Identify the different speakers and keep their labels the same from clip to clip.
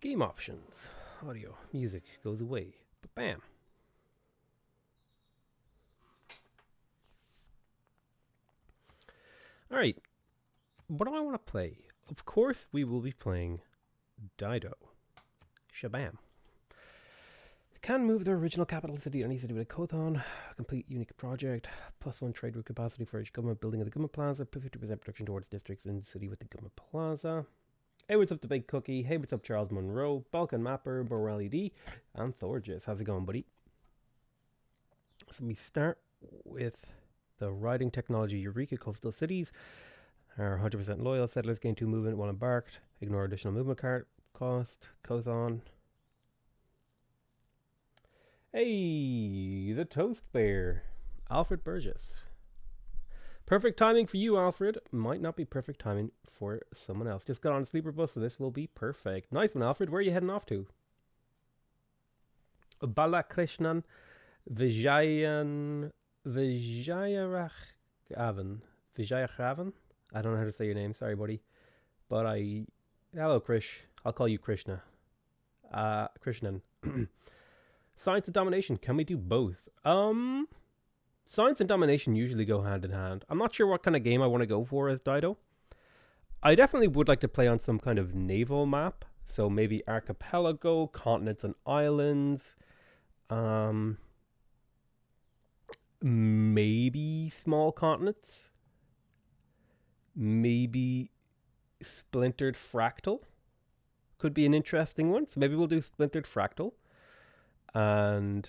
Speaker 1: Game options. Audio. Music goes away. Bam. Alright. What do I want to play? Of course, we will be playing Dido. Shabam. Can move their original capital city to any city with a Kothon. Complete unique project. +1 trade route capacity for each government building of the government plaza. 50% production towards districts in the city with the government plaza. Hey, what's up to Big Cookie? Hey, what's up Charles Monroe? Balkan Mapper, Morelli D, and Thorges. How's it going, buddy? So we start with the riding technology. Eureka coastal cities are 100% loyal. Settlers gain 2 movement while embarked. Ignore additional movement card cost. Kothon. Hey, the Toast Bear. Alfred Burgess. Perfect timing for you, Alfred. Might not be perfect timing for someone else. Just got on a sleeper bus, so this will be perfect. Nice one, Alfred. Where are you heading off to? Balakrishnan Vijayaraghvan. Vijayaraghvan? I don't know how to say your name. Sorry, buddy. But hello, Krish. I'll call you Krishna. Krishnan. Science and domination. Can we do both? Science and domination usually go hand in hand. I'm not sure what kind of game I want to go for as Dido. I definitely would like to play on some kind of naval map. So maybe archipelago, continents and islands. Maybe small continents. Maybe splintered fractal. Could be an interesting one. So maybe we'll do splintered fractal. And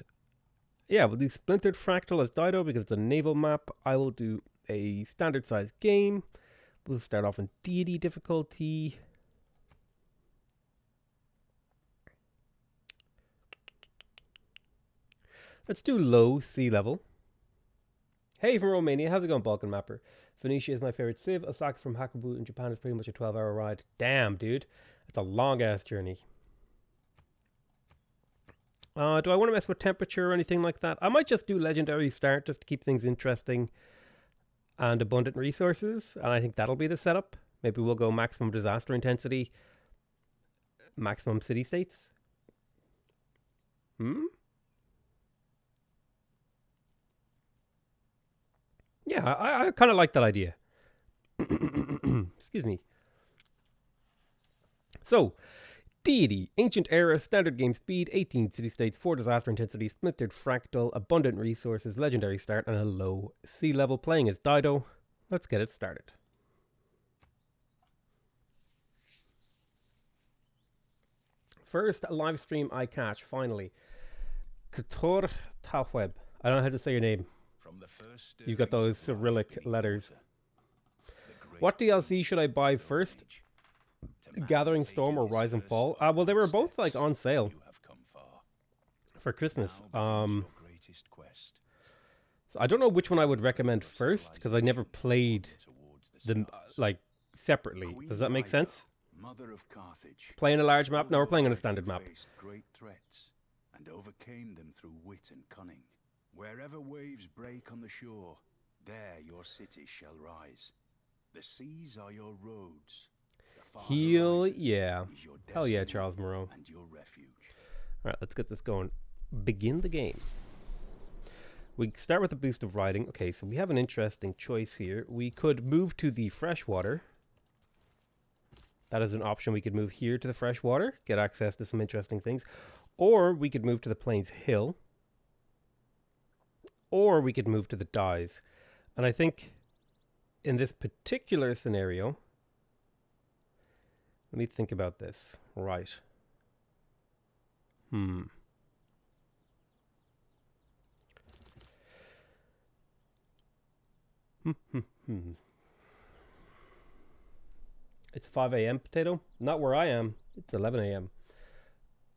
Speaker 1: yeah, we'll do splintered fractal as Dido because it's a naval map. I will do a standard size game. We'll start off in deity difficulty. Let's do low sea level. Hey from Romania, how's it going, Balkan Mapper? Phoenicia is my favorite civ. Osaka from Hakubu in Japan is pretty much a 12-hour ride. Damn, dude. That's a long-ass journey. Do I want to mess with temperature or anything like that? I might just do legendary start just to keep things interesting and abundant resources. And I think that'll be the setup. Maybe we'll go maximum disaster intensity, maximum city states. Yeah, I kind of like that idea. Excuse me. So, deity, ancient era, standard game speed, 18 city states, 4 disaster intensity, splintered fractal, abundant resources, legendary start, and a low sea level. Playing as Dido. Let's get it started. First live stream I catch, finally. Kator Taweb. I don't know how to say your name. You've got those Cyrillic letters. What DLC should I buy first? Gathering Storm or Rise and Fall? Well, they were both like on sale for Christmas. So I don't know which one I would recommend first because I never played them like separately. Does that make sense? Playing a large map? No, we're playing on a standard map.
Speaker 2: Great threats and overcame them through wit and cunning. Wherever waves break on the shore, there your cities shall rise. The seas are your roads.
Speaker 1: Heal, yeah. Hell yeah, Charles Moreau.
Speaker 2: And your refuge.
Speaker 1: Alright, let's get this going. Begin the game. We start with a boost of riding. Okay, so we have an interesting choice here. We could move to the freshwater. That is an option. We could move here to the freshwater, get access to some interesting things. Or we could move to the Plains Hill. Or we could move to the Dyes. And I think in this particular scenario, let me think about this. Right. It's 5 a.m. Potato. Not where I am. It's 11 a.m.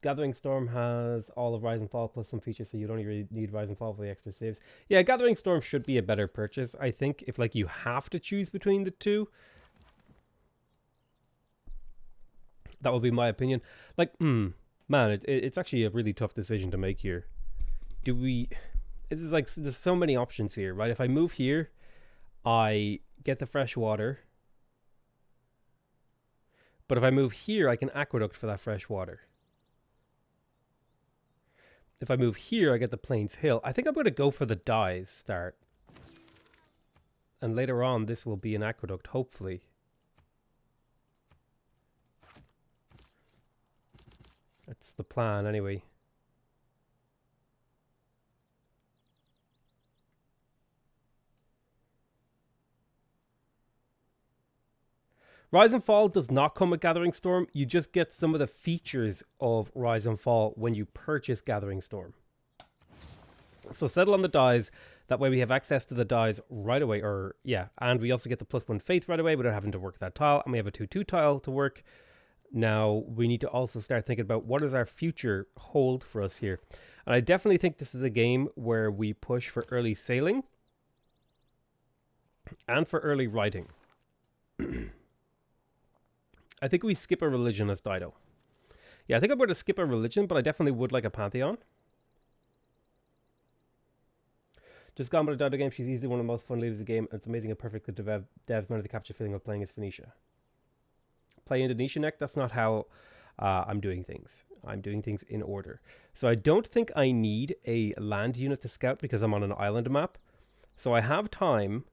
Speaker 1: Gathering Storm has all of Rise and Fall plus some features, so you don't really need Rise and Fall for the extra saves. Yeah, Gathering Storm should be a better purchase, I think, if like you have to choose between the two. That would be my opinion. Like, man, it's actually a really tough decision to make here. Do we... It's like, there's so many options here, right? If I move here, I get the fresh water, But if I move here, I can aqueduct for that fresh water. If I move here, I get the Plains Hill. I think I'm going to go for the dyes start. And later on, this will be an aqueduct, hopefully. That's the plan, anyway. Rise and Fall does not come with Gathering Storm. You just get some of the features of Rise and Fall when you purchase Gathering Storm. So settle on the dyes. That way we have access to the dyes right away. And we also get the +1 faith right away without having to work that tile. And we have a 2/2 tile to work. Now we need to also start thinking about what does our future hold for us here. And I definitely think this is a game where we push for early sailing and for early writing. I think we skip a religion as Dido. Yeah, I think I'm going to skip a religion, but I definitely would like a pantheon. Just gone by the Dido game. She's easily one of the most fun leaders of the game, and it's amazing how perfectly devs managed to capture feeling of playing as Phoenicia. Play Indonesia next. That's not how I'm doing things. I'm doing things in order. So I don't think I need a land unit to scout because I'm on an island map. So I have time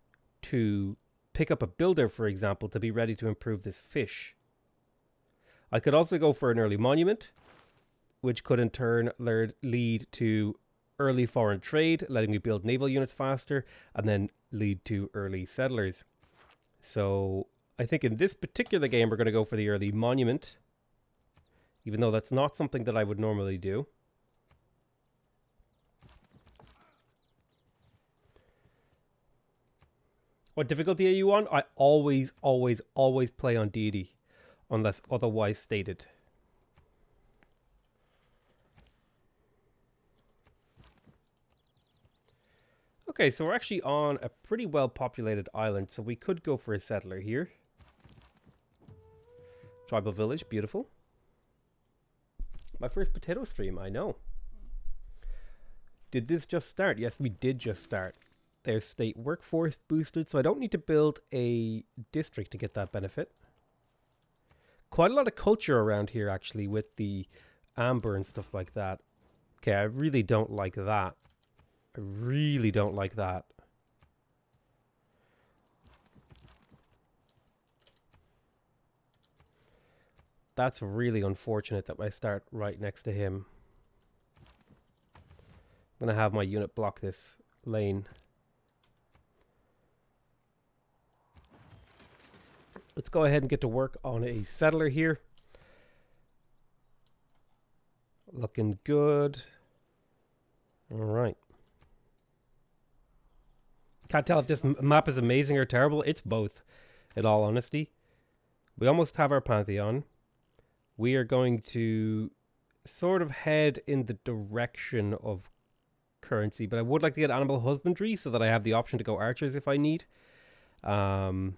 Speaker 1: to pick up a builder, for example, to be ready to improve this fish. I could also go for an early monument, which could in turn lead to early foreign trade, letting me build naval units faster, and then lead to early settlers. So I think in this particular game, we're going to go for the early monument, even though that's not something that I would normally do. What difficulty are you on? I always play on deity, unless otherwise stated. Okay, so we're actually on a pretty well-populated island, so we could go for a settler here. Tribal village, beautiful. My first potato stream, I know. Did this just start? Yes, we did just start. There's state workforce boosted, so I don't need to build a district to get that benefit. Quite a lot of culture around here, actually, with the amber and stuff like that. Okay, I really don't like that. I really don't like that. That's really unfortunate that I start right next to him. I'm going to have my unit block this lane. Let's go ahead and get to work on a settler here. Looking good. All right. Can't tell if this map is amazing or terrible. It's both, in all honesty. We almost have our pantheon. We are going to sort of head in the direction of currency, but I would like to get animal husbandry so that I have the option to go archers if I need. So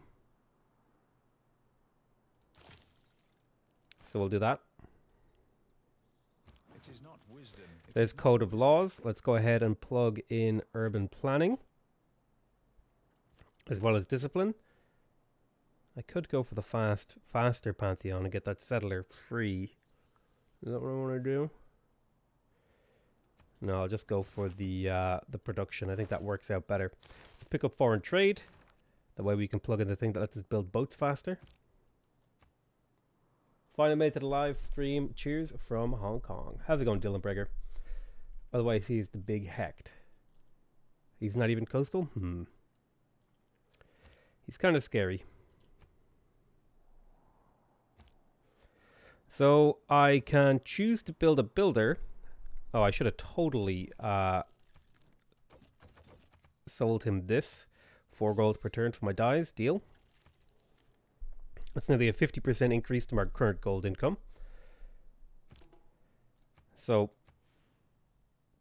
Speaker 1: we'll do that.
Speaker 2: It is not wisdom.
Speaker 1: There's code of laws. Let's go ahead and plug in urban planning, as well as discipline. I could go for the faster pantheon and get that settler free. Is that what I want to do? No, I'll just go for the production. I think that works out better. Let's pick up foreign trade. That way we can plug in the thing that lets us build boats faster. Finally made to the live stream. Cheers from Hong Kong. How's it going, Dylan Breger? By the way, he's the big Hecht. He's not even coastal? He's kind of scary. So I can choose to build a builder. Oh, I should have totally sold him this. 4 gold per turn for my dyes. Deal. That's nearly a 50% increase to my current gold income. So,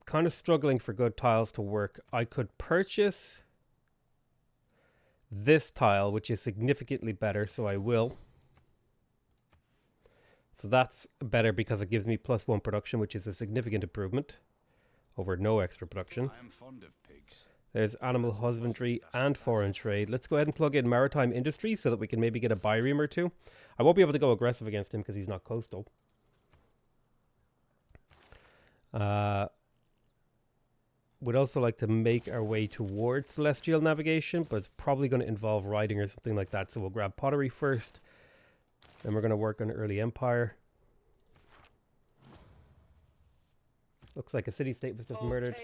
Speaker 1: kind of struggling for good tiles to work. I could purchase this tile, which is significantly better, so I will. So that's better because it gives me +1 production, which is a significant improvement over no extra production.
Speaker 2: I am fond of pigs.
Speaker 1: There's animal husbandry and foreign trade. Let's go ahead and plug in maritime industry so that we can maybe get a bireme or two. I won't be able to go aggressive against him because he's not coastal. We'd also like to make our way towards celestial navigation, but it's probably going to involve riding or something like that. So we'll grab pottery first. Then we're going to work on early empire. Looks like a city-state was just murdered.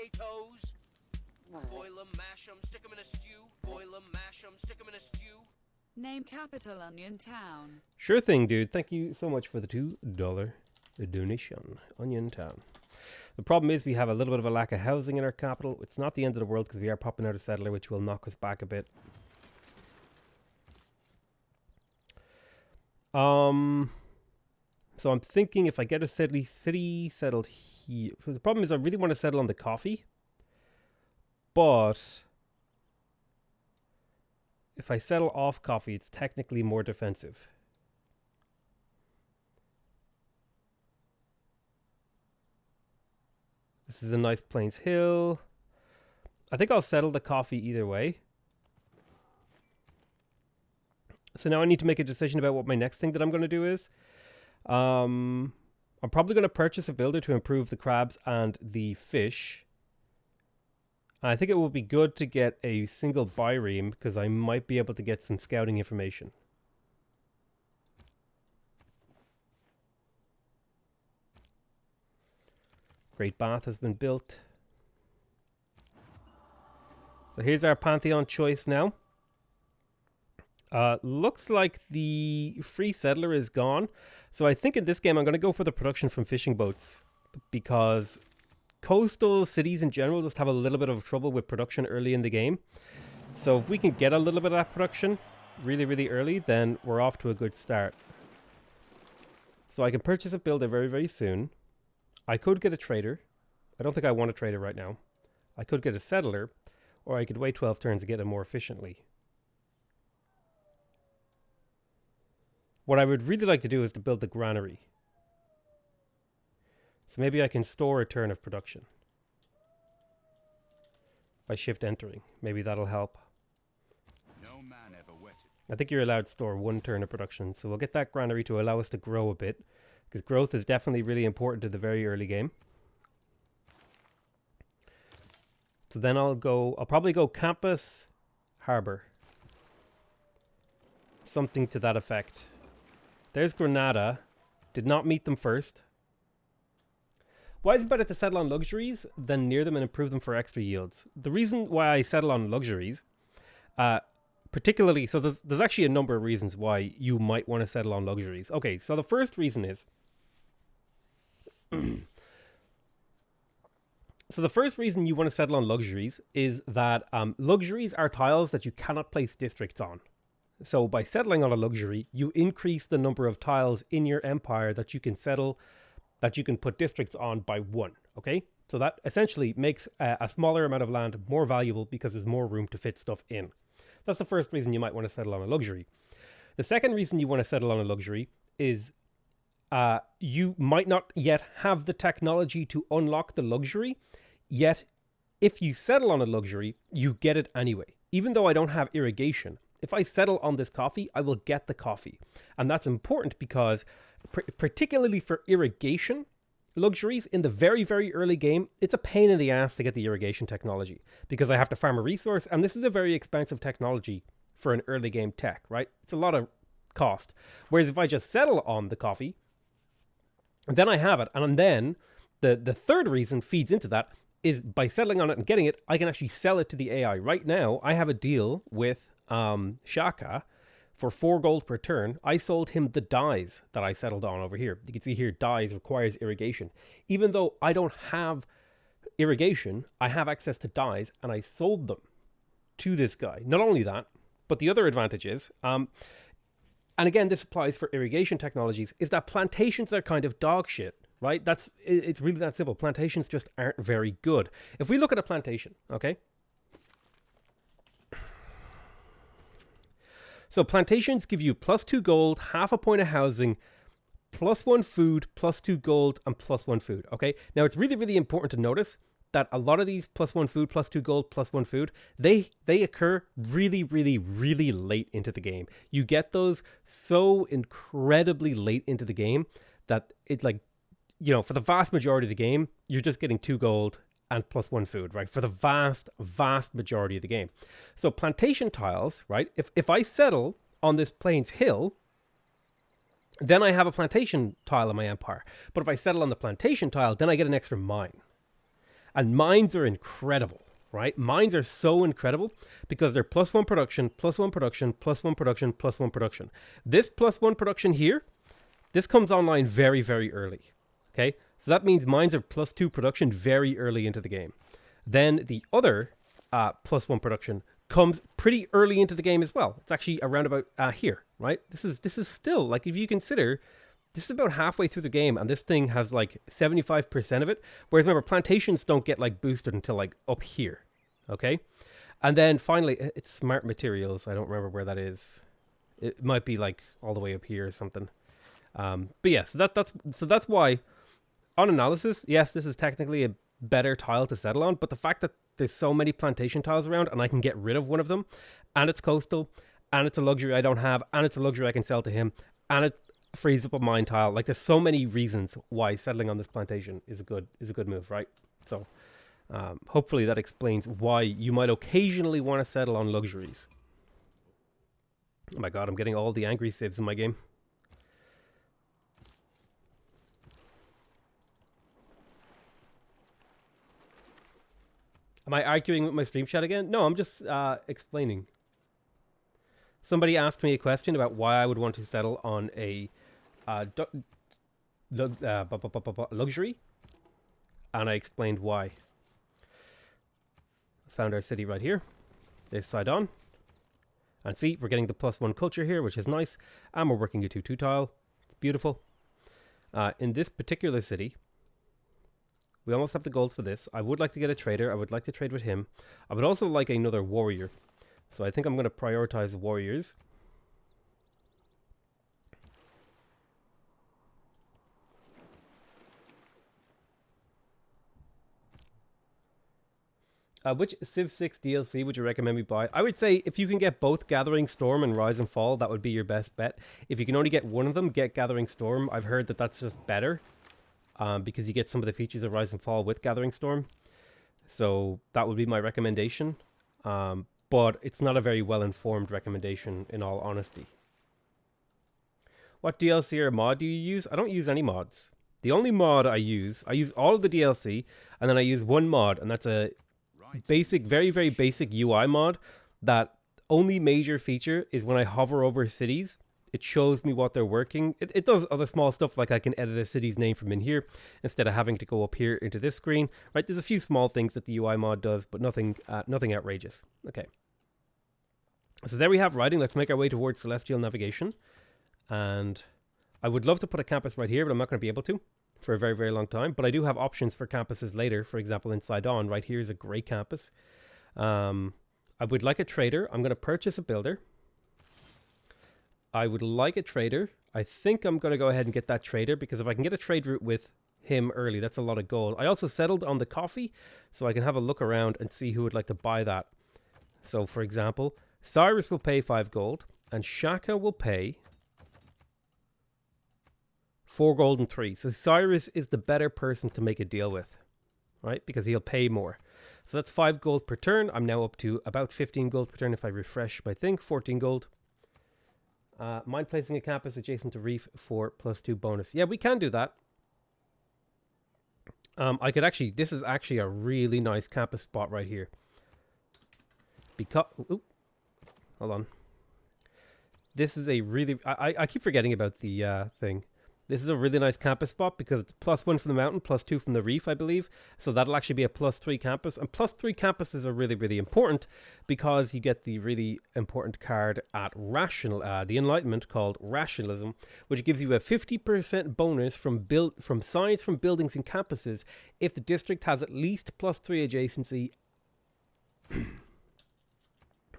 Speaker 3: Boil 'em, mash 'em, stick 'em in a stew. Boil 'em, mash 'em, stick 'em in a stew.
Speaker 4: Name capital Onion Town.
Speaker 1: Sure thing, dude. Thank you so much for the $2 donation. Onion Town. The problem is we have a little bit of a lack of housing in our capital. It's not the end of the world because we are popping out a settler, which will knock us back a bit. So I'm thinking if I get a city settled here. The problem is I really want to settle on the coffee. But if I settle off coffee, it's technically more defensive. This is a nice Plains Hill. I think I'll settle the coffee either way. So now I need to make a decision about what my next thing that I'm going to do is. I'm probably going to purchase a builder to improve the crabs and the fish. I think it will be good to get a single bireme because I might be able to get some scouting information. Great Bath has been built. So here's our Pantheon choice now. Looks like the free settler is gone. So I think in this game I'm going to go for the production from fishing boats. Because coastal cities in general just have a little bit of trouble with production early in the game. So if we can get a little bit of that production really, really early, then we're off to a good start. So I can purchase a builder very, very soon. I could get a trader. I don't think I want a trader right now. I could get a settler, or I could wait 12 turns to get it more efficiently. What I would really like to do is to build the granary. So maybe I can store a turn of production by shift entering. Maybe that'll help.
Speaker 2: No man ever wetted.
Speaker 1: I think you're allowed to store 1 turn of production. So we'll get that granary to allow us to grow a bit. Because growth is definitely really important to the very early game. So then I'll probably go campus, harbor. Something to that effect. There's Granada. Did not meet them first. Why is it better to settle on luxuries than near them and improve them for extra yields? The reason why I settle on luxuries, particularly, so there's actually a number of reasons why you might want to settle on luxuries. Okay, so the first reason is, so the first reason you want to settle on luxuries is that luxuries are tiles that you cannot place districts on. So by settling on a luxury, you increase the number of tiles in your empire that you can settle, that you can put districts on by 1, okay? So that essentially makes a smaller amount of land more valuable because there's more room to fit stuff in. That's the first reason you might want to settle on a luxury. The second reason you want to settle on a luxury is you might not yet have the technology to unlock the luxury, yet if you settle on a luxury, you get it anyway. Even though I don't have irrigation, if I settle on this coffee, I will get the coffee. And that's important because, particularly for irrigation luxuries in the very, very early game, it's a pain in the ass to get the irrigation technology because I have to farm a resource, and this is a very expensive technology for an early game tech, right? It's a lot of cost. Whereas if I just settle on the coffee, then I have it. And then the third reason feeds into that is by settling on it and getting it, I can actually sell it to the AI. Right now, I have a deal with Shaka for 4 gold per turn. I sold him the dyes that I settled on over here. You can see here, dyes requires irrigation. Even though I don't have irrigation, I have access to dyes, and I sold them to this guy. Not only that, but the other advantage is, and again, this applies for irrigation technologies, is that plantations are kind of dog shit, right? It's really that simple. Plantations just aren't very good. If we look at a plantation, okay? So plantations give you +2 gold, half a point of housing, +1 food, +2 gold, and +1 food, okay? Now, it's really, really important to notice that a lot of these +1 food, +2 gold, +1 food, they occur really, really, really late into the game. You get those so incredibly late into the game that it like, you know, for the vast majority of the game, you're just getting 2 gold and +1 food, right? For the vast, vast majority of the game. So plantation tiles, right? If I settle on this plains hill, then I have a plantation tile in my empire. But if I settle on the plantation tile, then I get an extra mine. And mines are incredible, right? Mines are so incredible because they're +1 production, +1 production, +1 production, +1 production. This +1 production here, this comes online very, very early, okay? So that means mines are +2 production very early into the game. Then the other +1 production comes pretty early into the game as well. It's actually around about here, right? This is still, like, if you consider, this is about halfway through the game, and this thing has like 75% of it. Whereas remember, plantations don't get like boosted until like up here, okay? And then finally, it's smart materials. I don't remember where that is. It might be like all the way up here or something. But yeah, so that's why, on analysis, yes, this is technically a better tile to settle on. But the fact that there's so many plantation tiles around, and I can get rid of one of them, and it's coastal, and it's a luxury I don't have, and it's a luxury I can sell to him, and it frees up a mine tile. Like, there's so many reasons why settling on this plantation is a good move, right? So hopefully that explains why you might occasionally want to settle on luxuries. Oh my god, I'm getting all the angry civs in my game. Am I arguing with my stream chat again? No, I'm just explaining. Somebody asked me a question about why I would want to settle on a luxury, and I explained why. Found our city right here. There's Sidon. And see, we're getting the +1 culture here, which is nice. And we're working a 2-2 tile. It's beautiful. In this particular city, we almost have the gold for this. I would like to get a trader. I would like to trade with him. I would also like another warrior. So I think I'm going to prioritize warriors. Which Civ 6 DLC would you recommend me buy? I would say if you can get both Gathering Storm and Rise and Fall, that would be your best bet. If you can only get one of them, get Gathering Storm. I've heard that that's just better. Because you get some of the features of Rise and Fall with Gathering Storm. So that would be my recommendation. But it's not a very well-informed recommendation, in all honesty. What DLC or mod do you use? I don't use any mods. The only mod I use all of the DLC, and then I use one mod, and that's a basic, very, very basic UI mod that only major feature is when I hover over cities, it shows me what they're working. It does other small stuff, like I can edit a city's name from in here instead of having to go up here into this screen. Right? There's a few small things that the UI mod does, but nothing outrageous. Okay. So there we have writing. Let's make our way towards Celestial Navigation. And I would love to put a campus right here, but I'm not going to be able to for a very, very long time. But I do have options for campuses later. For example, in Sidon, right here is a great campus. I would like a trader. I'm going to purchase a builder. I would like a trader. I think I'm going to go ahead and get that trader, because if I can get a trade route with him early, that's a lot of gold. I also settled on the coffee, so I can have a look around and see who would like to buy that. So, for example, Cyrus will pay 5 gold, and Shaka will pay 4 gold and 3. So Cyrus is the better person to make a deal with, right? Because he'll pay more. So that's 5 gold per turn. I'm now up to about 15 gold per turn if I refresh my thing. 14 gold. Mind placing a campus adjacent to reef for +2 bonus. Yeah, we can do that. I could actually, this is actually a really nice campus spot right here. Because, hold on. This is a really, I keep forgetting about the thing. This is a really nice campus spot because it's +1 from the mountain, +2 from the reef, I believe. So that'll actually be a +3 campus. And +3 campuses are really, really important because you get the really important card at Rational, the Enlightenment, called Rationalism, which gives you a 50% bonus from science from buildings and campuses if the district has at least +3 adjacency.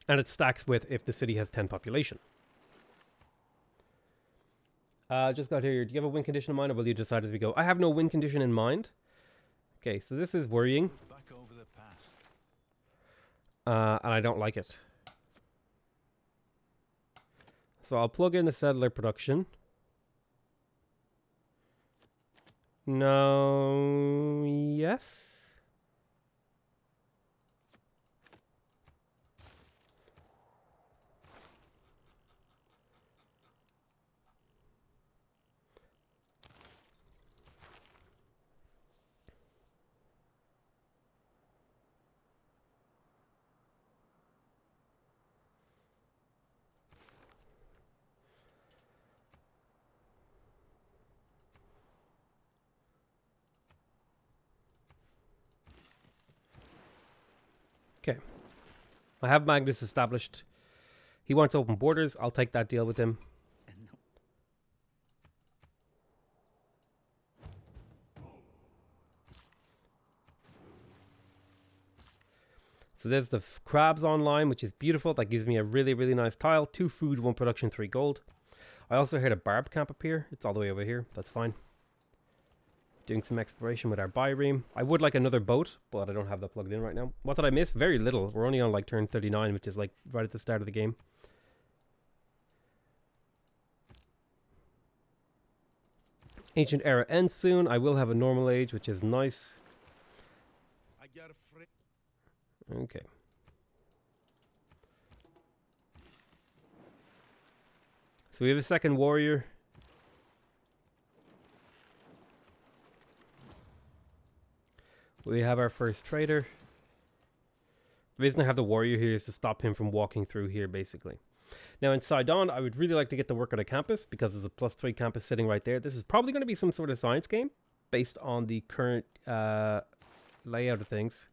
Speaker 1: And it stacks with if the city has 10 population. Just got here. Do you have a win condition in mind, or will you decide as we go? I have no win condition in mind. Okay, so this is worrying. and I don't like it. So I'll plug in the settler production. No, yes. Okay. I have Magnus established. He wants open borders. I'll take that deal with him. So there's the crabs online, which is beautiful. That gives me a really, really nice tile. 2 food, 1 production, 3 gold. I also heard a barb camp appear. It's all the way over here. That's fine. Doing some exploration with our biream. I would like another boat, but I don't have that plugged in right now. What did I miss? Very little. We're only on like turn 39, which is like right at the start of the game. Ancient era ends soon. I will have a normal age, which is nice. Okay. So we have a second warrior. We have our first trader. The reason I have the warrior here is to stop him from walking through here, basically. Now in Sidon, I would really like to get to work on a campus because there's a +3 campus sitting right there. This is probably going to be some sort of science game based on the current layout of things.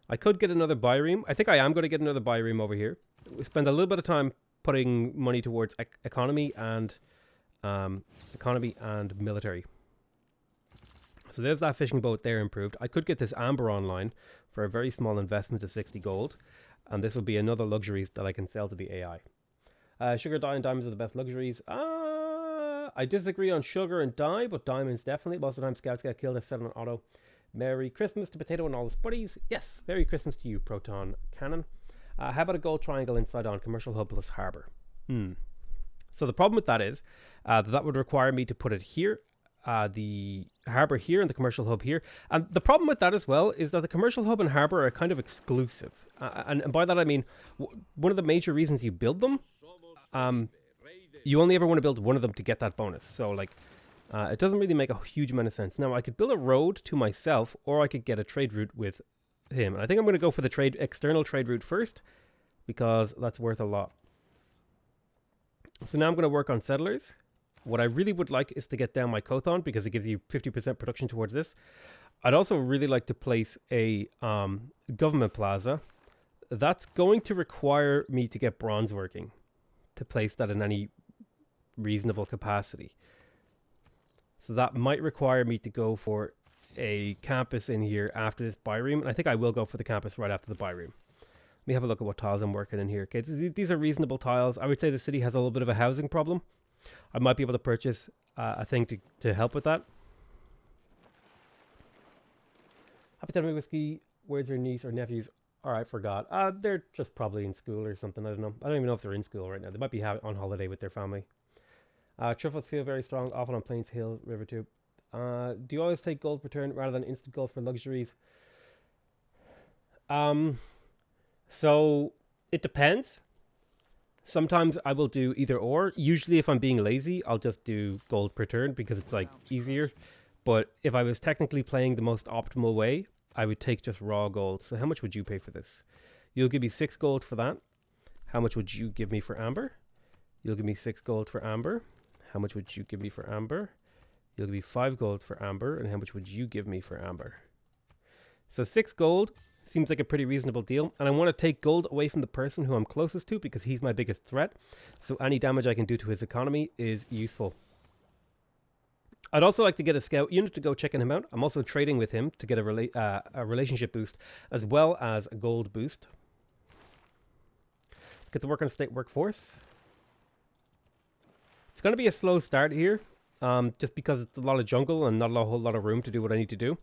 Speaker 1: I could get another biream. I think I am going to get another biream over here. We spend a little bit of time putting money towards economy and military. So there's that fishing boat there improved. I could get this amber online for a very small investment of 60 gold. And this will be another luxuries that I can sell to the AI. Sugar, dye, and diamonds are the best luxuries. I disagree on sugar and dye, but diamonds definitely. Most of the time scouts get killed if set on auto. Merry Christmas to Potato and all his buddies. Yes, Merry Christmas to you, Proton Cannon. How about a gold triangle inside on commercial hub plus harbour? So the problem with that is that would require me to put it here, the harbour here and the commercial hub here. And the problem with that as well is that the commercial hub and harbour are kind of exclusive. And by that I mean, one of the major reasons you build them, you only ever want to build one of them to get that bonus. So like, it doesn't really make a huge amount of sense. Now I could build a road to myself, or I could get a trade route with him. And I think I'm going to go for the external trade route first, because that's worth a lot. So now I'm going to work on settlers. What I really would like is to get down my Kothon, because it gives you 50% production towards this. I'd also really like to place a government plaza. That's going to require me to get bronze working to place that in any reasonable capacity. So that might require me to go for a campus in here after this biream. And I think I will go for the campus right after the biream. Let me have a look at what tiles I'm working in here. Okay, these are reasonable tiles. I would say the city has a little bit of a housing problem. I might be able to purchase a thing to help with that. Happy Tell Me Whiskey, where's your niece or nephews? All right, forgot. They're just probably in school or something. I don't know. I don't even know if they're in school right now. They might be on holiday with their family. Truffles feel very strong, often on Plains Hill River too. Do you always take gold per turn rather than instant gold for luxuries? So it depends. Sometimes I will do either or. Usually if I'm being lazy, I'll just do gold per turn because it's like easier. But if I was technically playing the most optimal way, I would take just raw gold. So how much would you pay for this? You'll give me 6 gold for that. How much would you give me for amber? You'll give me 6 gold for amber. How much would you give me for amber? You'll give me 5 gold for amber. And how much would you give me for amber? So 6 gold seems like a pretty reasonable deal. And I want to take gold away from the person who I'm closest to because he's my biggest threat. So any damage I can do to his economy is useful. I'd also like to get a scout unit to go checking him out. I'm also trading with him to get a relationship boost as well as a gold boost. Get to work on a state workforce. It's going to be a slow start here, just because it's a lot of jungle and not a whole lot of room to do what I need to do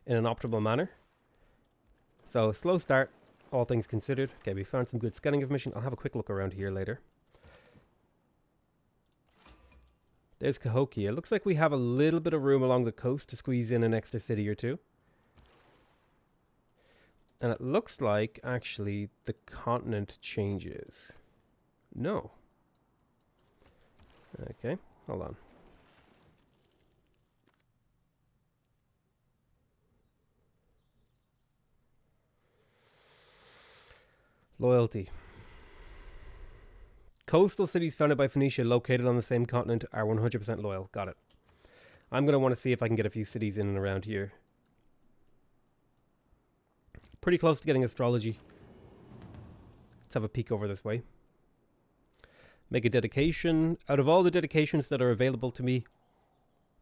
Speaker 1: in an optimal manner. So slow start. all things considered. Okay, we found some good scouting information. I'll have a quick look around here later. There's Cahokia. It looks like we have a little bit of room along the coast to squeeze in an extra city or two. And it looks like, actually, the continent changes. No. Okay, hold on. Loyalty. Coastal cities founded by Phoenicia located on the same continent are 100% loyal. Got it. I'm going to want to see if I can get a few cities in and around here. Pretty close to getting astrology. Let's have a peek over this way. Make a dedication. Out of all the dedications that are available to me,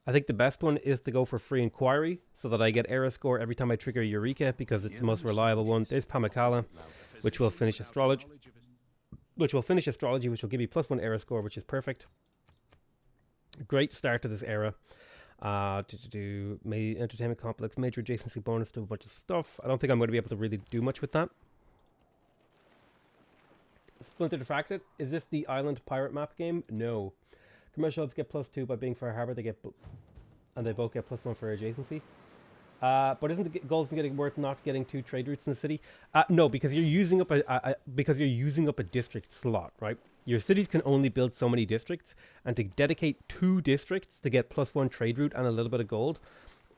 Speaker 1: I think the best one is to go for free inquiry so that I get era score every time I trigger Eureka because it's the most reliable one. There's Pamakala, which will finish astrology. Which will give you +1 era score, which is perfect. Great start to this era. Entertainment complex, major adjacency bonus to a bunch of stuff. I don't think I'm going to be able to really do much with that. Splinter Defracted. Is this the island pirate map game? No. Commercial hubs get +2 by being Far Harbor. And they both get +1 for adjacency. But isn't the goal from getting worth not getting 2 trade routes in the city? No, because you're using up a district slot, right? Your cities can only build so many districts, and to dedicate 2 districts to get +1 trade route and a little bit of gold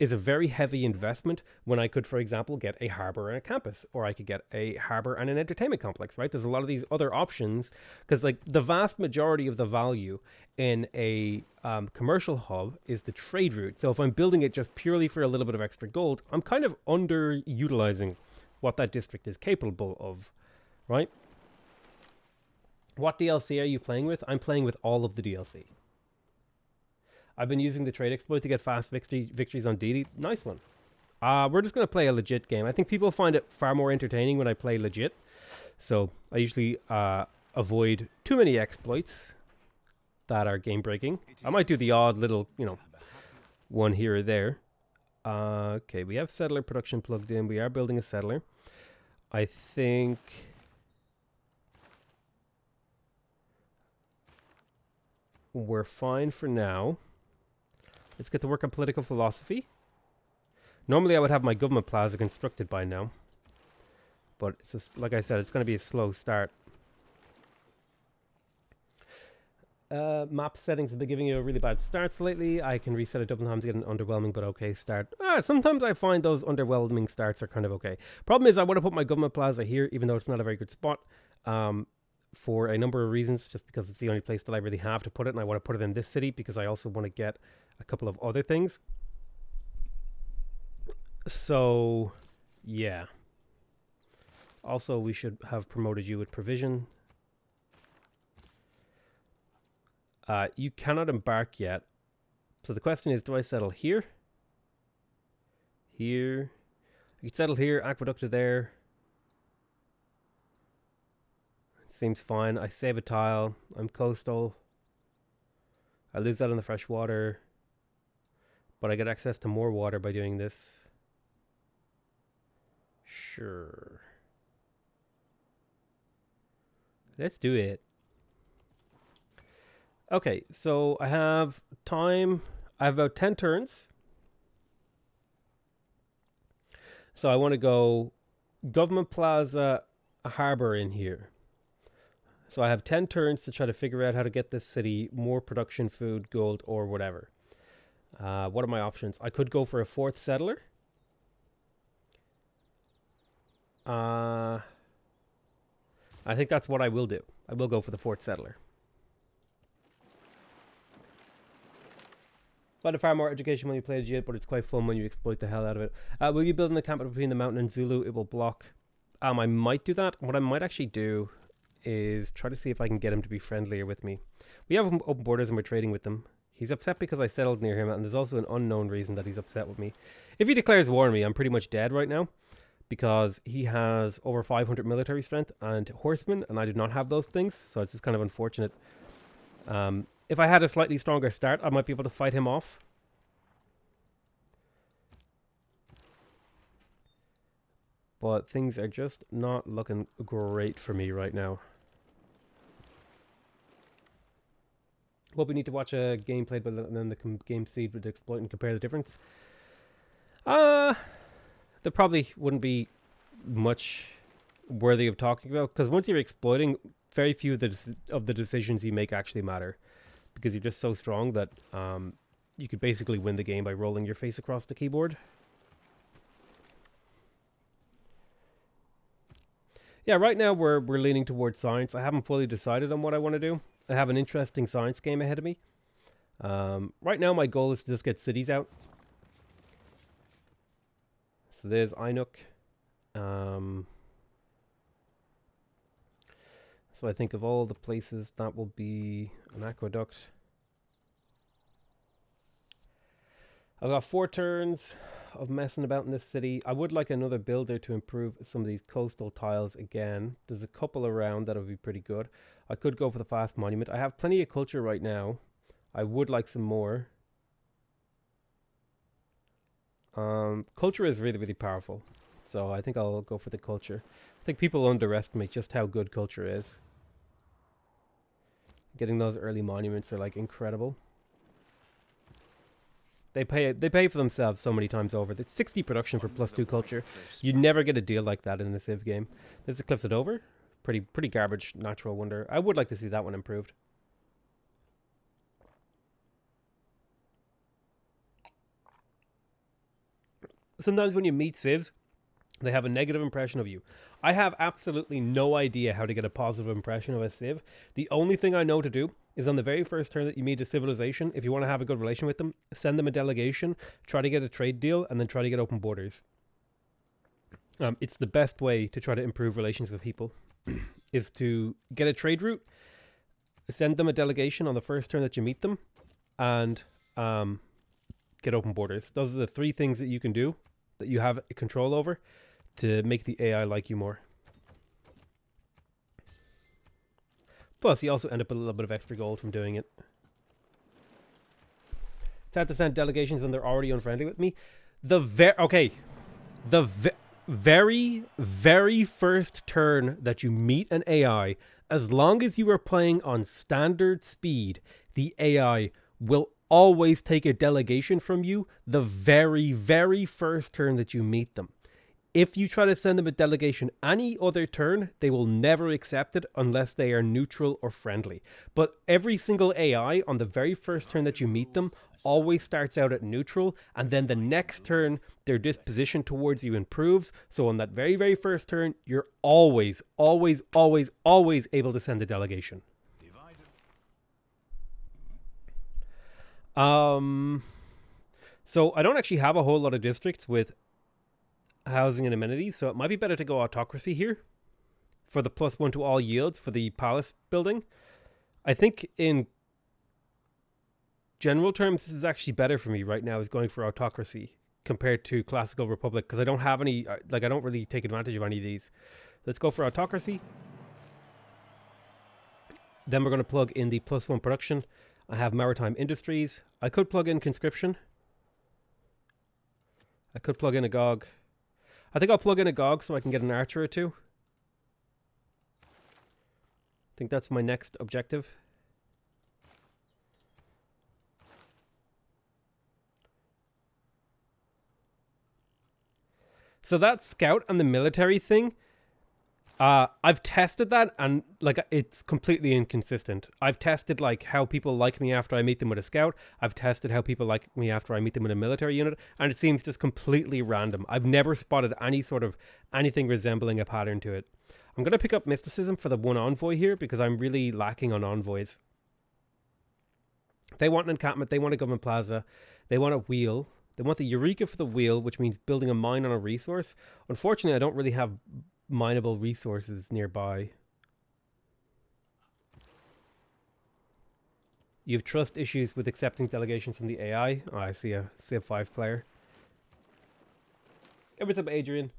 Speaker 1: is a very heavy investment when I could, for example, get a harbor and a campus, or I could get a harbor and an entertainment complex, right? There's a lot of these other options, because like the vast majority of the value in a commercial hub is the trade route. So if I'm building it just purely for a little bit of extra gold, I'm kind of underutilizing what that district is capable of, right? What DLC are you playing with? I'm playing with all of the DLC. I've been using the trade exploit to get fast victories on Dido. Nice one. We're just going to play a legit game. I think people find it far more entertaining when I play legit. So I usually avoid too many exploits that are game breaking. I might do the odd little, one here or there. Okay, we have settler production plugged in. We are building a settler. I think we're fine for now. Let's get to work on political philosophy. Normally I would have my government plaza constructed by now. But it's just, like I said, it's going to be a slow start. Map settings have been giving you a really bad starts lately. I can reset it Dublin to get an underwhelming but okay start. Sometimes I find those underwhelming starts are kind of okay. Problem is I want to put my government plaza here, even though it's not a very good spot. For a number of reasons, just because it's the only place that I really have to put it, and I want to put it in this city because I also want to get a couple of other things. So, yeah. Also, we should have promoted you with provision. You cannot embark yet. So the question is, do I settle here? Here. I could settle here, aqueduct to there. Seems fine. I save a tile. I'm coastal. I lose that on the fresh water. But I get access to more water by doing this. Sure. Let's do it. Okay, so I have time. I have about 10 turns. So I want to go Government Plaza, a harbor in here. So I have 10 turns to try to figure out how to get this city more production, food, gold, or whatever. What are my options? I could go for a 4th settler. I think that's what I will do. I will go for the 4th settler. Find far more education when you play legit, but it's quite fun when you exploit the hell out of it. Will you build an encampment between the mountain and Zulu? It will block. I might do that. What I might actually do is try to see if I can get him to be friendlier with me. We have open borders and we're trading with them. He's upset because I settled near him, and there's also an unknown reason that he's upset with me. If he declares war on me, I'm pretty much dead right now, because he has over 500 military strength and horsemen, and I do not have those things, so it's just kind of unfortunate. If I had a slightly stronger start, I might be able to fight him off. but things are just not looking great for me right now. Well, we need to watch a game played by and then the game seed would exploit and compare the difference. There probably wouldn't be much worthy of talking about, because once you're exploiting, very few of the decisions you make actually matter, because you're just so strong that you could basically win the game by rolling your face across the keyboard. Yeah, right now we're leaning towards science. I haven't fully decided on what I want to do. I have an interesting science game ahead of me. Right now my goal is to just get cities out. So there's Inuk. So I think of all the places, that will be an aqueduct. I've got 4 turns of messing about in this city. I would like another builder to improve some of these coastal tiles again. There's a couple around that would be pretty good. I could go for the fast monument. I have plenty of culture right now. I would like some more. Culture is really, really powerful. So I think I'll go for the culture. I think people underestimate just how good culture is. Getting those early monuments are like incredible. They pay for themselves so many times over. It's 60 production for +2 culture. You'd never get a deal like that in a Civ game. There's the Cliffs of Dover. Pretty garbage natural wonder. I would like to see that one improved. Sometimes when you meet Civs, they have a negative impression of you. I have absolutely no idea how to get a positive impression of a Civ. The only thing I know to do is on the very first turn that you meet a civilization, if you want to have a good relation with them, send them a delegation, try to get a trade deal, and then try to get open borders. It's the best way to try to improve relations with people, is to get a trade route, send them a delegation on the first turn that you meet them, and get open borders. Those are the 3 things that you can do, that you have control over, to make the AI like you more. Plus, you also end up with a little bit of extra gold from doing it. It's hard to send delegations when they're already unfriendly with me. The very, very first turn that you meet an AI, as long as you are playing on standard speed, the AI will always take a delegation from you the very, very first turn that you meet them. If you try to send them a delegation any other turn, they will never accept it unless they are neutral or friendly. But every single AI on the very first turn that you meet them always starts out at neutral, and then the next turn, their disposition towards you improves. So on that very, very first turn, you're always, always, always, always able to send a delegation. So I don't actually have a whole lot of districts with housing and amenities, so it might be better to go autocracy here for the +1 to all yields for the palace building. I think in general terms, this is actually better for me right now, is going for autocracy compared to classical republic, because I don't have any, I don't really take advantage of any of these. Let's go for autocracy. Then we're going to plug in the +1 production. I have maritime industries. I could plug in conscription. I could plug in a GOG. I think I'll plug in a GOG so I can get an archer or 2. I think that's my next objective. So that scout and the military thing, I've tested that, and it's completely inconsistent. I've tested how people like me after I meet them with a scout. I've tested how people like me after I meet them in a military unit, and it seems just completely random. I've never spotted anything resembling a pattern to it. I'm going to pick up mysticism for the 1 envoy here, because I'm really lacking on envoys. They want an encampment, they want a government plaza, they want a wheel, they want the Eureka for the wheel, which means building a mine on a resource. Unfortunately, I don't really have mineable resources nearby. You have trust issues with accepting delegations from the AI. Oh, I see a Civ 5 player. Hey, what's up, Adrian?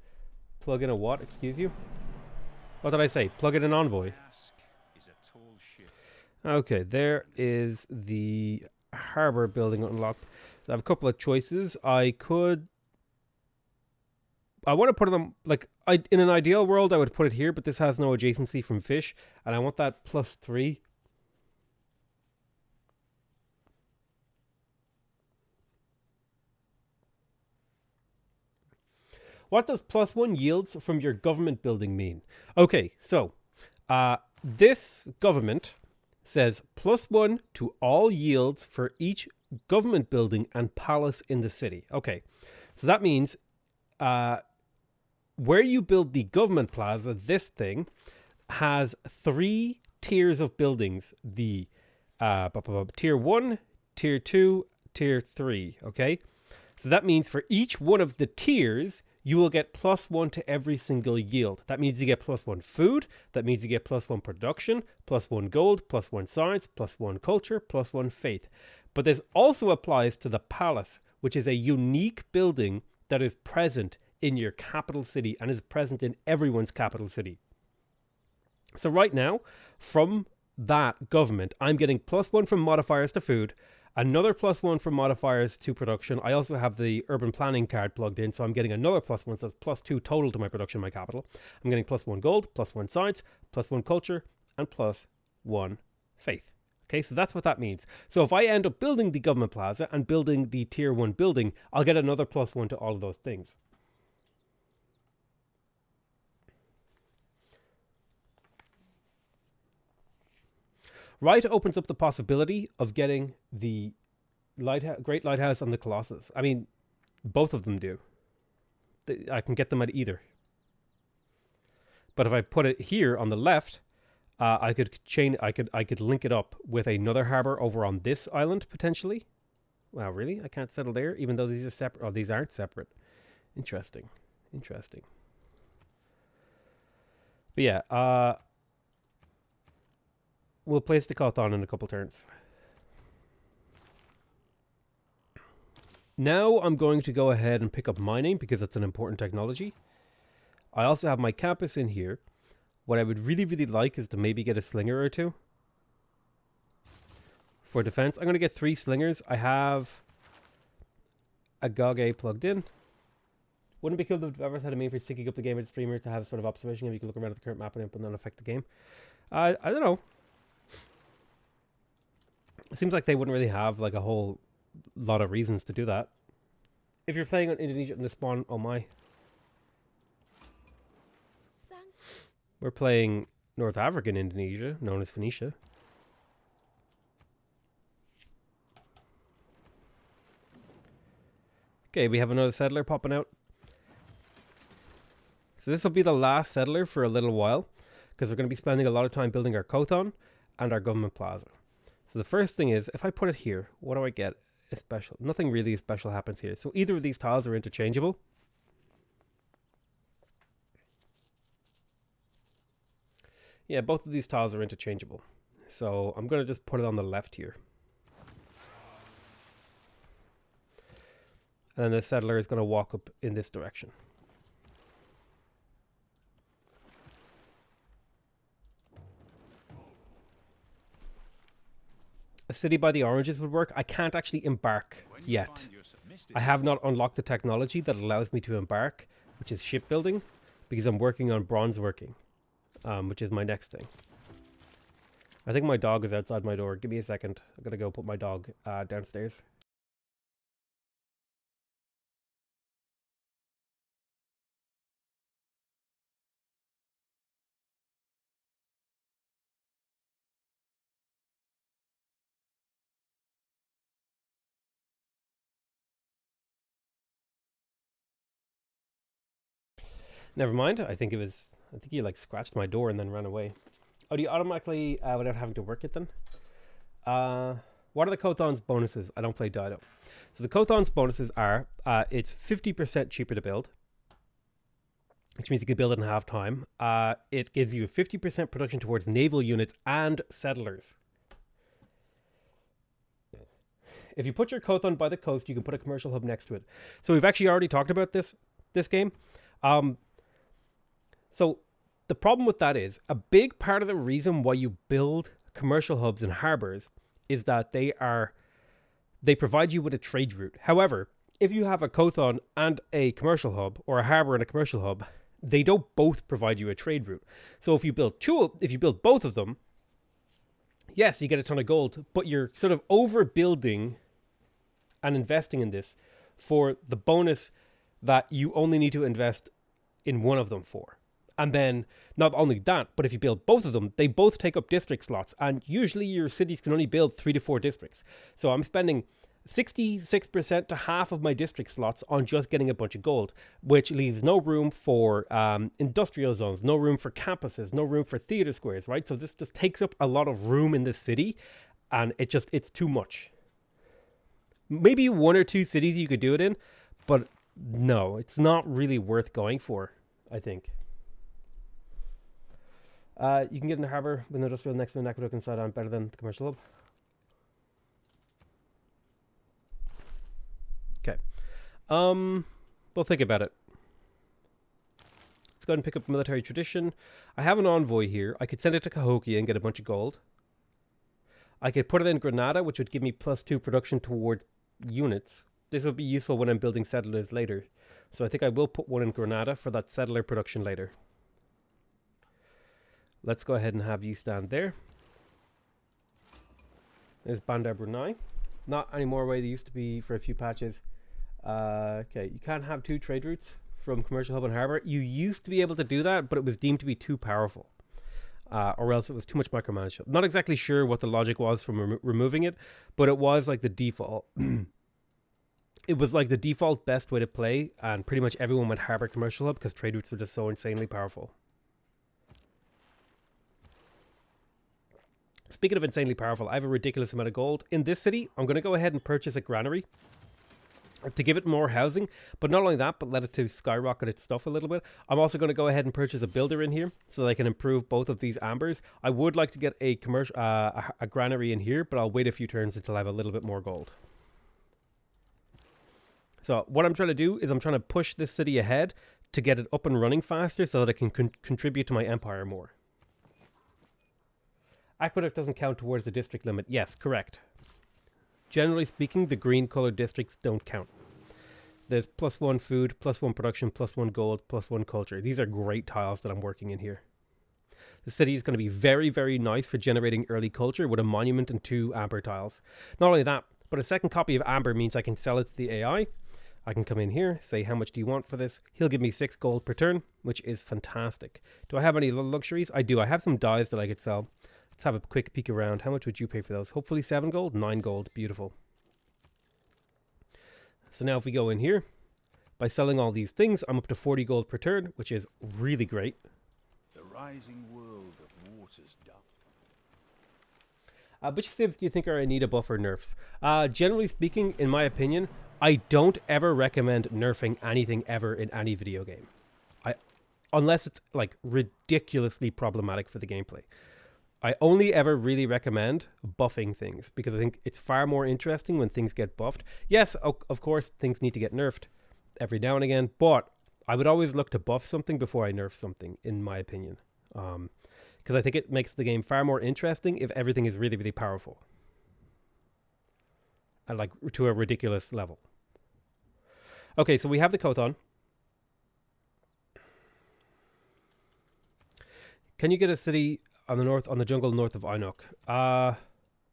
Speaker 1: Plug in a what? Excuse you? What did I say? Plug in an envoy. Okay, there is the harbor building unlocked. I have a couple of choices. I could I want to put them, like, in an ideal world, I would put it here, but this has no adjacency from fish, and I want that +3. What does +1 yields from your government building mean? Okay, so this government says +1 to all yields for each government building and palace in the city. Okay, so that means where you build the government plaza, this thing has 3 tiers of buildings. The tier 1, tier 2, tier 3. Okay, so that means for each one of the tiers, you will get +1 to every single yield. That means you get +1 food. That means you get +1 production, +1 gold, +1 science, +1 culture, +1 faith. But this also applies to the palace, which is a unique building that is present in your capital city and is present in everyone's capital city. So right now, from that government, I'm getting +1 from modifiers to food, another +1 from modifiers to production. I also have the urban planning card plugged in, so I'm getting another +1, so that's +2 total to my production, my capital. I'm getting +1 gold, +1 science, +1 culture, and +1 faith. Okay, so that's what that means. So if I end up building the government plaza and building the tier 1 building, I'll get another +1 to all of those things. Right opens up the possibility of getting the Great Lighthouse and the Colossus. I mean, both of them do. I can get them at either. But if I put it here on the left, I could link it up with another harbor over on this island potentially. Wow, really? I can't settle there, even though these are separate. Oh, these aren't separate. Interesting. But yeah, we'll place the Kothon in a couple turns. Now I'm going to go ahead and pick up mining because that's an important technology. I also have my campus in here. What I would really, really like is to maybe get a slinger or 2 for defense. I'm going to get 3 slingers. I have a GOG plugged in. Wouldn't it be cool if the developers had a mean for syncing up the game with the streamer to have sort of observation, and you can look around at the current map and input and not affect the game? I don't know. It seems like they wouldn't really have like a whole lot of reasons to do that. If you're playing on Indonesia in the spawn, oh my. We're playing North African Indonesia, known as Phoenicia. Okay, we have another settler popping out. So this will be the last settler for a little while, because we're going to be spending a lot of time building our Kothon and our government plaza. So the first thing is, if I put it here, what do I get? A special. Nothing really special happens here. So either of these tiles are interchangeable. Yeah, both of these tiles are interchangeable. So I'm going to just put it on the left here. And then the settler is going to walk up in this direction. A city by the oranges would work. I can't actually embark yet. I have not unlocked the technology that allows me to embark, which is shipbuilding, because I'm working on bronze working, which is my next thing. I think my dog is outside my door. Give me a second. I'm going to go put my dog downstairs. Never mind. I think he like scratched my door and then ran away. Oh, do you automatically without having to work it then? What are the Kothon's bonuses? I don't play Dido. So the Kothon's bonuses are it's 50% cheaper to build, which means you can build it in half time. It gives you a 50% production towards naval units and settlers. If you put your Kothon by the coast, you can put a commercial hub next to it. So we've actually already talked about this game. So the problem with that is a big part of the reason why you build commercial hubs and harbors is that they provide you with a trade route. However, if you have a Kothon and a commercial hub, or a harbor and a commercial hub, they don't both provide you a trade route. So if you build both of them, yes, you get a ton of gold, but you're sort of overbuilding and investing in this for the bonus that you only need to invest in one of them for. And then not only that, but if you build both of them, they both take up district slots, and usually your cities can only build 3 to 4 districts. So I'm spending 66% to half of my district slots on just getting a bunch of gold, which leaves no room for industrial zones, no room for campuses, no room for theater squares, right? So this just takes up a lot of room in the city, and it's too much. Maybe 1 or 2 cities you could do it in, but no, it's not really worth going for, I think. You can get in the harbor with no industrial next to an aqueduct inside on better than the commercial hub. Okay. We'll think about it. Let's go ahead and pick up military tradition. I have an envoy here. I could send it to Cahokia and get a bunch of gold. I could put it in Granada, which would give me +2 production toward units. This will be useful when I'm building settlers later. So I think I will put one in Granada for that settler production later. Let's go ahead and have you stand there. There's Bandar Brunei. Not anymore the way they used to be for a few patches. Okay, you can't have 2 trade routes from commercial hub and harbor. You used to be able to do that, but it was deemed to be too powerful. Or else it was too much micromanagement. Not exactly sure what the logic was from removing it, but it was like the default. It was like the default best way to play, and pretty much everyone went harbor commercial hub because trade routes are just so insanely powerful. Speaking of insanely powerful, I have a ridiculous amount of gold. In this city, I'm going to go ahead and purchase a granary to give it more housing, but not only that, but let it to skyrocket its stuff a little bit. I'm also going to go ahead and purchase a builder in here so that I can improve both of these ambers. I would like to get a commercial a granary in here, but I'll wait a few turns until I have a little bit more gold. So what I'm trying to do is I'm trying to push this city ahead to get it up and running faster so that I can contribute to my empire more. Aqueduct doesn't count towards the district limit. Yes, correct. Generally speaking, the green colored districts don't count. There's +1 food, +1 production, +1 gold, +1 culture. These are great tiles that I'm working in here. The city is going to be very, very nice for generating early culture with a monument and 2 amber tiles. Not only that, but a second copy of amber means I can sell it to the AI. I can come in here, say how much do you want for this? He'll give me 6 gold per turn, which is fantastic. Do I have any luxuries? I do. I have some dyes that I could sell. Let's have a quick peek around. How much would you pay for those? Hopefully 7 gold, 9 gold. Beautiful. So now if we go in here, by selling all these things, I'm up to 40 gold per turn, which is really great.
Speaker 2: The rising world of waters doth.
Speaker 1: Which civs do you think are in need of buff or nerfs? Generally speaking, in my opinion, I don't ever recommend nerfing anything ever in any video game. Unless it's like ridiculously problematic for the gameplay. I only ever really recommend buffing things because I think it's far more interesting when things get buffed. Yes, of course, things need to get nerfed every now and again, but I would always look to buff something before I nerf something, in my opinion. Because I think it makes the game far more interesting if everything is really, really powerful. And like to a ridiculous level. Okay, so we have the Kothon. Can you get a city on the jungle north of Ainok?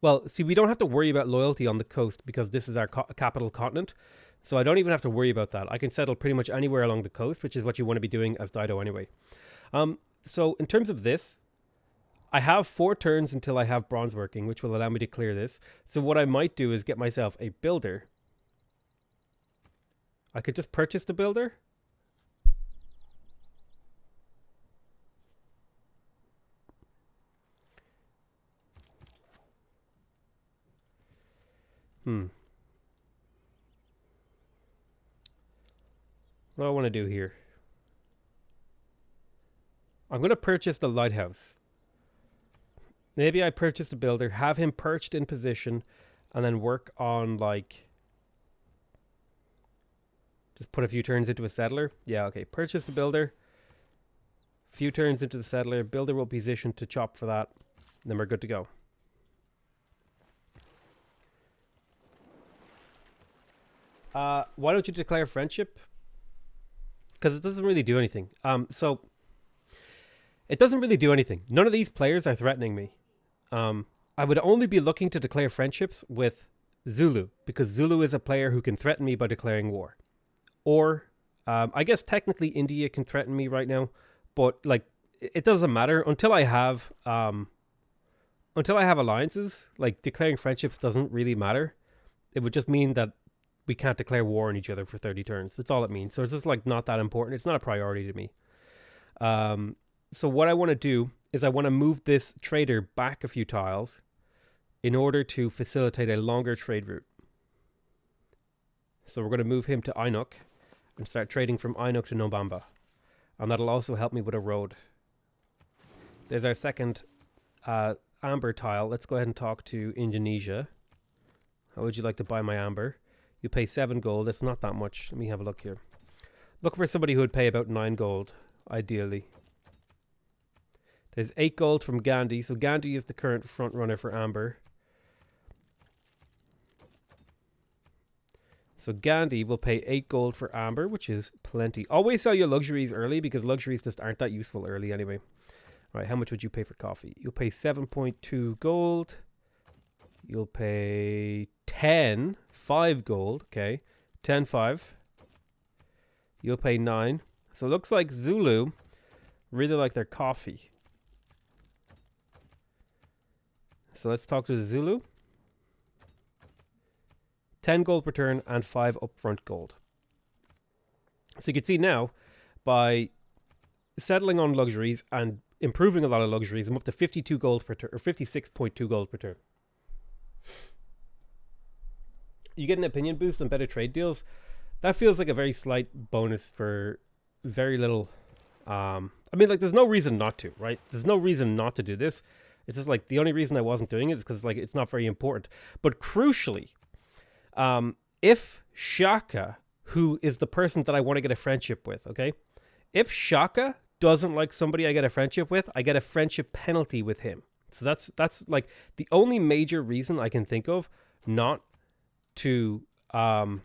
Speaker 1: Well, see, we don't have to worry about loyalty on the coast because this is our capital continent. So I don't even have to worry about that. I can settle pretty much anywhere along the coast, which is what you want to be doing as Dido anyway. So in terms of this, I have 4 turns until I have bronze working, which will allow me to clear this. So what I might do is get myself a builder. I could just purchase the builder. What do I want to do here? I'm going to purchase the lighthouse. Maybe I purchase the builder, have him perched in position, and then work on like... Just put a few turns into a settler. Yeah, okay. Purchase the builder. Few turns into the settler. Builder will position to chop for that. Then we're good to go. Why don't you declare friendship? Because it doesn't really do anything. So it doesn't really do anything. None of these players are threatening me. I would only be looking to declare friendships with Zulu, because Zulu is a player who can threaten me by declaring war. Or, I guess technically India can threaten me right now, but like it doesn't matter until I have alliances. Like declaring friendships doesn't really matter. It would just mean that we can't declare war on each other for 30 turns. That's all it means. So it's just like not that important. It's not a priority to me. So what I want to do is I want to move this trader back a few tiles in order to facilitate a longer trade route. So we're going to move him to Inuk and start trading from Inuk to Nobamba. And that'll also help me with a road. There's our second amber tile. Let's go ahead and talk to Indonesia. How would you like to buy my amber? You pay 7 gold. It's not that much. Let me have a look here. Look for somebody who would pay about 9 gold, ideally. There's 8 gold from Gandhi. So Gandhi is the current front runner for amber. So Gandhi will pay 8 gold for amber, which is plenty. Always sell your luxuries early, because luxuries just aren't that useful early anyway. All right, how much would you pay for coffee? You'll pay 7.2 gold. You'll pay 5 gold. Okay, 5. You'll pay 9. So it looks like Zulu really like their coffee. So let's talk to the Zulu. 10 gold per turn and 5 upfront gold. So you can see now, by settling on luxuries and improving a lot of luxuries, I'm up to 52 gold per turn, or 56.2 gold per turn. You get an opinion boost and better trade deals. That feels like a very slight bonus for very little. I mean, like, there's no reason not to, right? There's no reason not to do this. It's just like the only reason I wasn't doing it is because like it's not very important. But crucially, if Shaka, who is the person that I want to get a friendship with, okay? If Shaka doesn't like somebody I get a friendship with, I get a friendship penalty with him. So that's like the only major reason I can think of not to get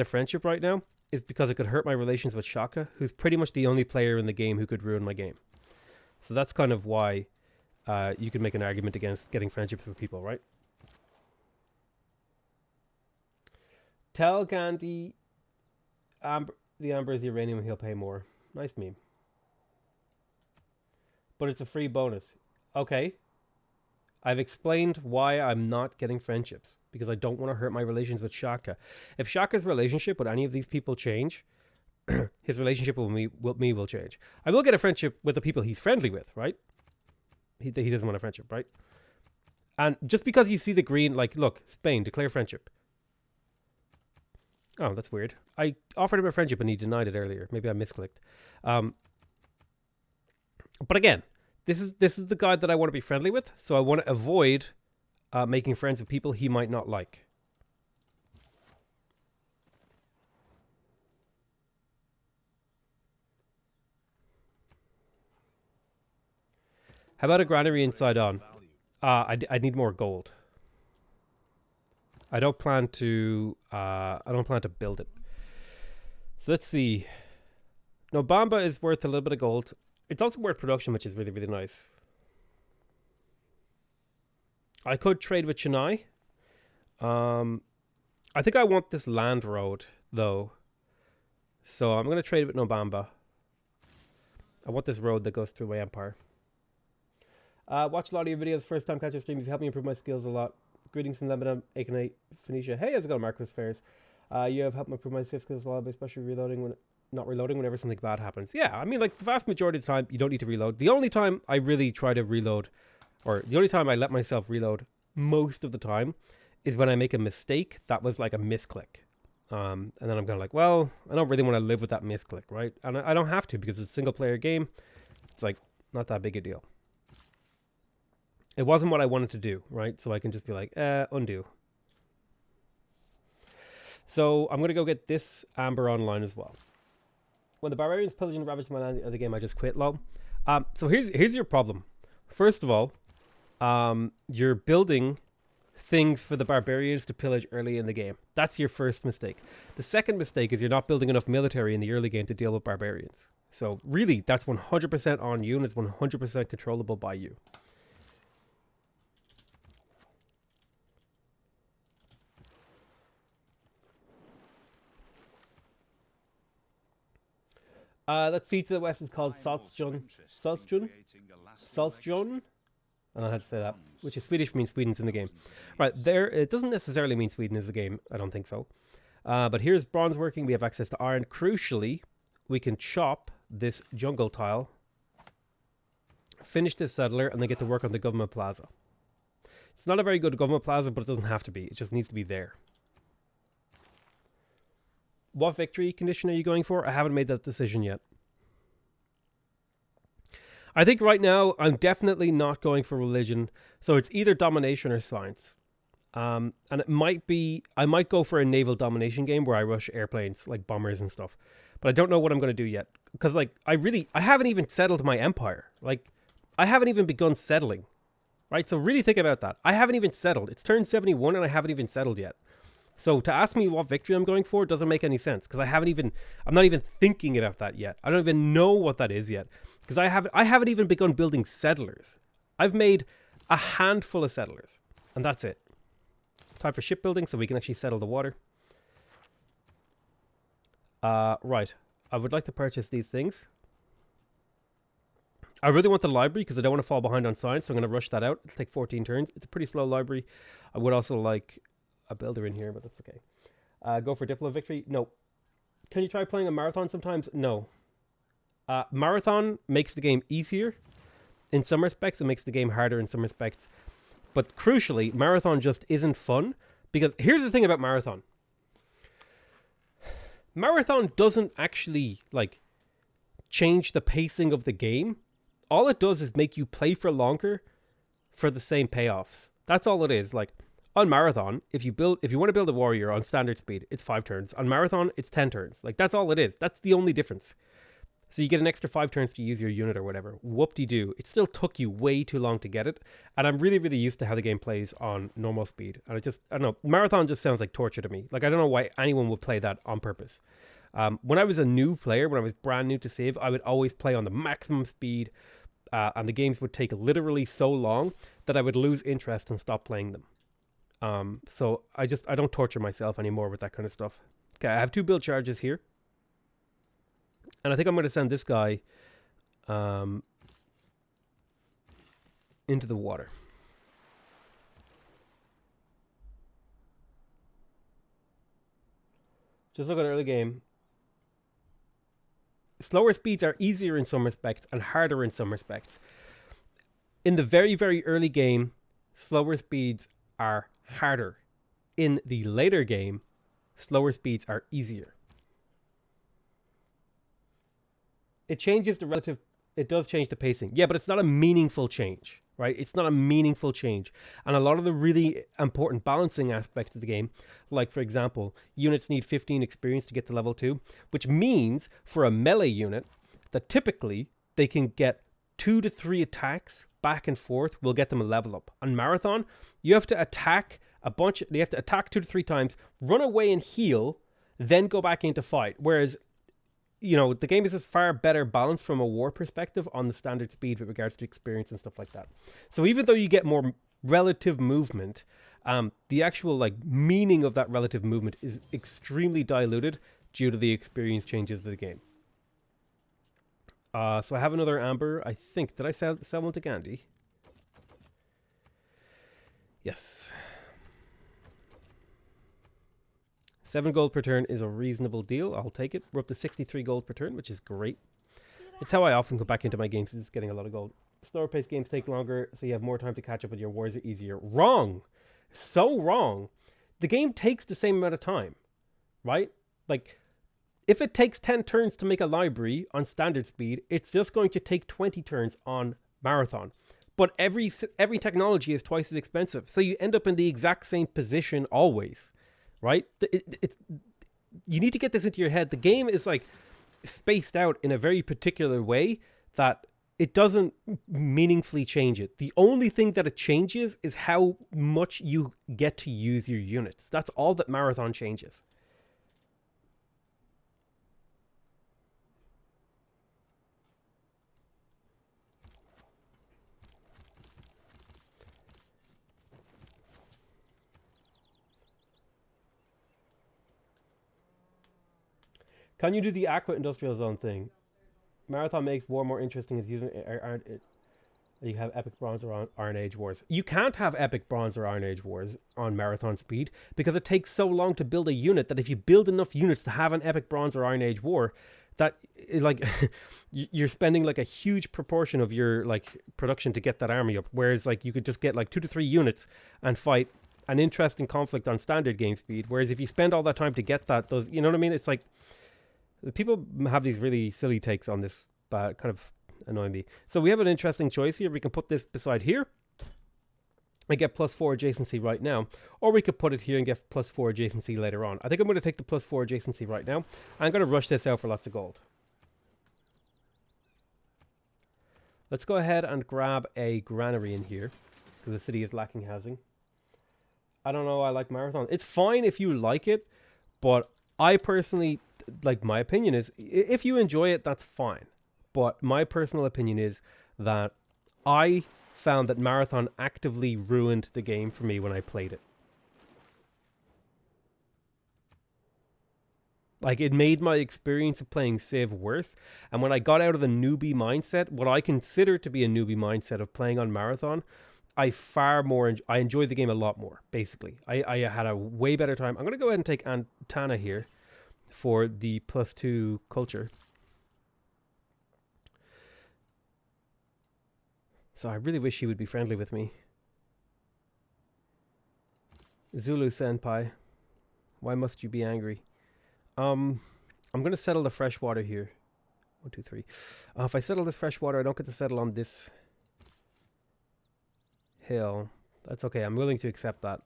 Speaker 1: a friendship right now is because it could hurt my relations with Shaka, who's pretty much the only player in the game who could ruin my game. So that's kind of why you can make an argument against getting friendships with people, right? Tell Gandhi the amber is the uranium, he'll pay more. Nice meme. But it's a free bonus. Okay. I've explained why I'm not getting friendships. Because I don't want to hurt my relations with Shaka. If Shaka's relationship with any of these people change, his relationship with me will change. I will get a friendship with the people he's friendly with, right? He doesn't want a friendship, right? And just because you see the green, like, look, Spain, declare friendship. Oh, that's weird. I offered him a friendship and he denied it earlier. Maybe I misclicked. But again, this is the guy that I want to be friendly with. So I want to avoid making friends with people he might not like. How about a granary inside on? I need more gold. I don't plan to build it. So let's see. Nobamba is worth a little bit of gold. It's also worth production, which is really, really nice. I could trade with Chennai. I think I want this land road, though. So I'm going to trade with Nobamba. I want this road that goes through my empire. Watch a lot of your videos. First time catching stream. You've helped me improve my skills a lot. Greetings from Lebanon, Akanite, Phoenicia. Hey, how's it going, Marcus Fairs? You have helped me improve my skills a lot, especially not reloading whenever something bad happens. Yeah, I mean, like, the vast majority of the time, you don't need to reload. The only time I really try to reload, or the only time I let myself reload most of the time, is when I make a mistake that was like a misclick. And then I'm kind of like, well, I don't really want to live with that misclick, right? And I don't have to, because it's a single-player game. It's, like, not that big a deal. It wasn't what I wanted to do, right? So I can just be like, undo. So I'm going to go get this amber online as well. When the barbarians pillaged and ravaged my land of the game, I just quit, lol. So here's your problem. First of all, you're building things for the barbarians to pillage early in the game. That's your first mistake. The second mistake is you're not building enough military in the early game to deal with barbarians. So really, that's 100% on you, and it's 100% controllable by you. That sea to the west is called Salzjön. Salzjön? I don't know how to say that. Which is Swedish, means Sweden's in the game. Right, there, it doesn't necessarily mean Sweden is the game. I don't think so. But here's bronze working. We have access to iron. Crucially, we can chop this jungle tile, finish this settler, and then get to work on the government plaza. It's not a very good government plaza, but it doesn't have to be. It just needs to be there. What victory condition are you going for? I haven't made that decision yet. I think right now I'm definitely not going for religion. So it's either domination or science. And it might be, I might go for a naval domination game where I rush airplanes, like bombers and stuff. But I don't know what I'm going to do yet. Because like, I haven't even settled my empire. Like, I haven't even begun settling. Right? So really think about that. I haven't even settled. It's turned 71 and I haven't even settled yet. So to ask me what victory I'm going for doesn't make any sense, because I'm not even thinking about that yet. I don't even know what that is yet, because I haven't even begun building settlers. I've made a handful of settlers, and that's it. Time for shipbuilding, so we can actually settle the water. Right. I would like to purchase these things. I really want the library because I don't want to fall behind on science, so I'm going to rush that out. It'll take 14 turns. It's a pretty slow library. I would also like a builder in here, but that's okay. Go for Diplo victory? No. Can you try playing a marathon sometimes? No. Marathon makes the game easier in some respects. It makes the game harder in some respects. But crucially, marathon just isn't fun, because here's the thing about marathon. Marathon doesn't actually like change the pacing of the game. All it does is make you play for longer for the same payoffs. That's all it is. Like, on marathon, if you want to build a warrior on standard speed, it's 5 turns. On marathon, it's 10 turns. Like, that's all it is. That's the only difference. So you get an extra 5 turns to use your unit or whatever. Whoop-de-doo. It still took you way too long to get it. And I'm really, really used to how the game plays on normal speed. And I don't know. Marathon just sounds like torture to me. Like, I don't know why anyone would play that on purpose. When I was a new player, when I was brand new to Civ, I would always play on the maximum speed. And the games would take literally so long that I would lose interest and stop playing them. So I don't torture myself anymore with that kind of stuff. Okay, I have 2 build charges here. And I think I'm going to send this guy into the water. Just look at early game. Slower speeds are easier in some respects and harder in some respects. In the very, very early game, slower speeds are harder. In the later game, slower speeds are easier. It changes the relative, it does change the pacing. Yeah, but it's not a meaningful change, right? It's not a meaningful change. And a lot of the really important balancing aspects of the game, like for example, units need 15 experience to get to level 2, which means for a melee unit that typically they can get 2 to 3 attacks back and forth will get them a level up. On marathon, you have to attack you have to attack 2 to 3 times, run away and heal, then go back into fight. Whereas, you know, the game is just far better balanced from a war perspective on the standard speed with regards to experience and stuff like that. So even though you get more relative movement, the actual like meaning of that relative movement is extremely diluted due to the experience changes of the game. So I have another amber. I think, did I sell one to Gandhi? Yes. 7 gold per turn is a reasonable deal. I'll take it. We're up to 63 gold per turn, which is great. It's how I often go back into my games, is getting a lot of gold. Slower paced games take longer, so you have more time to catch up with your wars are easier. Wrong! So wrong! The game takes the same amount of time, right? Like, if it takes 10 turns to make a library on standard speed, it's just going to take 20 turns on marathon. But every technology is twice as expensive, so you end up in the exact same position always. Right? You need to get this into your head. The game is like spaced out in a very particular way that it doesn't meaningfully change it. The only thing that it changes is how much you get to use your units. That's all that Marathon changes. Can you do the Aqua Industrial Zone thing? Marathon makes war more interesting as using you have Epic Bronze or Iron Age Wars. You can't have Epic Bronze or Iron Age Wars on Marathon speed because it takes so long to build a unit that if you build enough units to have an Epic Bronze or Iron Age War, that like you're spending like a huge proportion of your like production to get that army up. Whereas like you could just get like 2 to 3 units and fight an interesting conflict on standard game speed. Whereas if you spend all that time to get that, those, you know what I mean? It's like people have these really silly takes on this, but kind of annoying me. So we have an interesting choice here. We can put this beside here and get +4 adjacency right now, or we could put it here and get +4 adjacency later on. I think I'm going to take the +4 adjacency right now. I'm going to rush this out for lots of gold. Let's go ahead and grab a granary in here because the city is lacking housing. I don't know, I like Marathon. It's fine if you like it, but I personally, like, my opinion is, if you enjoy it, that's fine. But my personal opinion is that I found that Marathon actively ruined the game for me when I played it. Like, it made my experience of playing Civ worse. And when I got out of the newbie mindset, what I consider to be a newbie mindset of playing on Marathon, I enjoyed the game a lot more, basically. I had a way better time. I'm going to go ahead and take Antana here for the +2 culture. So I really wish he would be friendly with me. Zulu Senpai, why must you be angry? I'm going to settle the freshwater here. 1, 2, 3. If I settle this freshwater, I don't get to settle on this hill. That's okay. I'm willing to accept that.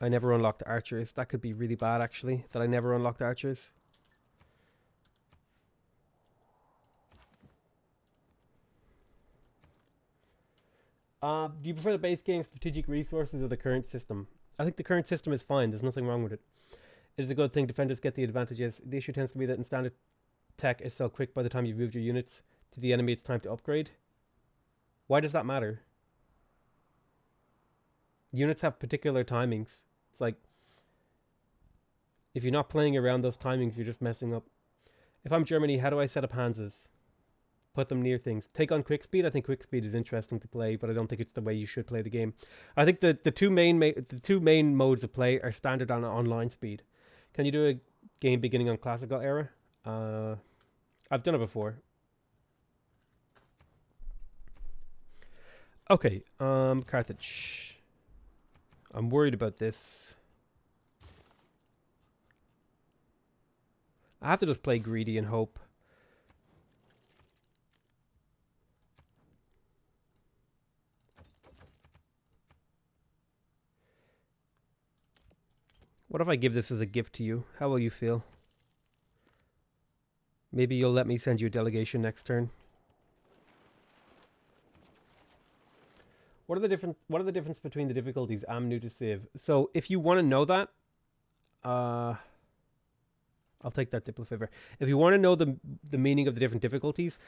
Speaker 1: I never unlocked archers. That could be really bad, actually, that I never unlocked archers. Do you prefer the base game strategic resources or the current system? I think the current system is fine. There's nothing wrong with it. It is a good thing. Defenders get the advantages. The issue tends to be that in standard tech is so quick by the time you've moved your units to the enemy, it's time to upgrade. Why does that matter? Units have particular timings. It's like, if you're not playing around those timings, you're just messing up. If I'm Germany, how do I set up Hansas? Put them near things. Take on quick speed. I think quick speed is interesting to play, but I don't think it's the way you should play the game. I think the two main modes of play are standard and online speed. Can you do a game beginning on classical era? I've done it before. Okay, Carthage. I'm worried about this. I have to just play greedy and hope. What if I give this as a gift to you? How will you feel? Maybe you'll let me send you a delegation next turn. What are the difference between the difficulties? I'm new to Civ. So if you want to know that, I'll take that Diplo favor. If you want to know the meaning of the different difficulties,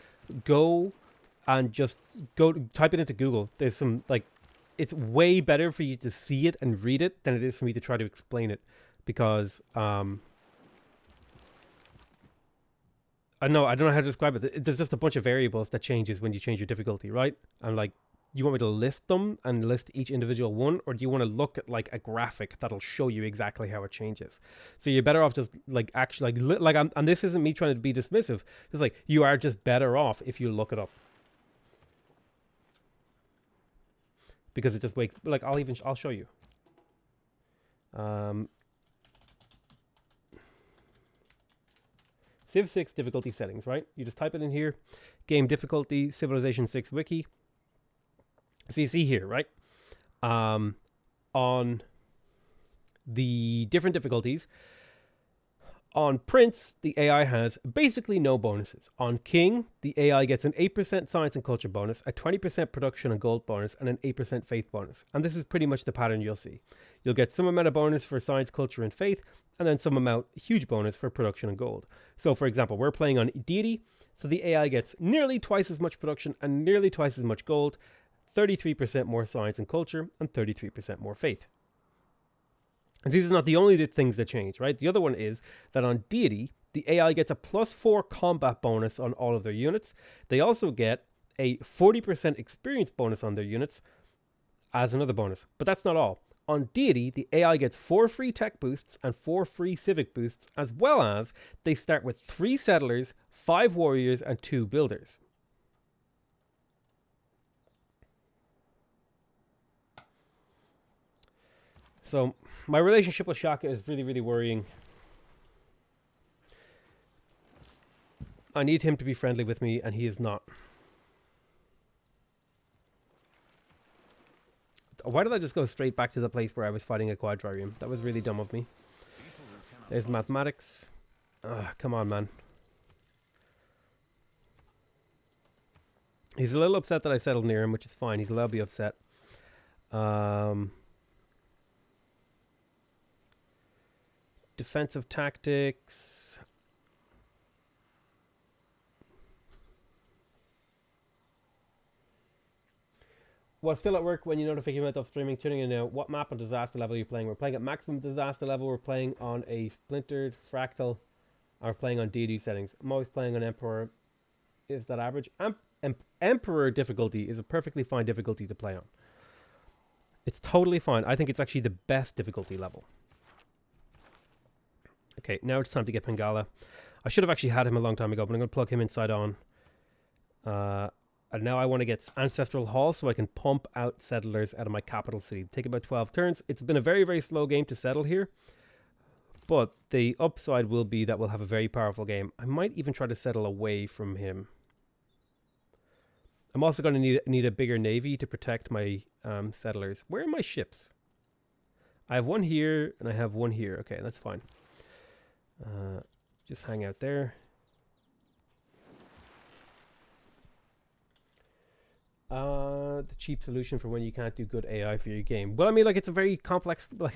Speaker 1: go and just type it into Google. There's some, like, it's way better for you to see it and read it than it is for me to try to explain it, because I don't know how to describe it. There's just a bunch of variables that changes when you change your difficulty, right? I'm like, you want me to list them and list each individual one, or do you want to look at like a graphic that'll show you exactly how it changes? So you're better off just like actually and this isn't me trying to be dismissive. It's like, you are just better off if you look it up, because it just wakes, like, I'll show you. Civ 6 difficulty settings, right? You just type it in here, game difficulty, Civilization 6 wiki. So you see here, right? On the different difficulties. On Prince, the AI has basically no bonuses. On King, the AI gets an 8% science and culture bonus, a 20% production and gold bonus, and an 8% faith bonus. And this is pretty much the pattern you'll see. You'll get some amount of bonus for science, culture, and faith, and then some amount, huge bonus for production and gold. So for example, we're playing on deity, so the AI gets nearly twice as much production and nearly twice as much gold, 33% more science and culture, and 33% more faith. And these are not the only things that change, right? The other one is that on deity, the AI gets a +4 combat bonus on all of their units. They also get a 40% experience bonus on their units as another bonus. But that's not all. On deity, the AI gets 4 free tech boosts and 4 free civic boosts, as well as they start with 3 settlers, 5 warriors, and 2 builders. So my relationship with Shaka is really, really worrying. I need him to be friendly with me, and he is not. Why did I just go straight back to the place where I was fighting a quadrireme? That was really dumb of me. There's mathematics. Come on, man. He's a little upset that I settled near him, which is fine. He's allowed to be upset. Defensive tactics. Well, still at work when you notify me of streaming, tuning in now. What map and disaster level are you playing? We're playing at maximum disaster level. We're playing on a splintered fractal. Or playing on DD settings. I'm always playing on Emperor. Is that average? Emperor difficulty is a perfectly fine difficulty to play on. It's totally fine. I think it's actually the best difficulty level. Okay, now it's time to get Pangala. I should have actually had him a long time ago, but I'm going to plug him inside on. And now I want to get Ancestral Hall so I can pump out settlers out of my capital city. Take about 12 turns. It's been a very, very slow game to settle here. But the upside will be that we'll have a very powerful game. I might even try to settle away from him. I'm also going to need a bigger navy to protect my settlers. Where are my ships? I have one here and I have one here. Okay, that's fine. Just hang out there. The cheap solution for when you can't do good AI for your game. Well, I mean, like, it's a very complex, like,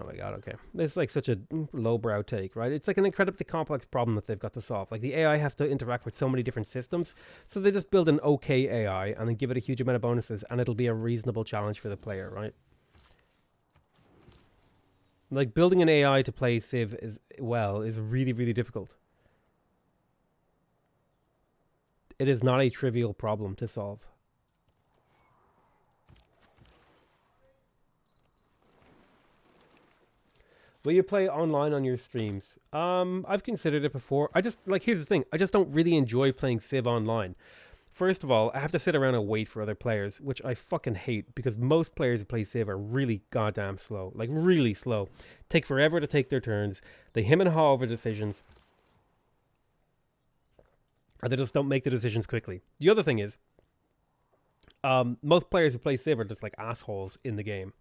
Speaker 1: oh my god, okay. It's like such a lowbrow take, right? It's like an incredibly complex problem that they've got to solve. Like, the AI has to interact with so many different systems, so they just build an okay AI and then give it a huge amount of bonuses, and it'll be a reasonable challenge for the player, right? Like, building an AI to play Civ is really, really difficult. It is not a trivial problem to solve. Will you play online on your streams? I've considered it before. Here's the thing. I just don't really enjoy playing Civ online. First of all, I have to sit around and wait for other players, which I fucking hate because most players who play Civ are really goddamn slow. Like, really slow. Take forever to take their turns. They hem and haw over decisions. And they just don't make the decisions quickly. The other thing is, most players who play Civ are just like assholes in the game.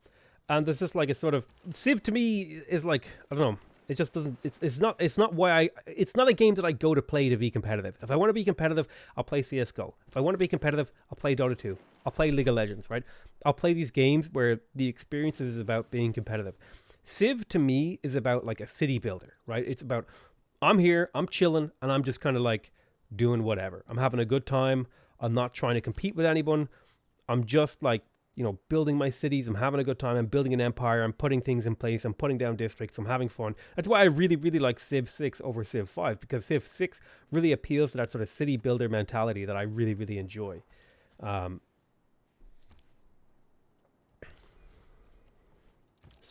Speaker 1: And there's just like a sort of... Civ to me is like, I don't know. It just doesn't... It's not a game that I go to play to be competitive. If I want to be competitive, I'll play CSGO. If I want to be competitive, I'll play Dota 2. I'll play League of Legends, right? I'll play these games where the experience is about being competitive. Civ to me is about like a city builder, right? It's about, I'm here, I'm chilling, and I'm just kind of like doing whatever. I'm having a good time. I'm not trying to compete with anyone. I'm just like, you know, building my cities. I'm having a good time. I'm building an empire. I'm putting things in place. I'm putting down districts. I'm having fun. That's why I really, really like Civ 6 over Civ 5, because Civ 6 really appeals to that sort of city builder mentality that I really, really enjoy. So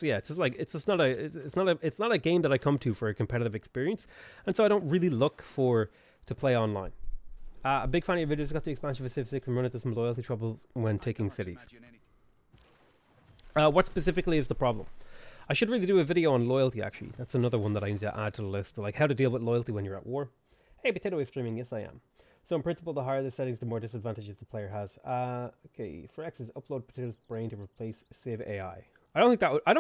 Speaker 1: yeah, it's just like, it's not a game that I come to for a competitive experience, and so I don't really look to play online. A big fan of your videos. Got the expansion for Civ 6 and run into some loyalty trouble when taking cities. What specifically is the problem? I should really do a video on loyalty, actually. That's another one that I need to add to the list. Like, how to deal with loyalty when you're at war. Hey, Potato is streaming. Yes, I am. So in principle, the higher the settings, the more disadvantages the player has. Okay, for X's, upload Potato's brain to replace Civ AI. I don't think that would, I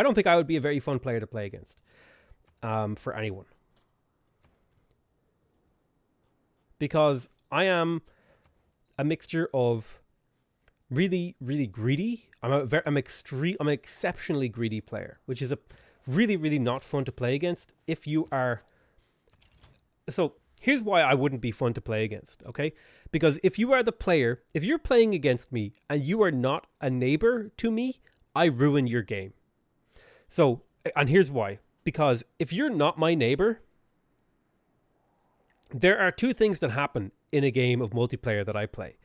Speaker 1: don't think I would be a very fun player to play against. For anyone. Because I am a mixture of really, really greedy. I'm an exceptionally greedy player, which is a really, really not fun to play against if you are. So here's why I wouldn't be fun to play against, okay? Because if you are the player, if you're playing against me and you are not a neighbor to me, I ruin your game. So, and here's why. Because if you're not my neighbor, there are two things that happen in a game of multiplayer that I play.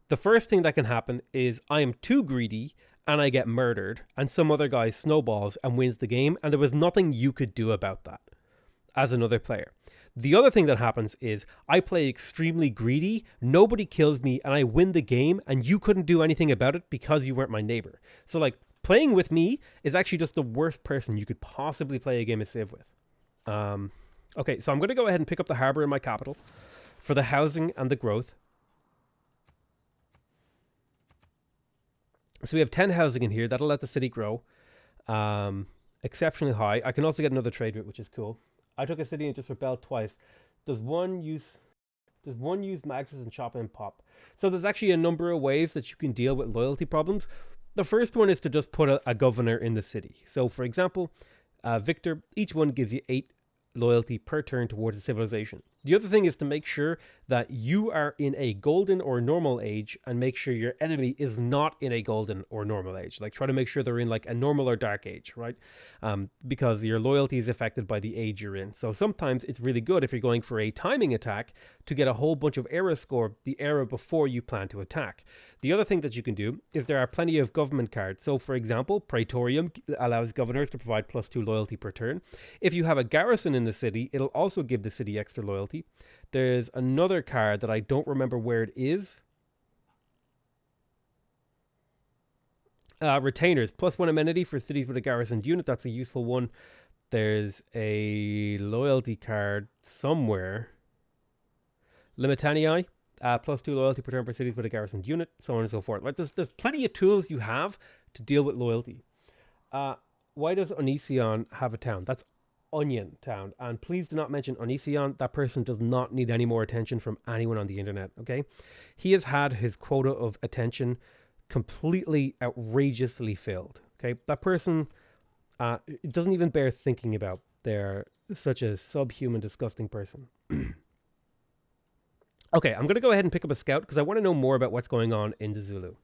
Speaker 1: The first thing that can happen is I am too greedy and I get murdered and some other guy snowballs and wins the game, and there was nothing you could do about that as another player. The other thing that happens is I play extremely greedy, nobody kills me, and I win the game, and you couldn't do anything about it because you weren't my neighbor. So like, playing with me is actually just the worst person you could possibly play a game of Civ with. Okay, so I'm going to go ahead and pick up the harbor in my capital for the housing and the growth. So we have 10 housing in here. That'll let the city grow exceptionally high. I can also get another trade route, which is cool. I took a city and just rebelled twice. Does one use mattresses and chop and pop? So there's actually a number of ways that you can deal with loyalty problems. The first one is to just put a governor in the city. So for example, Victor, each one gives you 8 loyalty per turn towards a civilization. The other thing is to make sure that you are in a golden or normal age and make sure your enemy is not in a golden or normal age. Like try to make sure they're in like a normal or dark age, right? Because your loyalty is affected by the age you're in. So sometimes it's really good if you're going for a timing attack to get a whole bunch of era score the era before you plan to attack. The other thing that you can do is there are plenty of government cards. So for example, Praetorium allows governors to provide +2 loyalty per turn. If you have a garrison in the city, it'll also give the city extra loyalty. There's another card that I don't remember where it is. Retainers, +1 amenity for cities with a garrisoned unit. That's a useful one. There's a loyalty card somewhere. Limitanii, +2 loyalty per turn for cities with a garrisoned unit, so on and so forth. Like there's plenty of tools you have to deal with loyalty. Why does Onision have a town? That's Onion Town, and please do not mention Onision. That person does not need any more attention from anyone on the internet, okay? He has had his quota of attention completely outrageously filled, okay? That person doesn't even bear thinking about. They're such a subhuman, disgusting person. Okay, I'm going to go ahead and pick up a scout because I want to know more about what's going on in the Zulu.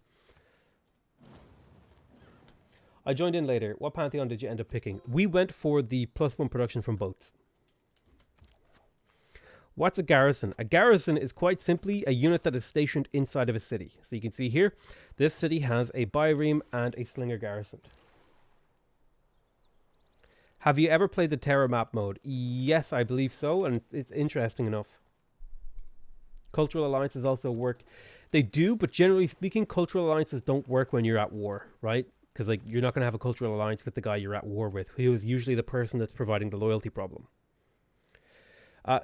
Speaker 1: I joined in later. What Pantheon did you end up picking? We went for the +1 production from boats. What's a garrison? A garrison is quite simply a unit that is stationed inside of a city. So you can see here, this city has a byreme and a slinger garrison. Have you ever played the Terra map mode? Yes, I believe so, and it's interesting enough. Cultural alliances also work. They do, but generally speaking, cultural alliances don't work when you're at war, right? Because like you're not going to have a cultural alliance with the guy you're at war with, who is usually the person that's providing the loyalty problem.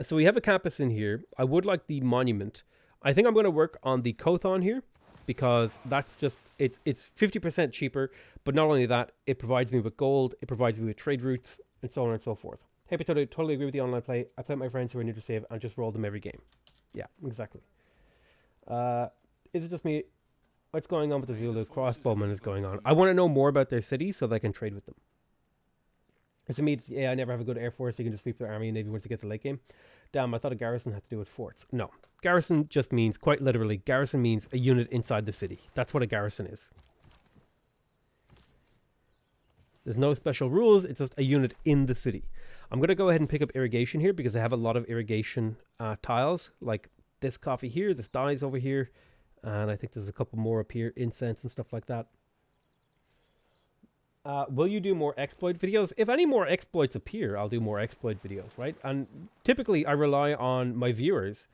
Speaker 1: So we have a campus in here. I would like the monument. I think I'm going to work on the Kothon here because that's just, it's 50% cheaper. But not only that, it provides me with gold, it provides me with trade routes, and so on and so forth. Hey, but totally agree with the online play. I play with my friends who are new to save and just roll them every game. Yeah, exactly. Is it just me? What's going on with the Zulu? Crossbowman is going on. I want to know more about their city so that I can trade with them. Because to me, I never have a good air force. So you can just sweep their army and navy once you get to the late game. Damn, I thought a garrison had to do with forts. No. Garrison just means, quite literally, garrison means a unit inside the city. That's what a garrison is. There's no special rules. It's just a unit in the city. I'm going to go ahead and pick up irrigation here because I have a lot of irrigation tiles. Like this coffee here, this dye's over here. And I think there's a couple more up here, incense and stuff like that. Will you do more exploit videos? If any more exploits appear, I'll do more exploit videos, right? And typically I rely on my viewers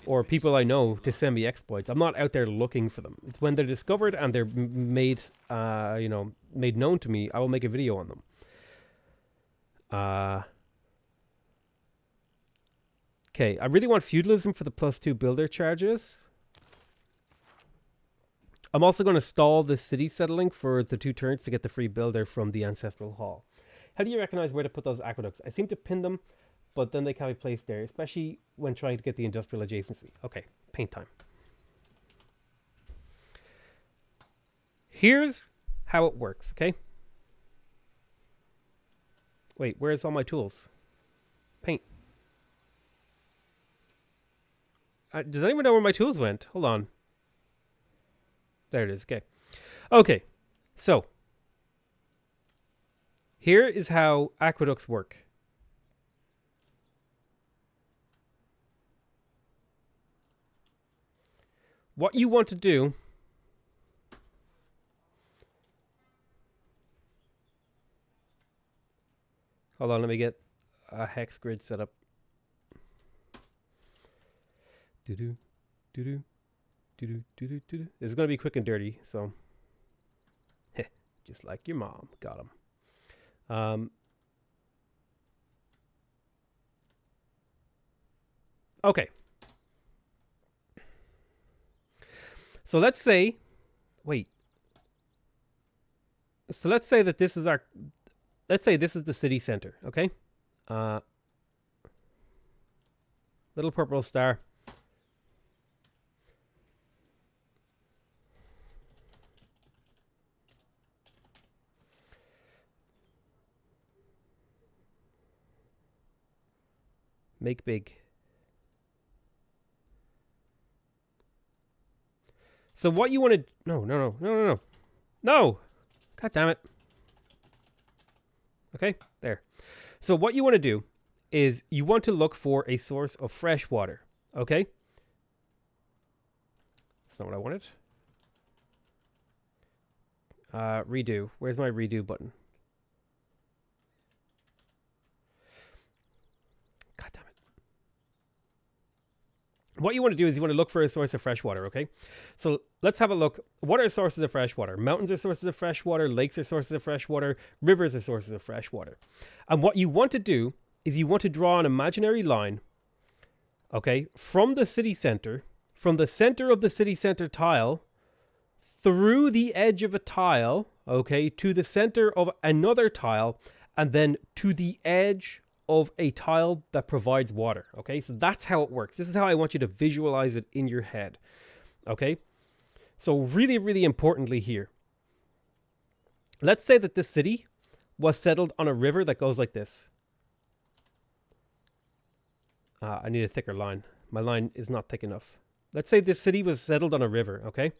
Speaker 1: or people I know to send me exploits. I'm not out there looking for them. It's when they're discovered and they're made, made known to me, I will make a video on them. Okay, I really want feudalism for the +2 builder charges. I'm also going to stall the city settling for the 2 turns to get the free builder from the Ancestral Hall. How do you recognize where to put those aqueducts? I seem to pin them, but then they can't be placed there, especially when trying to get the industrial adjacency. Okay, paint time. Here's how it works, okay? Wait, where's all my tools? Paint. Does anyone know where my tools went? Hold on. There it is, okay. Okay, so here is how aqueducts work. What you want to do hold on, let me get a hex grid set up. Doo-doo, doo-doo, doo-doo, doo-doo, doo-doo. This is going to be quick and dirty, so heh, just like your mom. Got him. Okay. So let's say, wait. So let's say that this is our, let's say this is the city center, okay? Little purple star. Make big. So what you want to... No. God damn it. Okay, there. So what you want to do is you want to look for a source of fresh water. Okay? That's not what I wanted. Redo. Where's my redo button? God damn it. What you want to do is you want to look for a source of fresh water, okay? So let's have a look. What are sources of fresh water? Mountains are sources of fresh water. Lakes are sources of fresh water. Rivers are sources of fresh water. And what you want to do is you want to draw an imaginary line, okay, from the city center, from the center of the city center tile, through the edge of a tile, okay, to the center of another tile, and then to the edge of a tile that provides water, okay? So that's how it works. This is how I want you to visualize it in your head, okay? So really, really importantly here, let's say that this city was settled on a river that goes like this. I need a thicker line. My line is not thick enough. Let's say this city was settled on a river, okay?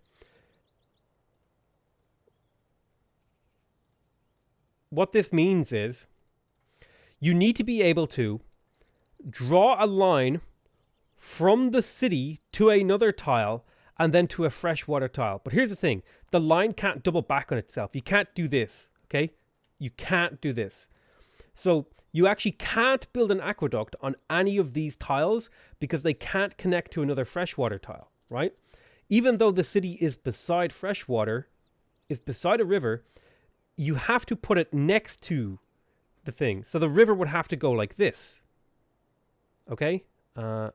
Speaker 1: What this means is you need to be able to draw a line from the city to another tile and then to a freshwater tile. But here's the thing. The line can't double back on itself. You can't do this, okay? You can't do this. So you actually can't build an aqueduct on any of these tiles because they can't connect to another freshwater tile, right? Even though the city is beside freshwater, is beside a river, you have to put it next to the thing. So the river would have to go like this. Okay? The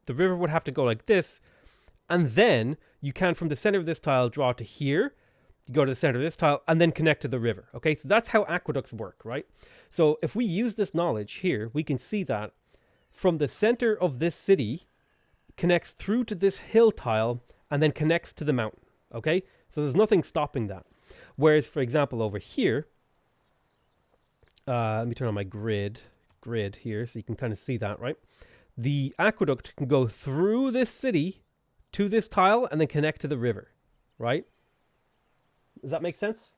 Speaker 1: river would have to go like this. And then you can, from the center of this tile, draw to here. You go to the center of this tile and then connect to the river. Okay? So that's how aqueducts work, right? So if we use this knowledge here, we can see that from the center of this city connects through to this hill tile and then connects to the mountain. Okay? So there's nothing stopping that. Whereas, for example, over here, let me turn on my grid here so you can kind of see that, right? The aqueduct can go through this city to this tile and then connect to the river, right? Does that make sense?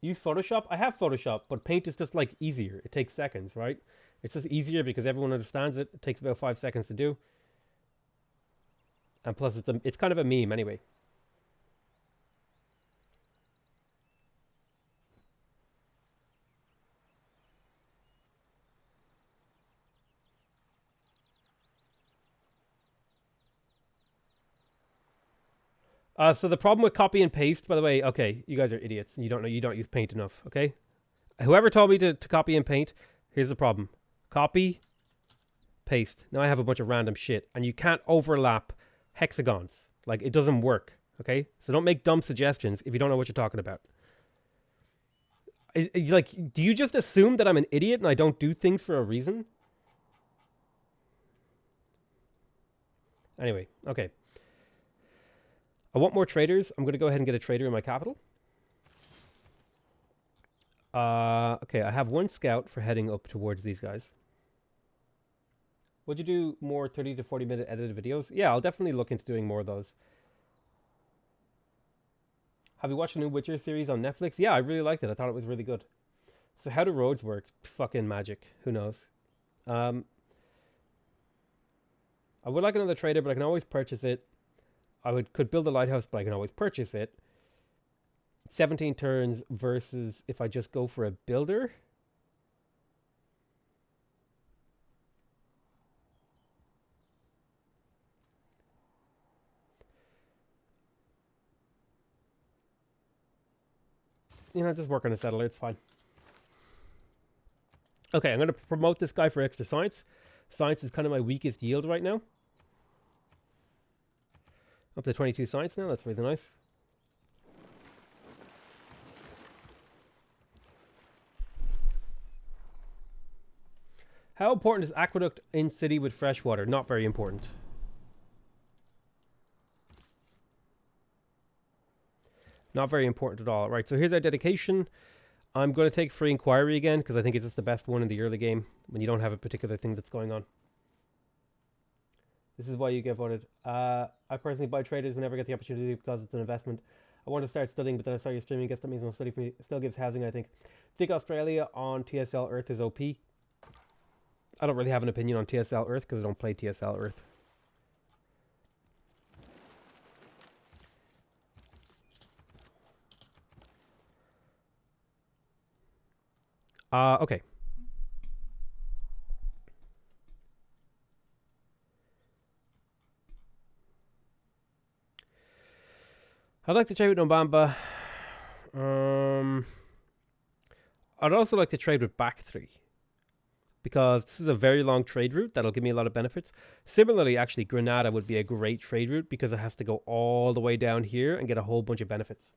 Speaker 1: Use Photoshop? I have Photoshop, but Paint is just like easier. It takes seconds, right? It's just easier because everyone understands it. It takes about 5 seconds to do. And plus, it's kind of a meme anyway. So the problem with copy and paste, by the way, okay, you guys are idiots. You don't use Paint enough, okay? Whoever told me to copy and paint, here's the problem. Copy, paste. Now I have a bunch of random shit, and you can't overlap hexagons. Like, it doesn't work, okay? So don't make dumb suggestions if you don't know what you're talking about. Like, do you just assume that I'm an idiot and I don't do things for a reason? Anyway, okay. I want more traders. I'm going to go ahead and get a trader in my capital. Okay, I have one scout for heading up towards these guys. Would you do more 30 to 40 minute edited videos? Yeah, I'll definitely look into doing more of those. Have you watched the new Witcher series on Netflix? Yeah, I really liked it. I thought it was really good. So how do roads work? Fucking magic. Who knows? I would like another trader, but I can always purchase it. Could build a lighthouse, but I can always purchase it. 17 turns versus if I just go for a builder. You know, just work on a settler. It's fine. Okay, I'm going to promote this guy for extra science. Science is kind of my weakest yield right now. Up to 22 science now. That's really nice. How important is aqueduct in city with fresh water? Not very important. Not very important at all. Right, so here's our dedication. I'm going to take free inquiry again because I think it's just the best one in the early game when you don't have a particular thing that's going on. This is why you get voted. I personally buy traders whenever I get the opportunity because it's an investment. I want to start studying, but then I saw your streaming. Guess that means no study for me. It still gives housing, I think. Think Australia on TSL Earth is OP. I don't really have an opinion on TSL Earth because I don't play TSL Earth. Okay. I'd like to trade with Nobamba. I'd also like to trade with back 3. Because this is a very long trade route that'll give me a lot of benefits. Similarly, actually, Granada would be a great trade route because it has to go all the way down here and get a whole bunch of benefits.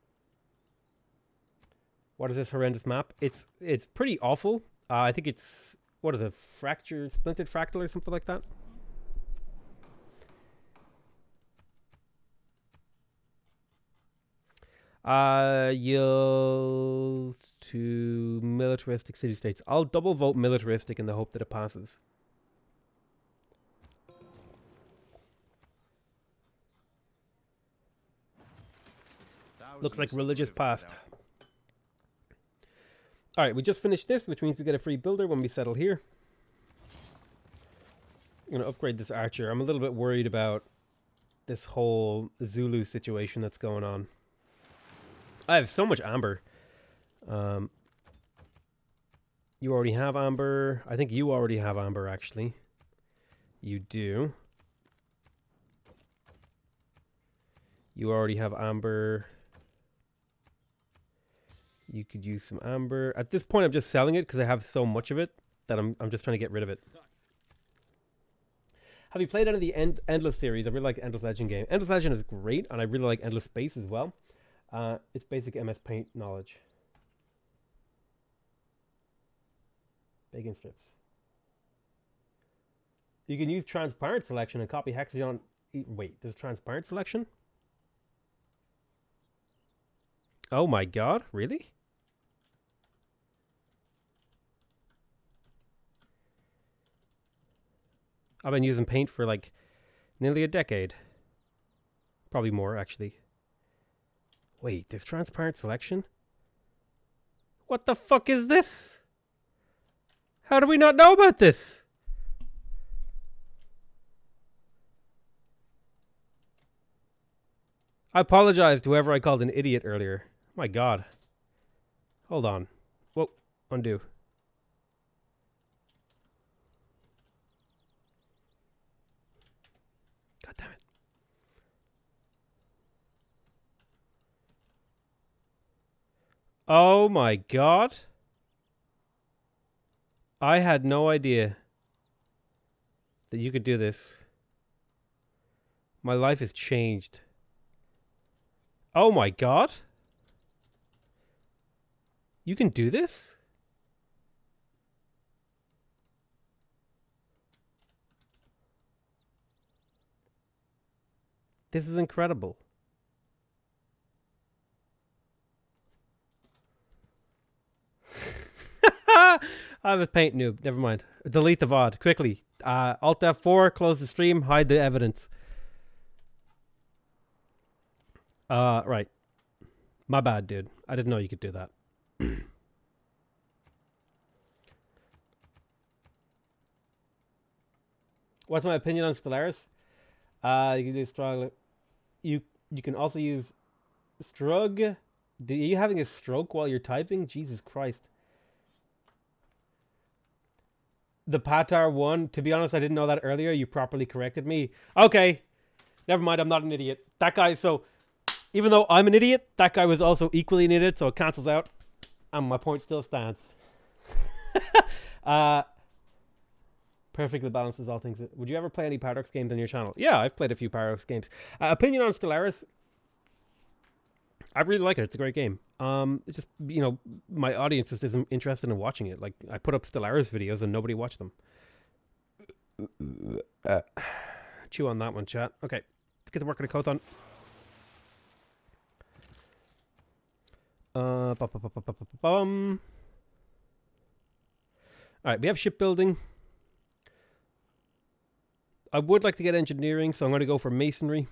Speaker 1: What is this horrendous map? It's pretty awful. I think it's, what is it, splintered fractal or something like that? Yield to militaristic city-states. I'll double vote militaristic in the hope that it passes. Looks like religious passed. Alright, we just finished this, which means we get a free builder when we settle here. I'm going to upgrade this archer. I'm a little bit worried about this whole Zulu situation that's going on. I have so much amber. You already have amber. I think you already have amber, actually. You do. You already have amber. You could use some amber. At this point, I'm just selling it because I have so much of it that I'm just trying to get rid of it. Have you played any of the Endless series? I really like the Endless Legend game. Endless Legend is great, and I really like Endless Space as well. It's basic MS Paint knowledge. Bacon strips. You can use transparent selection and copy hexagon. Wait, there's transparent selection? Oh my god, really? I've been using paint for like nearly a decade. Probably more, actually. Wait, there's transparent selection? What the fuck is this? How do we not know about this? I apologize to whoever I called an idiot earlier. My god. Hold on. Whoa, undo. God damn it. Oh my god. I had no idea. that you could do this. My life has changed. Oh my god. You can do this? This is incredible. I'm a paint noob. Never mind. Delete the VOD quickly. Alt F4, close the stream, hide the evidence. Right. My bad, dude. I didn't know you could do that. What's my opinion on Stellaris? You can do strong. You can also use Strug. Are you having a stroke while you're typing? Jesus Christ. The Patar one, to be honest, I didn't know that earlier. You properly corrected me. Okay. Never mind, I'm not an idiot. That guy, so even though I'm an idiot, that guy was also equally an idiot, so it cancels out. And my point still stands. Perfectly balances all things. Would you ever play any Paradox games on your channel? Yeah, I've played a few Paradox games. Opinion on Stellaris. I really like it. It's a great game. It's just, you know, my audience just isn't interested in watching it. Like, I put up Stellaris videos and nobody watched them. Chew on that one, chat. Okay, let's get to work on a Kothon. Alright, we have shipbuilding. I would like to get engineering, so I'm going to go for masonry.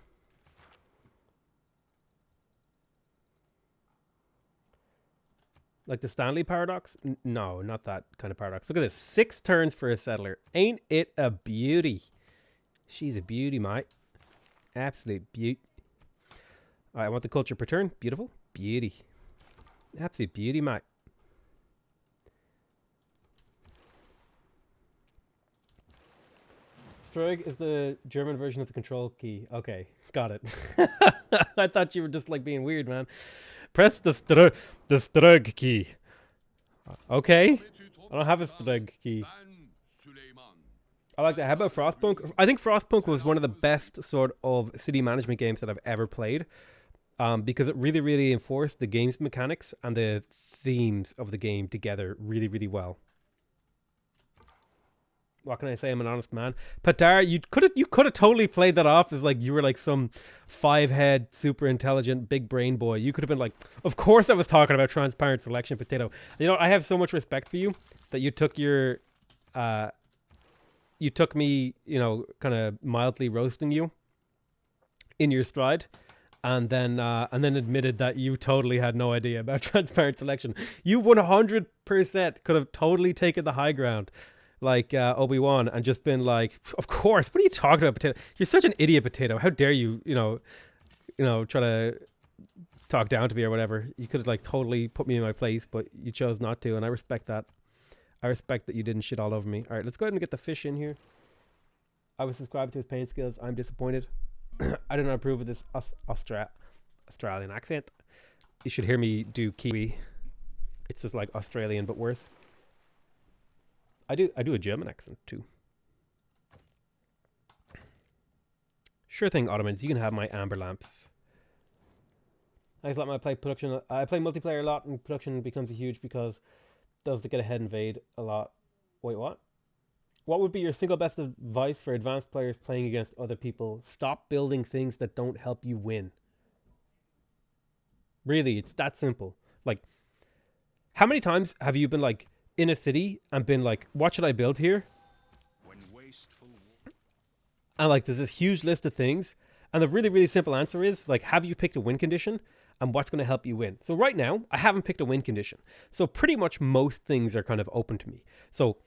Speaker 1: Like the Stanley paradox? No, not that kind of paradox. Look at this. 6 turns for a settler. Ain't it a beauty? She's a beauty, mate. Absolute beauty. Alright, I want the culture per turn. Beautiful. Beauty. Absolute beauty, mate. Strug is the German version of the control key. Okay, got it. I thought you were just like being weird, man. Press the Strug key. Okay. I don't have a Strug key. I like that. How about Frostpunk? I think Frostpunk was one of the best sort of city management games that I've ever played. Because it really, really enforced the game's mechanics and the themes of the game together really, really well. What can I say? I'm an honest man. Patar, you could have totally played that off as like you were like some 5-head, super intelligent, big brain boy. You could have been like, of course I was talking about transparent selection, potato. You know, I have so much respect for you that you took your, you took me, you know, kind of mildly roasting you in your stride. And then admitted that you totally had no idea about transparent selection. You 100% could have totally taken the high ground, like Obi-Wan, and just been like, "Of course, what are you talking about, potato? You're such an idiot, potato. How dare you, you know, try to talk down to me or whatever." You could have like totally put me in my place, but you chose not to, and I respect that. I respect that you didn't shit all over me. All right, let's go ahead and get the fish in here. I was subscribed to his paint skills. I'm disappointed. I do not approve of this Australian accent. You should hear me do Kiwi. It's just like Australian but worse. I do a German accent too. Sure thing, Ottomans. You can have my amber lamps. I thought I play production. I play multiplayer a lot, and production becomes huge because it does get ahead invade a lot. Wait, what? What would be your single best advice for advanced players playing against other people? Stop building things that don't help you win. Really, it's that simple. Like, how many times have you been like in a city and been like, what should I build here? And like, there's this huge list of things. And the really, really simple answer is like, have you picked a win condition? And what's going to help you win? So right now, I haven't picked a win condition. So pretty much most things are kind of open to me. So,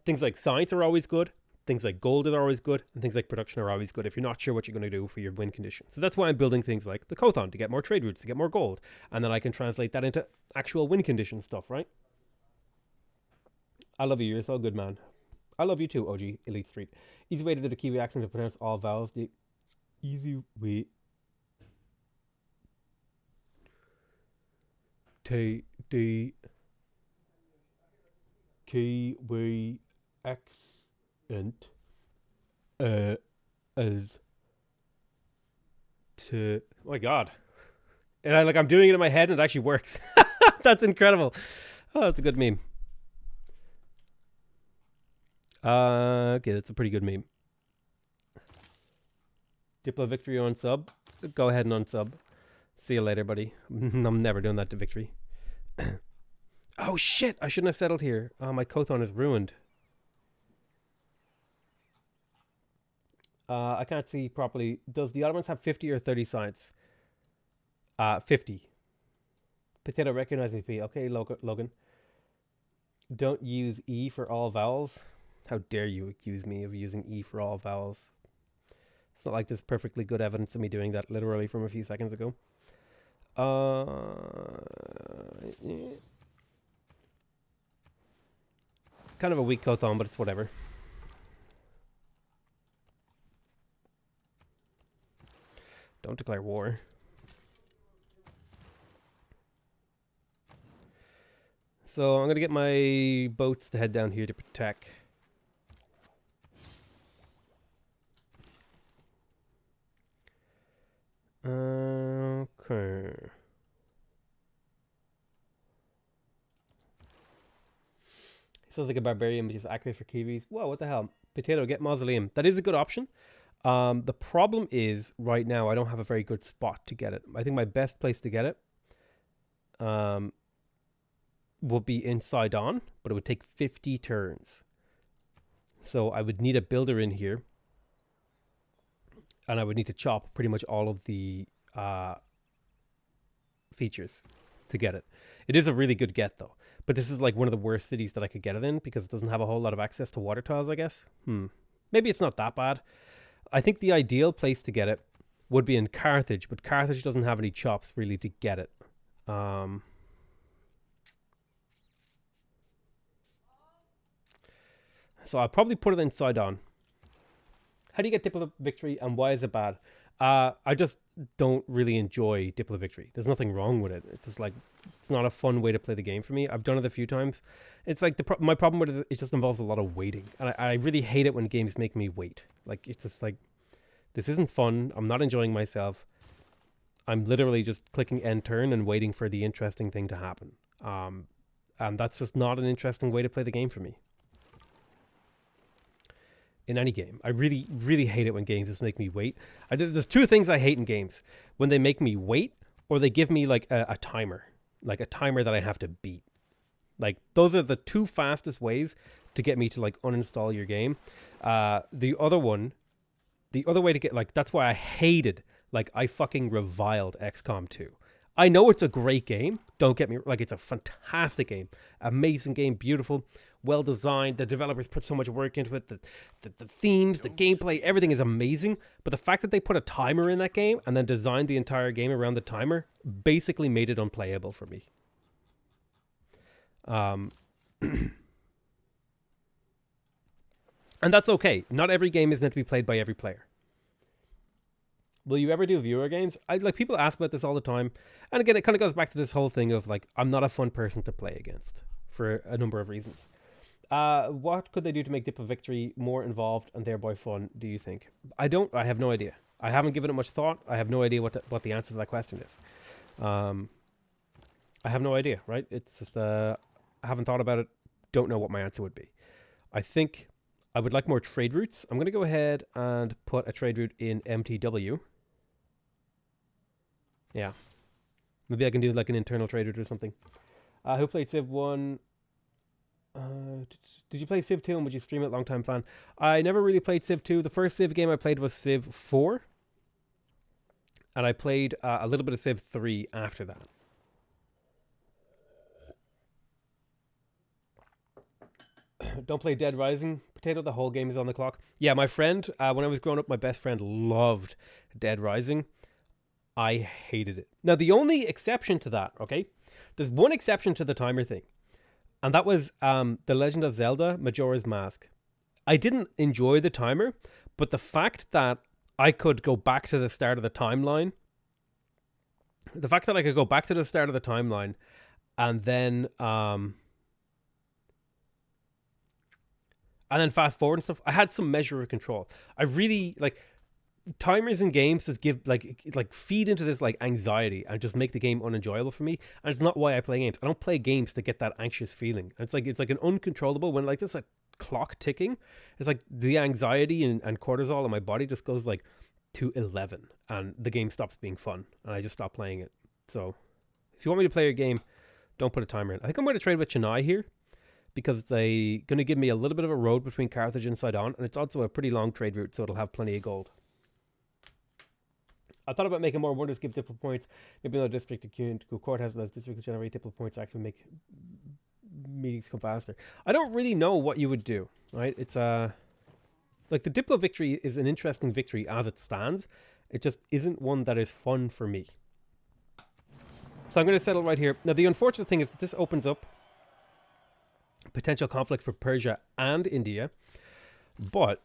Speaker 1: things like science are always good. Things like gold are always good. And things like production are always good if you're not sure what you're going to do for your win condition. So that's why I'm building things like the Kothon to get more trade routes, to get more gold. And then I can translate that into actual win condition stuff, right? I love you. You're so good, man. I love you too, OG Elite Street. Easy way to do the Kiwi accent to pronounce all vowels. The easy way. T-D Kiwi X ent as to... Oh my god. And I'm doing it in my head and it actually works. That's incredible. Oh, that's a good meme. Okay, that's a pretty good meme. Diplo Victory on sub. Go ahead and unsub. See you later, buddy. I'm never doing that to Victory. Oh shit, I shouldn't have settled here. Oh, my Kothon is ruined. I can't see properly. Does the Ottomans have 50 or 30 sides? 50. Potato, recognize me, P. Okay, Logan. Don't use E for all vowels. How dare you accuse me of using E for all vowels? It's not like there's perfectly good evidence of me doing that literally from a few seconds ago. Kind of a weak Kothon, but it's whatever. Don't declare war. So I'm going to get my boats to head down here to protect. Okay. Sounds like a barbarian, which is accurate for Kiwis. Whoa, what the hell? Potato, get mausoleum. That is a good option. The problem is, right now, I don't have a very good spot to get it. I think my best place to get it would be inside on, but it would take 50 turns. So I would need a builder in here. And I would need to chop pretty much all of the features to get it. It is a really good get, though. But this is like one of the worst cities that I could get it in because it doesn't have a whole lot of access to water tiles, I guess. Maybe it's not that bad. I think the ideal place to get it would be in Carthage, but Carthage doesn't have any chops really to get it. So I'll probably put it inside on. How do you get Diplo Victory and why is it bad? I just don't really enjoy Diplo Victory. There's nothing wrong with it. It's just like, it's not a fun way to play the game for me. I've done it a few times. It's like my problem with it just involves a lot of waiting. And I really hate it when games make me wait. Like, it's just like, this isn't fun. I'm not enjoying myself. I'm literally just clicking end turn and waiting for the interesting thing to happen. And that's just not an interesting way to play the game for me. In any game. I really, really hate it when games just make me wait. There's two things I hate in games. When they make me wait, or they give me like a timer. Like a timer that I have to beat. Like, those are the two fastest ways to get me to like uninstall your game. The other way to get, like, that's why I hated, like, I fucking reviled XCOM 2. I know it's a great game. Don't get me, like, it's a fantastic game. Amazing game, beautiful, well designed. The developers put so much work into it. The themes, the gameplay, everything is amazing. But the fact that they put a timer in that game and then designed the entire game around the timer basically made it unplayable for me. And that's okay. Not every game is meant to be played by every player. Will you ever do viewer games? Like, people ask about this all the time. And again, it kind of goes back to this whole thing of like, I'm not a fun person to play against for a number of reasons. What could they do to make Diplo Victory more involved and thereby fun, do you think? I have no idea. I haven't given it much thought. I have no idea what the answer to that question is. I have no idea, right? It's just, I haven't thought about it. Don't know what my answer would be. I think I would like more trade routes. I'm going to go ahead and put a trade route in MTW. Yeah. Maybe I can do like an internal trade route or something. Who played Civ 1? Did you play Civ 2 and would you stream it? Long time fan. I never really played Civ 2. The first Civ game I played was Civ 4. And I played a little bit of Civ 3 after that. Don't play Dead Rising. Potato, the whole game is on the clock. Yeah, my friend, when I was growing up, my best friend loved Dead Rising. I hated it. Now, the only exception to that, okay? There's one exception to the timer thing. And that was The Legend of Zelda, Majora's Mask. I didn't enjoy the timer, but the fact that I could go back to the start of the timeline, and then and then fast forward and stuff, I had some measure of control. I really like timers in games just give like feed into this like anxiety and just make the game unenjoyable for me. And it's not why I play games. I don't play games to get that anxious feeling. It's like an uncontrollable when like this like clock ticking. It's like the anxiety and cortisol in my body just goes like to 11 and the game stops being fun and I just stop playing it. So if you want me to play your game, don't put a timer in. I think I'm going to trade with Chennai here because they're going to give me a little bit of a road between Carthage and Sidon, and it's also a pretty long trade route, so it'll have plenty of gold. I thought about making more wonders, give diplo points. Maybe another district to go court has those districts generate diplo points to actually make meetings come faster. I don't really know what you would do, right? It's like the diplo victory is an interesting victory as it stands. It just isn't one that is fun for me. So I'm going to settle right here. Now the unfortunate thing is that this opens up potential conflict for Persia and India, but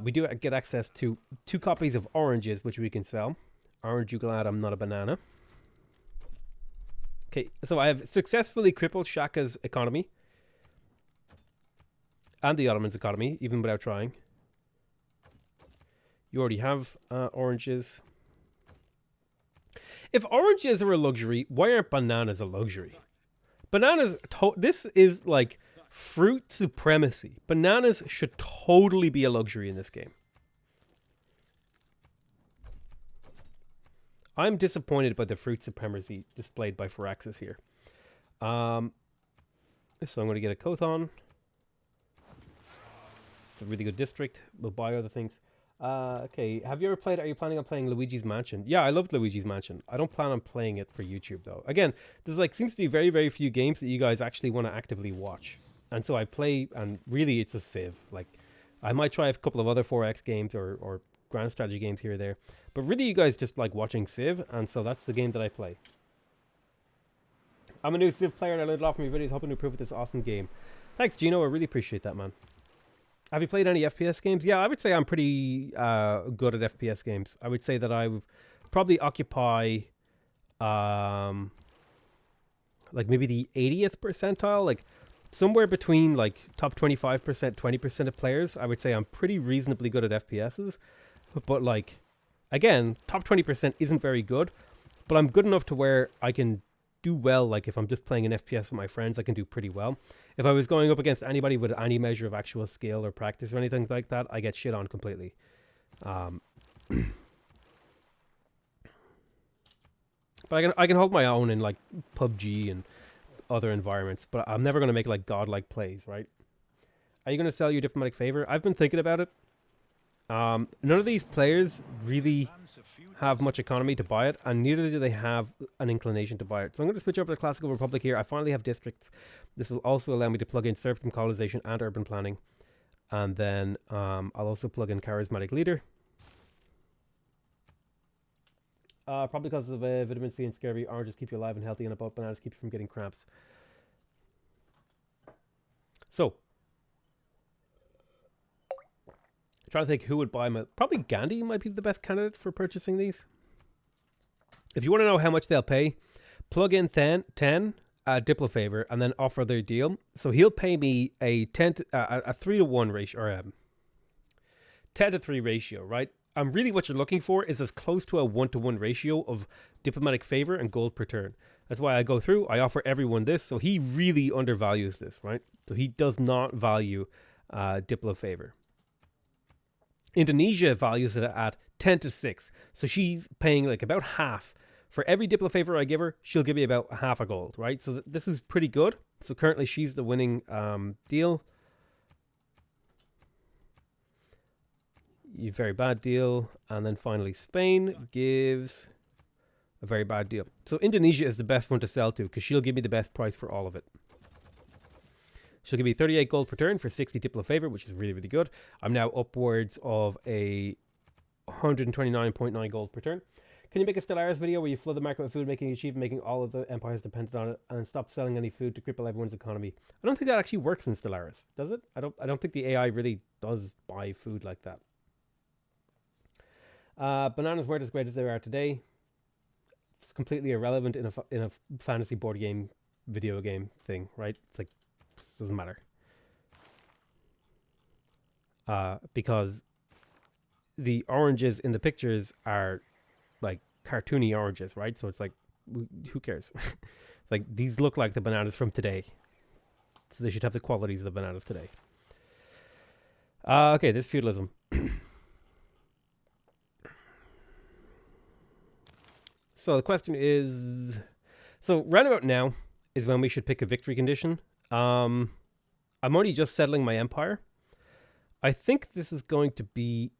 Speaker 1: we do get access to 2 copies of oranges, which we can sell. Aren't you glad I'm not a banana? Okay, so I have successfully crippled Shaka's economy and the Ottomans' economy, even without trying. You already have oranges. If oranges are a luxury, why aren't bananas a luxury? Bananas, this is like fruit supremacy. Bananas should totally be a luxury in this game. I'm disappointed by the fruit supremacy displayed by Firaxis here. So I'm going to get a Kothon. It's a really good district. We'll buy other things. Okay, have you ever played, are you planning on playing Luigi's Mansion? Yeah, I loved Luigi's Mansion. I don't plan on playing it for YouTube though. Again, there's like seems to be very, very few games that you guys actually want to actively watch. And so I play, and really it's a Civ. Like, I might try a couple of other 4X games or grand strategy games here or there. But really you guys just like watching Civ, and so that's the game that I play. I'm a new Civ player and I learned a lot from your videos, hoping to improve with this awesome game. Thanks, Gino. I really appreciate that, man. Have you played any FPS games? Yeah, I would say I'm pretty good at FPS games. I would say that I would probably occupy like maybe the 80th percentile, like somewhere between like top 25%, 20% of players. I would say I'm pretty reasonably good at FPSs. But like, again, top 20% isn't very good, but I'm good enough to where I can do well. Like if I'm just playing an FPS with my friends, I can do pretty well. If I was going up against anybody with any measure of actual skill or practice or anything like that, I get shit on completely. But I can hold my own in like PUBG and other environments, but I'm never going to make like godlike plays, right? Are you going to sell your diplomatic favor? I've been thinking about it. None of these players really have much economy to buy it, and neither do they have an inclination to buy it. So I'm going to switch over to Classical Republic here. I finally have districts. This will also allow me to plug in serfdom, colonization, and urban planning. And then I'll also plug in charismatic leader. Probably because of vitamin C and scurvy. Oranges keep you alive and healthy, and about bananas keep you from getting cramps. So, trying to think who would buy my... Probably Gandhi might be the best candidate for purchasing these. If you want to know how much they'll pay, plug in 10 Diplo favor and then offer their deal. So he'll pay me a 3-to-1 ratio, or 10-to-3 ratio, right? And really what you're looking for is as close to a 1-to-1 ratio of diplomatic favor and gold per turn. That's why I go through, I offer everyone this. So he really undervalues this, right? So he does not value Diplo favor. Indonesia values it at 10-to-6. So she's paying like about half. For every Diplo favor I give her, she'll give me about half a gold, right? So this is pretty good. So currently she's the winning deal. A very bad deal. And then finally Spain gives a very bad deal. So Indonesia is the best one to sell to because she'll give me the best price for all of it. She'll give me 38 gold per turn for 60 Diplo favor, which is really, really good. I'm now upwards of a 129.9 gold per turn. Can you make a Stellaris video where you flood the market with food, making it cheap, making all of the empires dependent on it, and stop selling any food to cripple everyone's economy? I don't think that actually works in Stellaris, does it? I don't think the AI really does buy food like that. Bananas weren't as great as they are today. It's completely irrelevant in a fantasy board game, video game thing, right? It's like, doesn't matter. because the oranges in the pictures are like cartoony oranges, right? So it's like, who cares? Like, these look like the bananas from today. So they should have the qualities of the bananas today. Okay, this feudalism. So the question is... So roundabout now is when we should pick a victory condition. I'm only just settling my empire. I think this is going to be...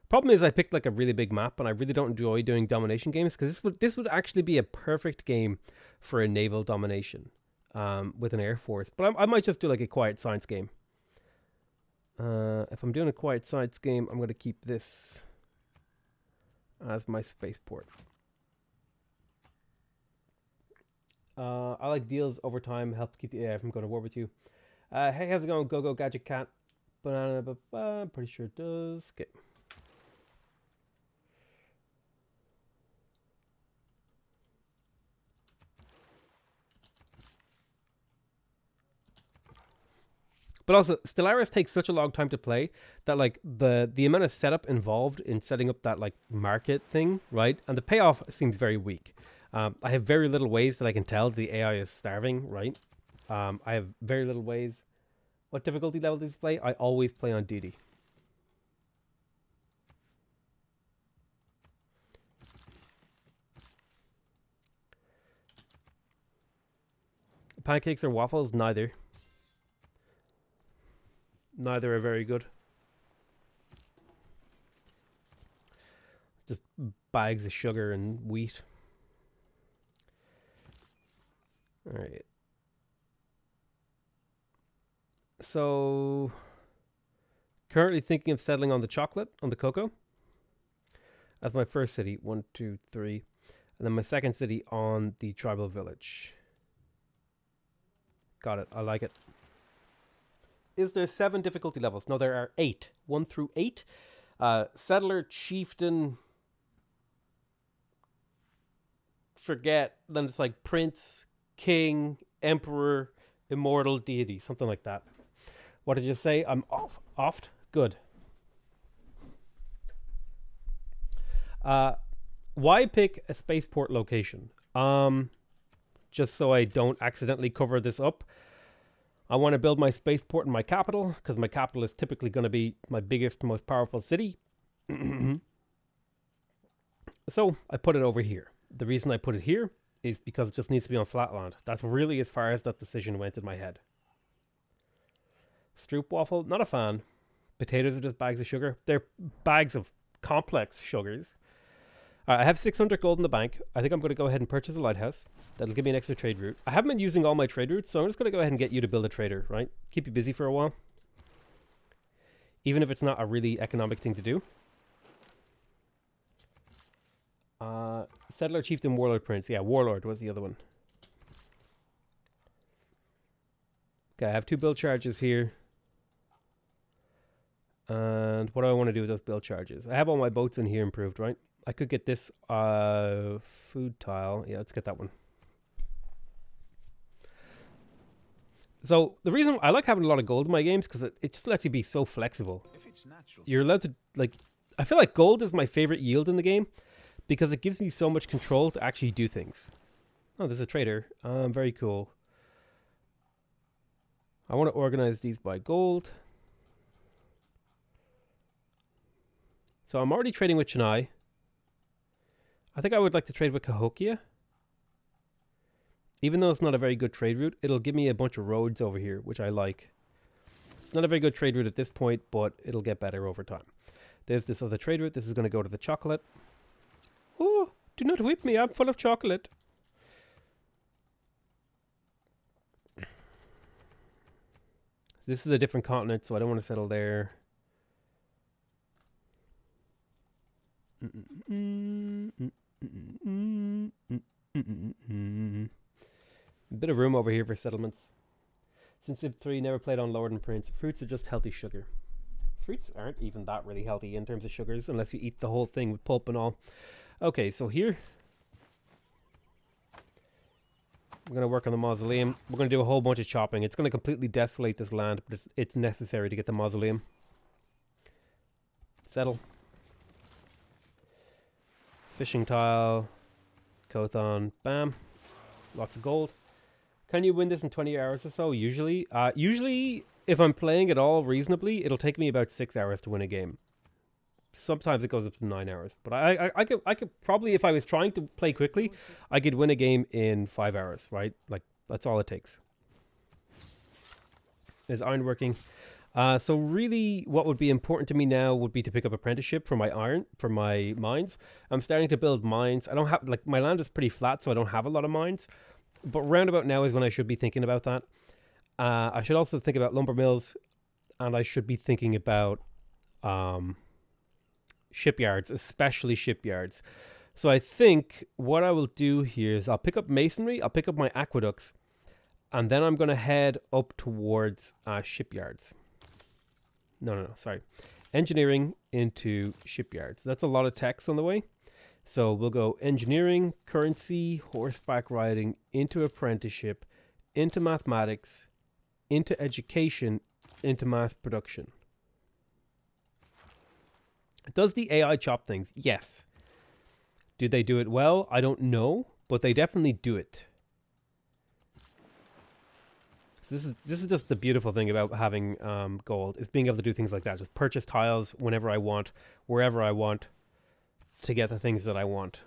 Speaker 1: Problem is I picked like a really big map and I really don't enjoy doing domination games because this would actually be a perfect game for a naval domination with an air force. But I might just do like a quiet science game. If I'm doing a quiet science game, I'm going to keep this as my spaceport. I like deals over time, help keep the AI from going to war with you. Hey, how's it going? Go Gadget Cat. Banana, I'm pretty sure it does. Okay. But also, Stellaris takes such a long time to play that like the amount of setup involved in setting up that like market thing, right? And the payoff seems very weak. I have very little ways that I can tell the AI is starving, right? I have very little ways. What difficulty level does he play? I always play on Dido. Pancakes or waffles? Neither. Neither are very good. Just bags of sugar and wheat. Alright. So, currently thinking of settling on the chocolate, on the cocoa. That's my first city. 1, 2, 3. And then my second city on the tribal village. Got it. I like it. Is there 7 difficulty levels? No, there are 8. 1 through 8. Settler, chieftain, forget. Then it's like prince, king, emperor, immortal, deity, something like that. What did you say? I'm off. Good. Why pick a spaceport location? Just so I don't accidentally cover this up. I want to build my spaceport in my capital, because my capital is typically going to be my biggest, most powerful city. So I put it over here. The reason I put it here is because it just needs to be on flat land. That's really as far as that decision went in my head. Stroopwafel, not a fan. Potatoes are just bags of sugar. They're bags of complex sugars. I have 600 gold in the bank. I think I'm going to go ahead and purchase a lighthouse. That'll give me an extra trade route. I haven't been using all my trade routes, so I'm just going to go ahead and get you to build a trader, right? Keep you busy for a while. Even if it's not a really economic thing to do. Settler, Chieftain, Warlord, Prince. Yeah, Warlord was the other one. Okay, I have 2 build charges here. And what do I want to do with those build charges? I have all my boats in here improved, right? I could get this food tile. Yeah, let's get that one. So the reason I like having a lot of gold in my games because it just lets you be so flexible. You're allowed to, like, I feel like gold is my favorite yield in the game because it gives me so much control to actually do things. Oh, there's a trader. Very cool. I want to organize these by gold. So I'm already trading with Chennai. I think I would like to trade with Cahokia. Even though it's not a very good trade route, it'll give me a bunch of roads over here, which I like. It's not a very good trade route at this point, but it'll get better over time. There's this other trade route. This is going to go to the chocolate. Oh, do not whip me. I'm full of chocolate. This is a different continent, so I don't want to settle there. A bit of room over here for settlements. Since Civ 3, never played on Lord and Prince. Fruits are just healthy sugar. Fruits aren't even that really healthy in terms of sugars, unless you eat the whole thing with pulp and all. Okay, so here. We're going to work on the mausoleum. We're going to do a whole bunch of chopping. It's going to completely desolate this land, but it's necessary to get the mausoleum. Settle. Fishing tile. Kothon. Bam. Lots of gold. Can you win this in 20 hours or so? Usually. Usually, if I'm playing it all reasonably, it'll take me about 6 hours to win a game. Sometimes it goes up to 9 hours. But I could probably, if I was trying to play quickly, I could win a game in 5 hours, right? Like, that's all it takes. Is ironworking. So really, what would be important to me now would be to pick up apprenticeship for my mines. I'm starting to build mines. I don't have, like, my land is pretty flat, so I don't have a lot of mines. But roundabout now is when I should be thinking about that. I should also think about lumber mills, and I should be thinking about shipyards, especially shipyards. So I think what I will do here is I'll pick up masonry, I'll pick up my aqueducts, and then I'm going to head up towards shipyards. No, sorry. Engineering into shipyards. That's a lot of text on the way. So we'll go engineering, currency, horseback riding, into apprenticeship, into mathematics, into education, into mass production. Does the AI chop things? Yes. Do they do it well? I don't know, but they definitely do it. So this is just the beautiful thing about having gold, is being able to do things like that. Just purchase tiles whenever I want, wherever I want, to get the things that I want,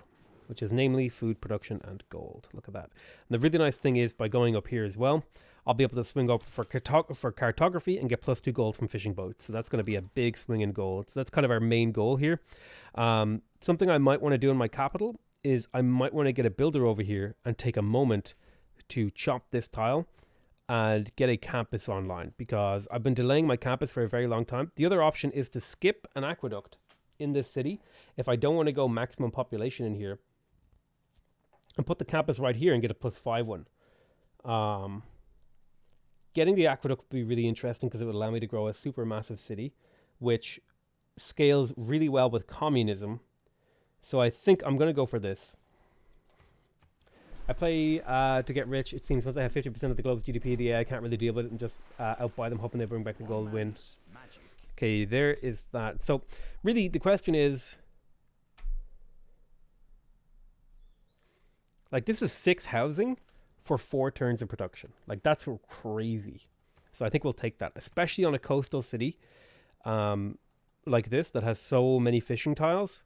Speaker 1: which is namely food production and gold. Look at that. And the really nice thing is, by going up here as well, I'll be able to swing up for cartography and get +2 gold from fishing boats. So that's going to be a big swing in gold. So that's kind of our main goal here. Something I might want to do in my capital is I might want to get a builder over here and take a moment to chop this tile and get a campus online, because I've been delaying my campus for a very long time. The other option is to skip an aqueduct in this city if I don't want to go maximum population in here, and put the campus right here and get a +5 one. Getting the aqueduct would be really interesting because it would allow me to grow a super massive city, which scales really well with communism. So I think I'm going to go for this. I play to get rich. It seems once I have 50% of the globe's GDP, the AI can't really deal with it and just outbuy them, hoping they bring back the gold win. Okay, there is that. So really the question is, like, this is 6 housing for 4 turns of production. Like, that's crazy. So I think we'll take that, especially on a coastal city like this that has so many fishing tiles.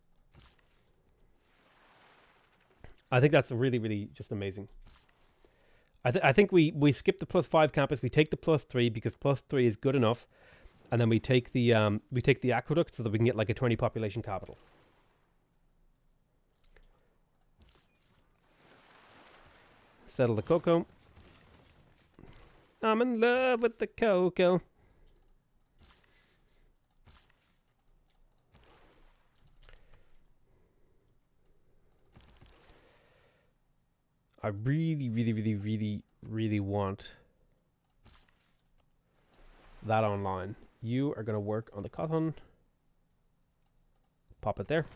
Speaker 1: I think that's really, really just amazing. I think we skip the +5 campus. We take the +3 because +3 is good enough, and then we take the aqueduct so that we can get like a 20 population capital. Settle the cocoa. I'm in love with the cocoa. I really, really, really, really, really want that online. You are going to work on the cotton. Pop it there.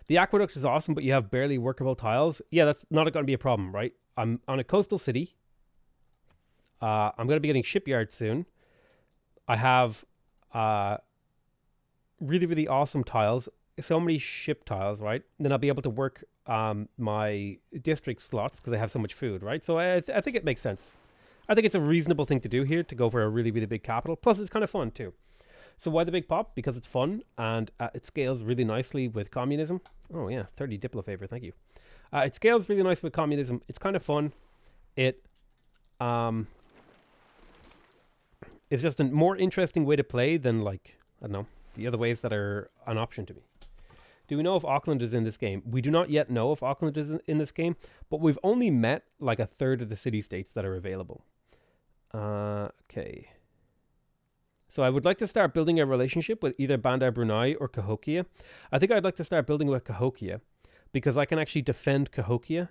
Speaker 1: The aqueduct is awesome, but you have barely workable tiles. Yeah, that's not going to be a problem, right? I'm on a coastal city. I'm going to be getting shipyards soon. I have really, really awesome tiles. So many ship tiles, right? Then I'll be able to work my district slots because I have so much food, right? So I think it makes sense. I think it's a reasonable thing to do here, to go for a really, really big capital. Plus, it's kind of fun, too. So why the big pop? Because it's fun, and it scales really nicely with communism. Oh, yeah, 30 Diplo favor, thank you. It scales really nicely with communism. It's kind of fun. It's just a more interesting way to play than, like, I don't know, the other ways that are an option to me. Do we know if Auckland is in this game? We do not yet know if Auckland is in this game, but we've only met like 1/3 of the city-states that are available. Okay. So I would like to start building a relationship with either Bandar Brunei or Cahokia. I think I'd like to start building with Cahokia because I can actually defend Cahokia,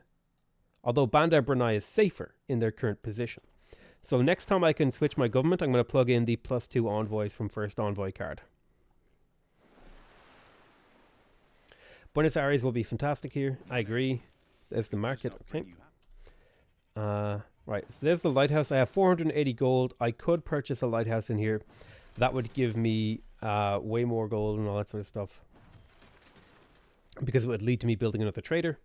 Speaker 1: although Bandar Brunei is safer in their current position. So next time I can switch my government, I'm going to plug in the +2 envoys from first envoy card. Buenos Aires will be fantastic here. I agree. There's the
Speaker 2: Does
Speaker 1: market.
Speaker 2: not
Speaker 1: Okay.
Speaker 2: bring you hap-
Speaker 1: Right. So there's the lighthouse. I have 480 gold. I could purchase a lighthouse in here. That would give me way more gold and all that sort of stuff. Because it would lead to me building another trader.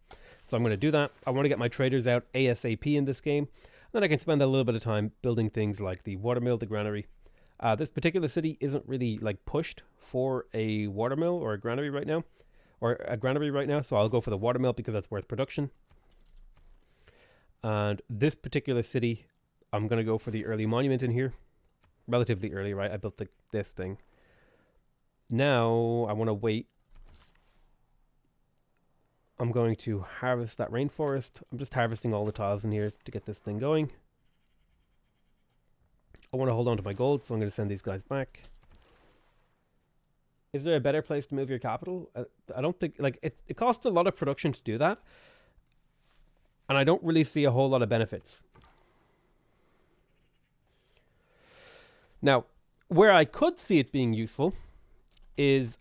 Speaker 1: So I'm going to do that. I want to get my traders out ASAP in this game. Then I can spend a little bit of time building things like the watermill, the granary. This particular city isn't really like pushed for a watermill or a granary right now. So I'll go for the watermill because that's worth production. And this particular city, I'm going to go for the early monument in here. Relatively early, right? I built this thing. Now I want to wait. I'm going to harvest that rainforest. I'm just harvesting all the tiles in here to get this thing going. I want to hold on to my gold, so I'm going to send these guys back. Is there a better place to move your capital? I don't think, like, it costs a lot of production to do that. And I don't really see a whole lot of benefits. Now, where I could see it being useful is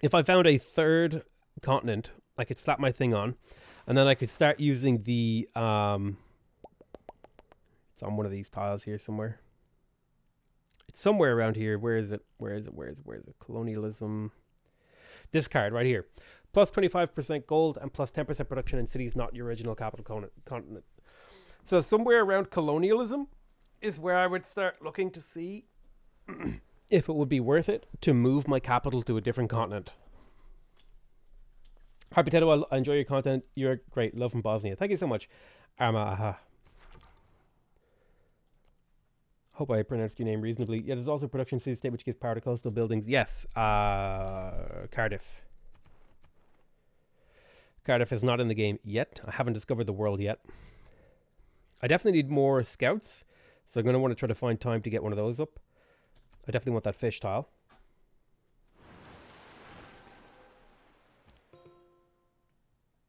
Speaker 1: if I found a third continent, I could slap my thing on, and then I could start using the it's on one of these tiles here somewhere. It's somewhere around here. Where is it? Where is it? Where is it? Where is it? Colonialism. This card right here. Plus 25% gold and plus 10% production in cities not your original capital continent. So somewhere around colonialism is where I would start looking to see if it would be worth it to move my capital to a different continent. Hi Potato, I enjoy your content. You're great. Love from Bosnia. Thank you so much. Arma. Hope I pronounced your name reasonably. Yeah, there's also production city state which gives power to coastal buildings. Yes, Cardiff. Cardiff is not in the game yet. I haven't discovered the world yet. I definitely need more scouts, so I'm going to want to try to find time to get one of those up. I definitely want that fish tile.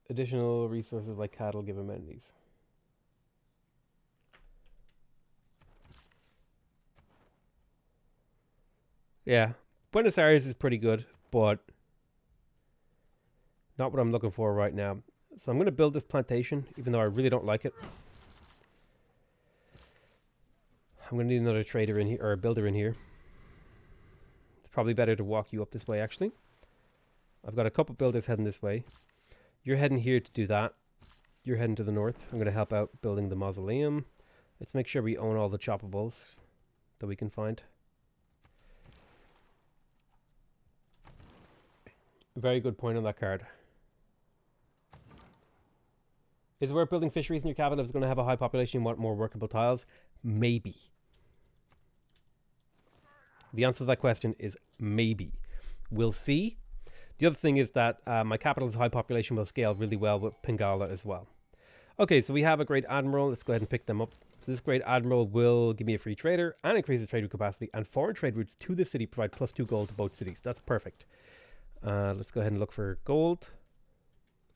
Speaker 1: Additional resources like cattle give amenities. Yeah, Buenos Aires is pretty good, but not what I'm looking for right now. So I'm going to build this plantation, even though I really don't like it. I'm going to need another trader in here, or a builder in here. It's probably better to walk you up this way, actually. I've got a couple builders heading this way. You're heading here to do that. You're heading to the north. I'm going to help out building the mausoleum. Let's make sure we own all the choppables that we can find. Very good point on that card. Is it worth building fisheries in your capital if it's going to have a high population and want more workable tiles? Maybe. The answer to that question is maybe. We'll see. The other thing is that my capital's high population will scale really well with Pingala as well. Okay, so we have a great admiral. Let's go ahead and pick them up. So this great admiral will give me a free trader and increase the trade route capacity, and foreign trade routes to the city provide plus 2 gold to both cities. That's perfect. Let's go ahead and look for gold.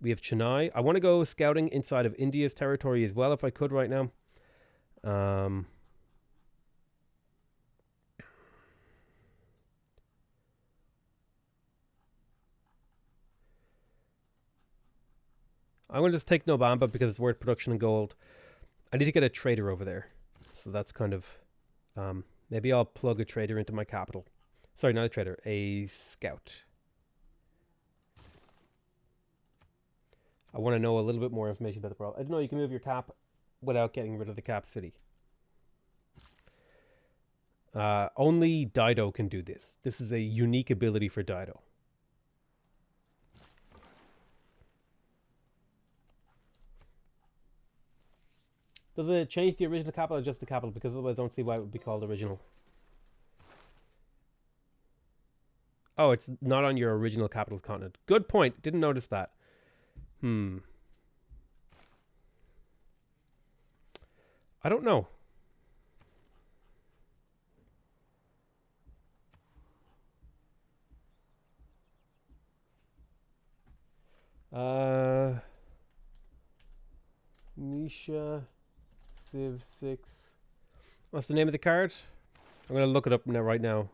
Speaker 1: We have Chennai. I want to go scouting inside of India's territory as well if I could right now. I'm going to just take Nobamba because it's worth production and gold. I need to get a trader over there. So that's kind of... maybe I'll plug a trader into my capital. Sorry, not a trader. A scout. I want to know a little bit more information about the world. I didn't know you can move your cap without getting rid of the cap city. Only Dido can do this. This is a unique ability for Dido. Does it change the original capital or just the capital? Because otherwise I don't see why it would be called original. Oh, it's not on your original capital continent. Good point. Didn't notice that. I don't know. Nisha Civ 6. What's the name of the card? I'm going to look it up now, right now.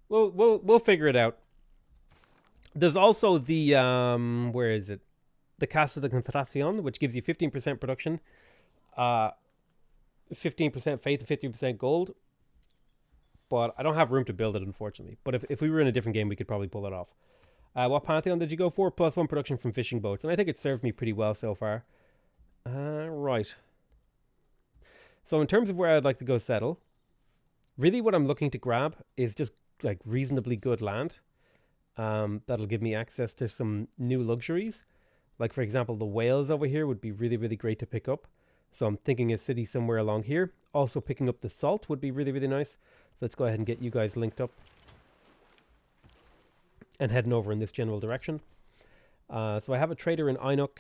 Speaker 1: We'll figure it out. There's also the where is it? The Casa de Contratación, which gives you 15% production, 15% faith, and 15% gold. But I don't have room to build it, unfortunately. But if we were in a different game, we could probably pull it off. What Pantheon did you go for? +1 production from fishing boats. And I think it served me pretty well so far. Right. So in terms of where I'd like to go settle, really what I'm looking to grab is just like reasonably good land. That'll give me access to some new luxuries. Like, for example, the whales over here would be really, really great to pick up. So I'm thinking a city somewhere along here. Also picking up the salt would be really, really nice. So let's go ahead and get you guys linked up. And heading over in this general direction. So I have a trader in Inuk.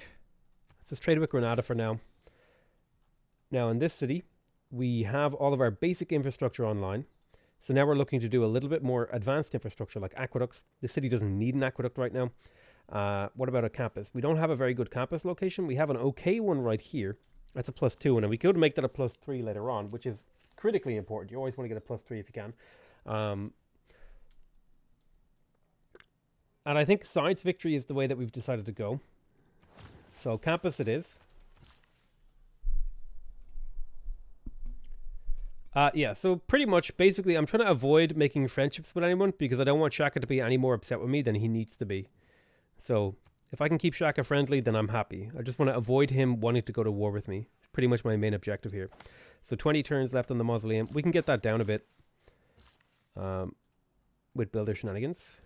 Speaker 1: Let's just trade with Granada for now. Now in this city, we have all of our basic infrastructure online. So now we're looking to do a little bit more advanced infrastructure like aqueducts. The city doesn't need an aqueduct right now. What about a campus? We don't have a very good campus location. We have an okay one right here. That's a +2, and we could make that a +3 later on, which is critically important. You always want to get a +3 if you can. And I think science victory is the way that we've decided to go. So campus it is. Yeah, so pretty much, basically, I'm trying to avoid making friendships with anyone because I don't want Shaka to be any more upset with me than he needs to be. So if I can keep Shaka friendly, then I'm happy. I just want to avoid him wanting to go to war with me. It's pretty much my main objective here. So 20 turns left on the mausoleum. We can get that down a bit with builder shenanigans.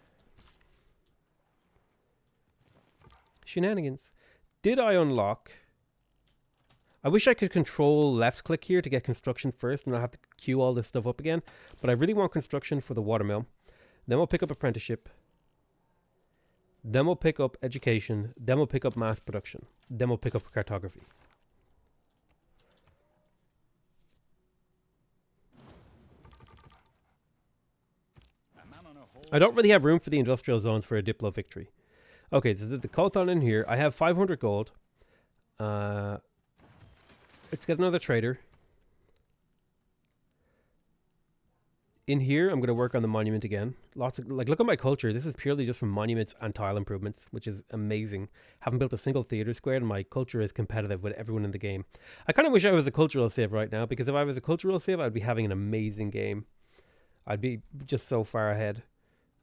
Speaker 1: Did I unlock... I wish I could control left click here to get construction first and not have to queue all this stuff up again. But I really want construction for the watermill. Then we'll pick up apprenticeship. Then we'll pick up education. Then we'll pick up mass production. Then we'll pick up cartography. I don't really have room for the industrial zones for a Diplo victory. Okay, this is the Kothon in here. I have 500 gold. Let's get another trader. In here, I'm going to work on the monument again. Lots of, like, look at my culture. This is purely just from monuments and tile improvements, which is amazing. Haven't built a single theater square, and my culture is competitive with everyone in the game. I kind of wish I was a cultural civ right now, because if I was a cultural civ, I'd be having an amazing game. I'd be just so far ahead.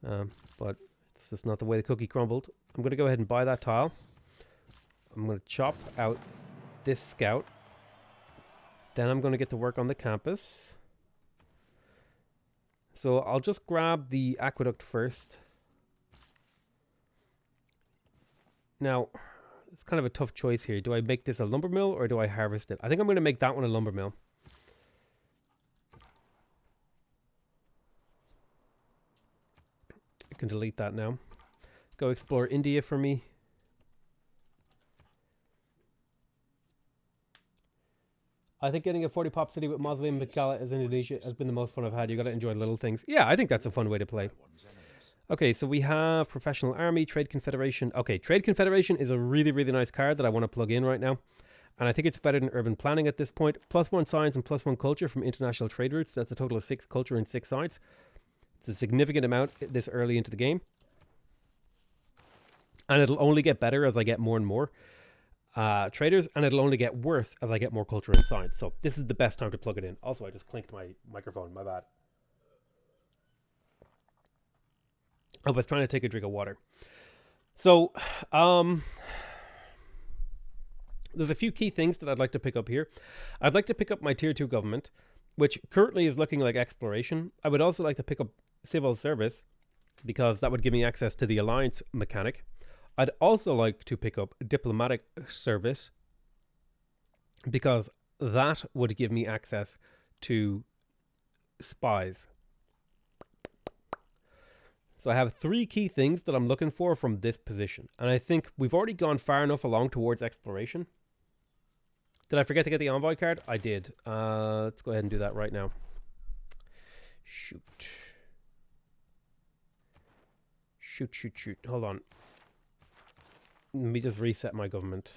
Speaker 1: But it's just not the way the cookie crumbled. I'm going to go ahead and buy that tile. I'm going to chop out this scout. Then I'm going to get to work on the campus. So I'll just grab the aqueduct first. Now, it's kind of a tough choice here. Do I make this a lumber mill or do I harvest it? I think I'm going to make that one a lumber mill. I can delete that now. Go explore India for me. I think getting a 40 pop city with Mausoleum Mikala as Indonesia has been the most fun I've had. You got to enjoy little things. Yeah, I think that's a fun way to play. Okay, so we have Professional Army, Trade Confederation. Okay, Trade Confederation is a really, really nice card that I want to plug in right now. And I think it's better than Urban Planning at this point. +1 science and +1 culture from international trade routes. That's a total of 6 culture and 6 science. It's a significant amount this early into the game. And it'll only get better as I get more and more traders, and it'll only get worse as I get more culture and science. So this is the best time to plug it in. Also, I just clinked my microphone. My bad. I was trying to take a drink of water. So, there's a few key things that I'd like to pick up here. I'd like to pick up my Tier 2 government, which currently is looking like exploration. I would also like to pick up civil service, because that would give me access to the alliance mechanic. I'd also like to pick up diplomatic service, because that would give me access to spies. So I have 3 key things that I'm looking for from this position. And I think we've already gone far enough along towards exploration. Did I forget to get the envoy card? I did. Let's go ahead and do that right now. Shoot. Shoot. Hold on. Let me just reset my government.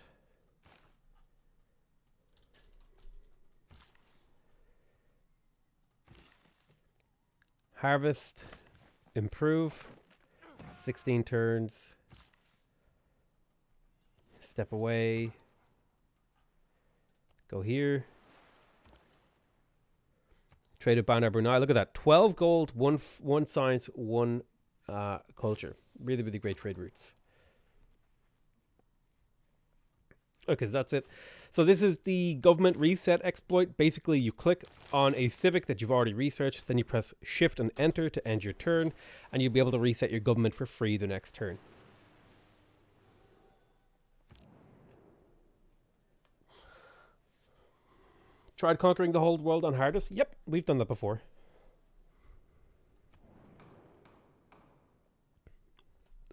Speaker 1: Harvest. Improve. 16 turns. Step away. Go here. Trade with Bandar Brunei. Look at that. 12 gold, one science, one culture. Really, really great trade routes. Okay, so that's it. So this is the government reset exploit. Basically, you click on a civic that you've already researched, then you press shift and enter to end your turn, and you'll be able to reset your government for free the next turn. Tried conquering the whole world on hardest? Yep, we've done that before.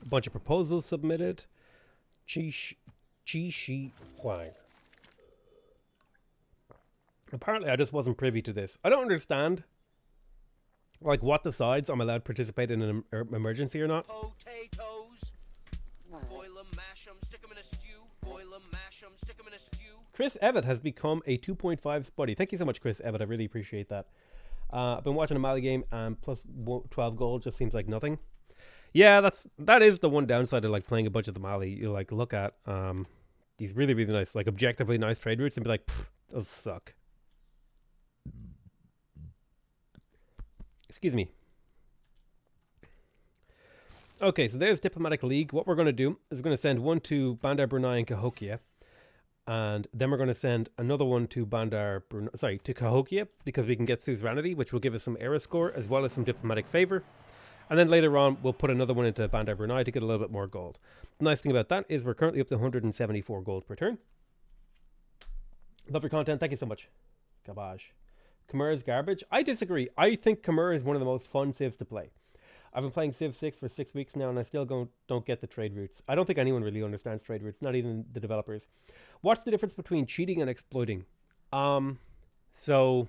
Speaker 1: A bunch of proposals submitted. Chi Shi Huang. Apparently, I just wasn't privy to this. I don't understand, like, what decides I'm allowed to participate in an emergency or not.
Speaker 3: Potatoes. Boil 'em, mash 'em, stick 'em in a stew. Boil 'em, mash 'em, stick 'em in a stew.
Speaker 1: Chris Evett has become a 2.5 Spuddy. Thank you so much, Chris Evett. I really appreciate that. I've been watching a Mali game, and plus 12 gold just seems like nothing. Yeah, that is the one downside of like playing a bunch of the Mali. You like look at these really, really nice, like objectively nice trade routes and be like, those suck. Excuse me. Okay, so there's Diplomatic League. What we're going to do is we're going to send one to Bandar Brunei and Cahokia. And then we're going to send another one to to Cahokia, because we can get suzerainty, which will give us some era score as well as some diplomatic favor. And then later on, we'll put another one into Bandar Brunei to get a little bit more gold. The nice thing about that is we're currently up to 174 gold per turn. Love your content. Thank you so much. Garbage. Khmer is garbage. I disagree. I think Khmer is one of the most fun civs to play. I've been playing Civ 6 for 6 weeks now, and I still don't get the trade routes. I don't think anyone really understands trade routes, not even the developers. What's the difference between cheating and exploiting? So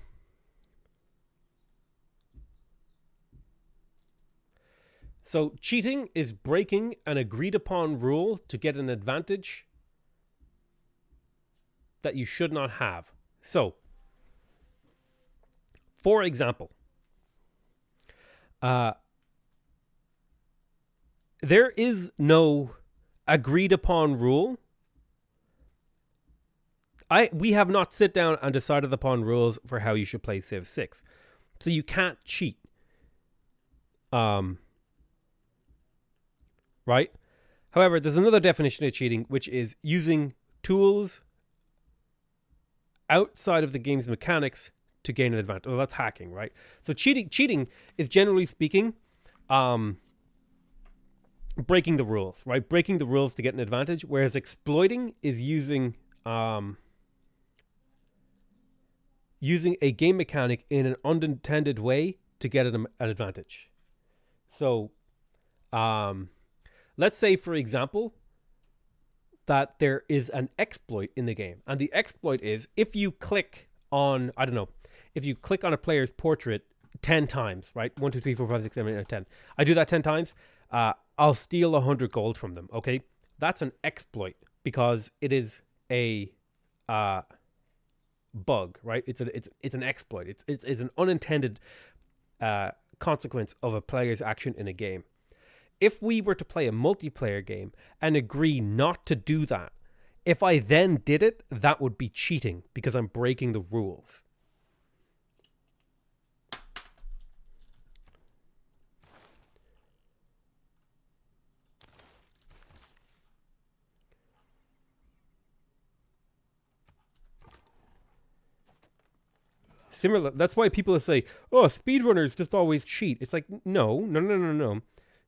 Speaker 1: cheating is breaking an agreed upon rule to get an advantage that you should not have. So, for example, there is no agreed upon rule. We have not sit down and decided upon rules for how you should play Civ 6. So you can't cheat. Right? However, there's another definition of cheating, which is using tools outside of the game's mechanics to gain an advantage. Well, that's hacking, right? So cheating is, generally speaking, breaking the rules, right? Breaking the rules to get an advantage, whereas exploiting is using a game mechanic in an unintended way to get an advantage. So, let's say, for example, that there is an exploit in the game. And the exploit is if you click on, if you click on a player's portrait 10 times, right? 1, 2, 3, 4, 5, 6, 7, 8, 9, 10. I do that 10 times. I'll steal 100 gold from them, okay? That's an exploit because it is a bug, right? It's an exploit. It's an unintended consequence of a player's action in a game. If we were to play a multiplayer game and agree not to do that, if I then did it, that would be cheating because I'm breaking the rules. Similar, that's why people say, oh, speedrunners just always cheat. It's like, no.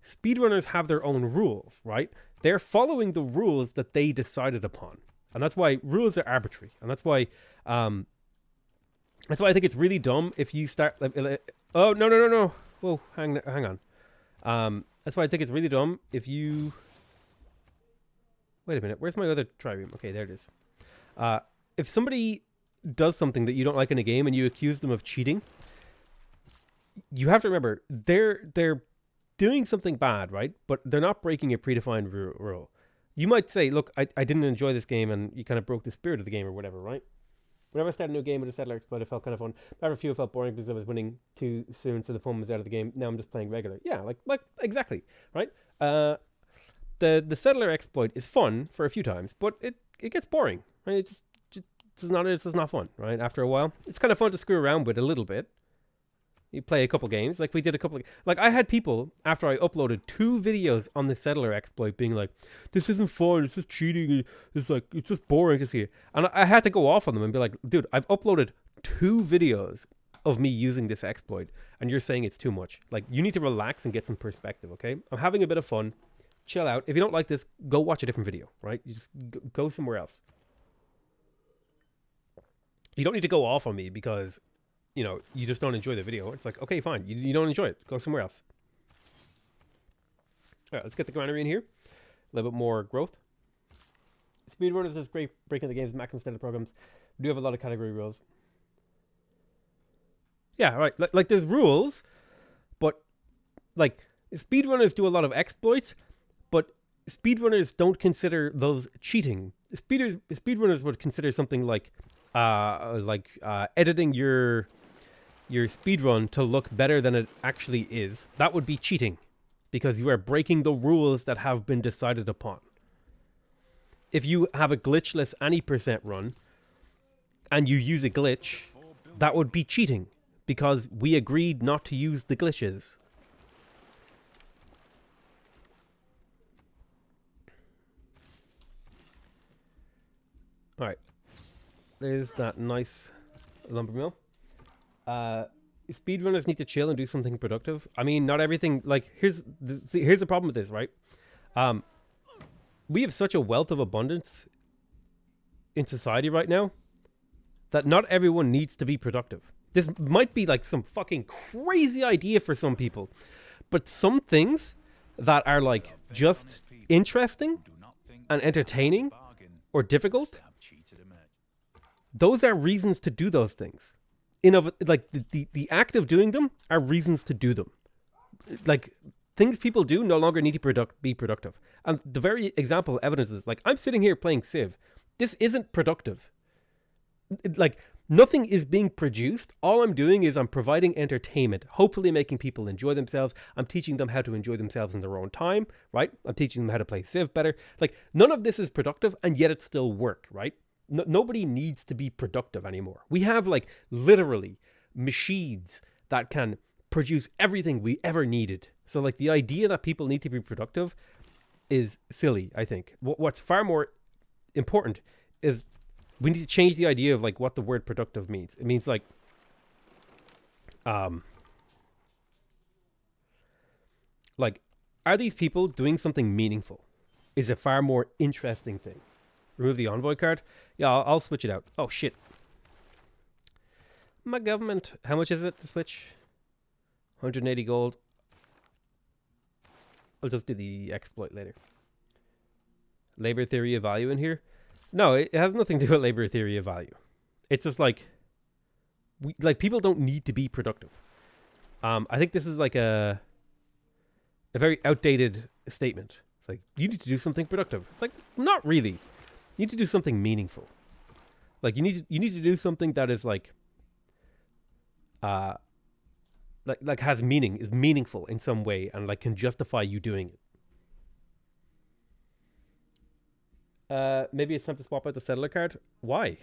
Speaker 1: Speedrunners have their own rules, right? They're following the rules that they decided upon. And that's why rules are arbitrary. And that's why I think it's really dumb if you start... oh, no. Whoa, hang on. That's why I think it's really dumb if you... Wait a minute, where's my other trireme? Okay, there it is. If somebody does something that you don't like in a game and you accuse them of cheating, you have to remember, they're doing something bad, right? But they're not breaking a predefined rule. You might say, look, I didn't enjoy this game and you kind of broke the spirit of the game or whatever, right? Whenever I started a new game with a settler exploit, it felt kind of fun. But after a few, it felt boring because I was winning too soon, so the fun was out of the game. Now I'm just playing regular. Yeah, like exactly, right? The settler exploit is fun for a few times, but it gets boring, right? It's just not fun, right? After a while, it's kind of fun to screw around with a little bit. You play a couple games, like we did a couple of, like I had people after I uploaded 2 videos on the settler exploit being like, this isn't fun, it's just cheating, it's just boring to see. And I had to go off on them and be like, dude, I've uploaded 2 videos of me using this exploit and you're saying it's too much. Like, you need to relax and get some perspective, okay? I'm having a bit of fun. Chill out. If you don't like this, go watch a different video, right? You just go somewhere else. You don't need to go off on me because, you know, you just don't enjoy the video. It's like, okay, fine. You don't enjoy it. Go somewhere else. All right, let's get the granary in here. A little bit more growth. Speedrunners is great breaking the game's maximum standard programs. We do have a lot of category rules. Yeah, right. Like there's rules, but like speedrunners do a lot of exploits, but speedrunners don't consider those cheating. Speedrunners would consider something like editing your speedrun to look better than it actually is. That would be cheating because you are breaking the rules that have been decided upon. If you have a glitchless any percent run and you use a glitch, that would be cheating because we agreed not to use the glitches. All right. There's that nice lumber mill. Speedrunners need to chill and do something productive. I mean, not everything. Like, here's the problem with this, right? We have such a wealth of abundance in society right now that not everyone needs to be productive. This might be like some fucking crazy idea for some people, but some things that are like just interesting and entertaining or difficult, those are reasons to do those things. Like the act of doing them are reasons to do them. Like, things people do no longer need to be productive. And the very example evidence is, like, I'm sitting here playing Civ. This isn't productive. Like, nothing is being produced. All I'm doing is I'm providing entertainment, hopefully making people enjoy themselves. I'm teaching them how to enjoy themselves in their own time, right? I'm teaching them how to play Civ better. Like, none of this is productive, and yet it's still work, right? Nobody needs to be productive anymore. We have, like, literally machines that can produce everything we ever needed. So, like, the idea that people need to be productive is silly, I think. What's far more important is we need to change the idea of, like, what the word productive means. It means, like, are these people doing something meaningful? Is a far more interesting thing. Remove the envoy card. Yeah, I'll switch it out. Oh, shit. My government. How much is it to switch? 180 gold. I'll just do the exploit later. Labor theory of value in here? No, it has nothing to do with labor theory of value. It's just like, people don't need to be productive. I think this is like a very outdated statement. It's like, you need to do something productive. It's like, not really. You need to do something meaningful. Like, you need to do something that is like has meaning, is meaningful in some way, and like can justify you doing it. Maybe it's time to swap out the settler card. Why?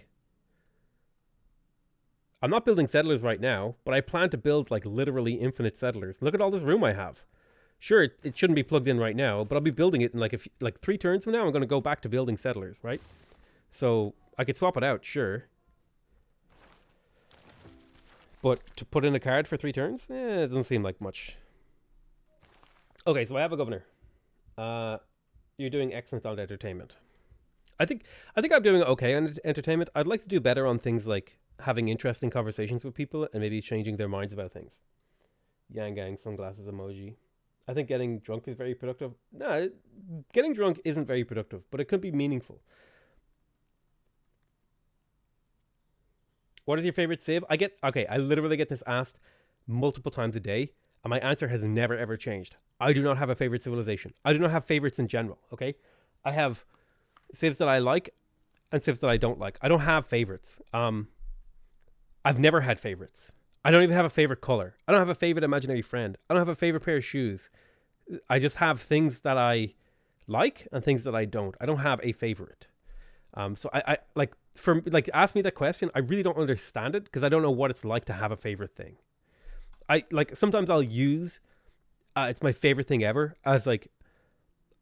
Speaker 1: I'm not building settlers right now, but I plan to build like literally infinite settlers. Look at all this room I have. Sure, it shouldn't be plugged in right now, but I'll be building it in like 3 turns from now. I'm going to go back to building settlers, right? So I could swap it out, sure. But to put in a card for 3 turns? It doesn't seem like much. Okay, so I have a governor. You're doing excellent on entertainment. I think I'm doing okay on entertainment. I'd like to do better on things like having interesting conversations with people and maybe changing their minds about things. Yang gang, sunglasses emoji. I think getting drunk is very productive. No, getting drunk isn't very productive, but it could be meaningful. What is your favorite Civ? I literally get this asked multiple times a day, and my answer has never ever changed. I do not have a favorite civilization. I do not have favorites in general, okay? I have Civs that I like and Civs that I don't like. I don't have favorites. I've never had favorites. I don't even have a favorite color. I don't have a favorite imaginary friend. I don't have a favorite pair of shoes. I just have things that I like and things that I don't. I don't have a favorite. So I like for like ask me that question. I really don't understand it because I don't know what it's like to have a favorite thing. I like sometimes I'll use it's my favorite thing ever as like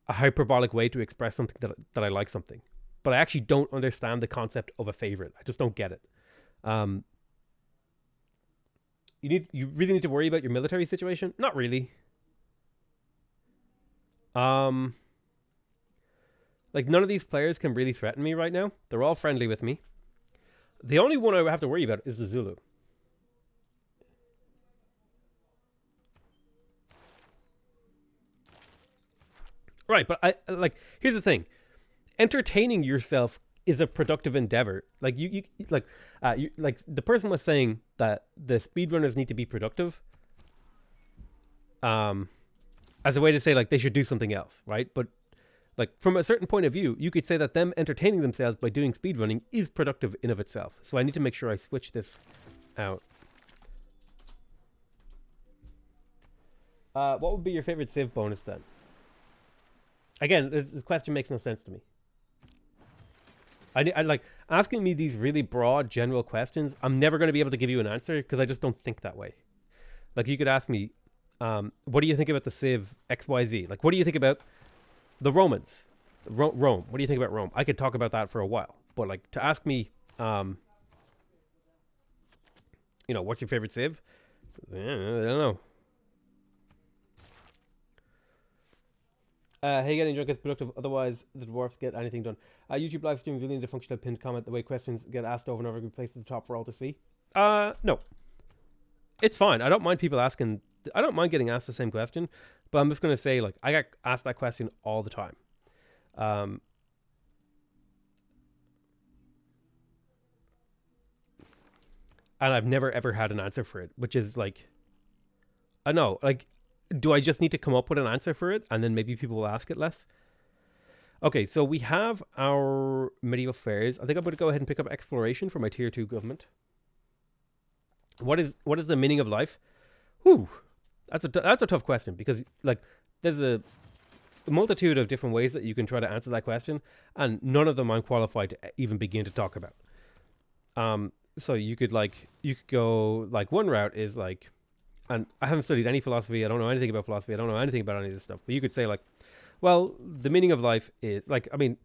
Speaker 1: a hyperbolic way to express something that I like something, but I actually don't understand the concept of a favorite. I just don't get it. Um, you really need to worry about your military situation? Not really. Um, like none of these players can really threaten me right now. They're all friendly with me. The only one I have to worry about is the Zulu. Right, but I like here's the thing. Entertaining yourself is a productive endeavor. Like you like the person was saying that the speedrunners need to be productive. Um as a way to say like they should do something else, right? But like from a certain point of view, you could say that them entertaining themselves by doing speedrunning is productive in of itself. So I need to make sure I switch this out. What would be your favorite Civ bonus then? Again, this question makes no sense to me. I like asking me these really broad, general questions. I'm never going to be able to give you an answer because I just don't think that way. Like you could ask me, what do you think about the Civ XYZ? Like, what do you think about the Romans? Rome. What do you think about Rome? I could talk about that for a while. But like to ask me, what's your favorite Civ? I don't know. Hey, getting drunk is productive. Otherwise, the dwarfs get anything done. YouTube live stream really need a functional pinned comment. The way questions get asked over and over, placed at the top for all to see. No, it's fine. I don't mind people asking. I don't mind getting asked the same question, but I'm just gonna say like I get asked that question all the time. And I've never ever had an answer for it, which is like, I know, like, do I just need to come up with an answer for it, and then maybe people will ask it less? Okay, so we have our medieval fairs. I think I'm going to go ahead and pick up exploration for my tier 2 government. What is the meaning of life? Whew, that's a tough question because like there's a multitude of different ways that you can try to answer that question, and none of them I'm qualified to even begin to talk about. So you could go like one route is like, and I haven't studied any philosophy. I don't know anything about philosophy. I don't know anything about any of this stuff. But you could say like, well, the meaning of life is like, I mean,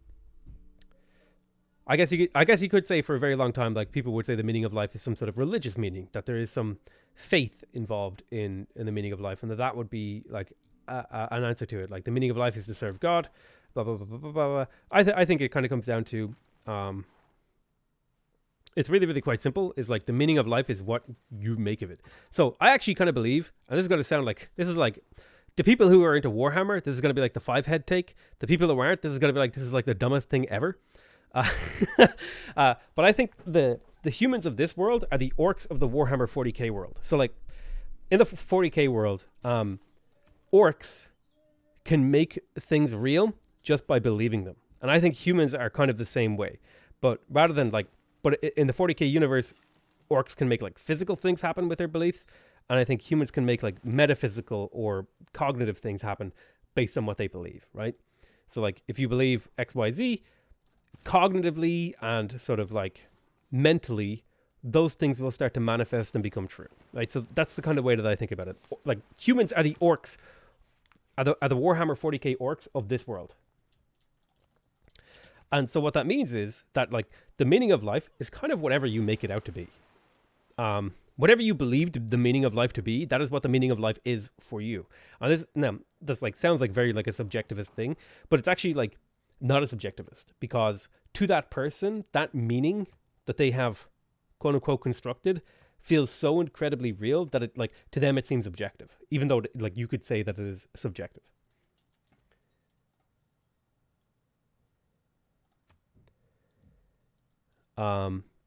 Speaker 1: I guess you could say for a very long time, like people would say the meaning of life is some sort of religious meaning, that there is some faith involved in the meaning of life, and that would be like an answer to it. Like the meaning of life is to serve God, blah blah blah blah blah blah. I think it kind of comes down to, it's really really quite simple. Is like the meaning of life is what you make of it. So I actually kind of believe, and this is going to sound like this is like. The people who are into Warhammer, this is going to be like the 5-head take. The people that aren't, this is going to be like, this is like the dumbest thing ever. But I think the humans of this world are the orcs of the Warhammer 40k world. So like in the 40k world, orcs can make things real just by believing them. And I think humans are kind of the same way. But rather than like, but in the 40k universe, orcs can make like physical things happen with their beliefs. And I think humans can make like metaphysical or cognitive things happen based on what they believe, right? So like if you believe XYZ, cognitively and sort of like mentally, those things will start to manifest and become true, right? So that's the kind of way that I think about it. Like humans are the orcs, are the Warhammer 40k orcs of this world. And so what that means is that like the meaning of life is kind of whatever you make it out to be. Whatever you believed the meaning of life to be, that is what the meaning of life is for you. And this like sounds like very like a subjectivist thing, but it's actually like not a subjectivist, because to that person, that meaning that they have quote unquote constructed feels so incredibly real that it like to them it seems objective, even though like you could say that it is subjective.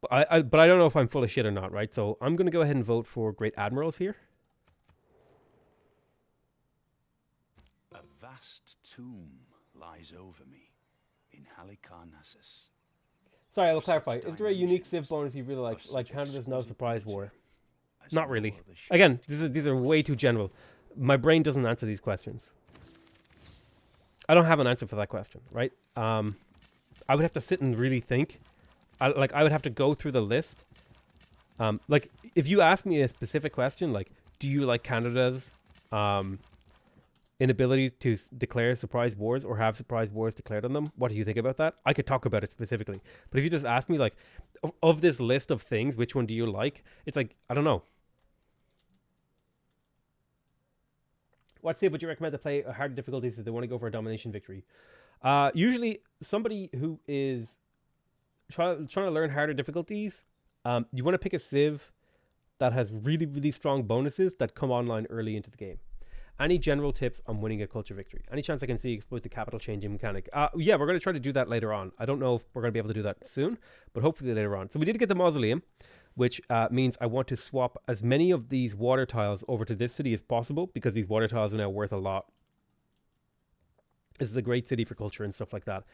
Speaker 1: But I don't know if I'm full of shit or not, right? So I'm going to go ahead and vote for Great Admirals here.
Speaker 2: A vast tomb lies over me in Halicarnassus.
Speaker 1: Sorry, I will
Speaker 2: of
Speaker 1: clarify.
Speaker 2: such
Speaker 1: Is there a unique
Speaker 2: dimensions,
Speaker 1: Civ bonus you really like?
Speaker 2: of
Speaker 1: Like
Speaker 2: such
Speaker 1: Canada's No
Speaker 2: exquisite
Speaker 1: Surprise
Speaker 2: beauty,
Speaker 1: War?
Speaker 2: as
Speaker 1: Not
Speaker 2: no
Speaker 1: really.
Speaker 2: other ship
Speaker 1: Again,
Speaker 2: ever
Speaker 1: these are way too
Speaker 2: possessed.
Speaker 1: general. My brain doesn't answer these questions. I don't have an answer for that question, right? I would have to sit and really think. I would have to go through the list. Like, if you ask me a specific question, like, do you like Canada's inability to declare surprise wars or have surprise wars declared on them? What do you think about that? I could talk about it specifically. But if you just ask me, like, of this list of things, which one do you like? It's like, I don't know. What Civ would you recommend to play at hard difficulties if they want to go for a domination victory? Usually, somebody who is trying to learn harder difficulties, you want to pick a Civ that has really, really strong bonuses that come online early into the game. Any general tips on winning a culture victory? Any chance I can see exploit the capital changing mechanic? Yeah, we're going to try to do that later on. I don't know if we're going to be able to do that soon, but hopefully later on. So we did get the mausoleum, which means I want to swap as many of these water tiles over to this city as possible because these water tiles are now worth a lot. This is a great city for culture and stuff like that.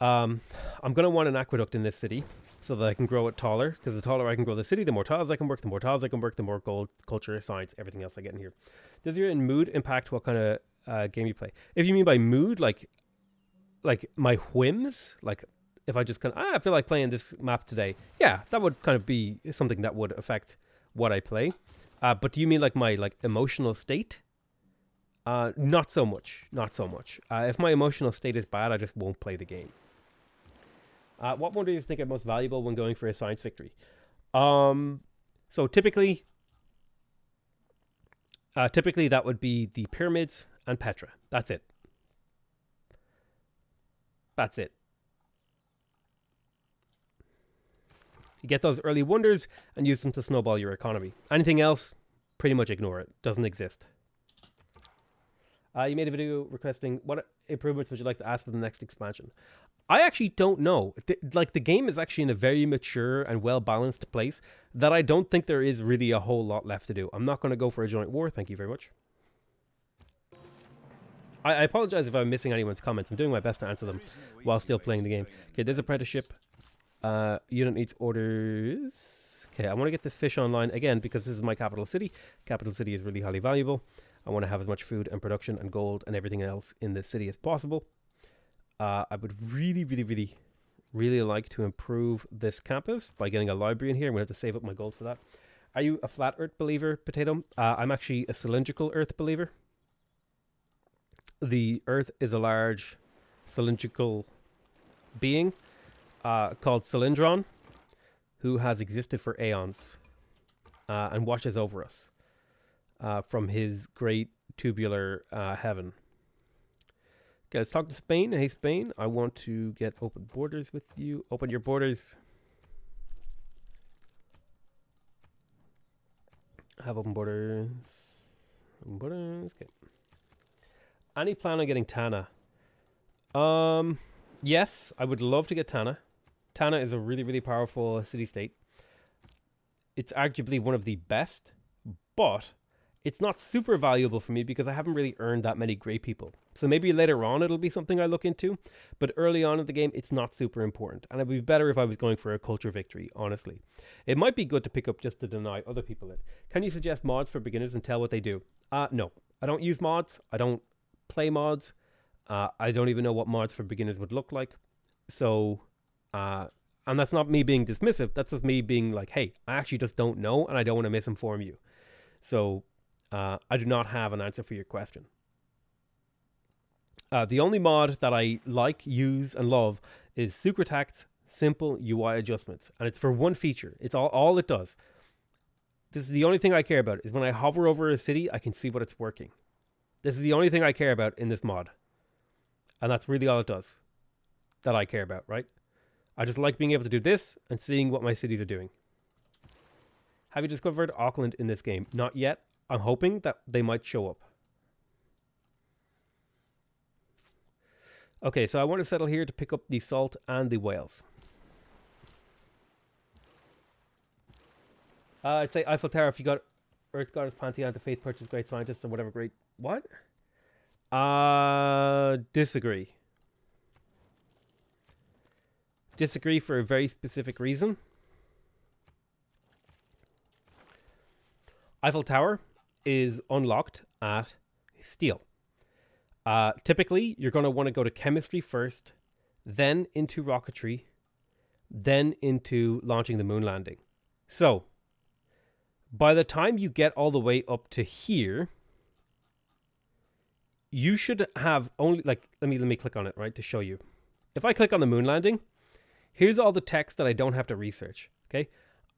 Speaker 1: I'm going to want an aqueduct in this city so that I can grow it taller, because the taller I can grow the city, the more tiles I can work, the more tiles I can work, the more gold, culture, science, everything else I get in here. Does your mood impact what kind of game you play? If you mean by mood, like my whims, like if I just kind of, I feel like playing this map today, yeah, that would kind of be something that would affect what I play. But do you mean like my emotional state? Not so much. Not so much. If my emotional state is bad, I just won't play the game. What one do you think are most valuable when going for a science victory? So typically that would be the pyramids and Petra. That's it. That's it. You get those early wonders and use them to snowball your economy. Anything else, pretty much ignore it. Doesn't exist. You made a video requesting what improvements would you like to ask for the next expansion. I actually don't know. The game is actually in a very mature and well-balanced place that I don't think there is really a whole lot left to do. I'm not going to go for a joint war. Thank you very much. I apologize if I'm missing anyone's comments. I'm doing my best to answer them while still playing the game. Okay, there's apprenticeship. Unit needs orders. Okay, I want to get this fish online again because this is my capital city. Capital city is really highly valuable. I want to have as much food and production and gold and everything else in this city as possible. I would really, really, really, really like to improve this campus by getting a library in here. I'm going to have to save up my gold for that. Are you a flat earth believer, Potato? I'm actually a cylindrical earth believer. The earth is a large cylindrical being called Cylindron, who has existed for aeons and watches over us from his great tubular heaven. Okay, let's talk to Spain. Hey, Spain, I want to get open borders with you. Open your borders. Have open borders. Open borders. Okay. Any plan on getting Tana? Yes, I would love to get Tana. Tana is a really, really powerful city-state. It's arguably one of the best, but it's not super valuable for me because I haven't really earned that many great people. So maybe later on it'll be something I look into, but early on in the game it's not super important. And it would be better if I was going for a culture victory, honestly. It might be good to pick up just to deny other people it. Can you suggest mods for beginners and tell what they do? No, I don't use mods. I don't play mods. I don't even know what mods for beginners would look like. So, and that's not me being dismissive. That's just me being like, hey, I actually just don't know and I don't want to misinform you. So, I do not have an answer for your question. The only mod that I like, use, and love is Sucretact Simple UI Adjustments. And it's for one feature. It's all it does. This is the only thing I care about, is when I hover over a city, I can see what it's working. This is the only thing I care about in this mod. And that's really all it does that I care about, right? I just like being able to do this and seeing what my cities are doing. Have you discovered Auckland in this game? Not yet. I'm hoping that they might show up. Okay, so I want to settle here to pick up the salt and the whales. I'd say Eiffel Tower if you got Earth Goddess Pantheon to Faith Purchase Great Scientist or whatever great... What? Disagree. disagree for a very specific reason. Eiffel Tower is unlocked at steel. Typically, you're going to want to go to chemistry first, then into rocketry, then into launching the moon landing. So, by the time you get all the way up to here, you should have only, like, let me click on it, right, to show you. If I click on the moon landing, here's all the text that I don't have to research, okay?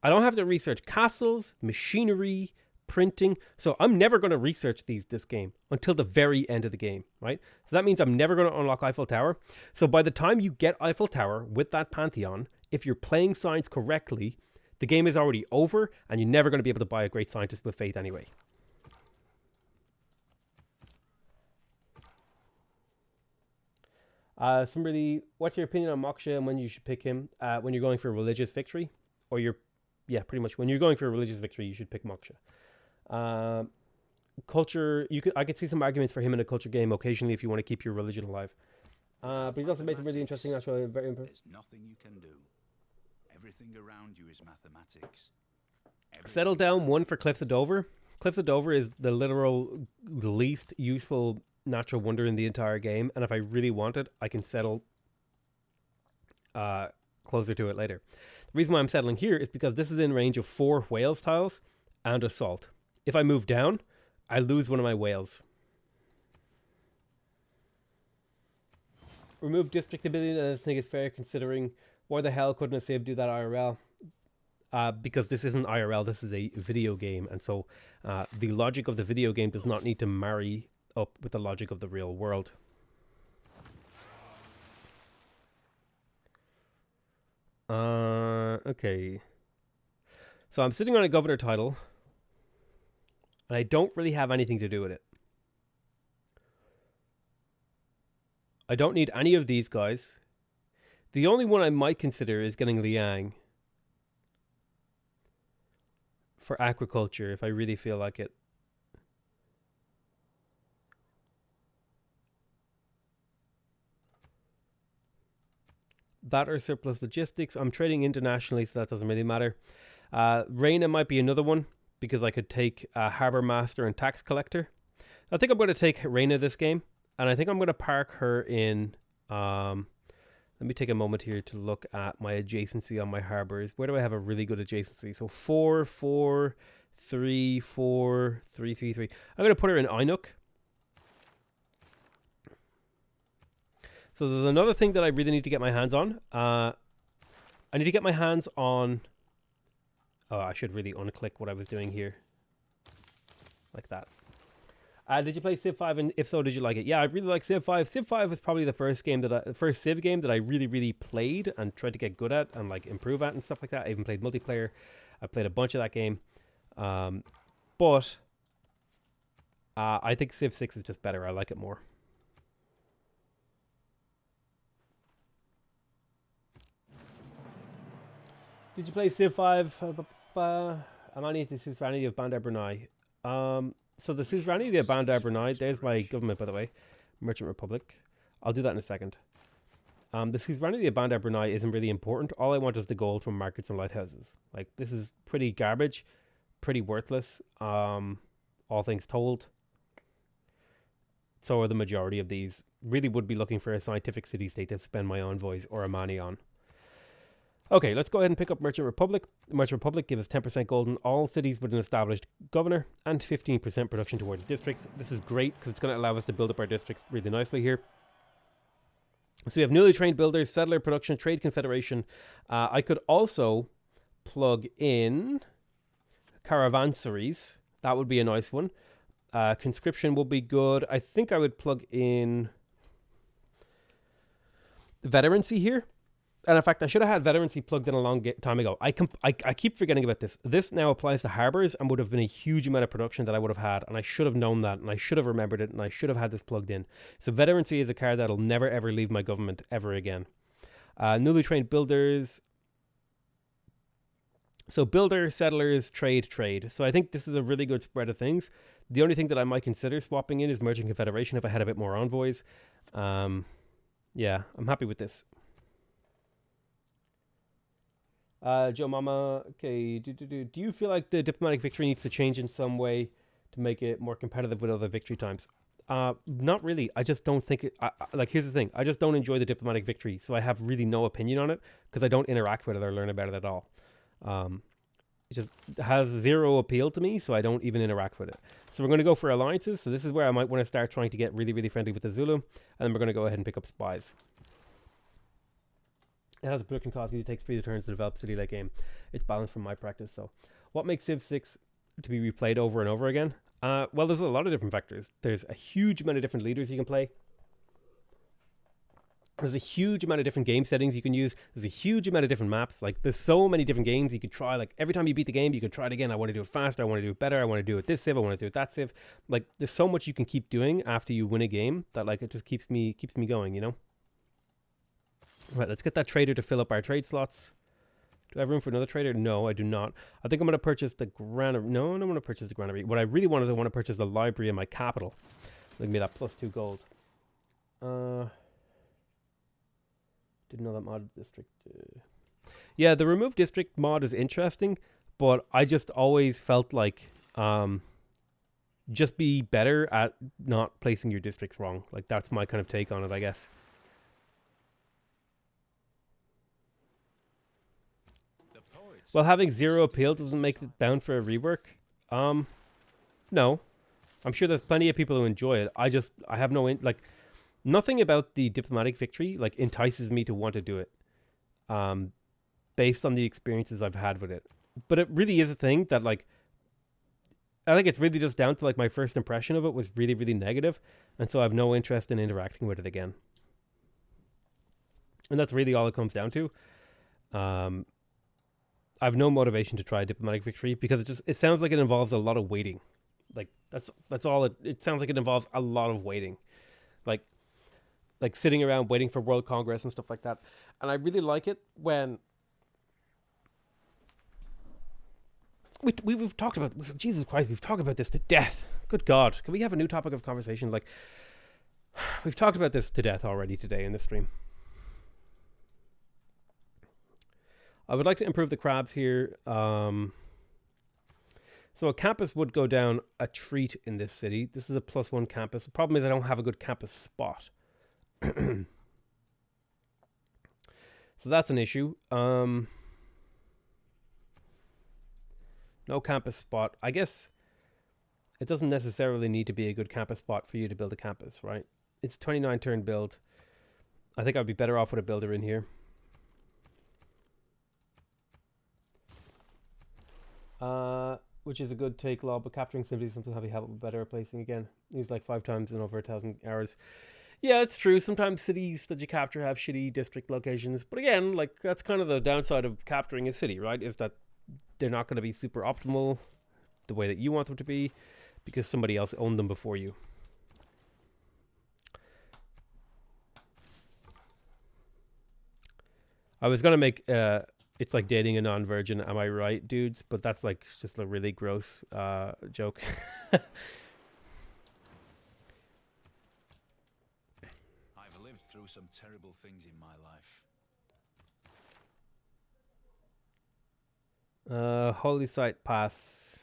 Speaker 1: I don't have to research castles, machinery, printing. So I'm never going to research this game until the very end of the game, right? So that means I'm never going to unlock Eiffel Tower. So by the time you get Eiffel Tower with that Pantheon, if you're playing science correctly, the game is already over and you're never going to be able to buy a great scientist with faith anyway. Somebody, what's your opinion on Moksha and when you should pick him? When you're going for a religious victory? Or yeah, pretty much. When you're going for a religious victory, you should pick Moksha. Culture, I could see some arguments for him in a culture game occasionally if you want to keep your religion alive. But he's also made some really interesting, actually, very important.
Speaker 2: There's nothing you can do. Everything around you is mathematics.
Speaker 1: Settle down 1 for Cliffs of Dover. Cliffs of Dover is the literal least useful natural wonder in the entire game, and if I really want it, I can settle closer to it later. The reason why I'm settling here is because this is in range of 4 whales tiles and assault. If I move down, I lose one of my whales. Remove district ability, I think it's fair considering why the hell couldn't a Civ do that IRL? Because this isn't IRL, this is a video game, and so the logic of the video game does not need to marry up with the logic of the real world. Okay. So I'm sitting on a governor title, and I don't really have anything to do with it. I don't need any of these guys. The only one I might consider is getting Liang for agriculture if I really feel like it. That or surplus logistics. I'm trading internationally, so that doesn't really matter. Reina might be another one because I could take Harbor Master and Tax Collector. I think I'm going to take Reina this game, and I think I'm going to park her in. Let me take a moment here to look at my adjacency on my harbors. Where do I have a really good adjacency? So 4, 4, 3, 4, 3, 3, 3. I'm going to put her in Inuk. So there's another thing that I really need to get my hands on. I need to get my hands on... Oh, I should really unclick what I was doing here. Like that. Did you play Civ 5? And if so, did you like it? Yeah, I really like Civ 5. Civ 5 was probably the first Civ game that I really played and tried to get good at and like improve at and stuff like that. I even played multiplayer. I played a bunch of that game. But I think Civ 6 is just better. I like it more. Did you play Civ 5? I'm on the suzerainty of Bandar Brunei. So the suzerainty of Bandar Brunei, there's my government, by the way. Merchant Republic. I'll do that in a second. The suzerainty of Bandar Brunei isn't really important. All I want is the gold from markets and lighthouses. Like, this is pretty garbage. Pretty worthless. All things told. So are the majority of these. Really would be looking for a scientific city-state to spend my envoys or a money on. Okay, let's go ahead and pick up Merchant Republic. Merchant Republic gives us 10% gold in all cities with an established governor and 15% production towards districts. This is great because it's going to allow us to build up our districts really nicely here. So we have newly trained builders, settler production, trade confederation. I could also plug in caravansaries. That would be a nice one. Conscription would be good. I think I would plug in veterancy here. And in fact, I should have had veterancy plugged in a long time ago. I keep forgetting about this. This now applies to harbors and would have been a huge amount of production that I would have had. And I should have known that. And I should have remembered it. And I should have had this plugged in. So veterancy is a card that'll never ever leave my government ever again. Newly trained builders. So builder, settlers, trade. So I think this is a really good spread of things. The only thing that I might consider swapping in is Merchant Confederation if I had a bit more envoys. Yeah, I'm happy with this. Joe Mama, okay. Do you feel like the diplomatic victory needs to change in some way to make it more competitive with other victory times? Not really. I just don't think it. Like, here's the thing. I just don't enjoy the diplomatic victory, so I have really no opinion on it because I don't interact with it or learn about it at all. It just has zero appeal to me, so I don't even interact with it. So we're going to go for alliances. So this is where I might want to start trying to get really, really friendly with the Zulu, and then we're going to go ahead and pick up spies. It has a production cost. It takes 3 turns to develop a city-like game. It's balanced from my practice. So, what makes Civ 6 to be replayed over and over again? Well, there's a lot of different factors. There's a huge amount of different leaders you can play. There's a huge amount of different game settings you can use. There's a huge amount of different maps. Like, there's so many different games you could try. Like, every time you beat the game, you could try it again. I want to do it faster. I want to do it better. I want to do it this civ. I want to do it that civ. Like, there's so much you can keep doing after you win a game that, like, it just keeps me going, you know? Right, let's get that trader to fill up our trade slots. Do I have room for another trader? No, I do not. I think I'm going to purchase the granary. No, I don't want to purchase the granary. What I really want is I want to purchase the library in my capital. Give me that +2 gold. Didn't know that mod district. Yeah, the remove district mod is interesting, but I just always felt like just be better at not placing your districts wrong. Like, that's my kind of take on it, I guess. Well, having zero appeal doesn't make it bound for a rework. No. I'm sure there's plenty of people who enjoy it. I have no, nothing about the diplomatic victory, like, entices me to want to do it. Based on the experiences I've had with it. But it really is a thing that, like, I think it's really just down to, like, my first impression of it was really, really negative, and so I have no interest in interacting with it again. And that's really all it comes down to. I have no motivation to try diplomatic victory because it sounds like it involves a lot of waiting. Like, that's all it sounds like. It involves a lot of waiting, like sitting around waiting for World Congress and stuff like that. And I really like it when we've talked about, Jesus Christ, we've talked about this to death. Good God, can we have a new topic of conversation? Like, we've talked about this to death already today in this stream. I would like to improve the crabs here. So a campus would go down a treat in this city. This is a +1 campus. The problem is I don't have a good campus spot. So that's an issue. No campus spot. I guess it doesn't necessarily need to be a good campus spot for you to build a campus, right? It's a 29 turn build. I think I'd be better off with a builder in here. Which is a good take law, but capturing simply something heavy habit with better replacing again. Needs like 5 times in over 1,000 hours. Yeah, it's true. Sometimes cities that you capture have shitty district locations, but again, like, that's kind of the downside of capturing a city, right? Is that they're not going to be super optimal the way that you want them to be because somebody else owned them before you. I was gonna make it's like dating a non-virgin, am I right, dudes? But that's like just a really gross joke.
Speaker 2: I've lived through some terrible things in my life.
Speaker 1: Holy Site Pass.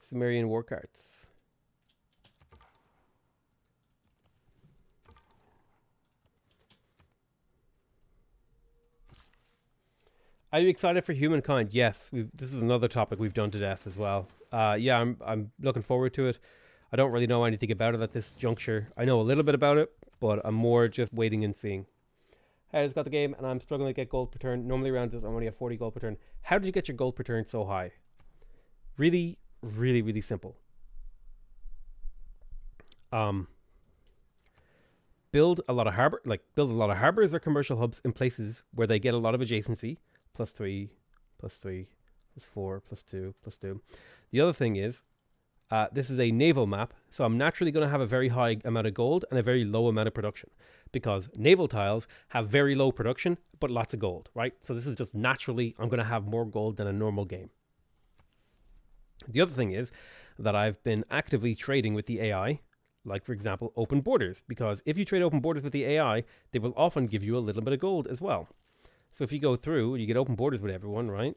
Speaker 1: Sumerian war cards. Are you excited for Humankind? Yes, this is another topic we've done to death as well. Yeah, I'm looking forward to it. I don't really know anything about it at this juncture. I know a little bit about it, but I'm more just waiting and seeing. Hey, I just got the game, and I'm struggling to get gold per turn. Normally around this, I only have 40 gold per turn. How did you get your gold per turn so high? Really, really, really simple. Build a lot of harbors or commercial hubs in places where they get a lot of adjacency. +3, +3, +4, +2, +2. The other thing is, this is a naval map, so I'm naturally going to have a very high amount of gold and a very low amount of production, because naval tiles have very low production but lots of gold, right? So this is just naturally, I'm going to have more gold than a normal game. The other thing is that I've been actively trading with the AI Like, for example, open borders, because if you trade open borders with the AI, they will often give you a little bit of gold as well. So if you go through, you get open borders with everyone, right?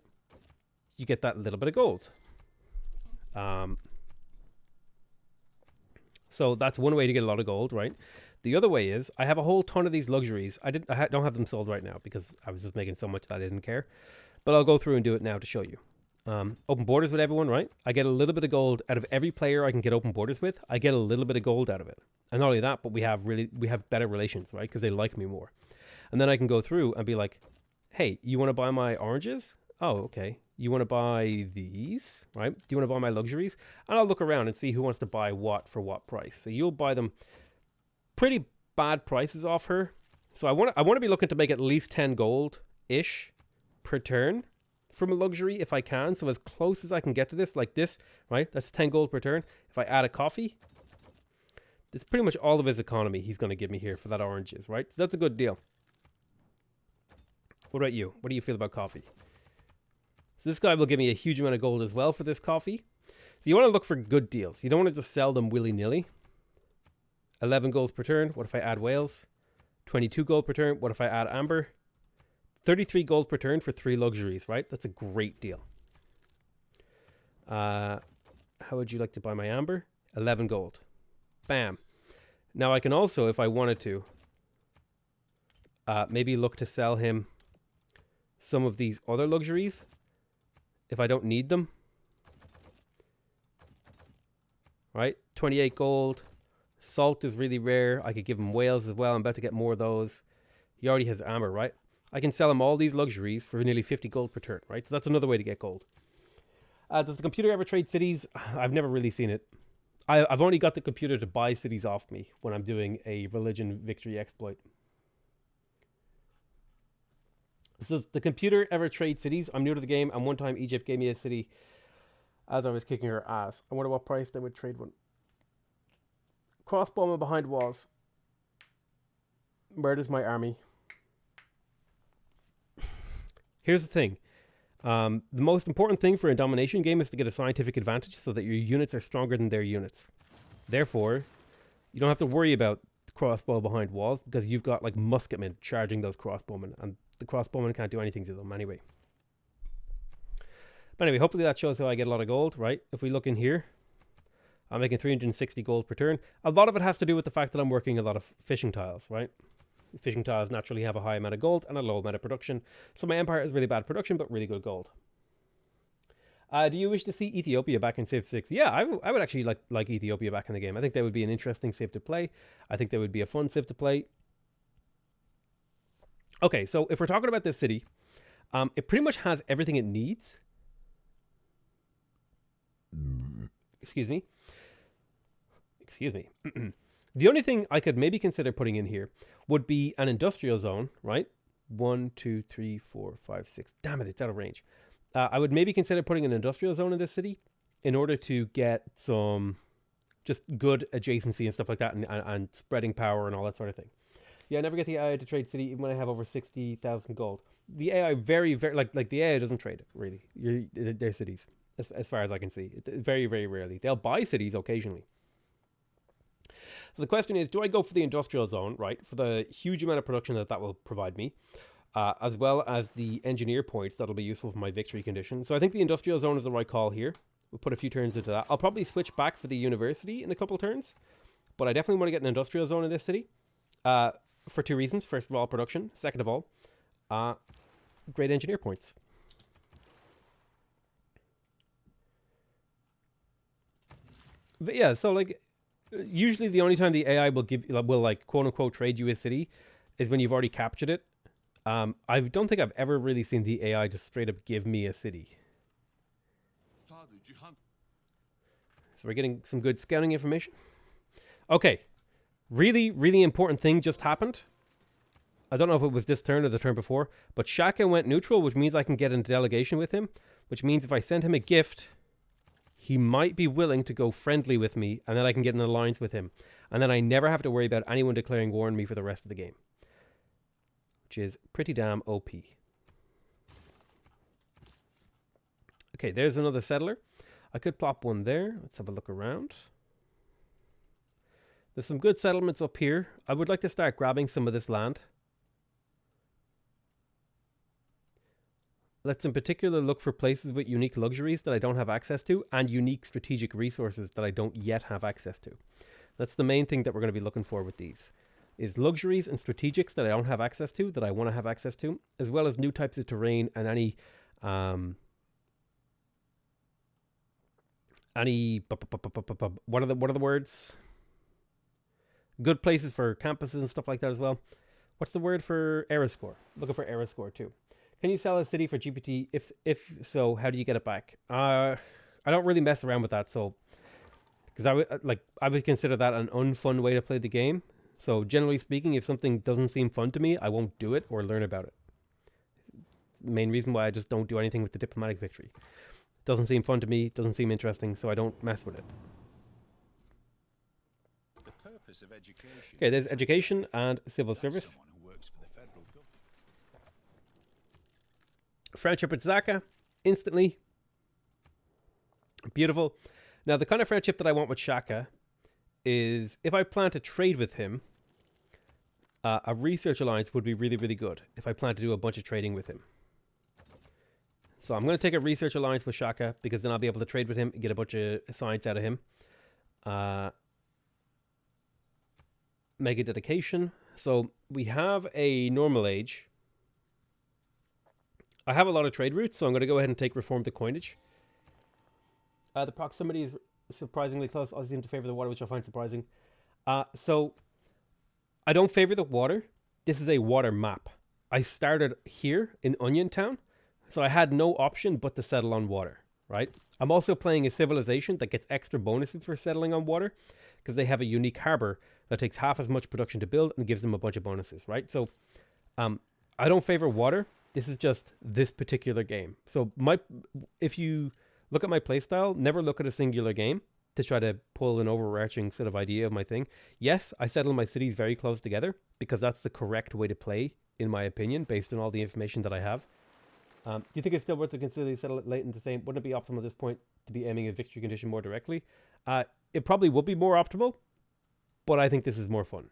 Speaker 1: You get that little bit of gold. So that's one way to get a lot of gold, right? The other way is I have a whole ton of these luxuries. I don't have them sold right now because I was just making so much that I didn't care. But I'll go through and do it now to show you. Open borders with everyone, right? I get a little bit of gold out of every player I can get open borders with. I get a little bit of gold out of it. And not only that, but we have better relations, right? Because they like me more. And then I can go through and be like, hey, you want to buy my oranges? Oh, okay. You want to buy these, right? Do you want to buy my luxuries? And I'll look around and see who wants to buy what for what price. So you'll buy them pretty bad prices off her. So I want to be looking to make at least 10 gold-ish per turn from a luxury if I can. So as close as I can get to this, like this, right? That's 10 gold per turn. If I add a coffee, that's pretty much all of his economy he's going to give me here for that oranges, right? So that's a good deal. What about you? What do you feel about coffee? So this guy will give me a huge amount of gold as well for this coffee. So you want to look for good deals. You don't want to just sell them willy-nilly. 11 gold per turn. What if I add whales? 22 gold per turn. What if I add amber? 33 gold per turn for 3 luxuries, right? That's a great deal. How would you like to buy my amber? 11 gold. Bam. Now I can also, if I wanted to, maybe look to sell him some of these other luxuries if I don't need them. Right? 28 gold. Salt is really rare. I could give him whales as well. I'm about to get more of those. He already has amber, right? I can sell him all these luxuries for nearly 50 gold per turn, right? So that's another way to get gold. Does the computer ever trade cities? I've never really seen it. I've only got the computer to buy cities off me when I'm doing a religion victory exploit. So does the computer ever trade cities? I'm new to the game, and one time Egypt gave me a city as I was kicking her ass. I wonder what price they would trade one. Crossbowman behind walls. Murders my army. Here's the thing. The most important thing for a domination game is to get a scientific advantage so that your units are stronger than their units. Therefore, you don't have to worry about the crossbow behind walls because you've got like musketmen charging those crossbowmen, and the crossbowmen can't do anything to them anyway. But anyway, hopefully that shows how I get a lot of gold, right? If we look in here, I'm making 360 gold per turn. A lot of it has to do with the fact that I'm working a lot of fishing tiles, right? Fishing tiles naturally have a high amount of gold and a low amount of production. So my empire is really bad production, but really good gold. Do you wish to see Ethiopia back in Civ 6? Yeah, I would actually like Ethiopia back in the game. I think that would be an interesting Civ to play. I think that would be a fun Civ to play. Okay, so if we're talking about this city, it pretty much has everything it needs. Excuse me. The only thing I could maybe consider putting in here would be an industrial zone, right? 1, 2, 3, 4, 5, 6. Damn it, it's out of range. I would maybe consider putting an industrial zone in this city in order to get some just good adjacency and stuff like that, and spreading power and all that sort of thing. Yeah, I never get the AI to trade city even when I have over 60,000 gold. The AI very like the AI doesn't trade it, really. They're cities, as far as I can see. Very, very rarely. They'll buy cities occasionally. So the question is, do I go for the industrial zone, right, for the huge amount of production that will provide me, as well as the engineer points that'll be useful for my victory condition? So I think the industrial zone is the right call here. We'll put a few turns into that. I'll probably switch back for the university in a couple of turns, but I definitely want to get an industrial zone in this city for 2 reasons. First of all, production. Second of all, great engineer points. But yeah, so like, usually the only time the AI will like quote unquote trade you a city is when you've already captured it. I don't think I've ever really seen the AI just straight up give me a city. So we're getting some good scouting information. Okay. Really, really important thing just happened. I don't know if it was this turn or the turn before, but Shaka went neutral, which means I can get into delegation with him, which means if I send him a gift, he might be willing to go friendly with me, and then I can get an alliance with him. And then I never have to worry about anyone declaring war on me for the rest of the game. Which is pretty damn OP. Okay, there's another settler. I could plop one there. Let's have a look around. There's some good settlements up here. I would like to start grabbing some of this land. Let's in particular look for places with unique luxuries that I don't have access to and unique strategic resources that I don't yet have access to. That's the main thing that we're going to be looking for with these. Is luxuries and strategics that I don't have access to, that I want to have access to, as well as new types of terrain and any what are the words? Good places for campuses and stuff like that as well. What's the word for era score? Looking for era score too. Can you sell a city for GPT? If so, how do you get it back? I don't really mess around with that, so because I would consider that an unfun way to play the game. So generally speaking, if something doesn't seem fun to me, I won't do it or learn about it. Main reason why I just don't do anything with the diplomatic victory. Doesn't seem fun to me, doesn't seem interesting, so I don't mess with it.
Speaker 2: The purpose of education.
Speaker 1: Okay, there's education and civil service.
Speaker 2: Someone who works for the federal government.
Speaker 1: Friendship with Zaka, instantly. Beautiful. Now, the kind of friendship that I want with Shaka is if I plan to trade with him, a research alliance would be really, really good if I plan to do a bunch of trading with him. So I'm going to take a research alliance with Shaka because then I'll be able to trade with him and get a bunch of science out of him. Mega dedication. So we have a normal age. I have a lot of trade routes, so I'm going to go ahead and take reform the coinage. The proximity is surprisingly close. I seem to favor the water, which I find surprising. So I don't favor the water. This is a water map. I started here in Onion Town, so I had no option but to settle on water, right? I'm also playing a civilization that gets extra bonuses for settling on water because they have a unique harbor that takes half as much production to build and gives them a bunch of bonuses, right? So I don't favor water. This is just this particular game. So if you look at my playstyle, never look at a singular game to try to pull an overarching sort of idea of my thing. Yes, I settle my cities very close together because that's the correct way to play, in my opinion, based on all the information that I have. Do you think it's still worth to consider you settle it late in the same? Wouldn't it be optimal at this point to be aiming a victory condition more directly? It probably would be more optimal, but I think this is more fun.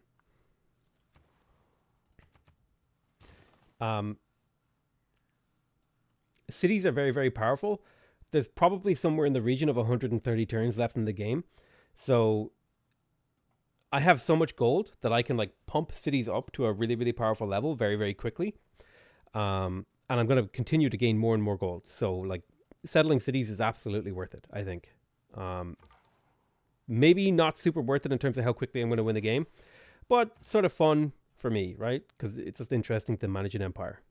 Speaker 1: Cities are very, very powerful. There's probably somewhere in the region of 130 turns left in the game. So I have so much gold that I can like pump cities up to a really, really powerful level very, very quickly. And I'm going to continue to gain more and more gold. So like settling cities is absolutely worth it, I think. Maybe not super worth it in terms of how quickly I'm going to win the game, but sort of fun for me, right? Because it's just interesting to manage an empire.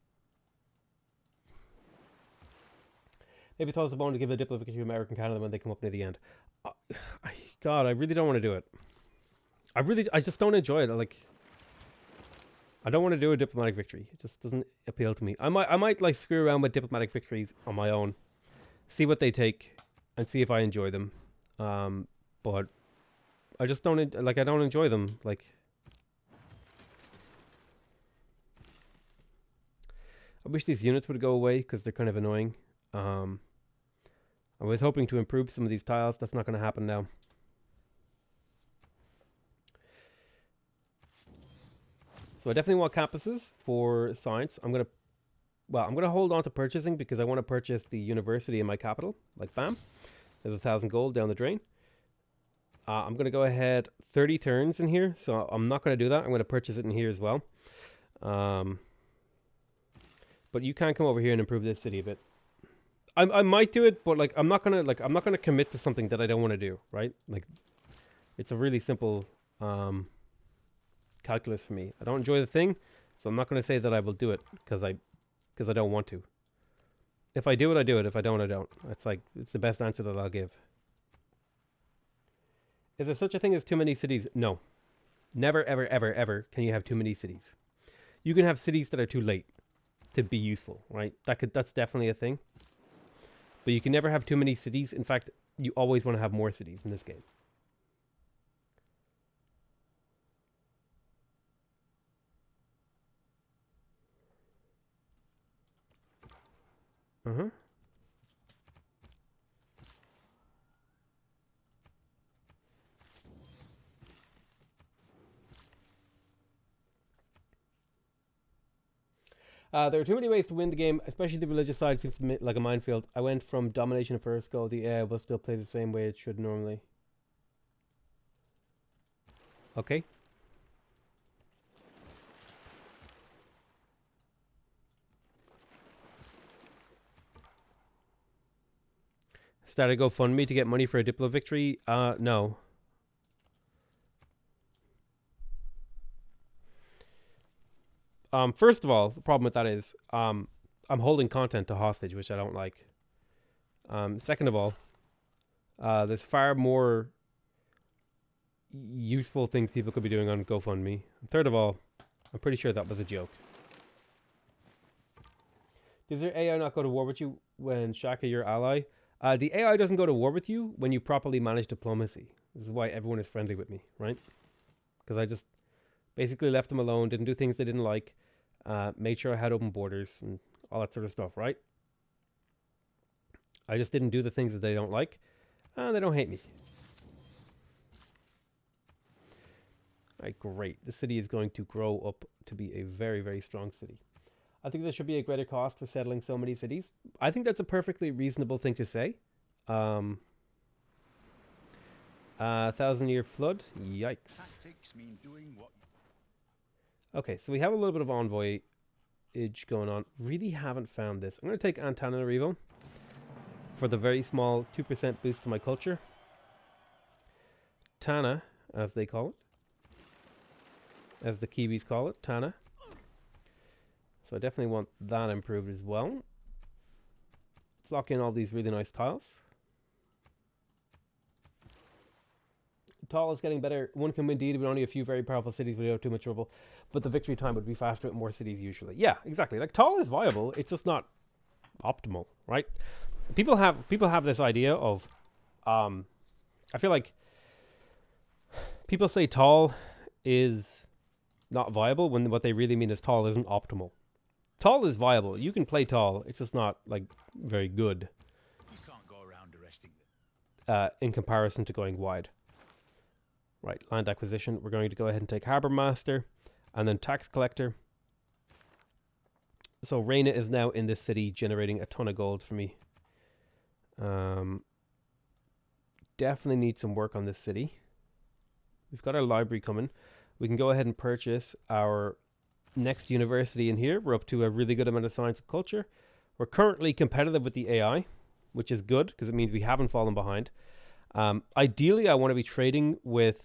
Speaker 1: Maybe thought it was a bone to give a diplomatic victory to American Canada when they come up near the end. God, I really don't want to do it. I just don't enjoy it. I don't want to do a diplomatic victory. It just doesn't appeal to me. I might like screw around with diplomatic victories on my own, see what they take, and see if I enjoy them. But I just don't I don't enjoy them. Like, I wish these units would go away because they're kind of annoying. I was hoping to improve some of these tiles. That's not going to happen now. So I definitely want campuses for science. I'm going to hold on to purchasing because I want to purchase the university in my capital. Like, bam. There's 1,000 gold down the drain. I'm going to go ahead 30 turns in here. So I'm not going to do that. I'm going to purchase it in here as well. But you can come over here and improve this city a bit. I might do it, but like I'm not gonna commit to something that I don't want to do, right? Like, it's a really simple calculus for me. I don't enjoy the thing, so I'm not gonna say that I will do it because I don't want to. If I do it, I do it. If I don't, I don't. It's the best answer that I'll give. Is there such a thing as too many cities? No. Never, ever, ever, ever can you have too many cities. You can have cities that are too late to be useful, right? That's definitely a thing. But you can never have too many cities. In fact, you always want to have more cities in this game. There are too many ways to win the game, especially the religious side seems like a minefield. I went from domination at first go. The AI will still play the same way it should normally. Okay. Started GoFundMe to get money for a Diplo victory? No. First of all, the problem with that is, I'm holding content to hostage, which I don't like. Second of all, there's far more useful things people could be doing on GoFundMe. And third of all, I'm pretty sure that was a joke. Does your AI not go to war with you when Shaka your ally? The AI doesn't go to war with you when you properly manage diplomacy. This is why everyone is friendly with me, right? Because I just basically left them alone, didn't do things they didn't like, made sure I had open borders and all that sort of stuff, right? I just didn't do the things that they don't like, and they don't hate me. Alright, great. The city is going to grow up to be a very, very strong city. I think there should be a greater cost for settling so many cities. I think that's a perfectly reasonable thing to say. 1,000-year flood? Yikes.
Speaker 2: Tactics mean doing what.
Speaker 1: Okay, so we have a little bit of envoyage going on. Really haven't found this. I'm going to take Antananarivo for the very small 2% boost to my culture. Tana, as they call it. As the Kiwis call it, Tana. So I definitely want that improved as well. Let's lock in all these really nice tiles. Tall is getting better. One can win Dido with only a few very powerful cities without too much trouble, but the victory time would be faster with more cities usually. Yeah, exactly. Like Tall is viable, it's just not optimal, right? People have this idea of, I feel like people say Tall is not viable when what they really mean is Tall isn't optimal. Tall is viable. You can play Tall. It's just not like very good.
Speaker 2: You can't go around arresting them.
Speaker 1: In comparison to going wide. Right, land acquisition. We're going to go ahead and take Harbour Master and then Tax Collector. So Reina is now in this city generating a ton of gold for me. Definitely need some work on this city. We've got our library coming. We can go ahead and purchase our next university in here. We're up to a really good amount of science and culture. We're currently competitive with the AI, which is good because it means we haven't fallen behind. Ideally, I want to be trading with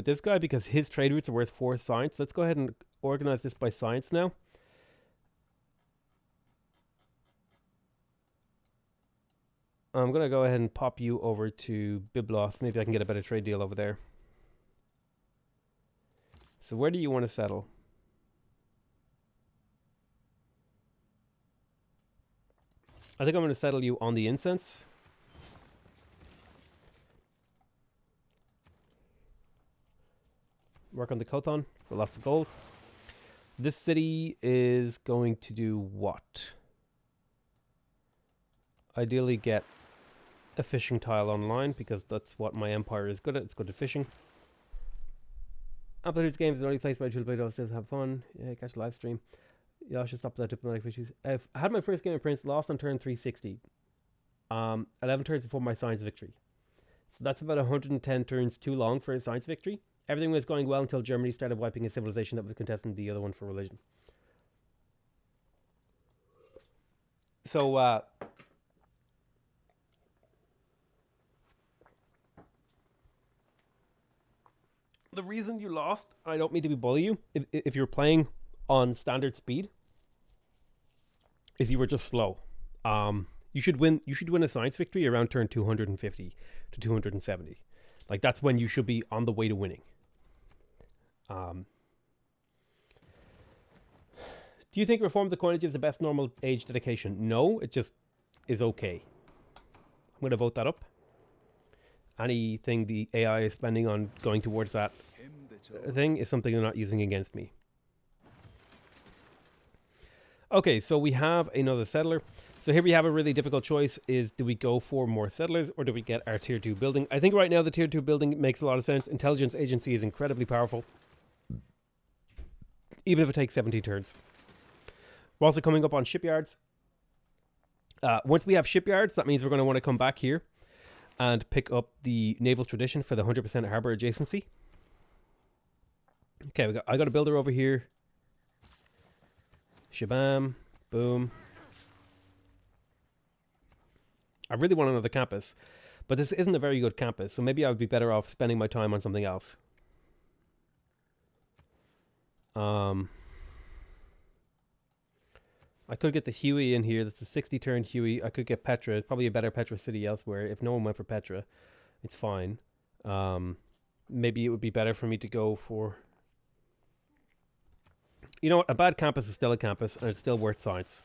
Speaker 1: this guy because his trade routes are worth 4 science. Let's go ahead and organize this by science now. I'm going to go ahead and pop you over to Byblos. Maybe I can get a better trade deal over there. So where do you want to settle? I think I'm going to settle you on the incense. Work on the Kothon for lots of gold. This city is going to do what? Ideally get a fishing tile online because that's what my empire is good at. It's good at fishing. Amplitude's games is the only place where I should play those still have fun. Yeah, catch the live stream. Yeah, I should stop that diplomatic issues. I've had my first game of Prince, lost on turn 360. 11 turns before my science victory. So that's about 110 turns too long for a science victory. Everything was going well until Germany started wiping a civilization that was contesting the other one for religion. So, the reason you lost, I don't mean to be bully you, if you're playing on standard speed, is you were just slow. You should win a science victory around turn 250 to 270. Like that's when you should be on the way to winning. Do you think Reform of the Coinage is the best normal age dedication? No, it just is okay. I'm going to vote that up. Anything the AI is spending on going towards that thing is something they're not using against me. Okay, so we have another settler. So here we have a really difficult choice: is do we go for more settlers or do we get our tier 2 building? I think right now the tier 2 building makes a lot of sense. Intelligence agency is incredibly powerful, even if it takes 17 turns. We're also coming up on shipyards. Once we have shipyards, that means we're going to want to come back here and pick up the naval tradition for the 100% harbor adjacency. Okay, I got a builder over here. Shabam, boom. I really want another campus, but this isn't a very good campus, so maybe I would be better off spending my time on something else. I could get the Huey in here. That's a 60 turn Huey. I could get Petra. It's probably a better Petra city elsewhere. If no one went for Petra, it's fine. Maybe it would be better for me to go for... You know what? A bad campus is still a campus, and it's still worth science.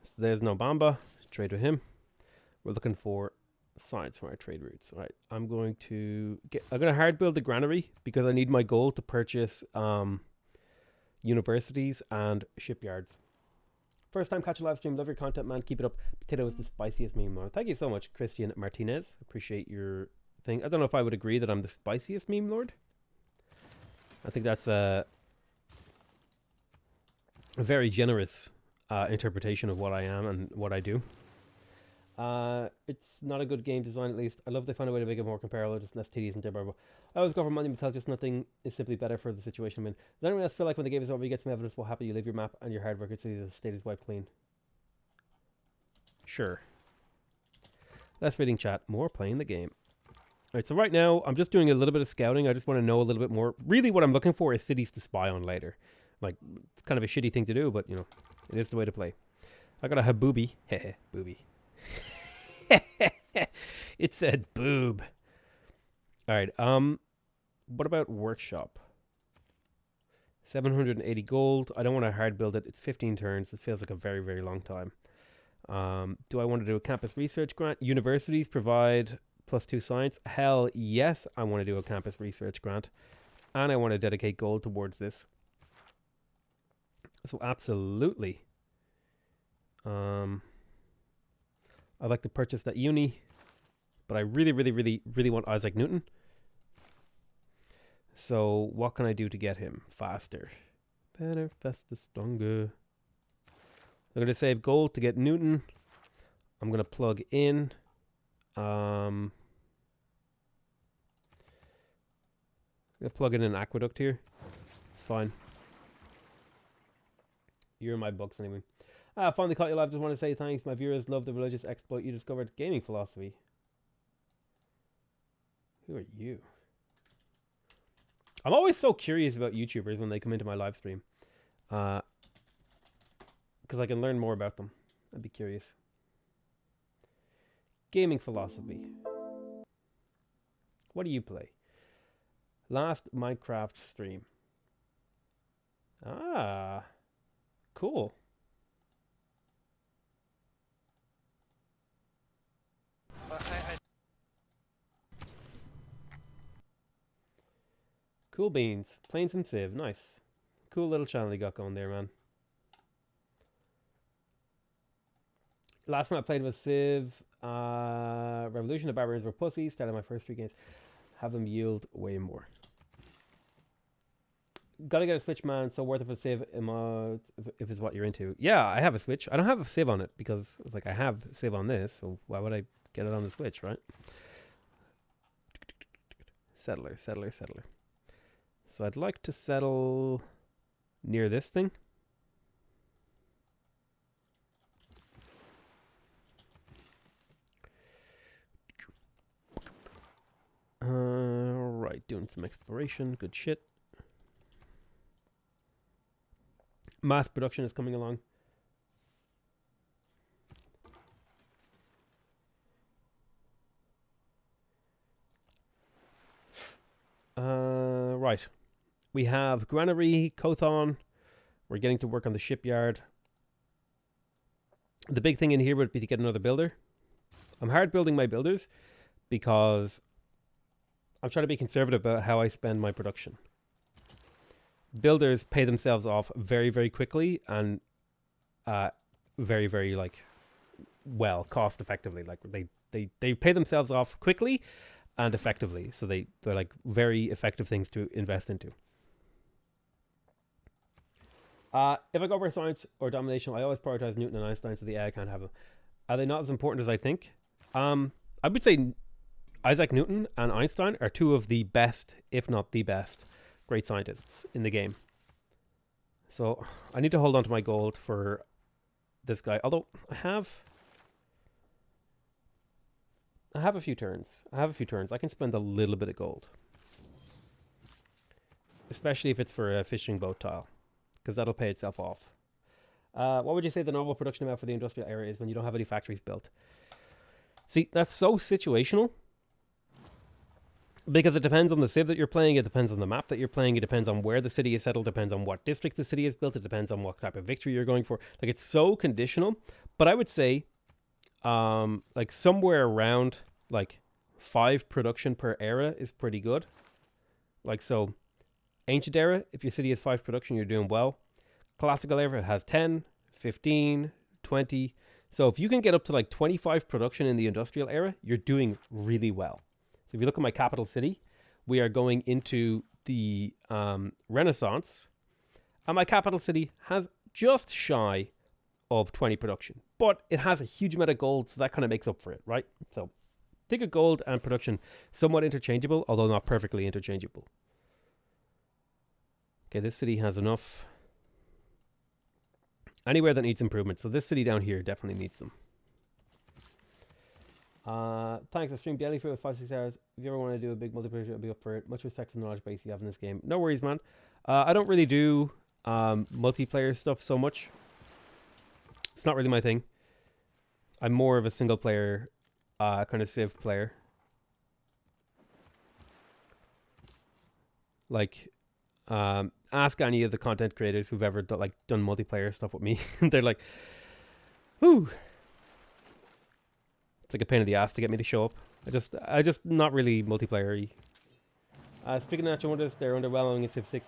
Speaker 1: So there's no Bamba. Trade with him. We're looking for science for our trade routes. All right, I'm going to hard build the granary because I need my gold to purchase universities and shipyards. First time catch a live stream. Love your content, man. Keep it up. Potato is the spiciest meme, lord. Thank you so much, Christian Martinez. Appreciate your thing. I don't know if I would agree that I'm the spiciest meme lord. I think that's a very generous interpretation of what I am and what I do. It's not a good game design, at least. I love they find a way to make it more comparable, just less tedious and demorable. I always go for monument tell, just nothing is simply better for the situation I'm in. Does anyone else feel like when the game is over, you get some evidence what happened, you leave your map and your hard work, so the state is wiped clean? Sure. Less reading chat, more playing the game. Alright, so right now, I'm just doing a little bit of scouting. I just want to know a little bit more. Really, what I'm looking for is cities to spy on later. Like, it's kind of a shitty thing to do, but, you know, it is the way to play. I got a habooby. Heh, booby. It said boob. Alright, what about workshop? 780 gold. I don't want to hard build it. It's 15 turns. It feels like a very, very long time. Do I want to do a campus research grant? Universities provide +2 science. Hell yes, I want to do a campus research grant. And I want to dedicate gold towards this. So absolutely. I'd like to purchase that uni. But I really, really, really, really want Isaac Newton. So what can I do to get him faster? Better, faster, stronger. I'm going to save gold to get Newton. I'm going to plug in. I'm going to plug in an aqueduct here. It's fine. You're in my books anyway. Finally caught you live. Just want to say thanks. My viewers love the religious exploit you discovered. Gaming philosophy. Who are you? I'm always so curious about YouTubers when they come into my live stream. Because I can learn more about them. I'd be curious. Gaming philosophy. What do you play? Last Minecraft stream. Ah. Cool. Cool beans. Planes and Civ. Nice. Cool little channel you got going there, man. Last time I played was Civ. Revolution. The Barbarians were pussies. Started my first 3 games. Have them yield way more. Gotta get a Switch, man. So worth it for Civ if it's what you're into. Yeah, I have a Switch. I don't have a Civ on it because like I have Civ on this. So why would I get it on the Switch, right? Settler, settler, settler. So I'd like to settle near this thing. Right, doing some exploration. Good shit. Mass production is coming along. Right. We have Granary, Kothon. We're getting to work on the shipyard. The big thing in here would be to get another builder. I'm hard building my builders because I'm trying to be conservative about how I spend my production. Builders pay themselves off very, very quickly, and very, very like well, cost effectively. Like they pay themselves off quickly and effectively. So they're like very effective things to invest into. If I go for science or domination, I always prioritize Newton and Einstein, so the AI can't have them. Are they not as important as I think? I would say Isaac Newton and Einstein are two of the best, if not the best, great scientists in the game. So I need to hold on to my gold for this guy. Although I have a few turns. I can spend a little bit of gold. Especially if it's for a fishing boat tile. Because that'll pay itself off. What would you say the normal production amount for the industrial area is when you don't have any factories built? See, that's so situational. Because it depends on the civ that you're playing, it depends on the map that you're playing, it depends on where the city is settled, it depends on what district the city is built, it depends on what type of victory you're going for. Like, it's so conditional. But I would say, like, somewhere around, like, 5 production per era is pretty good. Like, so... Ancient era, if your city has 5 production, you're doing well. Classical era, it has 10, 15, 20. So if you can get up to like 25 production in the industrial era, you're doing really well. So if you look at my capital city, we are going into the Renaissance. And my capital city has just shy of 20 production. But it has a huge amount of gold, so that kind of makes up for it, right? So think of gold and production somewhat interchangeable, although not perfectly interchangeable. Okay, this city has enough. Anywhere that needs improvement. So this city down here definitely needs them. Thanks, I streamed daily for 5-6 hours. If you ever want to do a big multiplayer, I'll be up for it. Much respect for the knowledge base you have in this game. No worries, man. I don't really do multiplayer stuff so much. It's not really my thing. I'm more of a single player kind of Civ player. Like... ask any of the content creators who've ever done multiplayer stuff with me. They're like, whoo. It's like a pain in the ass to get me to show up. I just not really multiplayer-y. Speaking of natural wonders, they're underwhelming in Civ 6.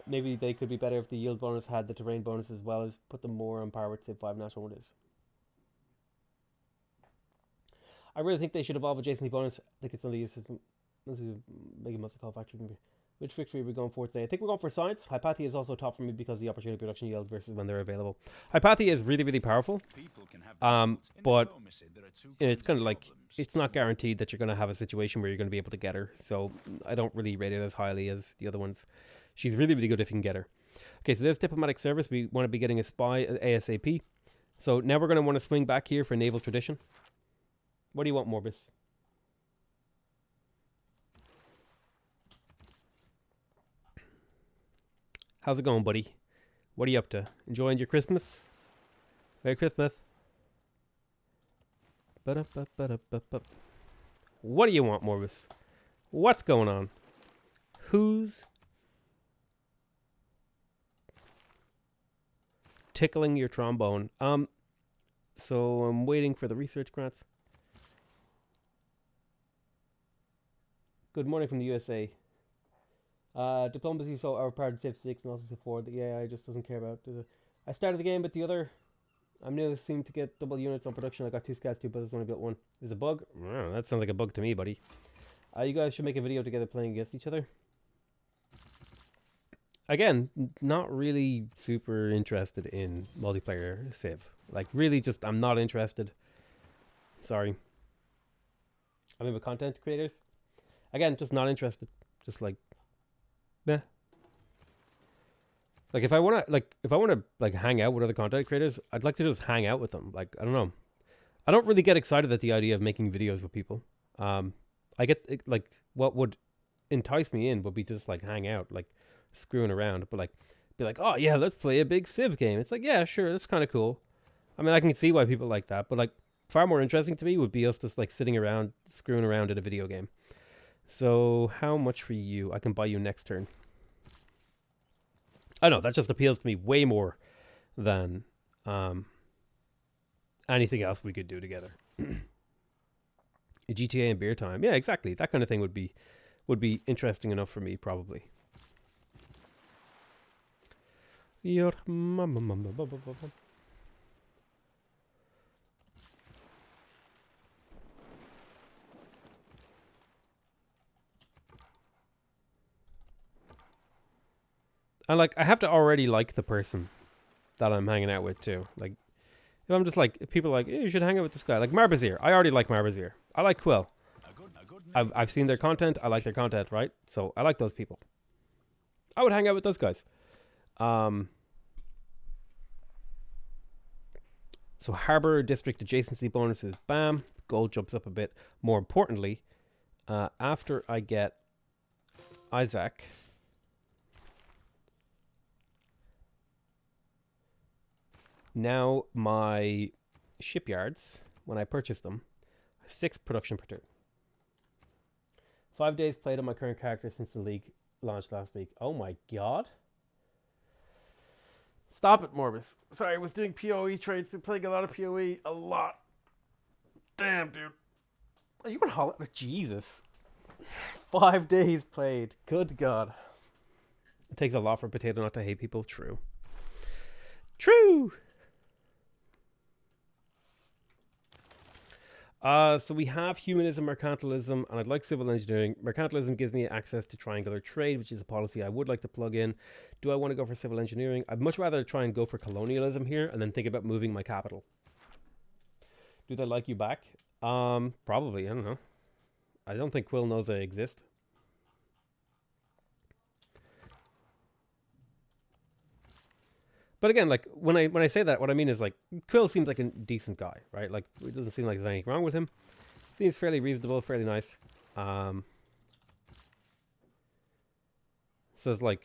Speaker 1: Maybe they could be better if the yield bonus had the terrain bonus as well as put them more on par with Civ 5 natural wonders. I really think they should evolve adjacency bonus. I think it's only a system. Make a muscle call factory. Which victory are we going for today? I think we're going for science. Hypatia is also top for me because of the opportunity production yield versus when they're available. Hypatia is really, really powerful. But it's kind of like, it's not guaranteed that you're going to have a situation where you're going to be able to get her. So I don't really rate it as highly as the other ones. She's really, really good if you can get her. Okay, so there's diplomatic service. We want to be getting a spy ASAP. So now we're going to want to swing back here for naval tradition. What do you want, Morbus? How's it going, buddy? What are you up to? Enjoying your Christmas? Merry Christmas. What do you want, Morbus? What's going on? Who's tickling your trombone? So I'm waiting for the research grants. Good morning from the USA. Diplomacy so overpowered Civ 6 and also Civ 4. The AI just doesn't care about. I started the game, but the other... I'm new, seem to get double units on production. I got 2 scats, 2 bullets, only built 1. There's a bug? Oh, that sounds like a bug to me, buddy. You guys should make a video together playing against each other. Again, not really super interested in multiplayer Civ. Like, really just, I'm not interested. Sorry. I mean, with content creators. Again, just not interested. Just like... Yeah. Like if I want to like hang out with other content creators, I'd like to just hang out with them. Like, I don't know. I don't really get excited at the idea of making videos with people. I get like what would entice me in would be just like hang out, like screwing around, but like be like, "Oh yeah, let's play a big Civ game." It's like, "Yeah, sure, that's kind of cool." I mean, I can see why people like that, but like far more interesting to me would be us just like sitting around screwing around in a video game. So, how much for you? I can buy you next turn. I know, that just appeals to me way more than anything else we could do together. GTA and beer time. Yeah, exactly. That kind of thing would be interesting enough for me, probably. Your mama. And like, I have to already like the person that I'm hanging out with too. Like, if I'm just like, if people are like, hey, you should hang out with this guy. Like Marbazier. I already like Marbazier. I like Quill. I've seen their content. I like their content, right? So I like those people. I would hang out with those guys. So Harbor District adjacency bonuses. Bam. Gold jumps up a bit. More importantly, after I get Isaac, now my shipyards, when I purchase them, 6 production per turn. 5 days played on my current character since the league launched last week. Oh my god. Stop it, Morbus. Sorry, I was doing PoE trades. Been playing a lot of PoE. A lot. Damn, dude. Are you on holiday? Jesus. 5 days played. Good god. It takes a lot for Potato not to hate people. True. True! So we have humanism, mercantilism, and I'd like civil engineering. Mercantilism gives me access to triangular trade, which is a policy I would like to plug in. Do I want to go for civil engineering? I'd much rather try and go for colonialism here and then think about moving my capital. Do they like you back? Probably. I don't know. I don't think Quill knows I exist. But again, like when I say that, what I mean is like Quill seems like a decent guy, right? Like it doesn't seem like there's anything wrong with him. Seems fairly reasonable, fairly nice. So it's like,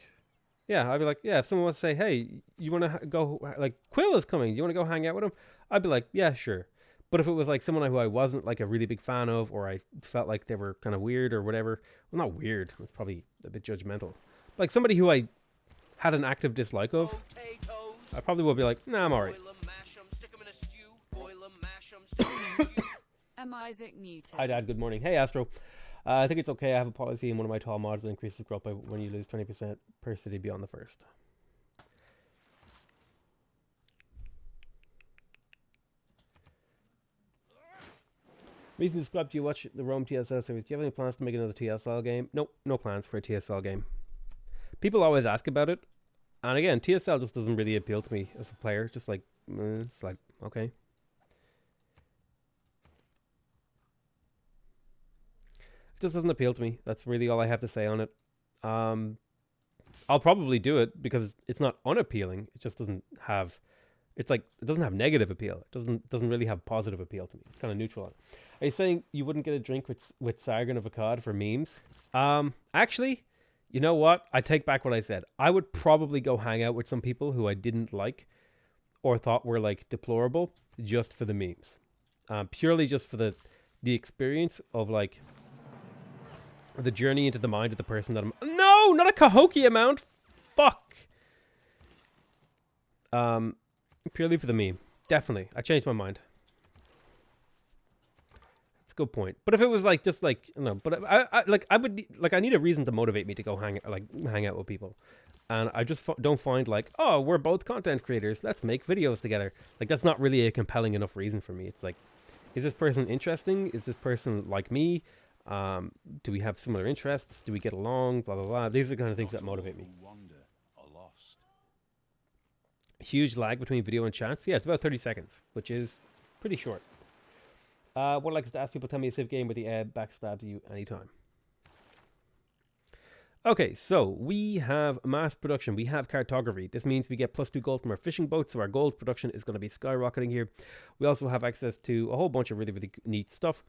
Speaker 1: yeah, I'd be like, yeah, if someone wants to say, hey, you want to go, like Quill is coming, do you want to go hang out with him? I'd be like, yeah, sure. But if it was like someone who I wasn't like a really big fan of, or I felt like they were kind of weird or whatever, well, not weird, it's probably a bit judgmental. Like somebody who I had an active dislike of, I probably will be like, nah, I'm alright.
Speaker 4: I'm Isaac Newton.
Speaker 1: Hi, Dad. Good morning. Hey, Astro. I think it's okay. I have a policy in one of my tall mods that increases growth by when you lose 20% per city beyond the first. Reason to subscribe. Do you watch the Rome TSL series? Do you have any plans to make another TSL game? Nope, no plans for a TSL game. People always ask about it. And again, TSL just doesn't really appeal to me as a player. It's just like, it's like, okay. It just doesn't appeal to me. That's really all I have to say on it. I'll probably do it because it's not unappealing. It just doesn't have, it's like, it doesn't have negative appeal. It doesn't really have positive appeal to me. It's kind of neutral on it. Are you saying you wouldn't get a drink with Sargon of Akkad for memes? Actually, you know what? I take back what I said. I would probably go hang out with some people who I didn't like or thought were like deplorable just for the memes. Purely just for the experience of like the journey into the mind of the person that I'm... No! Not a Cahokia amount! Fuck! Purely for the meme. Definitely. I changed my mind. That's a good point. But if it was like, just like, no, but I would, like, I need a reason to motivate me to go hang out with people. And I just don't find like, oh, we're both content creators. Let's make videos together. Like, that's not really a compelling enough reason for me. It's like, is this person interesting? Is this person like me? Do we have similar interests? Do we get along? Blah, blah, blah. These are the kind of things that motivate me. Huge lag between video and chats. Yeah, it's about 30 seconds, which is pretty short. What I like is to ask people, tell me a Civ game where the ad backstabs you anytime. Okay, so we have mass production. We have cartography. This means we get +2 gold from our fishing boats, so our gold production is going to be skyrocketing here. We also have access to a whole bunch of really, really neat stuff.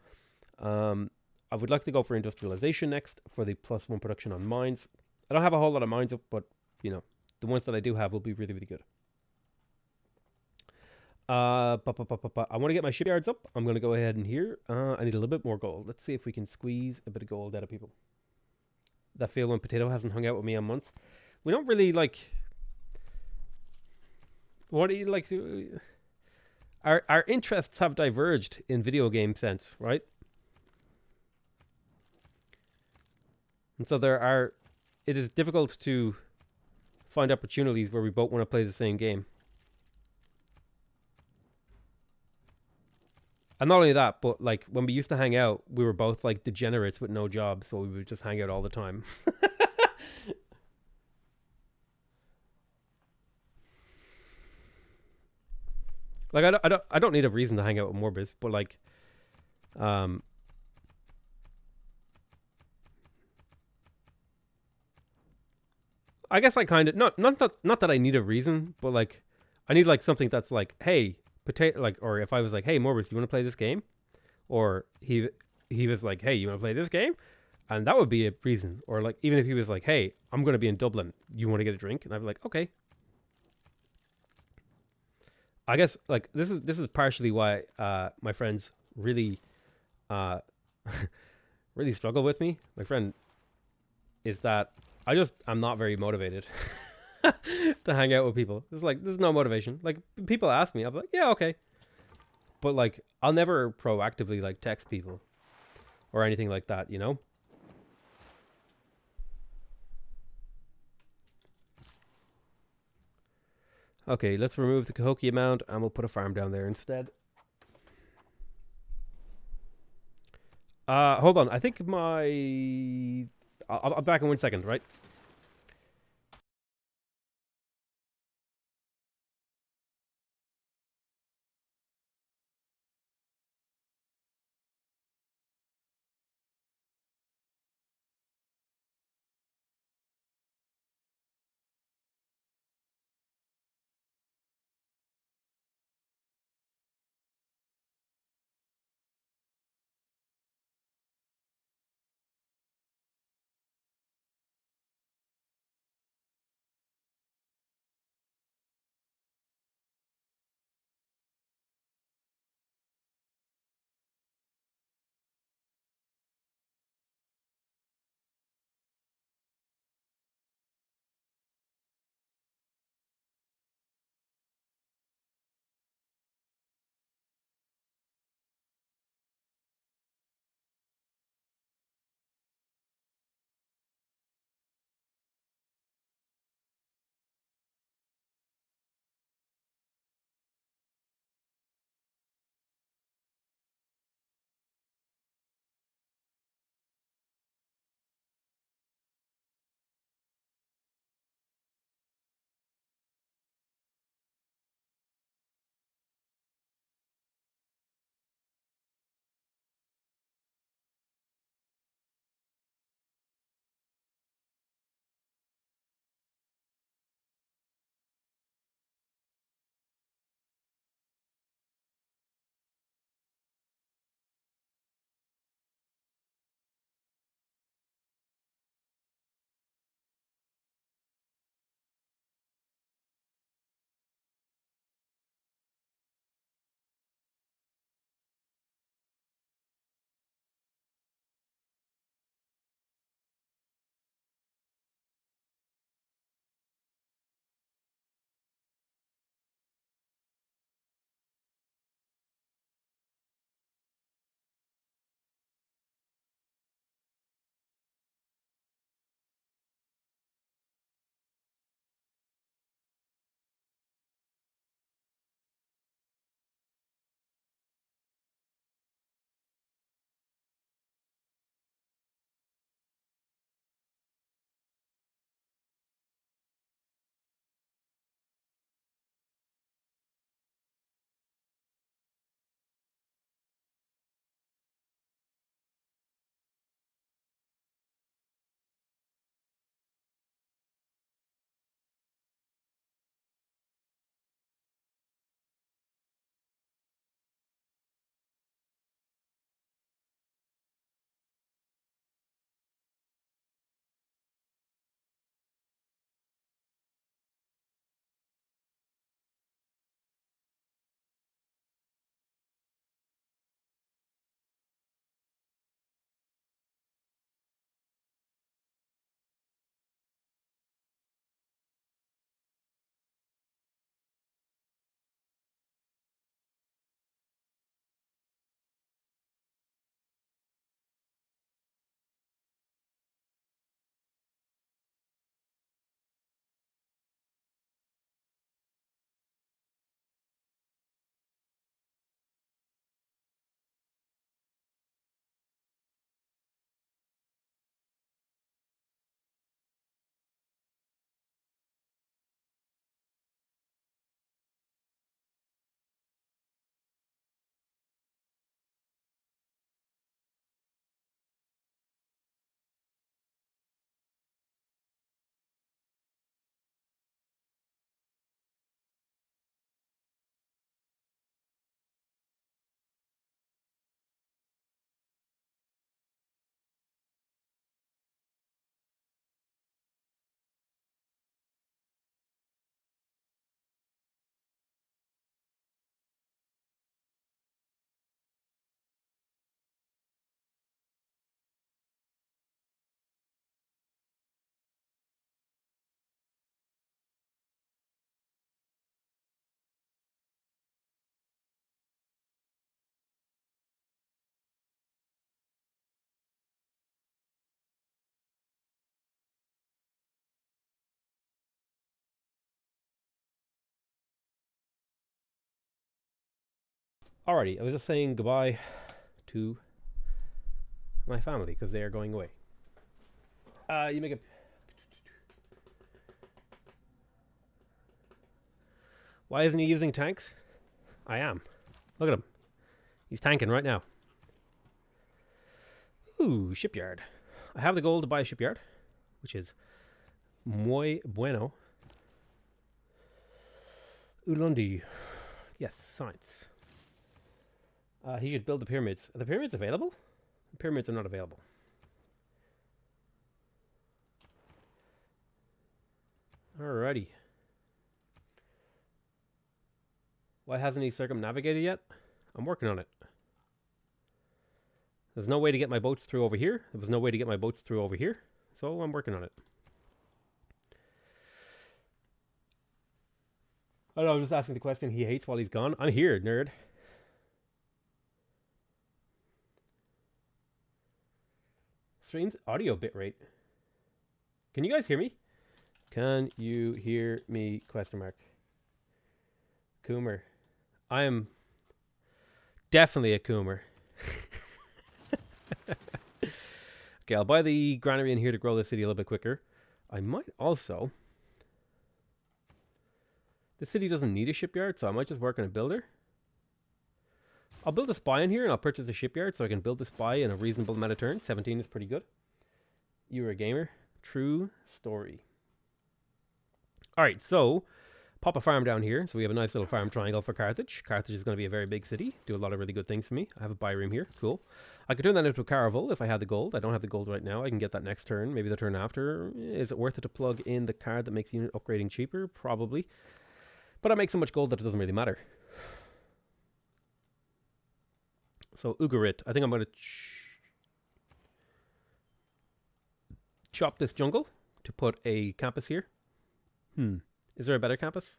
Speaker 1: I would like to go for industrialization next for the +1 production on mines. I don't have a whole lot of mines up, but, you know, the ones that I do have will be really, really good. I want to get my shipyards up. I'm going to go ahead and here. I need a little bit more gold. Let's see if we can squeeze a bit of gold out of people. That feel when Potato hasn't hung out with me in months. We don't really like... What do you like to... Our interests have diverged in video game sense, right? And so it is difficult to find opportunities where we both want to play the same game. And not only that, but like when we used to hang out, we were both like degenerates with no jobs, so we would just hang out all the time. Like I don't need a reason to hang out with Morbus, but like, um, I guess I kind of not that I need a reason, but like, I need like something that's like, hey, potato, like, or if I was like, hey, Morbus, you want to play this game? Or he was like, hey, you want to play this game? And that would be a reason. Or like, even if he was like, hey, I'm going to be in Dublin, you want to get a drink? And I'd be like, okay. I guess like this is partially why my friends really uh really struggle with me. My friend is that I'm not very motivated to hang out with people. It's like there's no motivation. Like people ask me, I'm like, yeah, okay. But like I'll never proactively like text people or anything like that, you know? Okay, let's remove the Cahokia Mound and we'll put a farm down there instead. Hold on. I think my... I'll back in 1 second, right? Alrighty, I was just saying goodbye to my family because they are going away. You make a... Why isn't he using tanks? I am. Look at him. He's tanking right now. Ooh, shipyard. I have the gold to buy a shipyard, which is muy bueno. Ulundi. Yes, science. He should build the pyramids. Are the pyramids available? The pyramids are not available. Alrighty. Why hasn't he circumnavigated yet? I'm working on it. There's no way to get my boats through over here. There was no way to get my boats through over here. So I'm working on it. I know, I'm just asking the question he hates while he's gone. I'm here, nerd. Stream's audio bitrate. Can you guys hear me? Can you hear me? Question mark. Coomer. I am definitely a Coomer. Okay, I'll buy the granary in here to grow the city a little bit quicker. I might also... The city doesn't need a shipyard, so I might just work on a builder. I'll build a spy in here and I'll purchase a shipyard so I can build the spy in a reasonable amount of turns. 17 is pretty good. You were a gamer. True story. Alright, so pop a farm down here. So we have a nice little farm triangle for Carthage. Carthage is going to be a very big city. Do a lot of really good things for me. I have a buy room here. Cool. I could turn that into a caravel if I had the gold. I don't have the gold right now. I can get that next turn. Maybe the turn after. Is it worth it to plug in the card that makes unit upgrading cheaper? Probably. But I make so much gold that it doesn't really matter. So Ugarit. I think I'm going to chop this jungle to put a campus here. Is there a better campus?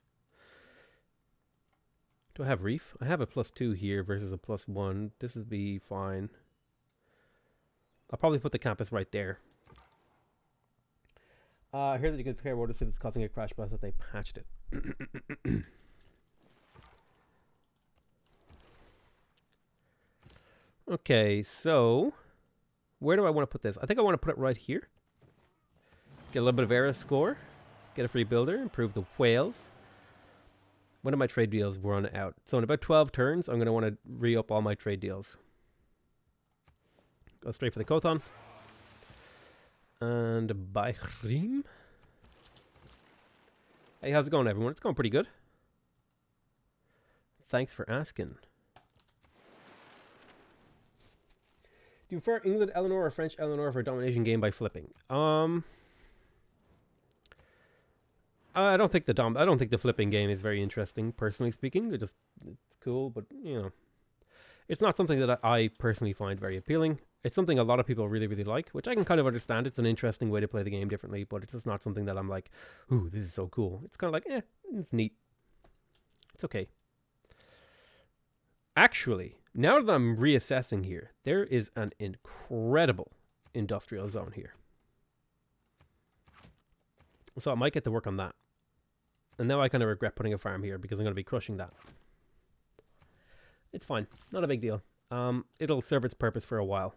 Speaker 1: Do I have reef? I have a +2 here versus a +1. This would be fine. I'll probably put the campus right there. I hear that you can declare water city that's causing a crash, but I thought they patched it. Okay, so where do I want to put this? I think I want to put it right here. Get a little bit of era score. Get a free builder. Improve the whales. When do my trade deals run out? So in about 12 turns, I'm going to want to re-up all my trade deals. Go straight for the Kothon. And Bahrim. Hey, how's it going, everyone? It's going pretty good. Thanks for asking. Do you prefer England Eleanor or French Eleanor for a domination game by flipping? I don't think the flipping game is very interesting, personally speaking. It's cool, but you know, it's not something that I personally find very appealing. It's something a lot of people really, really like, which I can kind of understand. It's an interesting way to play the game differently, but it's just not something that I'm like, ooh, this is so cool. It's kind of like, it's neat. It's okay. Actually, now that I'm reassessing here, there is an incredible industrial zone here. So I might get to work on that. And now I kind of regret putting a farm here because I'm going to be crushing that. It's fine. Not a big deal. It'll serve its purpose for a while.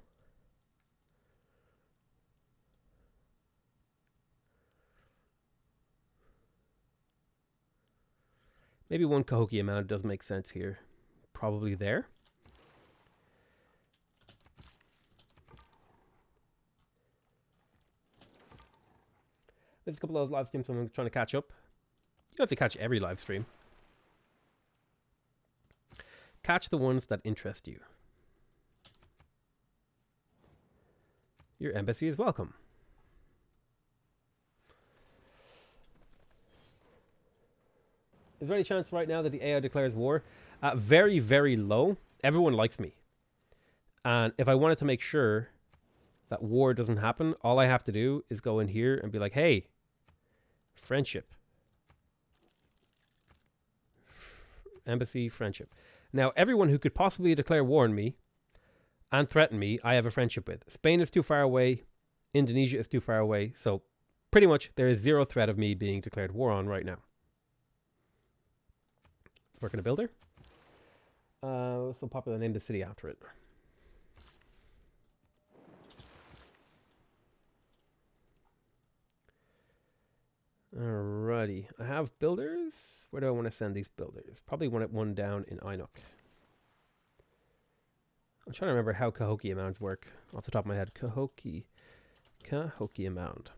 Speaker 1: Maybe one Cahokia amount does make sense here. Probably there. There's a couple of those live streams I'm trying to catch up. You don't have to catch every live stream. Catch the ones that interest you. Your embassy is welcome. Is there any chance right now that the AI declares war? Very, very low. Everyone likes me. And if I wanted to make sure that war doesn't happen, all I have to do is go in here and be like, hey, friendship. Embassy, friendship. Now, everyone who could possibly declare war on me and threaten me, I have a friendship with. Spain is too far away. Indonesia is too far away. So pretty much there is zero threat of me being declared war on right now. Let's work on a builder. So popular, name the city after it. Alrighty, I have builders. Where do I want to send these builders? Probably one down in Inuk. I'm trying to remember how Cahokia mounds work off the top of my head. Cahokia mound.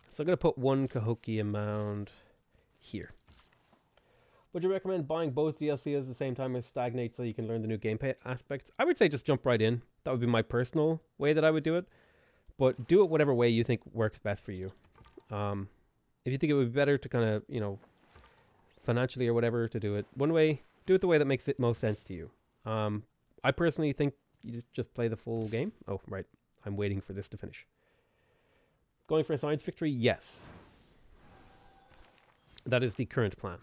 Speaker 1: So I'm going to put one Cahokia mound here. Would you recommend buying both DLCs at the same time as Stagnate so you can learn the new gameplay aspects? I would say just jump right in. That would be my personal way that I would do it. But do it whatever way you think works best for you. If you think it would be better to kind of, you know, financially or whatever to do it one way, do it the way that makes it most sense to you. I personally think you just play the full game. Oh, right. I'm waiting for this to finish. Going for a science victory? Yes. That is the current plan.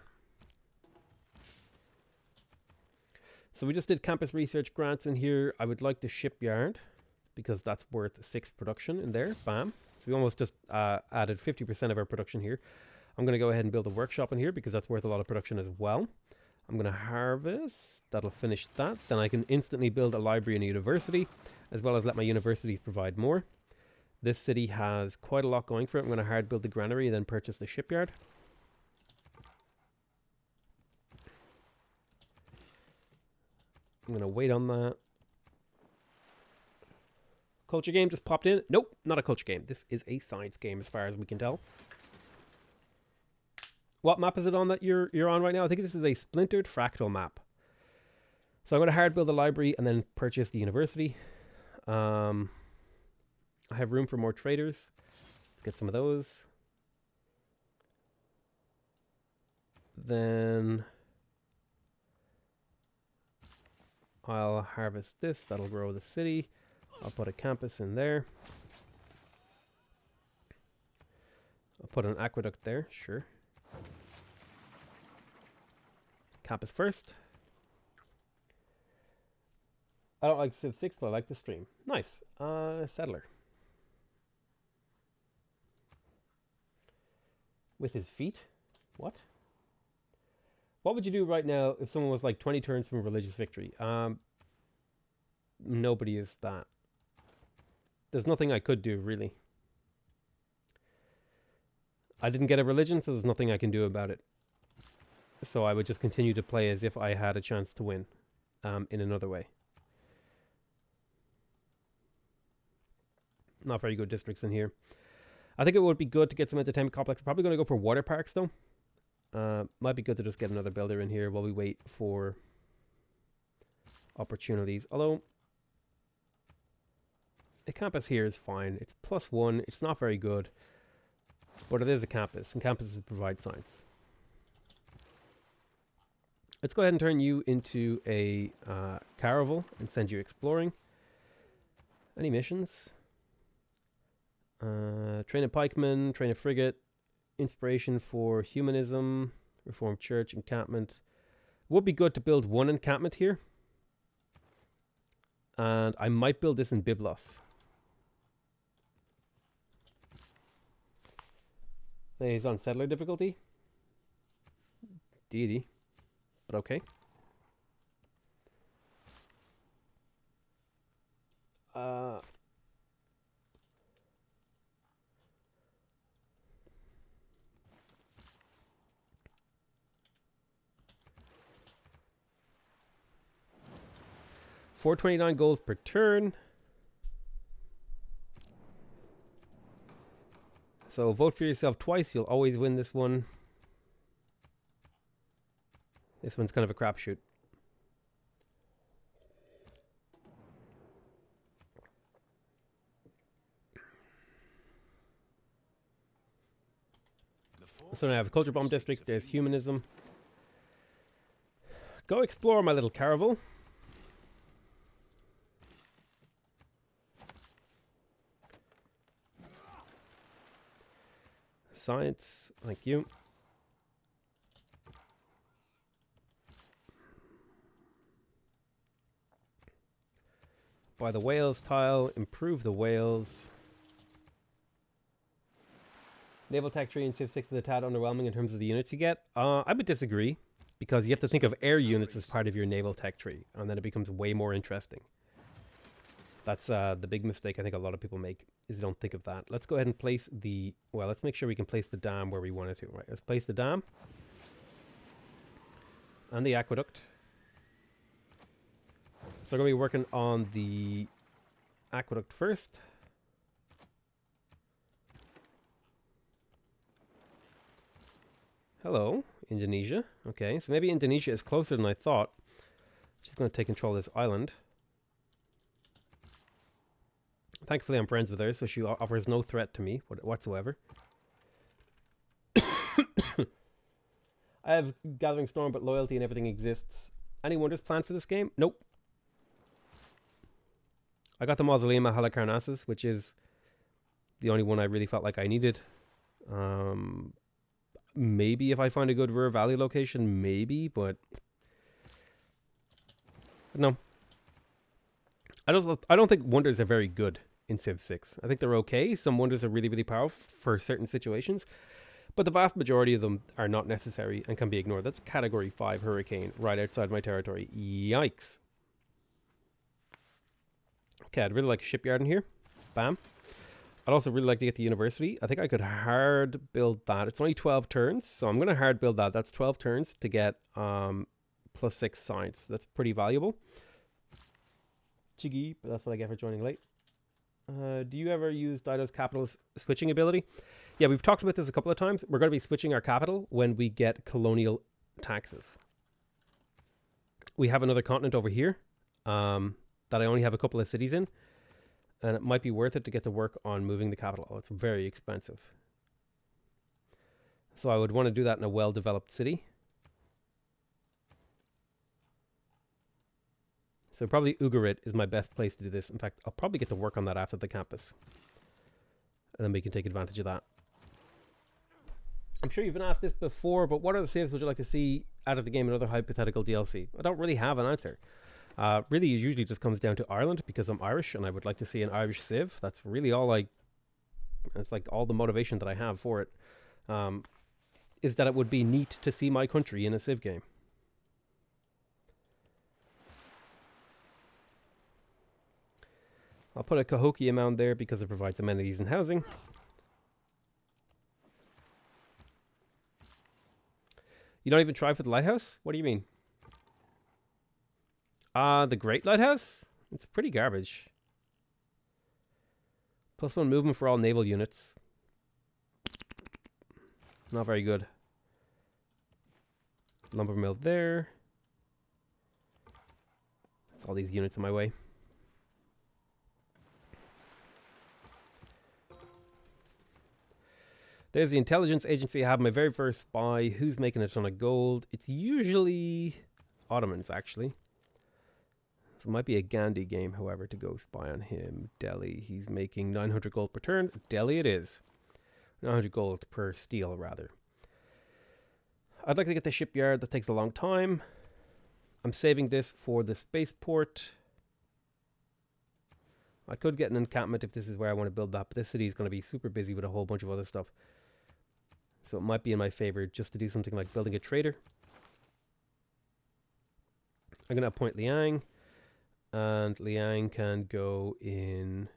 Speaker 1: So we just did campus research grants in here. I would like the shipyard because that's worth 6 production in there. Bam. So we almost just added 50% of our production here. I'm going to go ahead and build a workshop in here because that's worth a lot of production as well. I'm going to harvest. That'll finish that. Then I can instantly build a library and a university, as well as let my universities provide more. This city has quite a lot going for it. I'm going to hard build the granary and then purchase the shipyard. I'm going to wait on that. Culture game just popped in. Nope, not a culture game. This is a science game as far as we can tell. What map is it on that you're on right now? I think this is a splintered fractal map. So I'm going to hard build the library and then purchase the university. I have room for more traders. Let's get some of those. Then I'll harvest this. That'll grow the city. I'll put a campus in there. I'll put an aqueduct there, sure. Campus first. I don't like Civ 6, but I like the stream. Nice. Settler. With his feet? What? What would you do right now if someone was like 20 turns from a religious victory? Nobody is that. There's nothing I could do, really. I didn't get a religion, so there's nothing I can do about it. So I would just continue to play as if I had a chance to win in another way. Not very good districts in here. I think it would be good to get some entertainment complex. Probably going to go for water parks, though. Might be good to just get another builder in here while we wait for opportunities. Although, a campus here is fine. It's +1. It's not very good. But it is a campus, and campuses provide science. Let's go ahead and turn you into a caravel and send you exploring. Any missions? Train a pikeman, train a frigate, inspiration for humanism, reformed church, encampment. Would be good to build one encampment here. And I might build this in Byblos. He's on settler difficulty. Deity. But okay. Uh... $429 goals per turn. So vote for yourself twice. You'll always win this one. This one's kind of a crapshoot. So now I have a culture bomb district. There's humanism. Go explore, my little caravel. Science, thank you. Buy the whales tile, improve the whales. Naval tech tree in Civ 6 is a tad underwhelming in terms of the units you get. I would disagree, because you have to think of air units as part of your naval tech tree, and then it becomes way more interesting. That's the big mistake I think a lot of people make, is they don't think of that. Let's go ahead and place the... Well, let's make sure we can place the dam where we want it to. Right, let's place the dam. And the aqueduct. So we're going to be working on the aqueduct first. Hello, Indonesia. Okay, so maybe Indonesia is closer than I thought. She's going to take control of this island. Thankfully, I'm friends with her, so she offers no threat to me whatsoever. I have Gathering Storm, but loyalty and everything exists. Any wonders planned for this game? Nope. I got the Mausoleum at Halicarnassus, which is the only one I really felt like I needed. Maybe if I find a good Ruhr Valley location, maybe, but no. I don't think wonders are very good in Civ 6. I think they're okay. Some wonders are really, really powerful for certain situations, but the vast majority of them are not necessary and can be ignored. That's Category 5 Hurricane right outside my territory. Yikes. Okay, I'd really like a shipyard in here. Bam. I'd also really like to get the university. I think I could hard build that. It's only 12 turns, so I'm going to hard build that. That's 12 turns to get +6 science. That's pretty valuable. Chiggy, but that's what I get for joining late. Do you ever use Dido's capital switching ability? Yeah, we've talked about this a couple of times. We're going to be switching our capital when we get colonial taxes. We have another continent over here that I only have a couple of cities in. And it might be worth it to get to work on moving the capital. Oh, it's very expensive. So I would want to do that in a well-developed city. So probably Ugarit is my best place to do this. In fact, I'll probably get to work on that after the campus. And then we can take advantage of that. I'm sure you've been asked this before, but what other civs would you like to see out of the game in other hypothetical DLC? I don't really have an answer. Really, it usually just comes down to Ireland because I'm Irish and I would like to see an Irish Civ. That's really all it's like all the motivation that I have for it. Is that it would be neat to see my country in a Civ game. I'll put a Cahokia mound there because it provides amenities and housing. You don't even try for the lighthouse? What do you mean? The Great Lighthouse? It's pretty garbage. +1 movement for all naval units. Not very good. Lumber mill there. That's all these units in my way. There's the intelligence agency. I have my very first spy. Who's making a ton of gold? It's usually Ottomans, actually. So it might be a Gandhi game, however, to go spy on him. Delhi. He's making 900 gold per turn. Delhi it is. 900 gold per steel, rather. I'd like to get the shipyard. That takes a long time. I'm saving this for the spaceport. I could get an encampment if this is where I want to build that, but this city is going to be super busy with a whole bunch of other stuff. So it might be in my favor just to do something like building a trader. I'm going to appoint Liang. And Liang can go in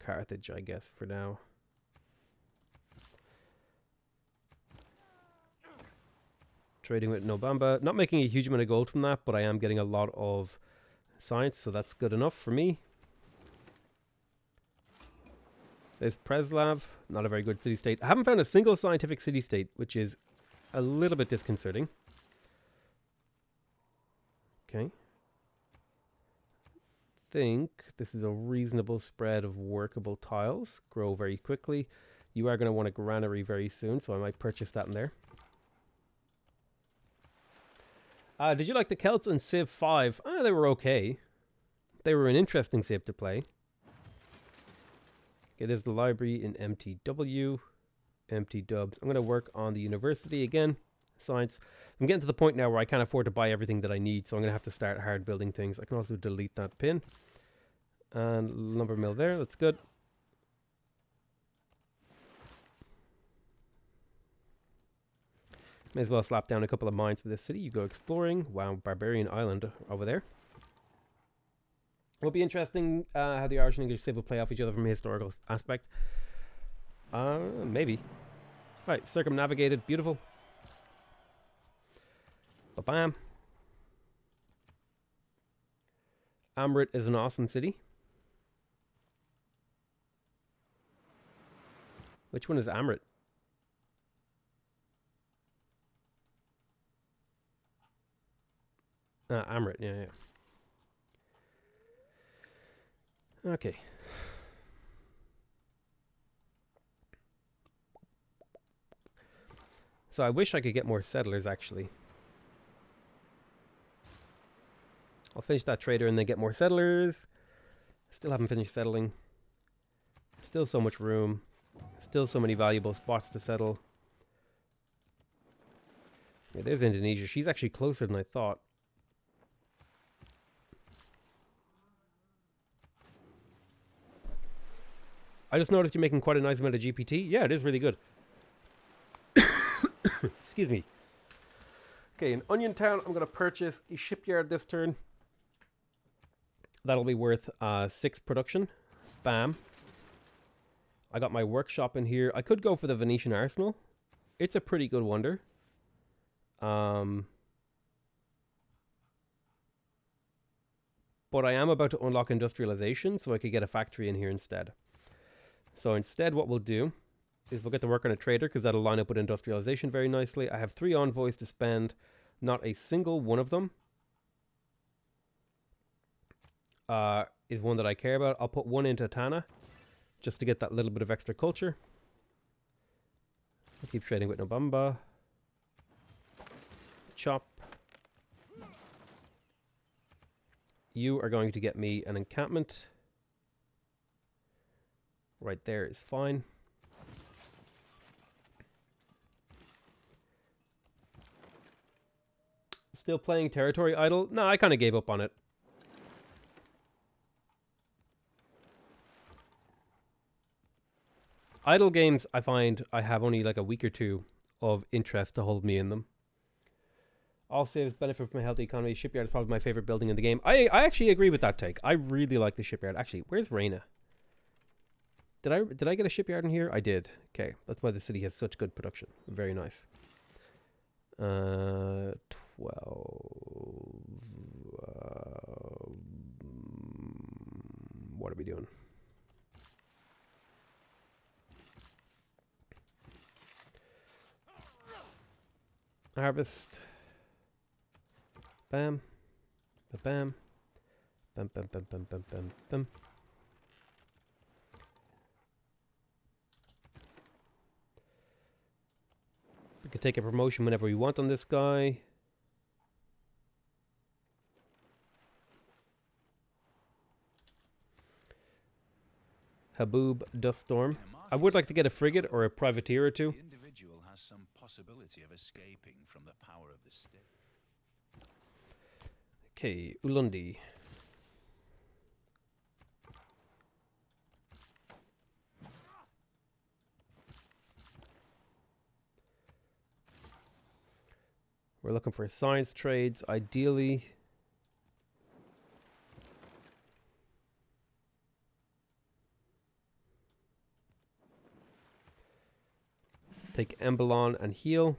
Speaker 1: Carthage, I guess, for now. Trading with Nobamba. Not making a huge amount of gold from that, but I am getting a lot of science, so that's good enough for me. There's Preslav. Not a very good city-state. I haven't found a single scientific city-state, which is a little bit disconcerting. Okay. Think this is a reasonable spread of workable tiles. Grow very quickly. You are going to want a granary very soon, so I might purchase that in there. Did you like the Celts in Civ 5? They were okay. They were an interesting Civ to play. Okay, there's the library in MTW. MT dubs. I'm going to work on the university again. Science. I'm getting to the point now where I can't afford to buy everything that I need, so I'm going to have to start hard building things. I can also delete that pin. And lumber mill there, that's good. May as well slap down a couple of mines for this city. You go exploring. Wow, Barbarian Island over there. Will be interesting how the Irish and English Civ will play off each other from a historical aspect. Maybe. Right, circumnavigated, beautiful. Ba-bam. Amrit is an awesome city. Which one is Amrit? Amrit, yeah. Okay. So I wish I could get more settlers, actually. I'll finish that trader and then get more settlers. Still haven't finished settling. Still so much room. Still so many valuable spots to settle. Yeah, there's Indonesia. She's actually closer than I thought. I just noticed you're making quite a nice amount of GPT. Yeah, it is really good. Excuse me. Okay, in Onion Town, I'm going to purchase a shipyard this turn. That'll be worth 6 production. Bam. I got my workshop in here. I could go for the Venetian Arsenal. It's a pretty good wonder. But I am about to unlock industrialization, so I could get a factory in here instead. So instead what we'll do is we'll get to work on a trader, because that'll line up with industrialization very nicely. I have 3 envoys to spend. Not a single one of them is one that I care about. I'll put one into Tana, just to get that little bit of extra culture. I'll keep trading with Nobamba. Chop. You are going to get me an encampment. Right there is fine. Still playing Territory Idle? No, I kind of gave up on it. Idle games, I find I have only like a week or two of interest to hold me in them. All saves benefit from a healthy economy. Shipyard is probably my favorite building in the game. I actually agree with that take. I really like the shipyard. Actually, where's Reina? Did I get a shipyard in here? I did. Okay, that's why the city has such good production. Very nice. 12. What are we doing? Harvest. Bam. Ba-bam. Bam, bam, bam, bam, bam, bam, bam. We can take a promotion whenever we want on this guy. Haboob Duststorm. I would like to get a frigate or a privateer or two.
Speaker 2: The individual has some possibility of escaping from the power of the state.
Speaker 1: Okay, Ulundi. We're looking for science trades, ideally. Take Embalon and heal.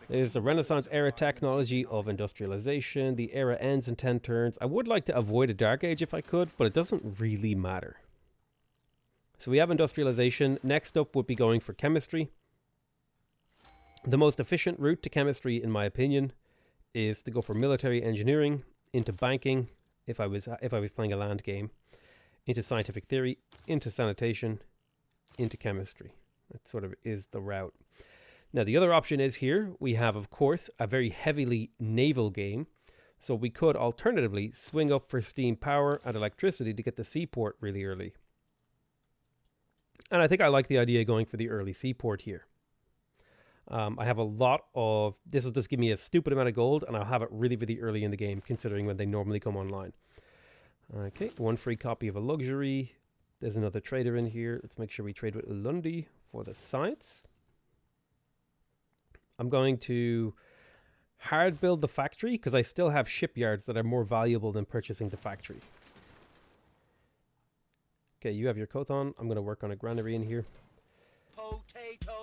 Speaker 1: There's the Renaissance era technology of industrialization. The era ends in 10 turns. I would like to avoid a Dark Age if I could, but it doesn't really matter. So we have industrialization. Next up would be going for chemistry. The most efficient route to chemistry, in my opinion, is to go for military engineering, into banking, if I was playing a land game, into scientific theory, into sanitation, into chemistry. That sort of is the route. Now, the other option is here, we have, of course, a very heavily naval game. So we could alternatively swing up for steam power and electricity to get the seaport really early. And I think I like the idea of going for the early seaport here. I have a lot of... This will just give me a stupid amount of gold, and I'll have it really, really early in the game, considering when they normally come online. Okay, one free copy of a luxury. There's another trader in here. Let's make sure we trade with Lundi for the science. I'm going to hard build the factory, because I still have shipyards that are more valuable than purchasing the factory. Okay, you have your Kothon. I'm going to work on a granary in here.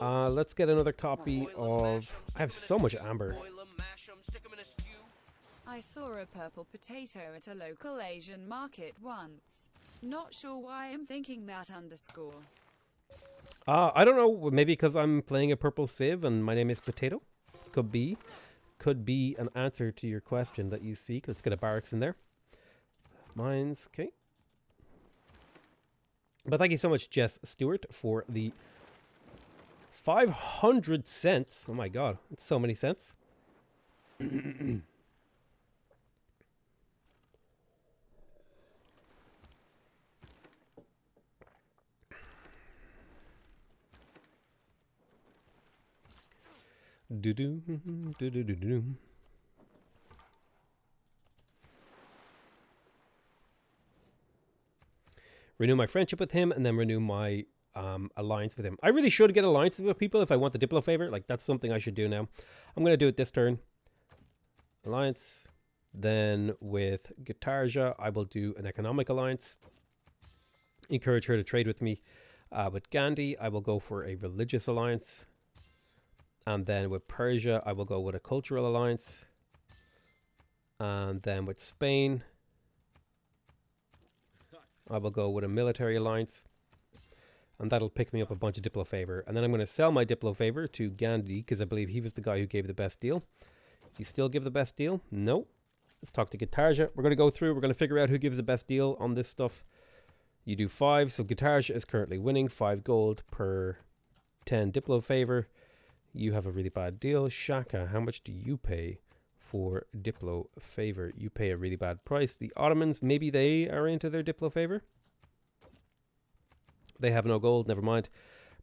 Speaker 1: Let's get another copy of... I have so much amber.
Speaker 4: I saw a purple potato at a local Asian market once. Not sure why I'm thinking that underscore.
Speaker 1: I don't know. Maybe because I'm playing a purple Civ and my name is Potato. Could be. Could be an answer to your question that you seek. Let's get a barracks in there. Mines. Okay. But thank you so much, Jess Stewart, for the 500 cents. Oh my god. It's so many cents. Do-do, do-do-do-do. Renew my friendship with him, and then renew my alliance with him. I really should get alliances with people if I want the Diplo favor. Like, that's something I should do now. I'm going to do it this turn. Alliance. Then with Gitarja, I will do an economic alliance. Encourage her to trade with me. With Gandhi, I will go for a religious alliance. And then with Persia, I will go with a cultural alliance. And then with Spain, I will go with a military alliance. And that'll pick me up a bunch of Diplo favor. And then I'm going to sell my Diplo favor to Gandhi, because I believe he was the guy who gave the best deal. Do you still give the best deal? No. Let's talk to Gitarja. We're going to go through. We're going to figure out who gives the best deal on this stuff. You do 5. So Gitarja is currently winning. 5 gold per 10 Diplo favor. You have a really bad deal. Shaka, how much do you pay for Diplo favor? You pay a really bad price. The Ottomans, maybe they are into their Diplo favor. They have no gold, never mind.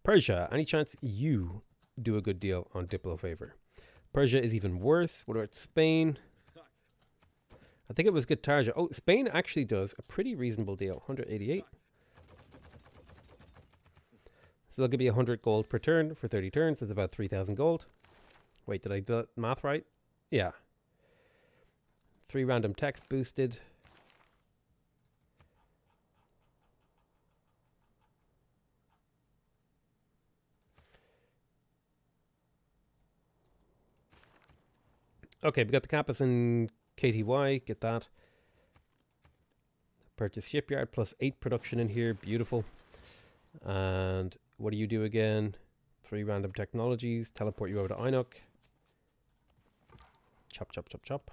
Speaker 1: Persia, any chance you do a good deal on Diplo favor? Persia is even worse. What about Spain? I think it was Gitarja. Oh, Spain actually does a pretty reasonable deal. 188. So they'll give you 100 gold per turn for 30 turns. That's about 3,000 gold. Wait, did I do that math right? Yeah. 3 random text boosted. Okay, we got the campus in KTY. Get that. Purchase shipyard plus 8 production in here. Beautiful. And what do you do again? 3 random technologies. Teleport you over to Inuk. Chop, chop, chop, chop.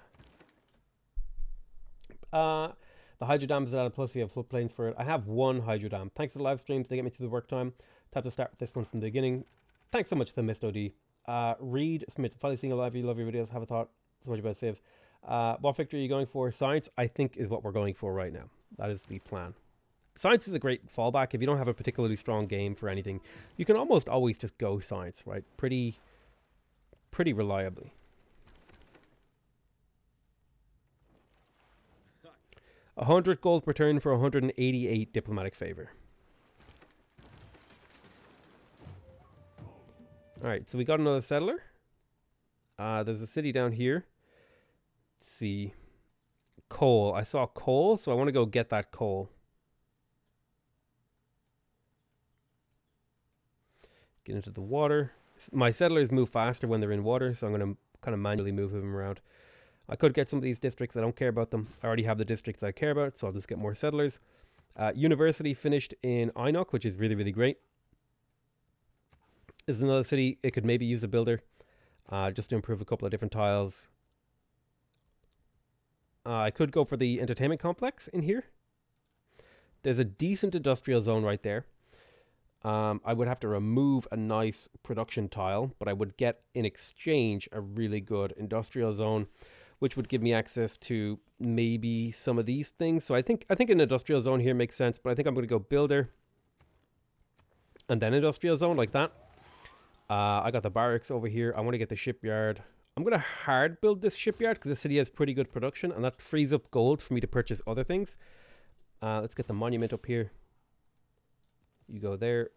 Speaker 1: The hydro dam is at a plus. We have floodplains for it. I have 1 hydro dam. Thanks to the live streams. They get me through the work time. Tap to start with this one from the beginning. Thanks so much to the Mist OD. Reed Smith, finally seeing a live. You love your videos. Have a thought. So much about Civ. What victory are you going for? Science, I think, is what we're going for right now. That is the plan. Science is a great fallback. If you don't have a particularly strong game for anything, you can almost always just go science, right? Pretty reliably. $100 gold per turn for 188 diplomatic favor. Alright, so we got another settler. There's a city down here. Let's see. Coal. I saw coal, so I want to go get that coal. Get into the water. My settlers move faster when they're in water, so I'm going to kind of manually move them around. I could get some of these districts. I don't care about them. I already have the districts I care about, so I'll just get more settlers. University finished in Inuk, which is really, really great. This is another city. It could maybe use a builder just to improve a couple of different tiles. I could go for the entertainment complex in here. There's a decent industrial zone right there. I would have to remove a nice production tile, but I would get in exchange a really good industrial zone. which would give me access to maybe some of these things. So I think an industrial zone here makes sense, but I think I'm going to go builder and then industrial zone like that. I got the barracks over here. I want to get the shipyard. I'm going to hard build this shipyard because the city has pretty good production, and that frees up gold for me to purchase other things. Let's get the monument up here. You go there.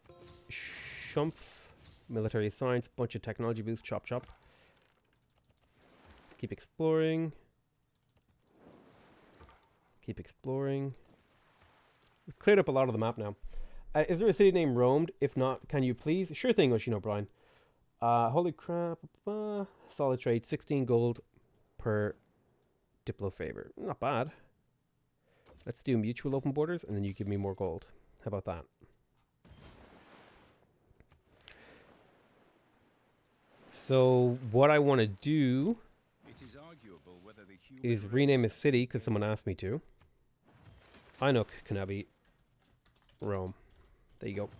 Speaker 1: Shumph. Military science. Bunch of technology boosts. Chop, chop. Keep exploring. Keep exploring. We've cleared up a lot of the map now. Is there a city named Roamed? If not, can you please? Sure thing, Oshino Brian. Holy crap. Solid trade. 16 gold per Diplo favor. Not bad. Let's do mutual open borders, and then you give me more gold. How about that? So what I want to do is rename a city because someone asked me to. Inuk, Kanabi, Rome. There you go. All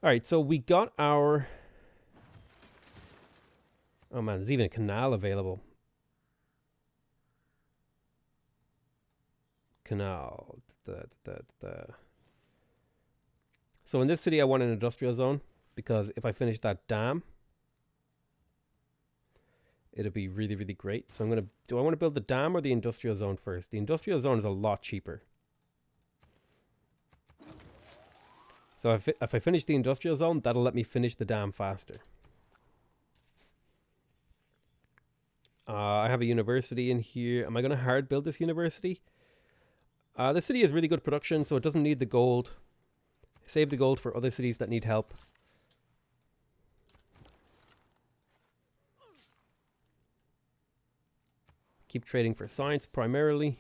Speaker 1: right, so we got our... Oh man, there's even a canal available. Canal. So in this city, I want an industrial zone because if I finish that dam, it'll be really, really great. So I'm going to... Do I want to build the dam or the industrial zone first? The industrial zone is a lot cheaper. So if I finish the industrial zone, that'll let me finish the dam faster. I have a university in here. Am I going to hard build this university? The city has really good production, so it doesn't need the gold. Save the gold for other cities that need help. Keep trading for science primarily.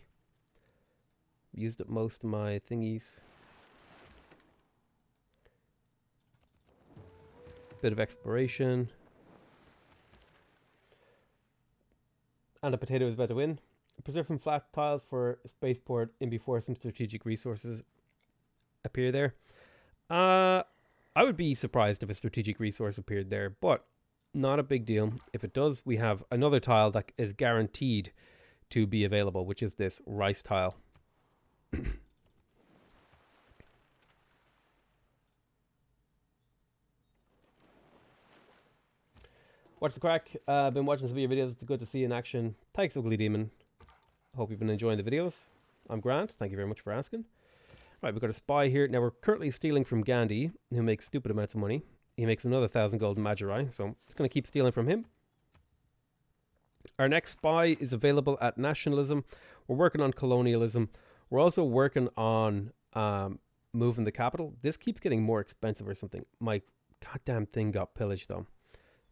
Speaker 1: Used up most of my thingies. Bit of exploration. And a potato is about to win. Preserve some flat tiles for spaceport in before some strategic resources appear there. I would be surprised if a strategic resource appeared there, but not a big deal. If it does, we have another tile that is guaranteed to be available, which is this rice tile. What's the crack? I've been watching some of your videos. It's good to see you in action. Thanks, Ugly Demon. Hope you've been enjoying the videos. I'm Grant. Thank you very much for asking. Right, we've got a spy here. Now, we're currently stealing from Gandhi, who makes stupid amounts of money. He makes another 1,000 gold in Majorai, so it's going to keep stealing from him. Our next spy is available at nationalism. We're working on colonialism. We're also working on moving the capital. This keeps getting more expensive or something. My goddamn thing got pillaged, though.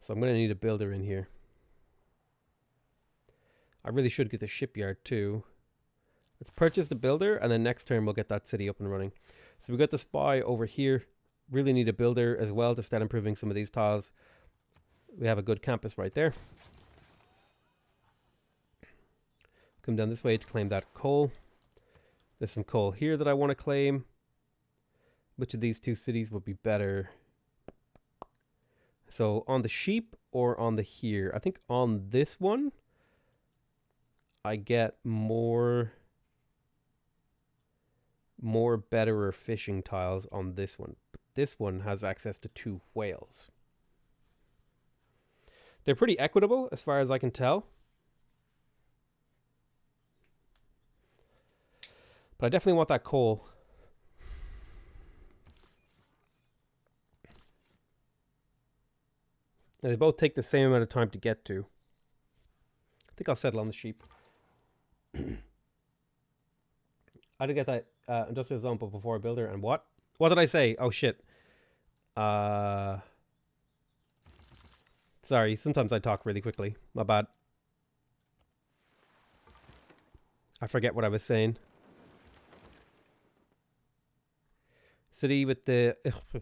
Speaker 1: So I'm going to need a builder in here. I really should get the shipyard too. Let's purchase the builder, and then next turn we'll get that city up and running. So we got the spy over here. Really need a builder as well to start improving some of these tiles. We have a good campus right there. Come down this way to claim that coal. There's some coal here that I want to claim. Which of these two cities would be better? So on the sheep or on the here? I think on this one, I get more betterer fishing tiles on this one. But this one has access to 2 whales. They're pretty equitable as far as I can tell. But I definitely want that coal. And they both take the same amount of time to get to. I think I'll settle on the sheep. I did get that industrial zone but before a builder, and what? What did I say? Oh shit. Sorry, sometimes I talk really quickly. My bad. I forget what I was saying. City with the...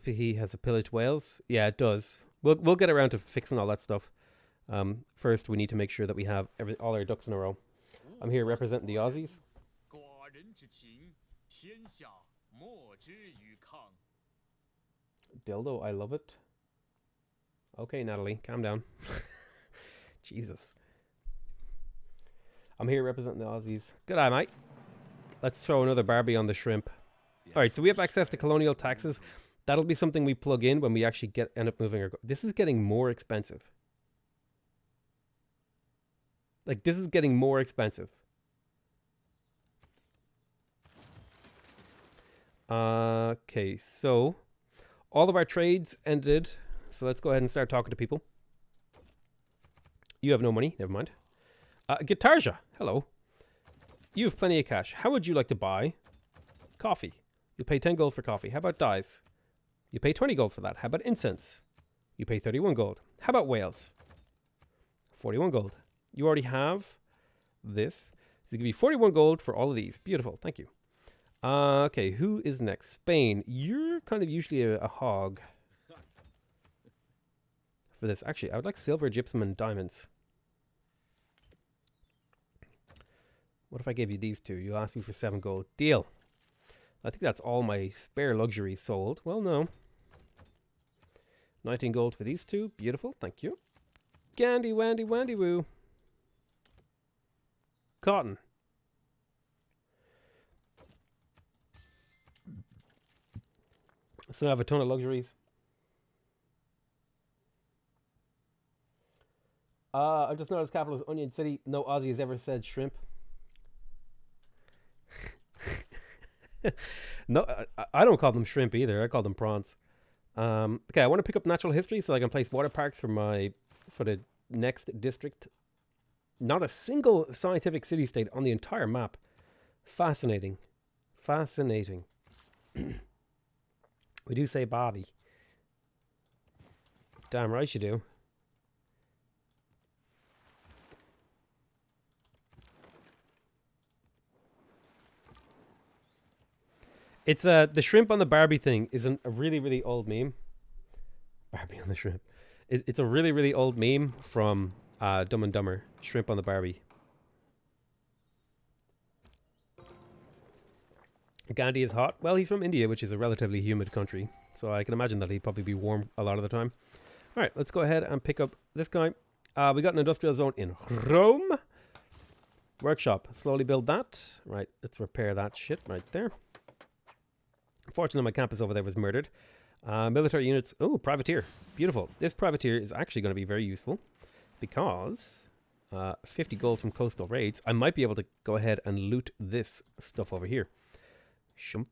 Speaker 1: he has a pillaged whales. Yeah, it does. We'll get around to fixing all that stuff. First, we need to make sure that we have all our ducks in a row. I'm here representing the Aussies. Dildo, I love it. Okay, Natalie, calm down. Jesus. I'm here representing the Aussies. Good eye, mate. Let's throw another Barbie on the shrimp. Alright, so we have access to colonial taxes. That'll be something we plug in when we actually end up moving our... This is getting more expensive. Like, this is getting more expensive. Okay, so all of our trades ended. So let's go ahead and start talking to people. You have no money. Never mind. Guitarja, hello. You have plenty of cash. How would you like to buy coffee? You pay 10 gold for coffee. How about dyes? You pay 20 gold for that. How about incense? You pay 31 gold. How about whales? 41 gold. You already have this. So you give me 41 gold for all of these. Beautiful. Thank you. Okay, who is next? Spain. You're kind of usually a hog for this. Actually, I would like silver, gypsum, and diamonds. What if I gave you these two? You'll ask me for 7 gold. Deal. I think that's all my spare luxuries sold. Well, no. 19 gold for these two. Beautiful. Thank you. Gandy, wandy, wandy, woo. Cotton. So I have a ton of luxuries. I just noticed capital is Onion City. No Aussie has ever said shrimp. No, I don't call them shrimp either. I call them prawns. Okay, I want to pick up natural history so I can place water parks for my sort of next district. Not a single scientific city-state on the entire map. Fascinating. Fascinating. We do say Bobby. Damn right you do. It's the shrimp on the Barbie thing is a really, really old meme. Barbie on the shrimp. It's a really, really old meme from Dumb and Dumber. Shrimp on the Barbie. Gandhi is hot. Well, he's from India, which is a relatively humid country. So I can imagine that he'd probably be warm a lot of the time. All right, let's go ahead and pick up this guy. We got an industrial zone in Rome. Workshop. Slowly build that. Right, let's repair that shit right there. Unfortunately, my campus over there was murdered. Military units. Oh, privateer. Beautiful. This privateer is actually going to be very useful because 50 gold from coastal raids. I might be able to go ahead and loot this stuff over here. Shumph.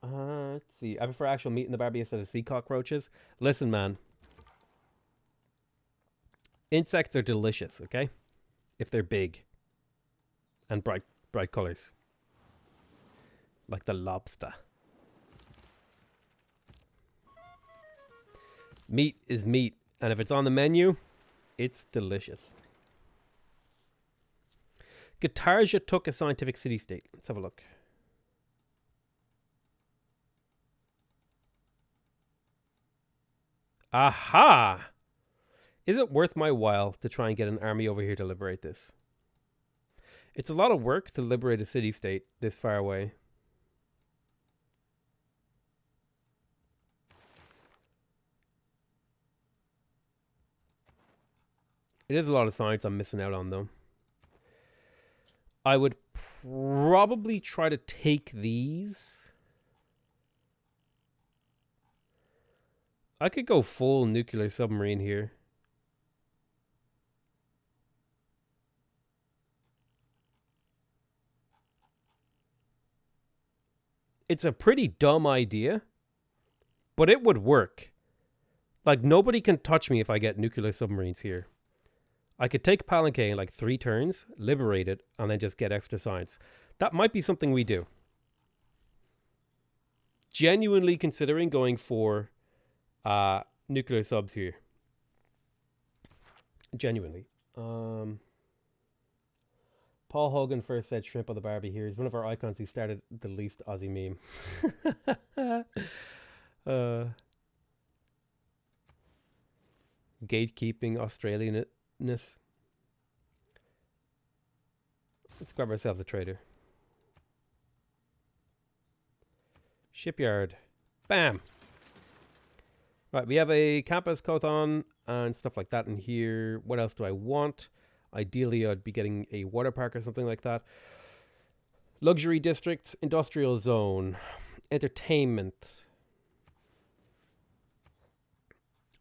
Speaker 1: Let's see. I prefer actual meat in the Barbie instead of sea cockroaches. Listen, man. Insects are delicious, okay? If they're big and bright colors. Like the lobster. Meat is meat, and if it's on the menu, it's delicious. Guitarja took a scientific city-state. Let's have a look. Aha! Is it worth my while to try and get an army over here to liberate this? It's a lot of work to liberate a city-state this far away. It is a lot of science I'm missing out on, though. I would probably try to take these. I could go full nuclear submarine here. It's a pretty dumb idea, but it would work. Like, nobody can touch me if I get nuclear submarines here. I could take Palanque in like 3 turns, liberate it, and then just get extra science. That might be something we do. Genuinely considering going for nuclear subs here. Genuinely. Paul Hogan first said shrimp on the Barbie here. He's one of our icons who started the least Aussie meme. Gatekeeping Australianness. Let's grab ourselves a trader. Shipyard. Bam! Right, we have a campus, Kothon, and stuff like that in here. What else do I want? Ideally, I'd be getting a water park or something like that. Luxury districts, industrial zone, entertainment.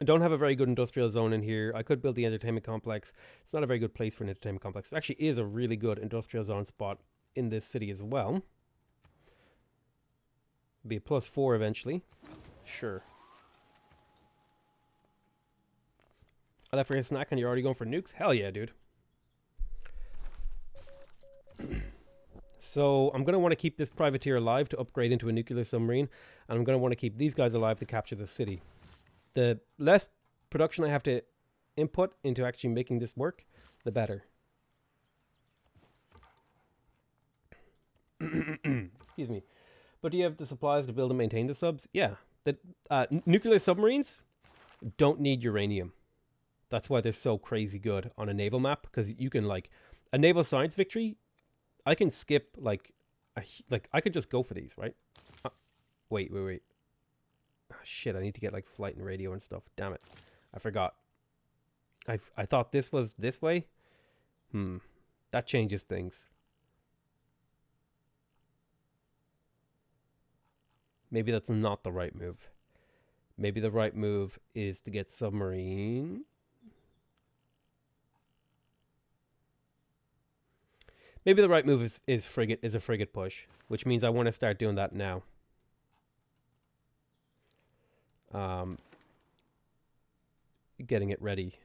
Speaker 1: I don't have a very good industrial zone in here. I could build the entertainment complex. It's not a very good place for an entertainment complex. There actually is a really good industrial zone spot in this city as well. Be a +4 eventually. Sure. I left for a snack and you're already going for nukes? Hell yeah, dude. So I'm going to want to keep this privateer alive to upgrade into a nuclear submarine. And I'm going to want to keep these guys alive to capture the city. The less production I have to input into actually making this work, the better. Excuse me. But do you have the supplies to build and maintain the subs? Yeah. The nuclear submarines don't need uranium. That's why they're so crazy good on a naval map, because you can, like, a naval science victory, I can skip, like, I could just go for these, right? Wait. Oh, shit, I need to get, like, flight and radio and stuff. Damn it. I forgot. I thought this was this way. That changes things. Maybe that's not the right move. Maybe the right move is to get submarine. Maybe the right move is a frigate push, which means I want to start doing that now. Getting it ready.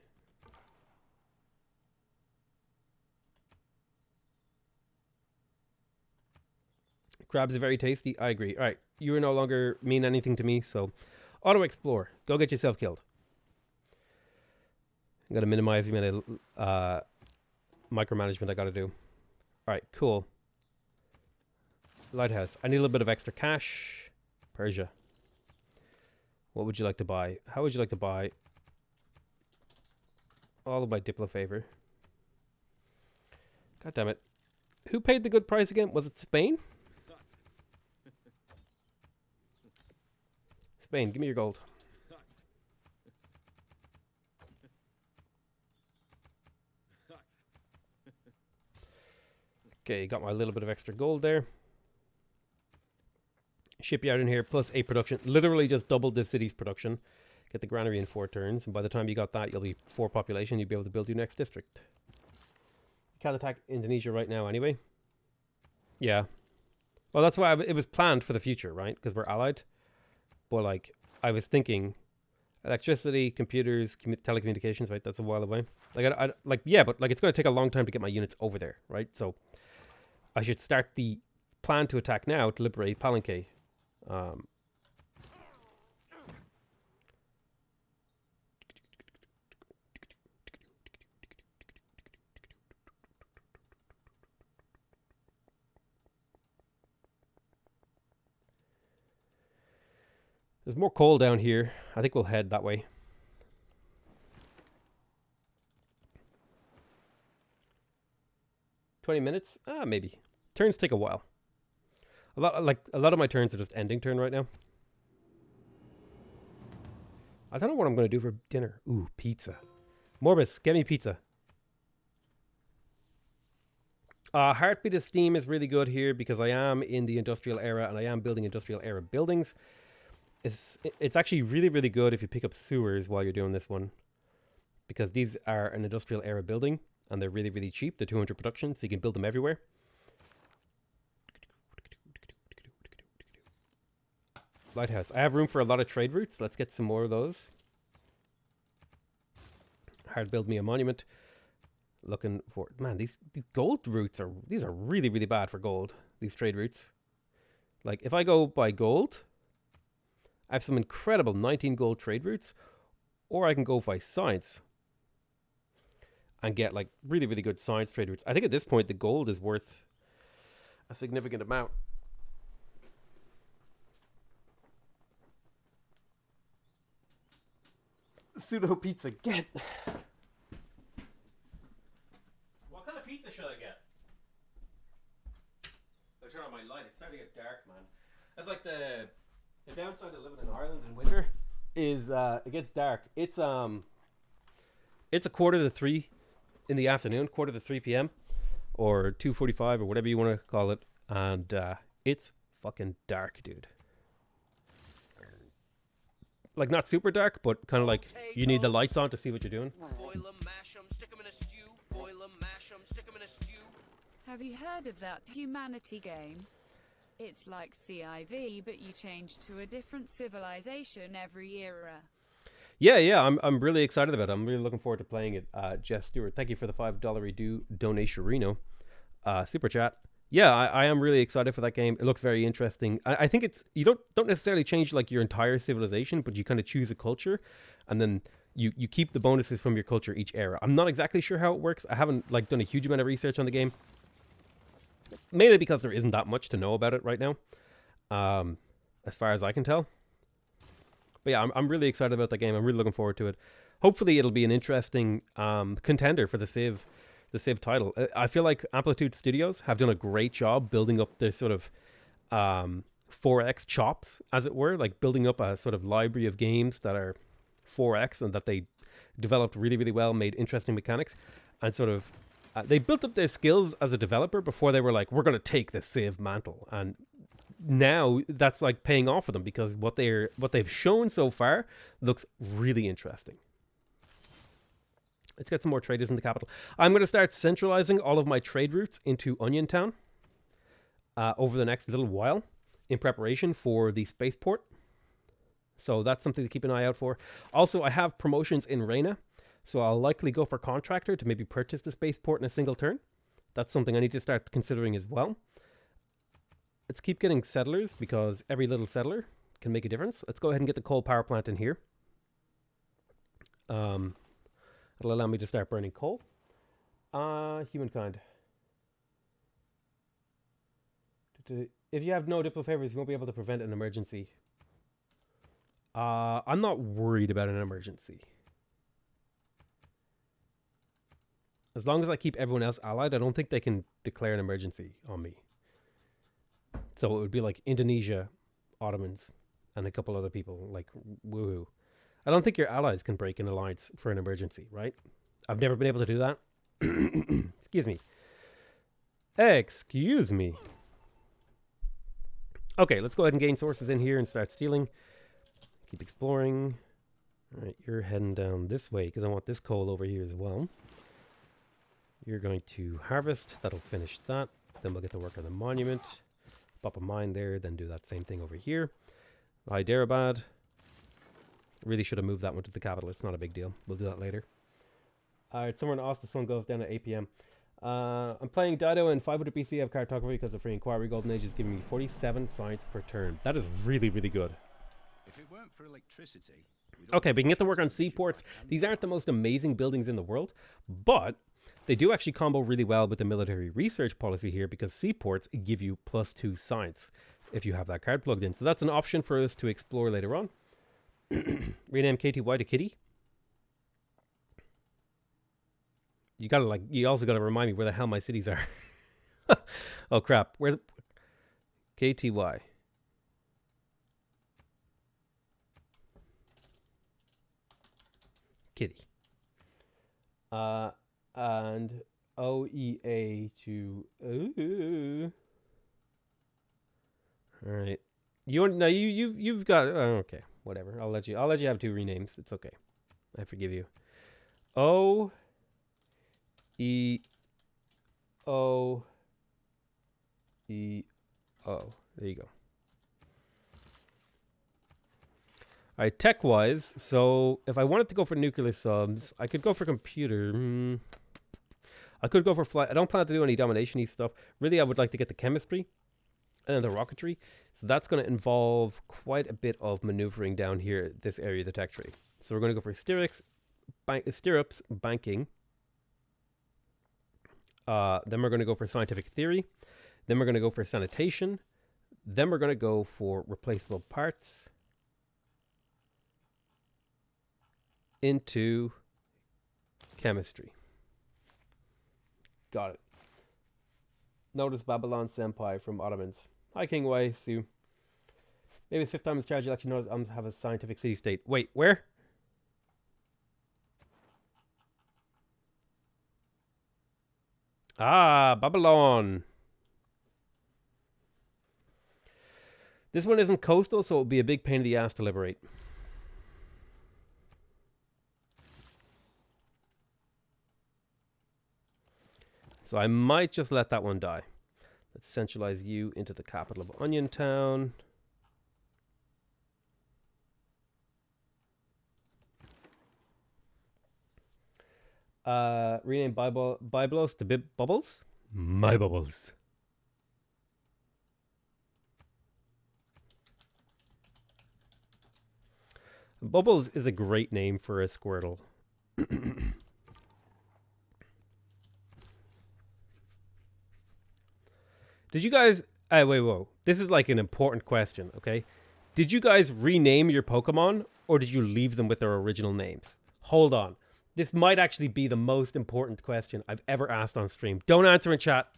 Speaker 1: Crabs are very tasty. I agree. All right, you no longer mean anything to me, so auto explore. Go get yourself killed. I'm gonna minimize the amount of micromanagement I gotta do. All right, cool. Lighthouse. I need a little bit of extra cash. Persia. What would you like to buy? How would you like to buy? All of my Diplo favor. God damn it. Who paid the good price again? Was it Spain? Spain, give me your gold. Okay, got my little bit of extra gold there. Shipyard in here, plus 8 production. Literally just doubled this city's production. Get the granary in 4 turns, and by the time you got that, you'll be 4 population. You'll be able to build your next district. You can't attack Indonesia right now anyway. Yeah. Well, that's why it was planned for the future, right? Because we're allied. But, like, I was thinking electricity, computers, telecommunications, right? That's a while away. Like, yeah, but, like, it's going to take a long time to get my units over there, right? So I should start the plan to attack now to liberate Palenque. There's more coal down here. I think we'll head that way. $20 minutes? Maybe. Turns take a while. A lot of my turns are just ending turn right now. I don't know what I'm going to do for dinner. Ooh, pizza. Morbus, get me pizza. Heartbeat of Steam is really good here because I am in the industrial era and I am building industrial era buildings. It's actually really, really good if you pick up sewers while you're doing this one, because these are an industrial era building and they're really, really cheap. They're 200 production, so you can build them everywhere. Lighthouse. I have room for a lot of trade routes. Let's get some more of those. Hard build me a monument. Looking for, man, these gold routes are really, really bad for gold. These trade routes. Like, if I go by gold, I have some incredible 19 gold trade routes, or I can go by science and get, like, really, really good science trade routes. I think at this point the gold is worth a significant amount. Pseudo pizza, get. What kind of pizza should I get? I'll turn on my light. It's starting to get dark, man. That's like the downside of living in Ireland in winter is it gets dark. It's a 2:45 in the afternoon, quarter to 3 p.m. or 2:45 or whatever you want to call it, and it's fucking dark, dude. Like not super dark, but kind of like you need the lights on to see what you're doing.
Speaker 3: Boil 'em, mash 'em, stick 'em in a stew. Boil 'em, mash 'em, stick 'em in a stew.
Speaker 4: Have you heard of that humanity game? It's like CIV, but you change to a different civilization every era.
Speaker 1: Yeah, I'm really excited about it. I'm really looking forward to playing it. Jess Stewart, thank you for the $5 donation, Reno. Super chat. Yeah, I am really excited for that game. It looks very interesting. I think it's you don't necessarily change like your entire civilization, but you kind of choose a culture, and then you keep the bonuses from your culture each era. I'm not exactly sure how it works. I haven't like done a huge amount of research on the game, mainly because there isn't that much to know about it right now, as far as I can tell. But yeah, I'm really excited about that game. I'm really looking forward to it. Hopefully, it'll be an interesting contender for the Civ title. I feel like Amplitude Studios have done a great job building up their sort of 4X chops, as it were, like building up a sort of library of games that are 4X and that they developed really, really well, made interesting mechanics, and sort of they built up their skills as a developer before they were like, we're going to take the Civ mantle. And now that's like paying off for them because what they've shown so far looks really interesting. Let's get some more traders in the capital. I'm going to start centralizing all of my trade routes into Onion Town over the next little while in preparation for the spaceport. So that's something to keep an eye out for. Also, I have promotions in Reina, so I'll likely go for contractor to maybe purchase the spaceport in a single turn. That's something I need to start considering as well. Let's keep getting settlers because every little settler can make a difference. Let's go ahead and get the coal power plant in here. It'll allow me to start burning coal. Humankind. If you have no diplo favors, you won't be able to prevent an emergency. I'm not worried about an emergency. As long as I keep everyone else allied, I don't think they can declare an emergency on me. So it would be like Indonesia, Ottomans, and a couple other people. Like, woohoo. I don't think your allies can break an alliance for an emergency, right? I've never been able to do that. Excuse me. Excuse me. Okay, let's go ahead and gain sources in here and start stealing. Keep exploring. All right, you're heading down this way because I want this coal over here as well. You're going to harvest. That'll finish that. Then we'll get to work on the monument. Pop a mine there, then do that same thing over here. Hyderabad. Really should have moved that one to the capital. It's not a big deal. We'll do that later. Alright, somewhere in Oz, the sun goes down at 8 p.m. I'm playing Dido in 500 BC of cartography because the free inquiry golden age is giving me 47 science per turn. That is really, really good.
Speaker 2: If it weren't for electricity,
Speaker 1: okay, we can get to work on seaports. These aren't the most amazing buildings in the world, but they do actually combo really well with the military research policy here because seaports give you +2 science if you have that card plugged in. So that's an option for us to explore later on. Rename KTY to Kitty. You also gotta remind me where the hell my cities are. Oh crap, where KTY. Kitty. And OEA to Alright. You've got okay. Whatever. I'll let you have 2 renames. It's okay. I forgive you. O E O E O. There you go. Alright, tech-wise, so if I wanted to go for nuclear subs, I could go for computer. I could go for flight. I don't plan to do any domination-y stuff. Really, I would like to get the chemistry and then the rocketry. So that's going to involve quite a bit of maneuvering down here, this area of the tech tree. So we're going to go for stirrups, banking. Then we're going to go for scientific theory. Then we're going to go for sanitation. Then we're going to go for replaceable parts. Into chemistry. Got it. Notice Babylon Senpai from Ottomans. Hi, King Wei, Sue. Maybe the 5th time in strategy actually notice Ottomans have a scientific city-state. Wait, where? Ah, Babylon. This one isn't coastal, so it'll be a big pain in the ass to liberate. So I might just let that one die. Let's centralize you into the capital of Onion Town. Rename Byblos to Bubbles. My Bubbles. Bubbles is a great name for a Squirtle. Did you guys... wait, whoa. This is like an important question, okay? Did you guys rename your Pokemon, or did you leave them with their original names? Hold on. This might actually be the most important question I've ever asked on stream. Don't answer in chat.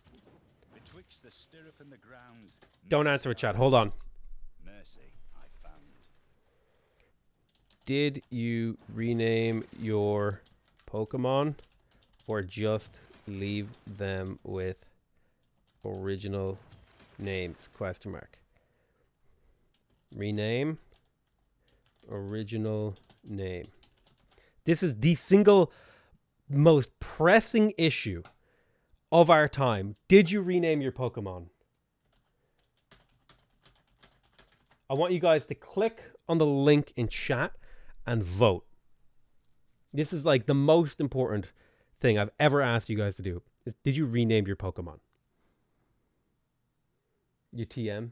Speaker 2: Betwixt the stirrup and the ground.
Speaker 1: Don't answer in chat. Hold on.
Speaker 2: Mercy, I found.
Speaker 1: Did you rename your Pokemon, or just leave them with original names? Question mark. Rename original name. This is the single most pressing issue of our time. Did you rename your Pokemon? I want you guys to click on the link in chat and vote. This is like the most important thing I've ever asked you guys to do. Did you rename your Pokemon? Your TM?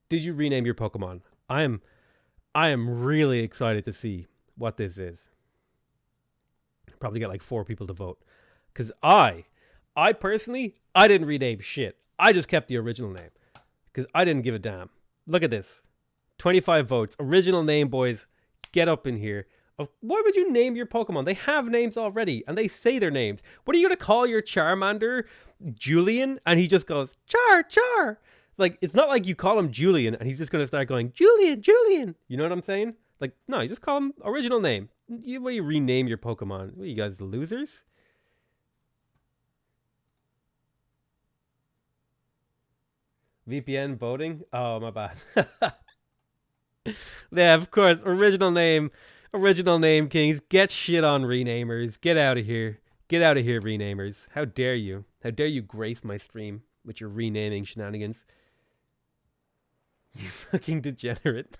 Speaker 1: Did you rename your Pokemon? I am really excited to see what this is. Probably get like 4 people to vote. Because I personally, I didn't rename shit. I just kept the original name. Because I didn't give a damn. Look at this. 25 votes. Original name, boys. Get up in here. Why would you name your Pokemon? They have names already. And they say their names. What are you going to call your Charmander? Julian? And he just goes, Char. Like, it's not like you call him Julian and he's just going to start going, Julian. You know what I'm saying? Like, no, you just call him original name. What do you rename your Pokemon? What are you guys, losers? VPN voting? Oh, my bad. Yeah, of course. Original name kings. Get shit on renamers. Get out of here. Get out of here, renamers. How dare you? How dare you grace my stream with your renaming shenanigans? You fucking degenerate.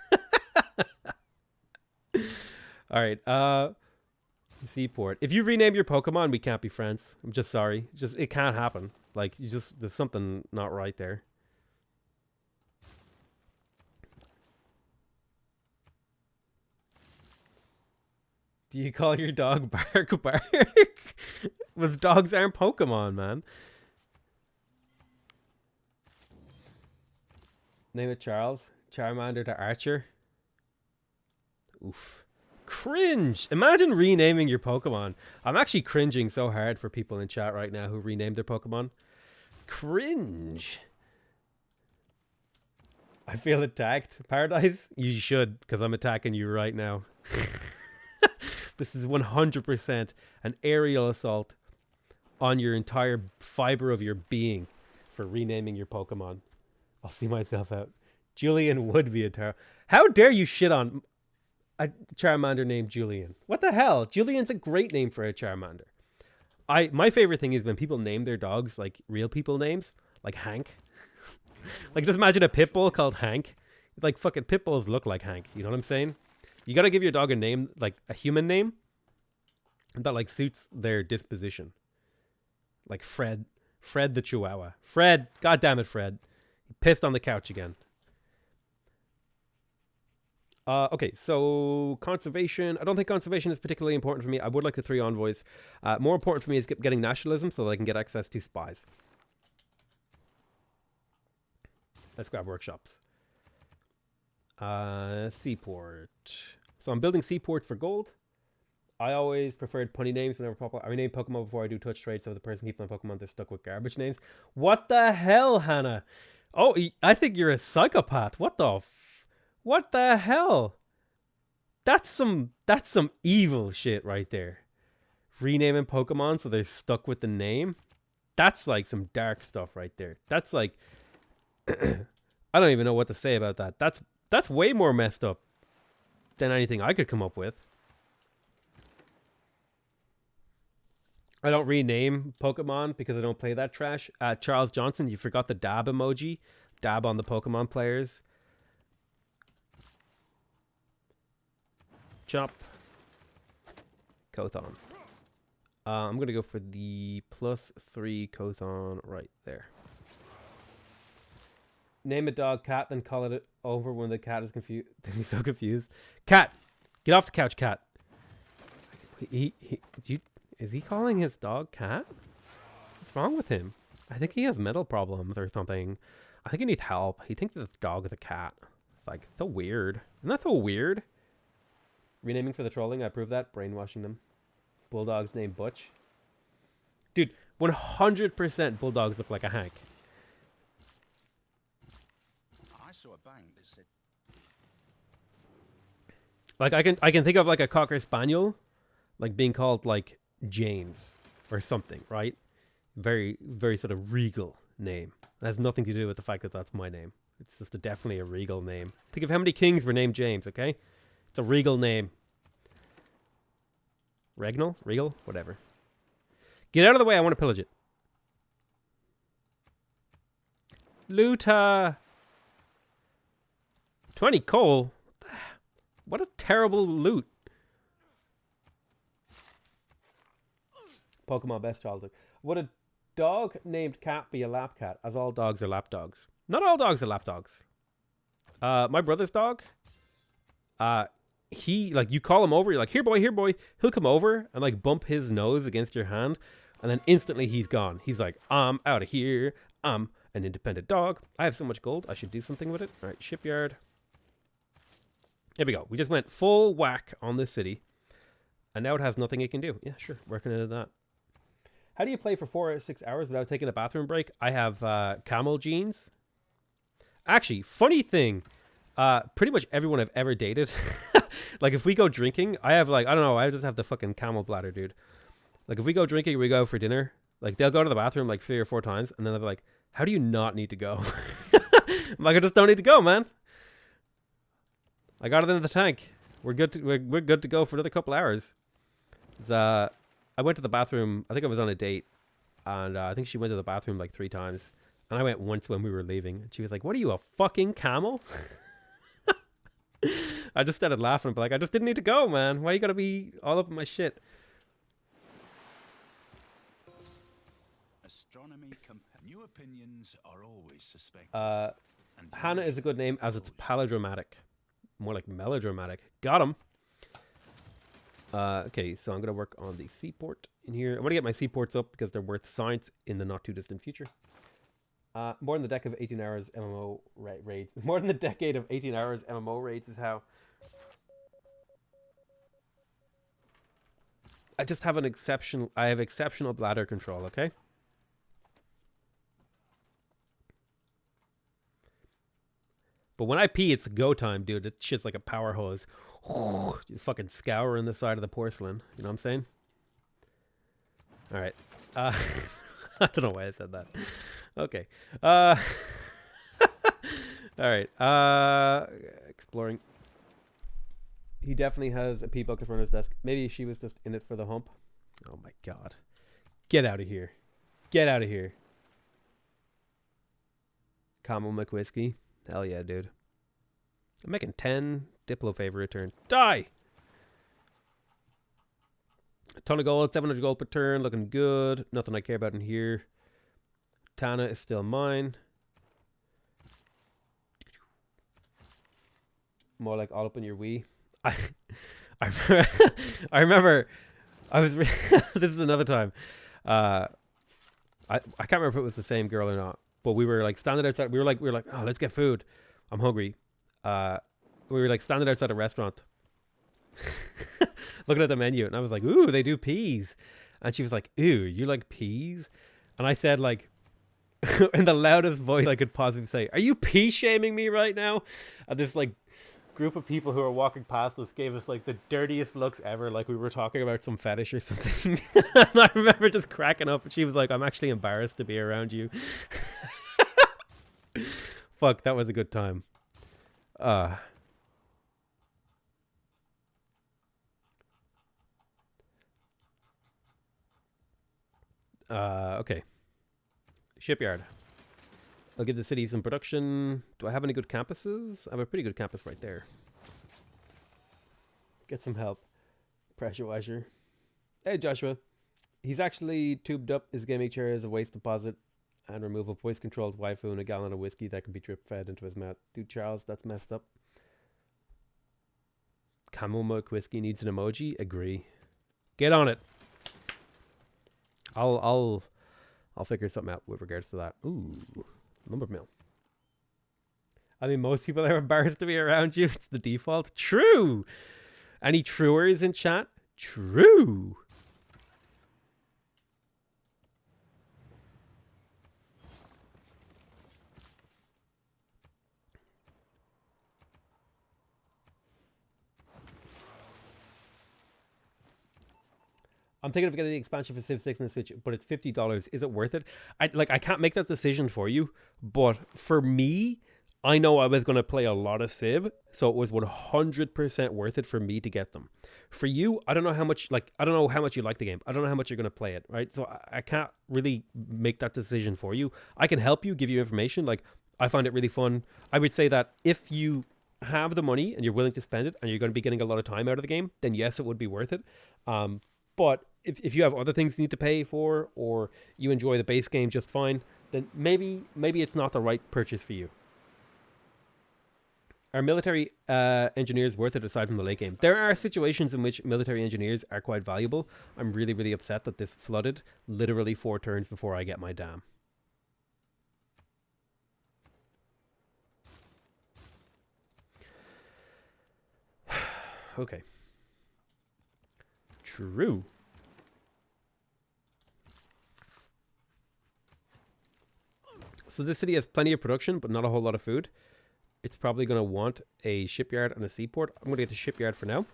Speaker 1: All right. Seaport. If you rename your Pokemon, we can't be friends. I'm just sorry. It can't happen. Like, there's something not right there. Do you call your dog Bark? With dogs aren't Pokemon, man. Name it Charles. Charmander to Archer. Oof. Cringe. Imagine renaming your Pokemon. I'm actually cringing so hard for people in chat right now who renamed their Pokemon. Cringe. I feel attacked. Paradise? You should, because I'm attacking you right now. This is 100% an aerial assault on your entire fiber of your being for renaming your Pokemon. I'll see myself out. Julian would be a terrible... How dare you shit on a Charmander named Julian? What the hell? Julian's a great name for a Charmander. My favorite thing is when people name their dogs like real people names, like Hank. Like, just imagine a pit bull called Hank. Like, fucking pit bulls look like Hank. You know what I'm saying? You gotta give your dog a name, like a human name, that like suits their disposition. Like Fred the Chihuahua. Fred, god damn it, Fred. He pissed on the couch again. Okay, so conservation. I don't think conservation is particularly important for me. I would like the 3 envoys. More important for me is getting nationalism so that I can get access to spies. Let's grab workshops. Seaport. So I'm building Seaport for gold. I always preferred punny names whenever popular. I rename Pokemon before I do touch trade, so the person keeps my Pokemon, they're stuck with garbage names. What the hell, Hannah? Oh, I think you're a psychopath. What the What the hell? That's some evil shit right there. Renaming Pokemon so they're stuck with the name. That's like some dark stuff right there. That's like I don't even know what to say about that. That's way more messed up than anything I could come up with. I don't rename Pokemon because I don't play that trash. Charles Johnson, you forgot the dab emoji. Dab on the Pokemon players. Chop. Kothon. I'm going to go for the +3 Kothon right there. Name a dog cat, then call it over when the cat is confused. He's so confused. Cat! Get off the couch, cat. Is he calling his dog cat? What's wrong with him? I think he has mental problems or something. I think he needs help. He thinks this dog is a cat. It's like so weird. Isn't that so weird? Renaming for the trolling, I approve that. Brainwashing them. Bulldog's name Butch. Dude, 100% bulldogs look like a Hank.
Speaker 2: I saw a bang that said...
Speaker 1: Like I can think of like a Cocker Spaniel, like being called like James or something, right? Very, very sort of regal name. It has nothing to do with the fact that that's my name. It's just definitely a regal name. Think of how many kings were named James, okay? It's a regal name. Regnal? Regal? Whatever. Get out of the way, I want to pillage it. Luta! 20 coal? What a terrible loot. Pokemon best childhood. Would a dog named Cat be a lap cat, as all dogs are lap dogs? Not all dogs are lap dogs. My brother's dog, he, like, you call him over, you're like, here boy, he'll come over and like bump his nose against your hand, and then instantly he's gone. He's like, I'm out of here, I'm an independent dog, I have so much gold, I should do something with it. All right, shipyard. Here we go. We just went full whack on this city, and now it has nothing it can do. Yeah, sure, working into that. How do you play for 4 or 6 hours without taking a bathroom break? I have camel jeans. Actually, funny thing, pretty much everyone I've ever dated, like if we go drinking, I have like, I don't know, I just have the fucking camel bladder, dude. Like if we go drinking, we go for dinner, like they'll go to the bathroom like 3 or 4 times, and then they'll be like, how do you not need to go? I'm like, I just don't need to go, man. I got it in the tank. We're good to go for another couple hours. I went to the bathroom, I think I was on a date, and I think she went to the bathroom like 3 times. And I went once when we were leaving. And she was like, what are you, a fucking camel? I just started laughing, but like, I just didn't need to go, man. Why you gotta be all up in my shit?
Speaker 2: Astronomy new opinions are always suspected.
Speaker 1: Hannah is a good name as it's palodramatic. More like melodramatic. Got him. Okay, so I'm going to work on the seaport in here. I want to get my seaports up because they're worth science in the not too distant future. More than the decade of 18 hours MMO raids. More than the decade of 18 hours MMO raids is how... I just have I have exceptional bladder control, okay? But when I pee, it's go time, dude. That shit's like a power hose. You fucking scouring the side of the porcelain. You know what I'm saying? All right. I don't know why I said that. Okay. All right. Exploring. He definitely has a pee bucket on his desk. Maybe she was just in it for the hump. Oh my god. Get out of here. Get out of here. Camel McWhiskey. Hell yeah, dude. I'm making 10 Diplo favor return. Die! A ton of gold, 700 gold per turn, looking good. Nothing I care about in here. Tana is still mine. More like all up in your Wii. I remember I was this is another time. I can't remember if it was the same girl or not. But we were like standing outside. We were like, oh, let's get food. I'm hungry. We were like standing outside a restaurant, looking at the menu, and I was like, ooh, they do peas. And she was like, ooh, you like peas? And I said, like, in the loudest voice I could possibly say, are you pea shaming me right now? And this like group of people who were walking past us gave us like the dirtiest looks ever, like we were talking about some fetish or something. And I remember just cracking up, and she was like, I'm actually embarrassed to be around you. Fuck, that was a good time. Okay. Shipyard. I'll give the city some production. Do I have any good campuses? I have a pretty good campus right there. Get some help. Pressure washer. Hey, Joshua. He's actually tubed up his gaming chair as a waste deposit and remove a voice-controlled waifu and a gallon of whiskey that can be drip-fed into his mouth. Dude, Charles, that's messed up. Camel milk whiskey needs an emoji. Agree. Get on it. I'll figure something out with regards to that. Ooh, lumber mill. I mean, most people are embarrassed to be around you. It's the default. True. Any truers in chat? True. I'm thinking of getting the expansion for Civ 6 on the Switch, but it's $50. Is it worth it? I can't make that decision for you, but for me, I know I was going to play a lot of Civ, so it was 100% worth it for me to get them. For you, I don't know how much you like the game. I don't know how much you're going to play it, right? So I can't really make that decision for you. I can help you, give you information. Like, I find it really fun. I would say that if you have the money and you're willing to spend it and you're going to be getting a lot of time out of the game, then yes, it would be worth it. But if you have other things you need to pay for, or you enjoy the base game just fine, then maybe it's not the right purchase for you. Are military engineers worth it aside from the late game? There are situations in which military engineers are quite valuable. I'm really, really upset that this flooded literally 4 turns before I get my dam. Okay. True. So this city has plenty of production, but not a whole lot of food. It's probably going to want a shipyard and a seaport. I'm going to get the shipyard for now.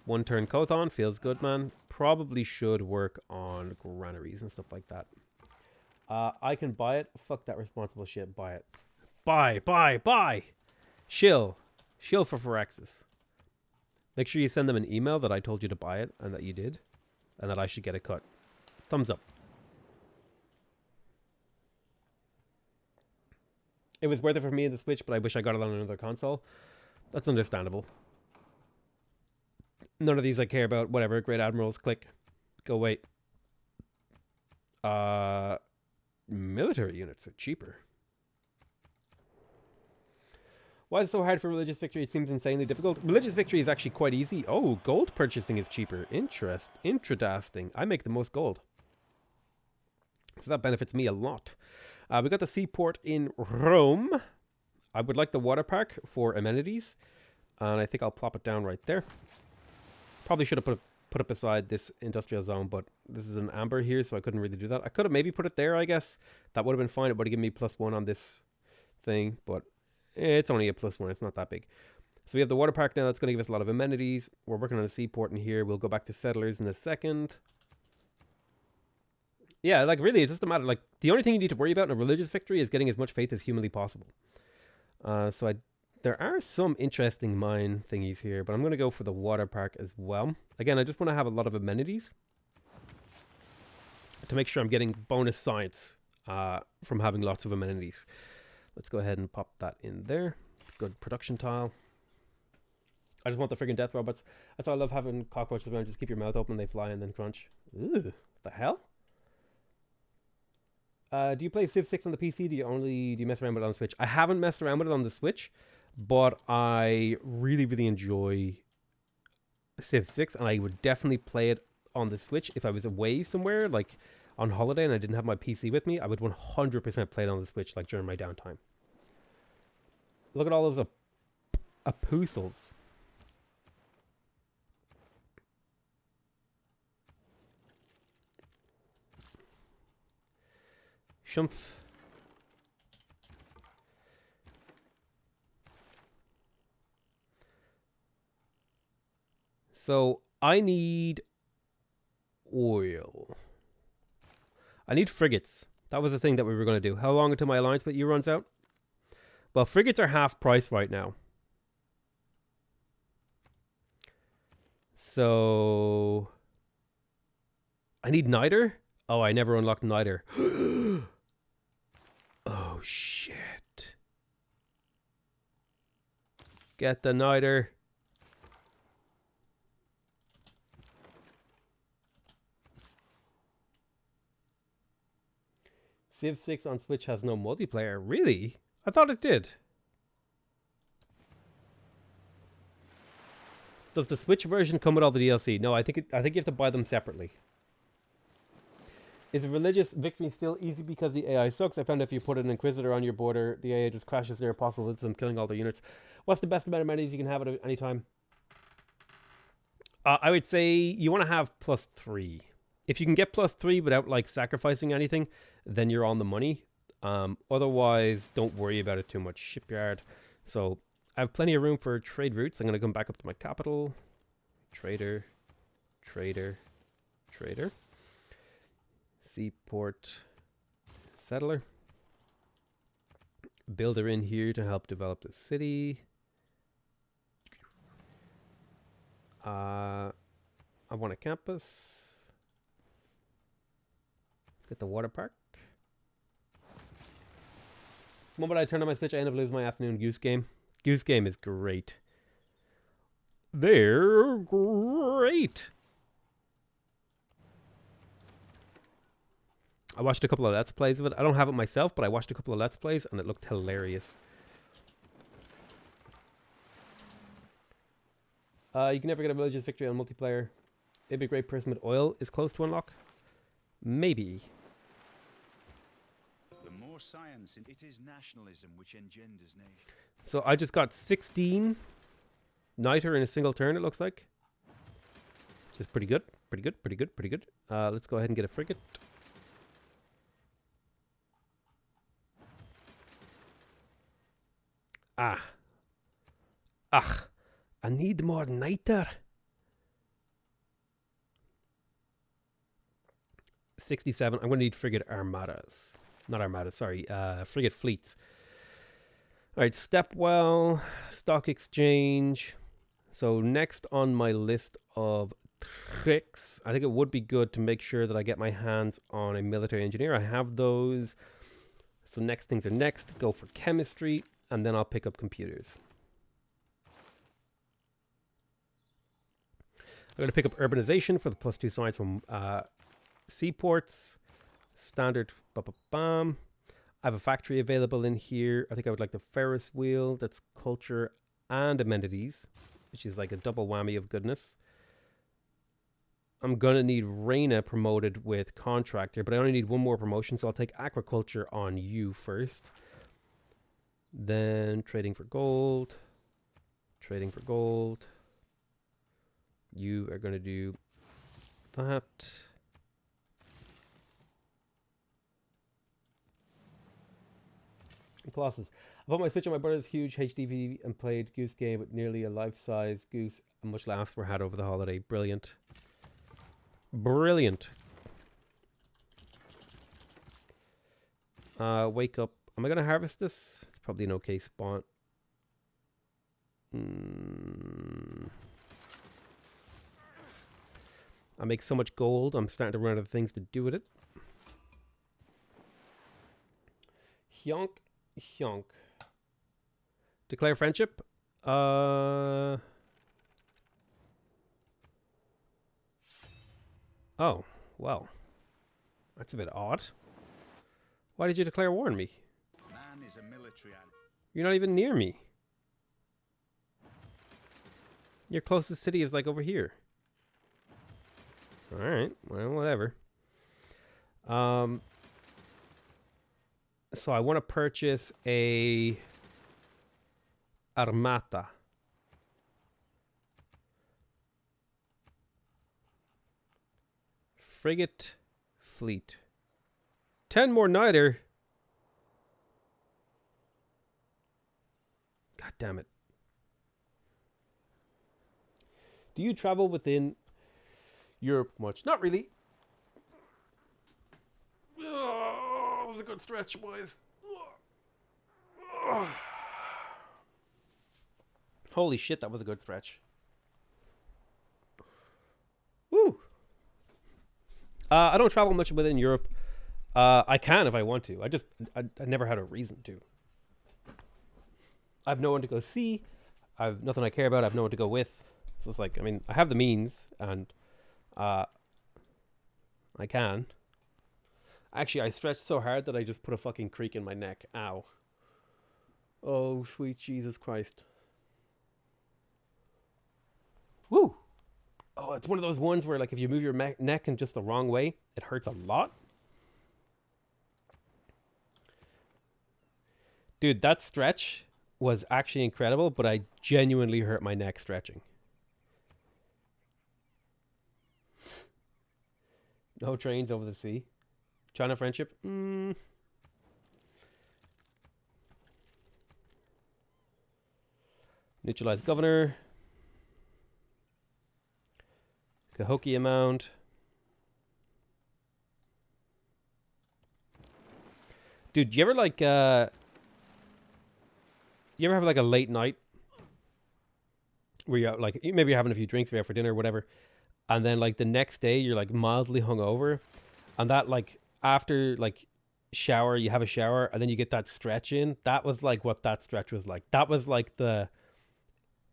Speaker 1: 1 turn Kothon. Feels good, man. Probably should work on granaries and stuff like that. I can buy it. Fuck that responsible shit. Buy it. Buy. Shill for Phyrexis. Make sure you send them an email that I told you to buy it and that you did, and that I should get a cut. Thumbs up. It was worth it for me in the Switch, but I wish I got it on another console. That's understandable. None of these I care about. Whatever. Great Admirals. Click. Go wait. Military units are cheaper. Why is it so hard for religious victory? It seems insanely difficult. Religious victory is actually quite easy. Oh, gold purchasing is cheaper. Interesting. I make the most gold. So that benefits me a lot. We got the seaport in Rome. I would like the water park for amenities. And I think I'll plop it down right there. Probably should have put it beside this industrial zone, but this is an amber here, so I couldn't really do that. I could have maybe put it there, I guess. That would have been fine. It would have given me +1 on this thing, but it's only a +1. It's not that big. So we have the water park now. That's going to give us a lot of amenities. We're working on a seaport in here. We'll go back to settlers in a second. Yeah, like really, it's just a matter, like, the only thing you need to worry about in a religious victory is getting as much faith as humanly possible. There are some interesting mine thingies here, but I'm going to go for the water park as well. Again, I just want to have a lot of amenities to make sure I'm getting bonus science from having lots of amenities. Let's go ahead and pop that in there. Good production tile. I just want the friggin' death robots. That's why I love having cockroaches around. Just keep your mouth open, they fly and then crunch. Ooh, what the hell? Do you play Civ 6 on the PC? Do you mess around with it on the Switch? I haven't messed around with it on the Switch, but I really, really enjoy Civ 6, and I would definitely play it on the Switch if I was away somewhere, like on holiday, and I didn't have my PC with me. I would 100% play it on the Switch, like during my downtime. Look at all those apoostles. Shumph. So I need oil. I need frigates. That was the thing that we were going to do. How long until my alliance with you runs out? Well, frigates are half price right now. So I need niter. Oh, I never unlocked niter. Oh shit! Get the niter. Civ 6 on Switch has no multiplayer. Really? I thought it did. Does the Switch version come with all the DLC? No, I think you have to buy them separately. Is a religious victory still easy because the AI sucks? I found if you put an Inquisitor on your border, the AI just crashes near possible incident, killing all the units. What's the best amount of minis you can have at any time? I would say you want to have +3. If you can get +3 without like sacrificing anything, then you're on the money. Otherwise, don't worry about it too much. Shipyard. So I have plenty of room for trade routes. I'm going to come back up to my capital. Trader. Trader. Trader. Seaport. Settler. Builder in here to help develop the city. I want a campus. Get the water park. The moment I turn on my Switch, I end up losing my afternoon Goose Game. Goose Game is great. They're great. I watched a couple of Let's Plays of it. I don't have it myself, but I watched a couple of Let's Plays and it looked hilarious. You can never get a religious victory on multiplayer. Maybe a great person with oil is close to unlock. Maybe.
Speaker 2: The more science, it is nationalism which engenders nation.
Speaker 1: So I just got 16 niter in a single turn, it looks like. Which is pretty good. Pretty good, pretty good, pretty good. Let's go ahead and get a frigate. Ah. I need more niter. 67. I'm going to need frigate armadas. Not armadas, sorry. Frigate fleets. Alright, Stepwell. Stock exchange. So next on my list of tricks, I think it would be good to make sure that I get my hands on a military engineer. I have those. So next things are next. Go for chemistry. And then I'll pick up computers. I'm going to pick up urbanization for the +2 science from seaports. Standard. Ba-ba-bam. I have a factory available in here. I think I would like the Ferris wheel. That's culture and amenities, which is like a double whammy of goodness. I'm going to need Reina promoted with contractor, but I only need one more promotion, so I'll take agriculture on you first. Then trading for gold. Trading for gold. You are going to do that. Colossus. I put my Switch on my brother's huge HDV and played Goose Game with nearly a life-size goose, and much laughs were had over the holiday. Brilliant. Brilliant. Wake up. Am I going to harvest this? It's probably an okay spot. I make so much gold, I'm starting to run out of things to do with it. Hyonk. Hyonk. Declare friendship. Oh, well. That's a bit odd. Why did you declare war on me?
Speaker 2: Man is a military animal.
Speaker 1: You're not even near me. Your closest city is like over here. Alright, well, whatever. So I want to purchase a Armata. Frigate fleet. 10 more niter. God damn it. Do you travel within Europe much? Not really. Oh, that was a good stretch, boys. Holy shit, that was a good stretch. Woo! I don't travel much within Europe. I can if I want to. I never had a reason to. I have no one to go see. I have nothing I care about. I have no one to go with. So it's like, I mean, I have the means, and I can. Actually, I stretched so hard that I just put a fucking creak in my neck. Ow. Oh, sweet Jesus Christ. Woo! Oh, it's one of those ones where, like, if you move your neck in just the wrong way, it hurts a lot. Dude, that stretch was actually incredible, but I genuinely hurt my neck stretching. No trains over the sea. China friendship? Neutralized governor. Cahokia amount. Dude, you ever like you ever have like a late night where you're like maybe you're having a few drinks, you're out for dinner or whatever, and then like the next day you're like mildly hungover, and that like after like shower you have a shower and then you get that stretch in. That was like what that stretch was like. That was like the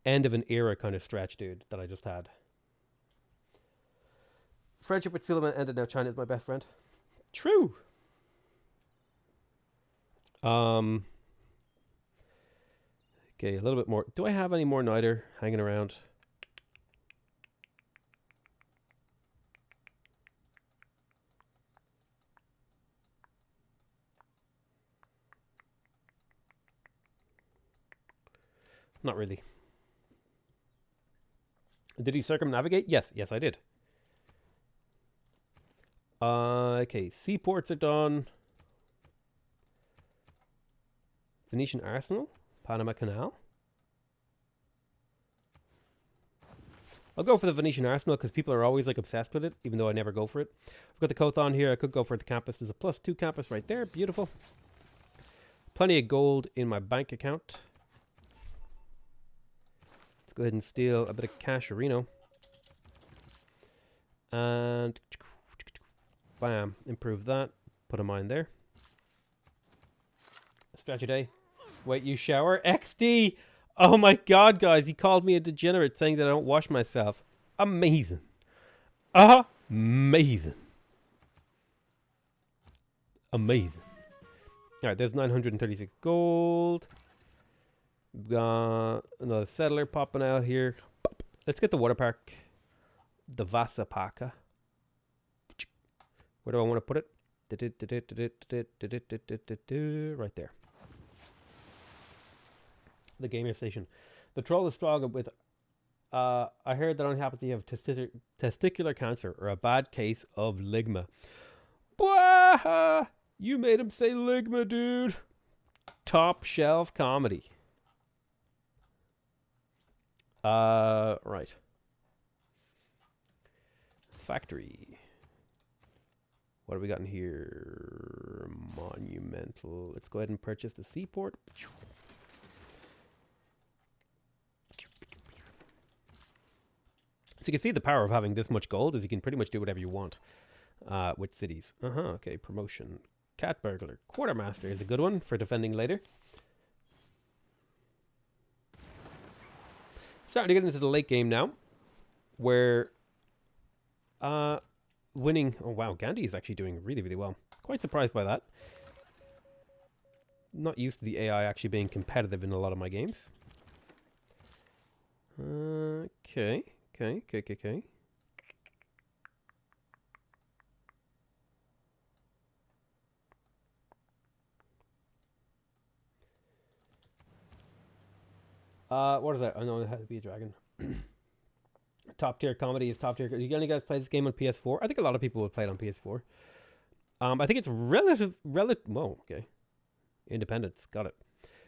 Speaker 1: end of an era kind of stretch, dude, that I just had. Friendship with Suleiman ended. Now China is my best friend. True. Okay, a little bit more. Do I have any more niter hanging around? Not really. Did he circumnavigate? Yes, I did. Okay, seaports are done. Venetian Arsenal, Panama Canal. I'll go for the Venetian Arsenal because people are always like obsessed with it, even though I never go for it. I've got the Kothon here. I could go for the campus. There's a +2 campus right there. Beautiful. Plenty of gold in my bank account. Let's go ahead and steal a bit of Casherino. And bam, improve that. Put a mine there. Stretch a day. Wait, you shower? XD! Oh my god, guys, he called me a degenerate saying that I don't wash myself. Amazing. Amazing. Amazing. Alright, there's 936 gold. We've got another settler popping out here. Let's get the water park. The Vasapaka. Where do I want to put it? Right there. The gamer station. The troll is strong with I heard that only happens if you have testicular cancer or a bad case of ligma. Bwah! You made him say ligma, dude. Top shelf comedy. Right. Factory. What have we got in here? Monumental. Let's go ahead and purchase the seaport. So you can see the power of having this much gold is you can pretty much do whatever you want with cities. Okay, promotion. Cat burglar. Quartermaster is a good one for defending later. Starting to get into the late game now, where winning. Oh wow, Gandhi is actually doing really, really well. Quite surprised by that. Not used to the AI actually being competitive in a lot of my games. Okay. What is that? I know it has to be a dragon. Top tier comedy is top tier. You guys play this game on PS4? I think a lot of people would play it on PS4. I think it's whoa, okay. Independence, got it.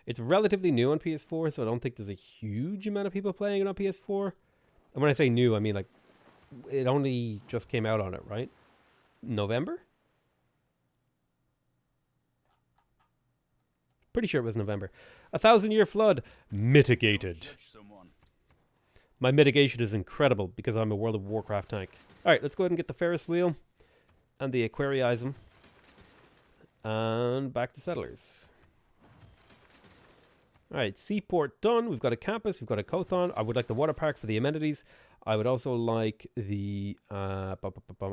Speaker 1: It's relatively new on PS4, so I don't think there's a huge amount of people playing it on PS4. And when I say new, I mean like it only just came out on it, right? November? Pretty sure it was November. 1,000-year flood mitigated.
Speaker 2: Judge someone.
Speaker 1: My mitigation is incredible because I'm a World of Warcraft tank. All right, let's go ahead and get the Ferris wheel and the Aquariism. And back to settlers. All right, seaport done. We've got a campus. We've got a Kothon. I would like the water park for the amenities. I would also like the... I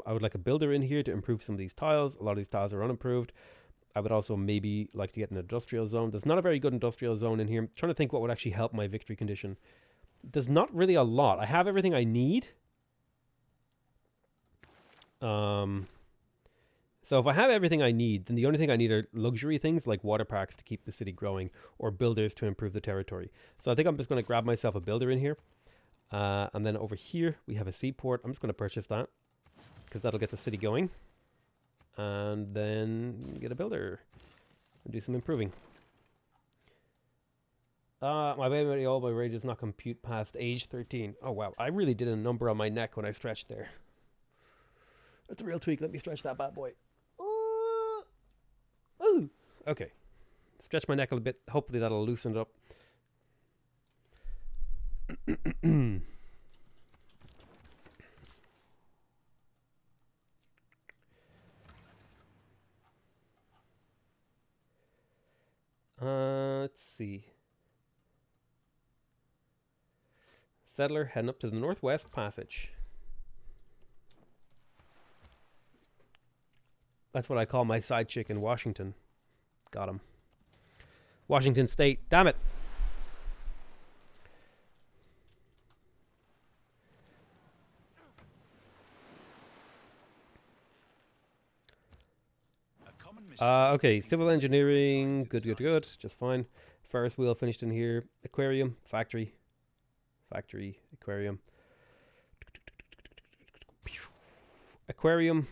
Speaker 1: would like a builder in here to improve some of these tiles. A lot of these tiles are unimproved. I would also maybe like to get an industrial zone. There's not a very good industrial zone in here. I'm trying to think what would actually help my victory condition. There's not really a lot. I have everything I need. So if I have everything I need, then the only thing I need are luxury things like water parks to keep the city growing or builders to improve the territory. So I think I'm just going to grab myself a builder in here. And then over here, we have a seaport. I'm just going to purchase that because that'll get the city going. And then get a builder and do some improving. My baby, all my rage does not compute past age 13. Oh, wow. I really did a number on my neck when I stretched there. That's a real tweak. Let me stretch that bad boy. Ooh. Okay. Stretch my neck a little bit. Hopefully that'll loosen it up. Let's see. Settler heading up to the Northwest Passage. That's what I call my side chick in Washington. Got him. Washington State. Damn it. Okay, civil engineering, good. Just fine. Ferris wheel finished in here. Aquarium, factory, aquarium. Aquarium.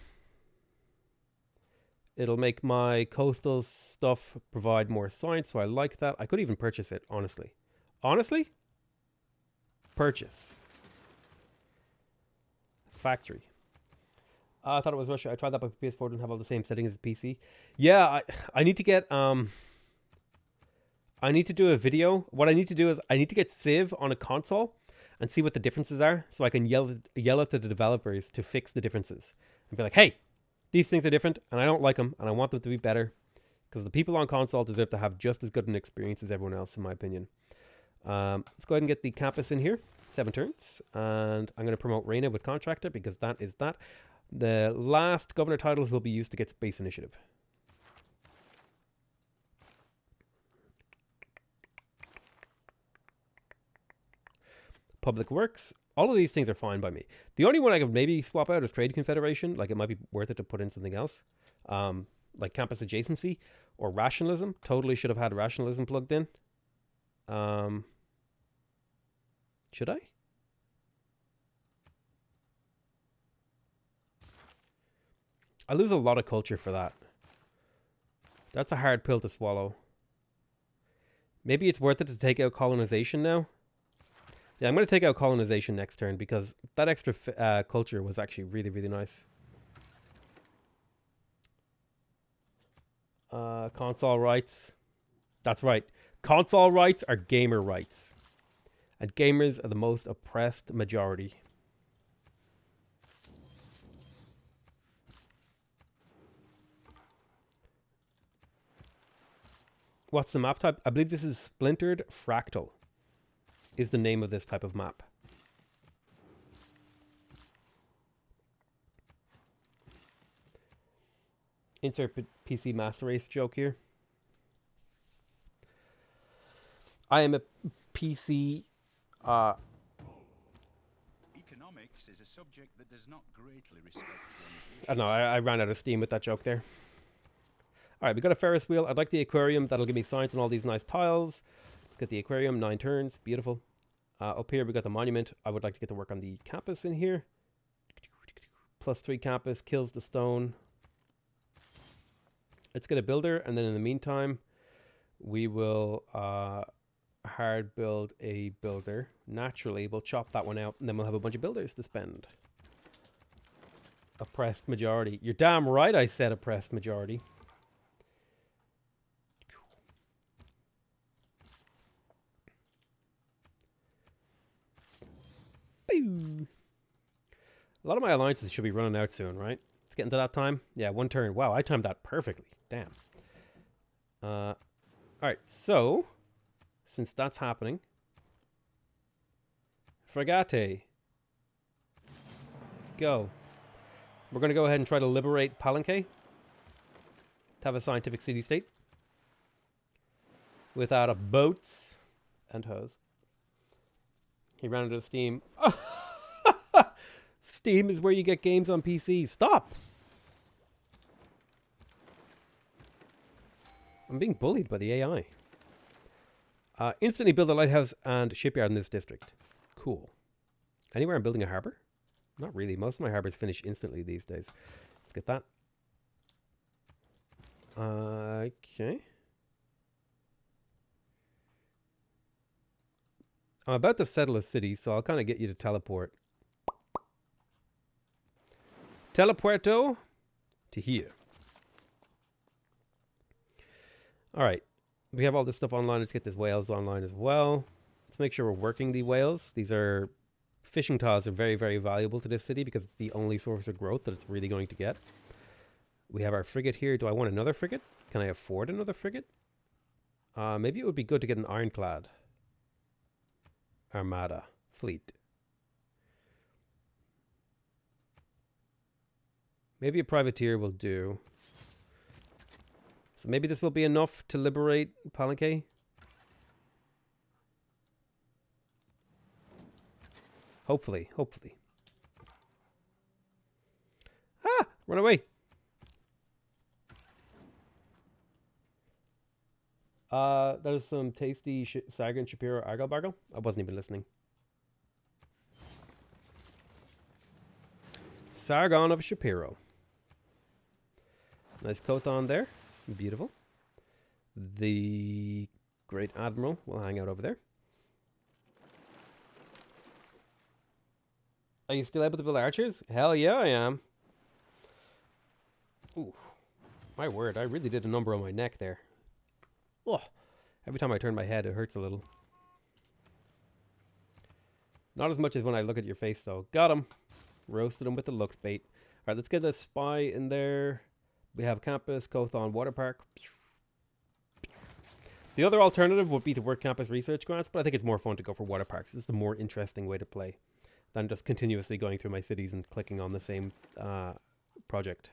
Speaker 1: It'll make my coastal stuff provide more science, so I like that. I could even purchase it, honestly. Honestly? Purchase. Factory. I thought it was Russia. I tried that, but PS4 didn't have all the same settings as PC. Yeah, I need to get I need to do a video. What I need to do is I need to get Civ on a console and see what the differences are, so I can yell at the developers to fix the differences and be like, "Hey, these things are different, and I don't like them, and I want them to be better," because the people on console deserve to have just as good an experience as everyone else, in my opinion. Let's go ahead and get the campus in here. 7 turns, and I'm going to promote Reina with contractor because that is that. The last governor titles will be used to get space initiative. Public works. All of these things are fine by me. The only one I could maybe swap out is Trade Confederation. Like, it might be worth it to put in something else. Like campus adjacency or rationalism. Totally should have had rationalism plugged in. Should I? I lose a lot of culture for that. That's a hard pill to swallow. Maybe it's worth it to take out colonization now. Yeah, I'm going to take out colonization next turn because that extra culture was actually really, really nice. Console rights. That's right. Console rights are gamer rights. And gamers are the most oppressed majority. What's the map type? I believe this is Splintered Fractal is the name of this type of map. Insert PC Master Race joke here. I am a PC...
Speaker 2: Economics is a subject that does not greatly respect one's
Speaker 1: I don't know, I ran out of steam with that joke there. Alright, we got a Ferris wheel. I'd like the aquarium. That'll give me science on all these nice tiles. Let's get the aquarium. 9 turns. Beautiful. Up here, we got the monument. I would like to get to work on the campus in here. +3 campus. Kills the stone. Let's get a builder. And then in the meantime, we will hard build a builder. Naturally, we'll chop that one out, and then we'll have a bunch of builders to spend. Oppressed majority. You're damn right I said oppressed majority. Boo. A lot of my alliances should be running out soon, right? It's getting to that time. Yeah, one turn. Wow, I timed that perfectly. Damn. Alright, so since that's happening, Fregate, go. We're going to go ahead and try to liberate Palenque to have a scientific city-state without a boats and hose. He ran out of Steam. Steam is where you get games on PC. Stop! I'm being bullied by the AI. Instantly build a lighthouse and shipyard in this district. Cool. Anywhere I'm building a harbor? Not really. Most of my harbors finish instantly these days. Let's get that. Okay. I'm about to settle a city, so I'll kind of get you to teleport. Telepuerto to here. Alright. We have all this stuff online. Let's get this whales online as well. Let's make sure we're working the whales. These are... Fishing tiles are very, very valuable to this city because it's the only source of growth that it's really going to get. We have our frigate here. Do I want another frigate? Can I afford another frigate? Maybe it would be good to get an ironclad. Armada. Fleet. Maybe a privateer will do. So maybe this will be enough to liberate Palenque. Hopefully, hopefully. Ah! Run away! That is some tasty Sargon Shapiro Argle Bargle. I wasn't even listening. Sargon of Shapiro. Nice Kothon there. Beautiful. The Great Admiral will hang out over there. Are you still able to build archers? Hell yeah, I am. Ooh. My word, I really did a number on my neck there. Oh, every time I turn my head, it hurts a little. Not as much as when I look at your face, though. Got him. Roasted him with the looks bait. All right, let's get the spy in there. We have campus, Kothon Water Park. The other alternative would be to work campus research grants, but I think it's more fun to go for water parks. It's the more interesting way to play than just continuously going through my cities and clicking on the same project.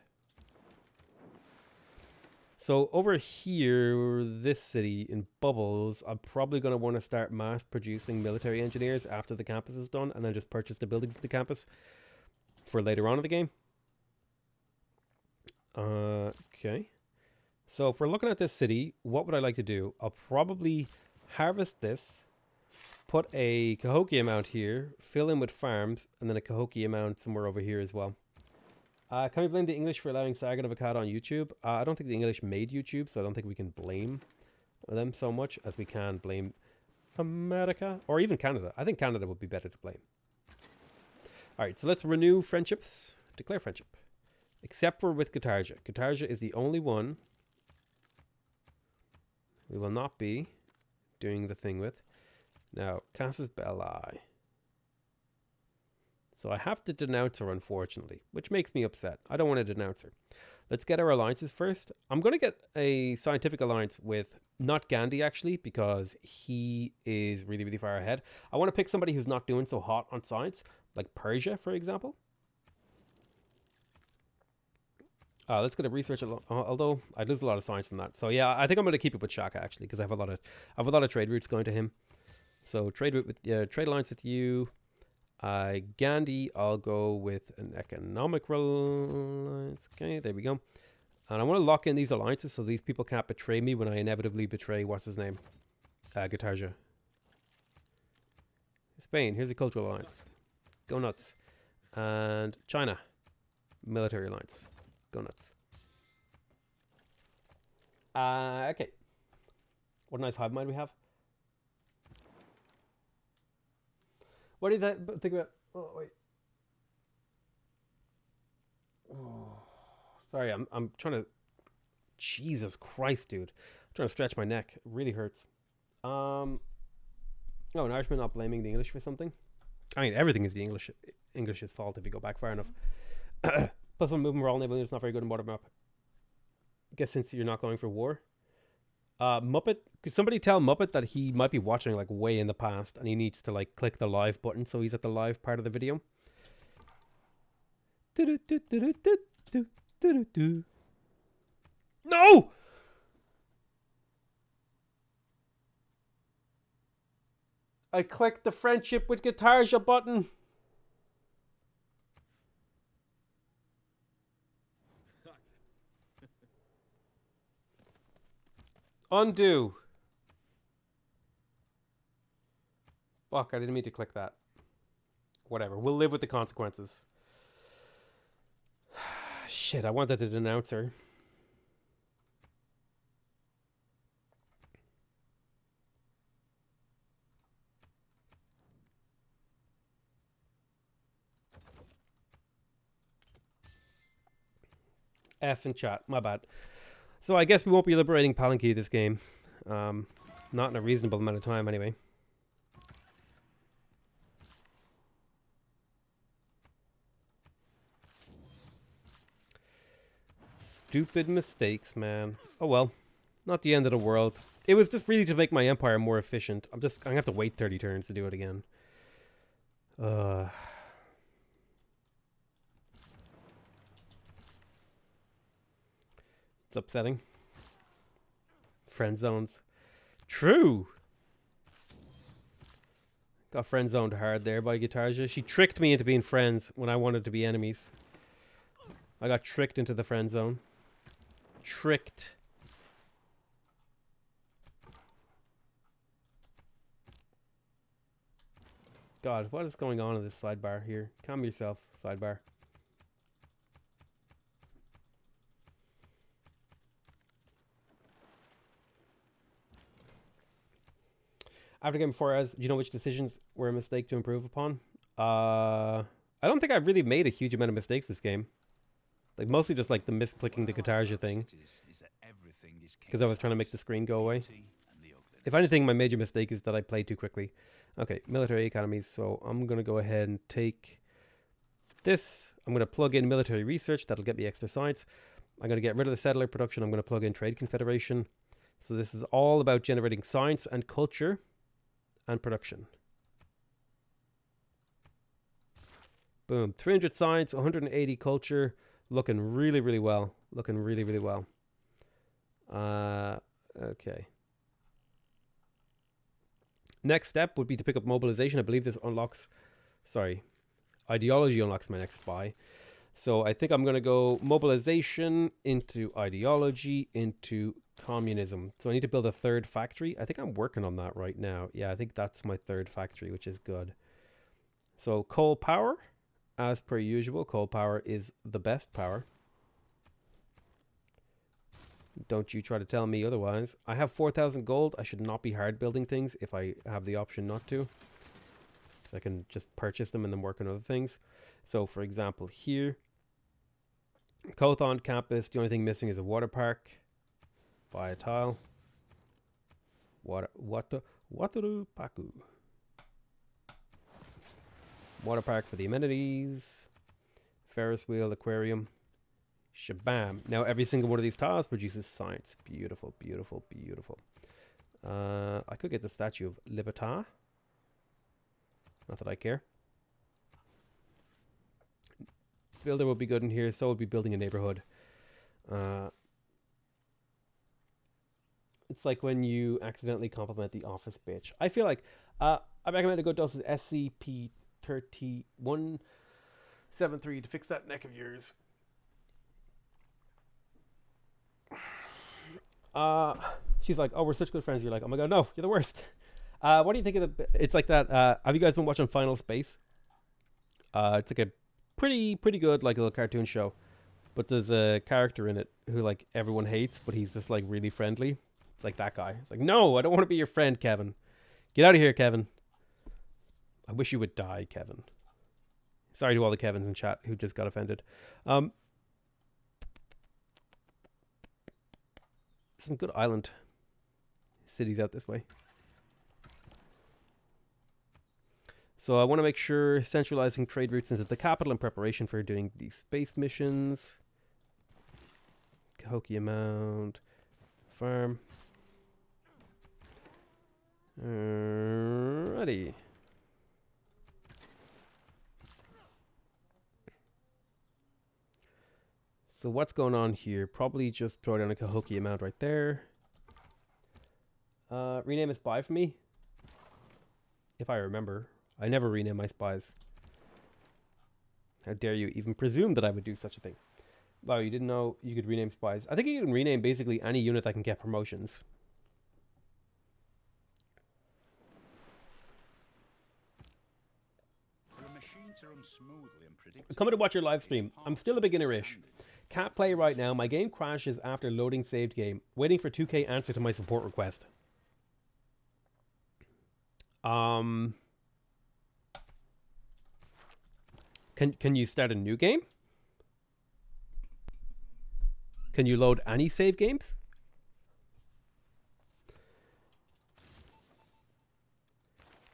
Speaker 1: So over here, this city in Bubbles, I'm probably going to want to start mass producing military engineers after the campus is done, and then just purchase the buildings of the campus for later on in the game. Okay. So if we're looking at this city, what would I like to do? I'll probably harvest this, put a Cahokia mount here, fill in with farms, and then a Cahokia mount somewhere over here as well. Can we blame the English for allowing Sargon of Akkad on YouTube? I don't think the English made YouTube, so I don't think we can blame them so much as we can blame America or even Canada. I think Canada would be better to blame. Alright, so let's renew friendships. Declare friendship. Except for with Catargia. Catargia is the only one we will not be doing the thing with. Now, Casus Belli. So I have to denounce her, unfortunately, which makes me upset. I don't want to denounce her. Let's get our alliances first. I'm going to get a scientific alliance with, not Gandhi, actually, because he is really, really far ahead. I want to pick somebody who's not doing so hot on science, like Persia, for example. Let's get a research, although I'd lose a lot of science from that. So yeah, I think I'm going to keep it with Shaka, actually, because I have a lot of trade routes going to him. So trade alliance with you. Gandhi, I'll go with an economic alliance. Okay, there we go. And I want to lock in these alliances so these people can't betray me when I inevitably betray, what's his name? Catargia. Spain, here's a cultural alliance. Go nuts. And China, military alliance. Go nuts. Okay. What a nice hive mind we have. What do you think about? Oh wait. Oh, sorry, I'm trying to. Jesus Christ, dude! I'm trying to stretch my neck. It really hurts. Oh, an Irishman not blaming the English for something. I mean, everything is the English's fault if you go back far enough. Plus, when moving raw naval units not very good in water map. Guess since you're not going for war. Muppet, could somebody tell Muppet that he might be watching like way in the past and he needs to like click the live button so he's at the live part of the video. No! I clicked the friendship with Guitarja button. Undo. Fuck, I didn't mean to click that. Whatever, we'll live with the consequences. Shit, I wanted to denounce her. F in chat, my bad. So I guess we won't be liberating Palanque this game. Not in a reasonable amount of time anyway. Stupid mistakes, man. Oh well. Not the end of the world. It was just really to make my empire more efficient. I'm gonna have to wait 30 turns to do it again. It's upsetting. Friend zones. True! Got friend zoned hard there by Guitarja. She tricked me into being friends when I wanted to be enemies. I got tricked into the friend zone. Tricked. God, what is going on in this sidebar here? Calm yourself, sidebar. After game 4 as, do you know which decisions were a mistake to improve upon? I don't think I've really made a huge amount of mistakes this game. Like mostly just like the misclicking the Guitarja thing. Because I was trying to make the screen go away. If anything, my major mistake is that I played too quickly. Okay, military academies. So I'm going to go ahead and take this. I'm going to plug in military research. That'll get me extra science. I'm going to get rid of the settler production. I'm going to plug in trade confederation. So this is all about generating science and culture and production. Boom. 300 science, 180 culture. Looking really, really well. Looking really, really well. Okay. Next step would be to pick up mobilization. I believe this unlocks... Sorry. Ideology unlocks my next buy. So I think I'm going to go mobilization into ideology into communism. So I need to build a third factory. I think I'm working on that right now. Yeah, I think that's my third factory, which is good. So coal power, as per usual. Coal power is the best power. Don't you try to tell me otherwise. I have 4,000 gold. I should not be hard building things if I have the option not to. So I can just purchase them and then work on other things. So for example here, Kothon campus, the only thing missing is a water park. Buy a tile. Water Paku. Water park for the amenities. Ferris wheel, aquarium. Shabam. Now every single one of these tiles produces science. Beautiful, beautiful, beautiful. I could get the statue of Libertad. Not that I care. Builder would be good in here, so would be building a neighborhood. It's like when you accidentally compliment the office bitch. I feel like I recommend a good dose of SCP-3173 to fix that neck of yours. She's like, oh, we're such good friends. You're like, oh my god, no, you're the worst. What do you think of the... It's like that. Have you guys been watching Final Space? It's like a pretty good like little cartoon show. But there's a character in it who like everyone hates, but he's just like really friendly. It's like that guy. It's like, no, I don't want to be your friend, Kevin. Get out of here, Kevin. I wish you would die, Kevin. Sorry to all the Kevins in chat who just got offended. Some good island cities out this way. So I want to make sure centralizing trade routes into the capital in preparation for doing these space missions. Cahokia Mound. Farm. Alrighty. So what's going on here? Probably just throw down a Cahokia Mound right there. Rename a spy for me. If I remember. I never rename my spies. How dare you even presume that I would do such a thing? Wow, you didn't know you could rename spies. I think you can rename basically any unit that can get promotions. Coming to watch your live stream. I'm still a beginner-ish. Can't play right now. My game crashes after loading saved game. Waiting for 2K answer to my support request. Can you start a new game? Can you load any save games?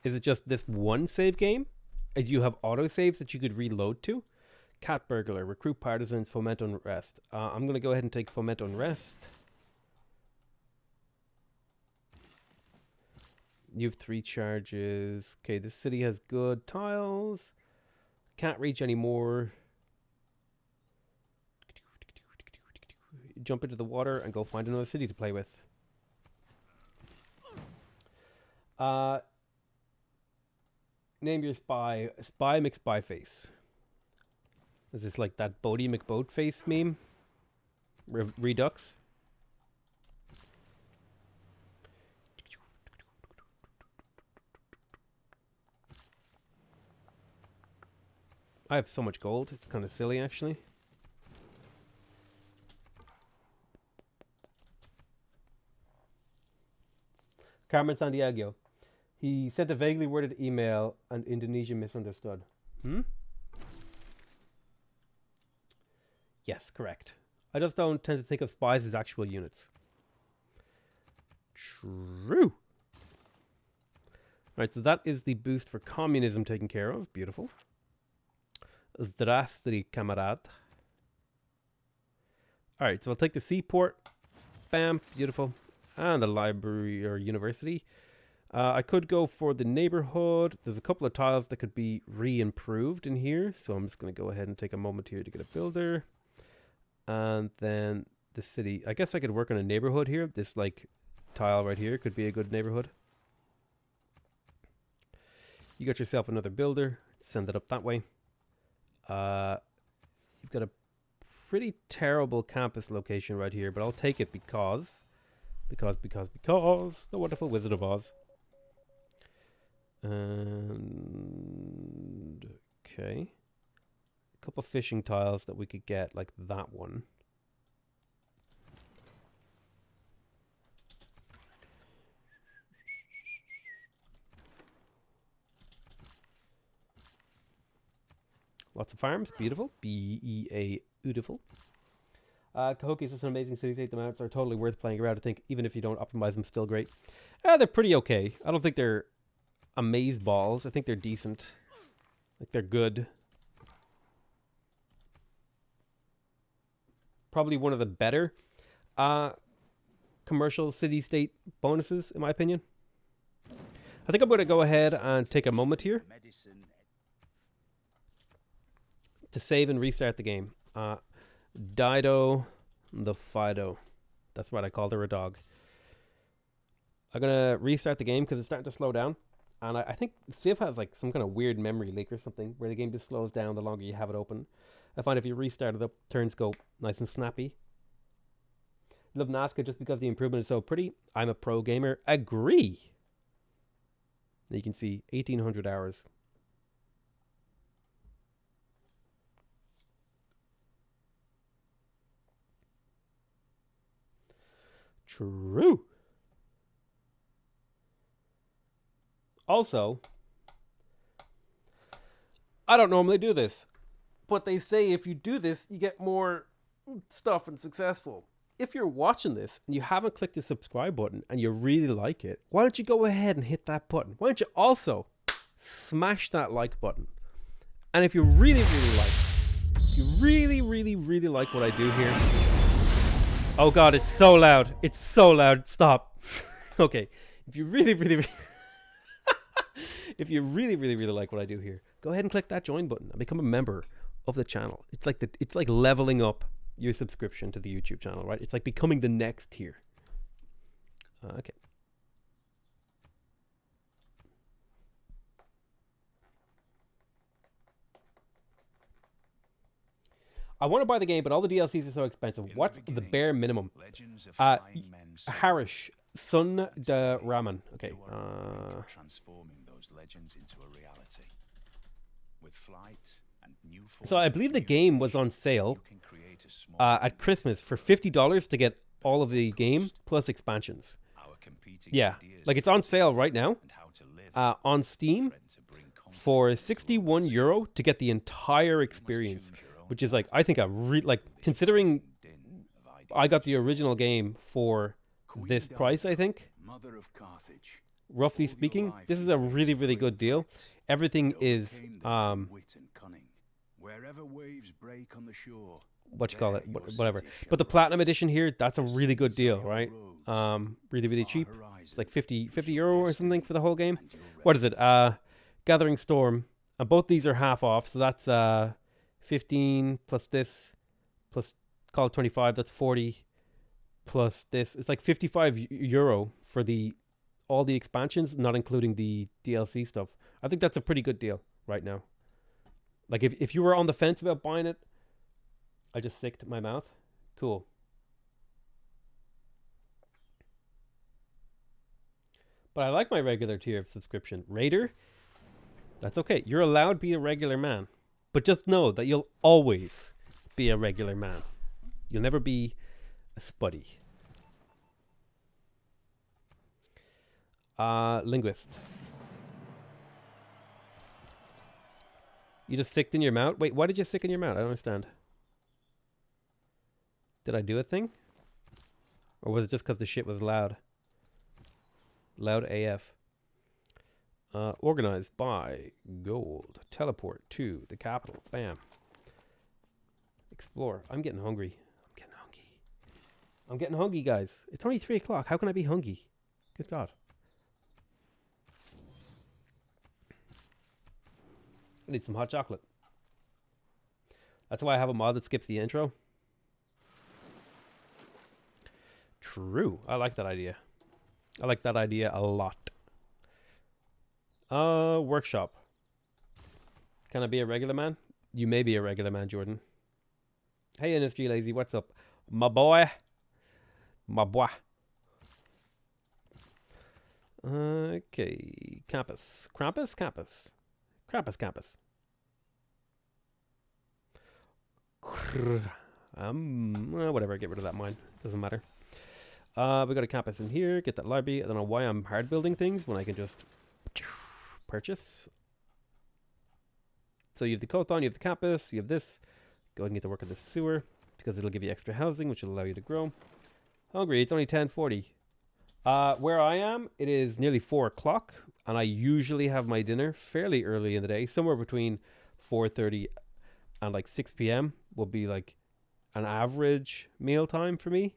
Speaker 1: Is it just this one save game? Do you have autosaves that you could reload to? Cat Burglar, Recruit Partisans, Foment Unrest. I'm going to go ahead and take Foment Unrest. You have 3 charges. Okay, this city has good tiles. Can't reach anymore. Jump into the water and go find another city to play with. Name your spy. Spy McSpyface. Is this like that Bodie McBoatface meme? Redux? I have so much gold. It's kind of silly, actually. Carmen Sandiego. He sent a vaguely worded email and Indonesia misunderstood. Yes, correct. I just don't tend to think of spies as actual units. True. Right, so that is the boost for communism taken care of. Beautiful. Zdrastri, kamarad. Alright, so I'll take the seaport. Bam, beautiful. And the library or university. I could go for the neighborhood. There's a couple of tiles that could be re-improved in here. So I'm just going to go ahead and take a moment here to get a builder. And then the city. I guess I could work on a neighborhood here. This like tile right here could be a good neighborhood. You got yourself another builder. Send it up that way. You've got a pretty terrible campus location right here, but I'll take it because the wonderful Wizard of Oz. And okay, a couple fishing tiles that we could get, like that one. Lots of farms, beautiful. B-E-A, beautiful. Cahokia is just an amazing city-state. The maps are totally worth playing around. I think even if you don't optimize them, still great. They're pretty okay. I don't think they're amaze balls. I think they're decent. Like they're good. Probably one of the better commercial city-state bonuses, in my opinion. I think I'm going to go ahead and take a moment here to save and restart the game. Dido the Fido. That's what I called her, a dog. I'm going to restart the game because it's starting to slow down. And I think Civ has like some kind of weird memory leak or something where the game just slows down the longer you have it open. I find if you restart it up, turns go nice and snappy. Love Nazca just because the improvement is so pretty. I'm a pro gamer. Agree. You can see 1,800 hours. True. Also, I don't normally do this, but they say if you do this, you get more stuff and successful. If you're watching this and you haven't clicked the subscribe button and you really like it, why don't you go ahead and hit that button? Why don't you also smash that like button? And if you really, really like, if you really, really, really like what I do here, oh God, it's so loud. It's so loud. Stop. Okay. If you really, really, if you really, really, really like what I do here, go ahead and click that join button and become a member of the channel. It's like leveling up your subscription to the YouTube channel, right? It's like becoming the next tier. Okay. I want to buy the game, but all the DLCs are so expensive. What's the bare minimum? Harish, Sun de Raman. Okay.
Speaker 2: Transforming those legends into a reality. With flight and new
Speaker 1: So I believe the game was on sale at Christmas for $50 to get all of the game plus expansions. Yeah, like it's on sale right now on Steam for €61 to get the entire experience, which is like, I think like considering I got the original game for this price, I think, roughly speaking, this is a really, really good deal. Everything is
Speaker 2: wherever waves break on the shore,
Speaker 1: what you call it, whatever. But the Platinum Edition here, that's a really good deal, right? Really, really cheap. It's like €50 or something for the whole game. What is it? Gathering Storm. And both these are half off, so that's 15 plus this, plus call it 25, that's 40, plus this. It's like €55 for all the expansions, not including the DLC stuff. I think that's a pretty good deal right now. Like if you were on the fence about buying it, I just sicked my mouth. Cool. But I like my regular tier of subscription. Raider, that's okay. You're allowed to be a regular man. But just know that you'll always be a regular man. You'll never be a spuddy. Linguist. You just sicked in your mouth? Wait, why did you sick in your mouth? I don't understand. Did I do a thing? Or was it just because the shit was loud? Loud AF. Organized by gold. Teleport to the capital. Bam. Explore. I'm getting hungry. I'm getting hungry, guys. It's only 3 o'clock. How can I be hungry? Good God. I need some hot chocolate. That's why I have a mod that skips the intro. True. I like that idea. I like that idea a lot. Workshop. Can I be a regular man? You may be a regular man, Jordan. Hey, NSG Lazy, what's up? My boy. My boy. Okay. Campus. Krampus? Campus. Krampus, campus. Whatever, get rid of that mine. Doesn't matter. We got a campus in here. Get that library. I don't know why I'm hard building things when I can just purchase. So you have the Kothon, you have the campus, you have this. Go ahead and get to work on this sewer because it'll give you extra housing, which will allow you to grow. Hungry, it's only 10:40. Where I am, it is nearly 4 o'clock, and I usually have my dinner fairly early in the day, somewhere between 4:30 and like 6 p.m. will be like an average meal time for me.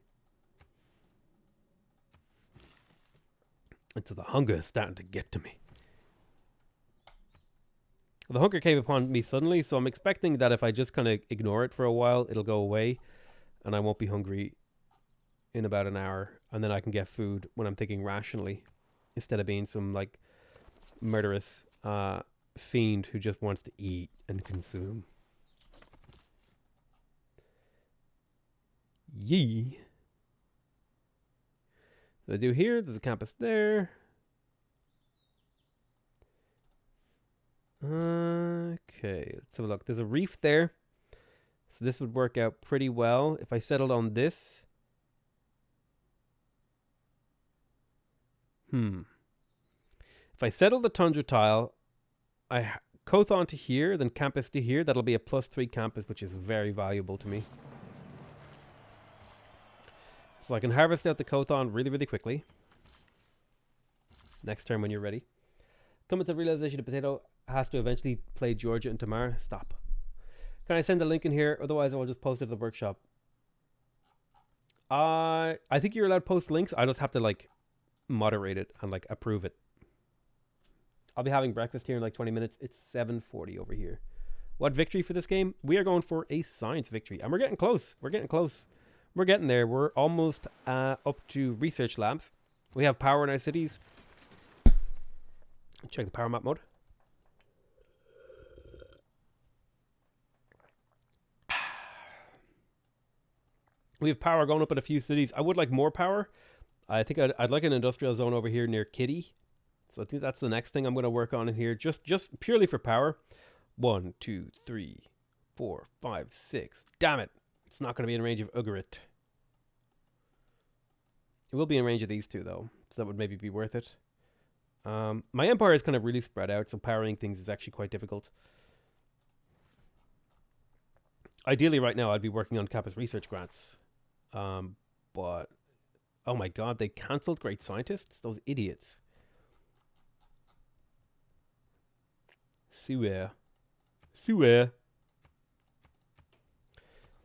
Speaker 1: And so the hunger is starting to get to me. The hunger came upon me suddenly, so I'm expecting that if I just kind of ignore it for a while, it'll go away, and I won't be hungry in about an hour, and then I can get food when I'm thinking rationally, instead of being some like murderous fiend who just wants to eat and consume. Yee. What I do here, there's a campus there. Okay, let's have a look. There's a reef there. So this would work out pretty well if I settled on this. If I settle the tundra tile, I Kothon to here, then campus to here. That'll be a +3 campus, which is very valuable to me. So I can harvest out the Kothon really, really quickly. Next turn when you're ready. Come with the realization the potato has to eventually play Georgia and Tamara. Stop. Can I send the link in here? Otherwise, I will just post it to the workshop. I think you're allowed to post links. I just have to like moderate it and like approve it. I'll be having breakfast here in like 20 minutes. It's 7:40 over here. What victory for this game? We are going for a science victory. And we're getting close. We're getting close. We're getting there. We're almost up to research labs. We have power in our cities. Check the power map mode. We have power going up in a few cities. I would like more power. I think I'd like an industrial zone over here near Kitty. So I think that's the next thing I'm going to work on in here. Just purely for power. 1, 2, 3, 4, 5, 6. Damn it. It's not going to be in range of Ugarit. It will be in range of these two, though. So that would maybe be worth it. My empire is kind of really spread out, so powering things is actually quite difficult. Ideally, right now, I'd be working on campus research grants. But, oh my god, they cancelled Great Scientists? Those idiots. Swear.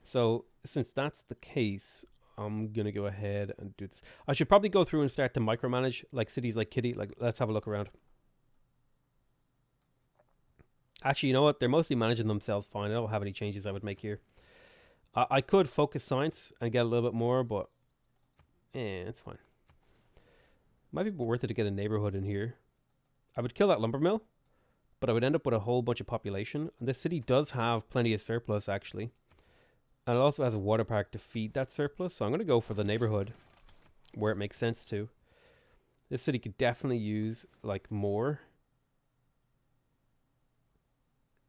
Speaker 1: So, since that's the case, I'm going to go ahead and do this. I should probably go through and start to micromanage like cities like Kitty. Like, let's have a look around. Actually, you know what? They're mostly managing themselves fine. I don't have any changes I would make here. I could focus science and get a little bit more, but it's fine. Might be worth it to get a neighborhood in here. I would kill that lumber mill, but I would end up with a whole bunch of population. And this city does have plenty of surplus, actually. And it also has a water park to feed that surplus. So I'm going to go for the neighborhood where it makes sense to. This city could definitely use like more.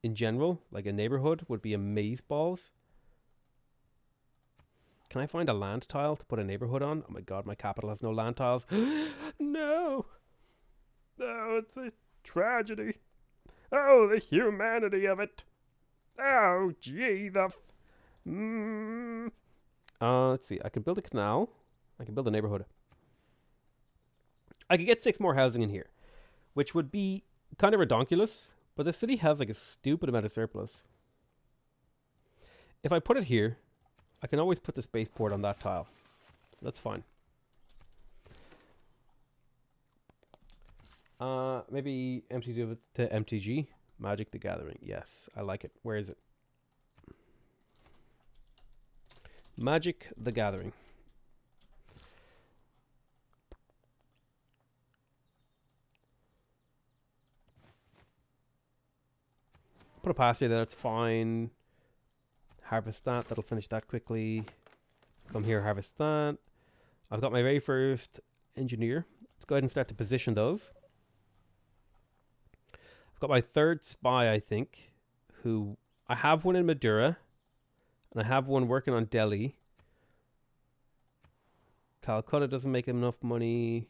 Speaker 1: In general, like a neighborhood would be amazeballs. Can I find a land tile to put a neighborhood on? Oh my god, my capital has no land tiles. No! Oh, it's a tragedy. Oh, the humanity of it. Oh, gee, the... let's see. I could build a canal. I can build a neighborhood. I could get 6 more housing in here, which would be kind of redonkulous, but the city has like a stupid amount of surplus. If I put it here, I can always put the spaceport on that tile. So that's fine. Maybe MTG to MTG. Magic the Gathering. Yes, I like it. Where is it? Magic the Gathering. Put a pasture there, that's fine. Harvest that, that'll finish that quickly. Come here, harvest that. I've got my very first engineer. Let's go ahead and start to position those. I've got my 3rd spy, I think, who... I have one in Madura, and I have one working on Delhi. Calcutta doesn't make enough money.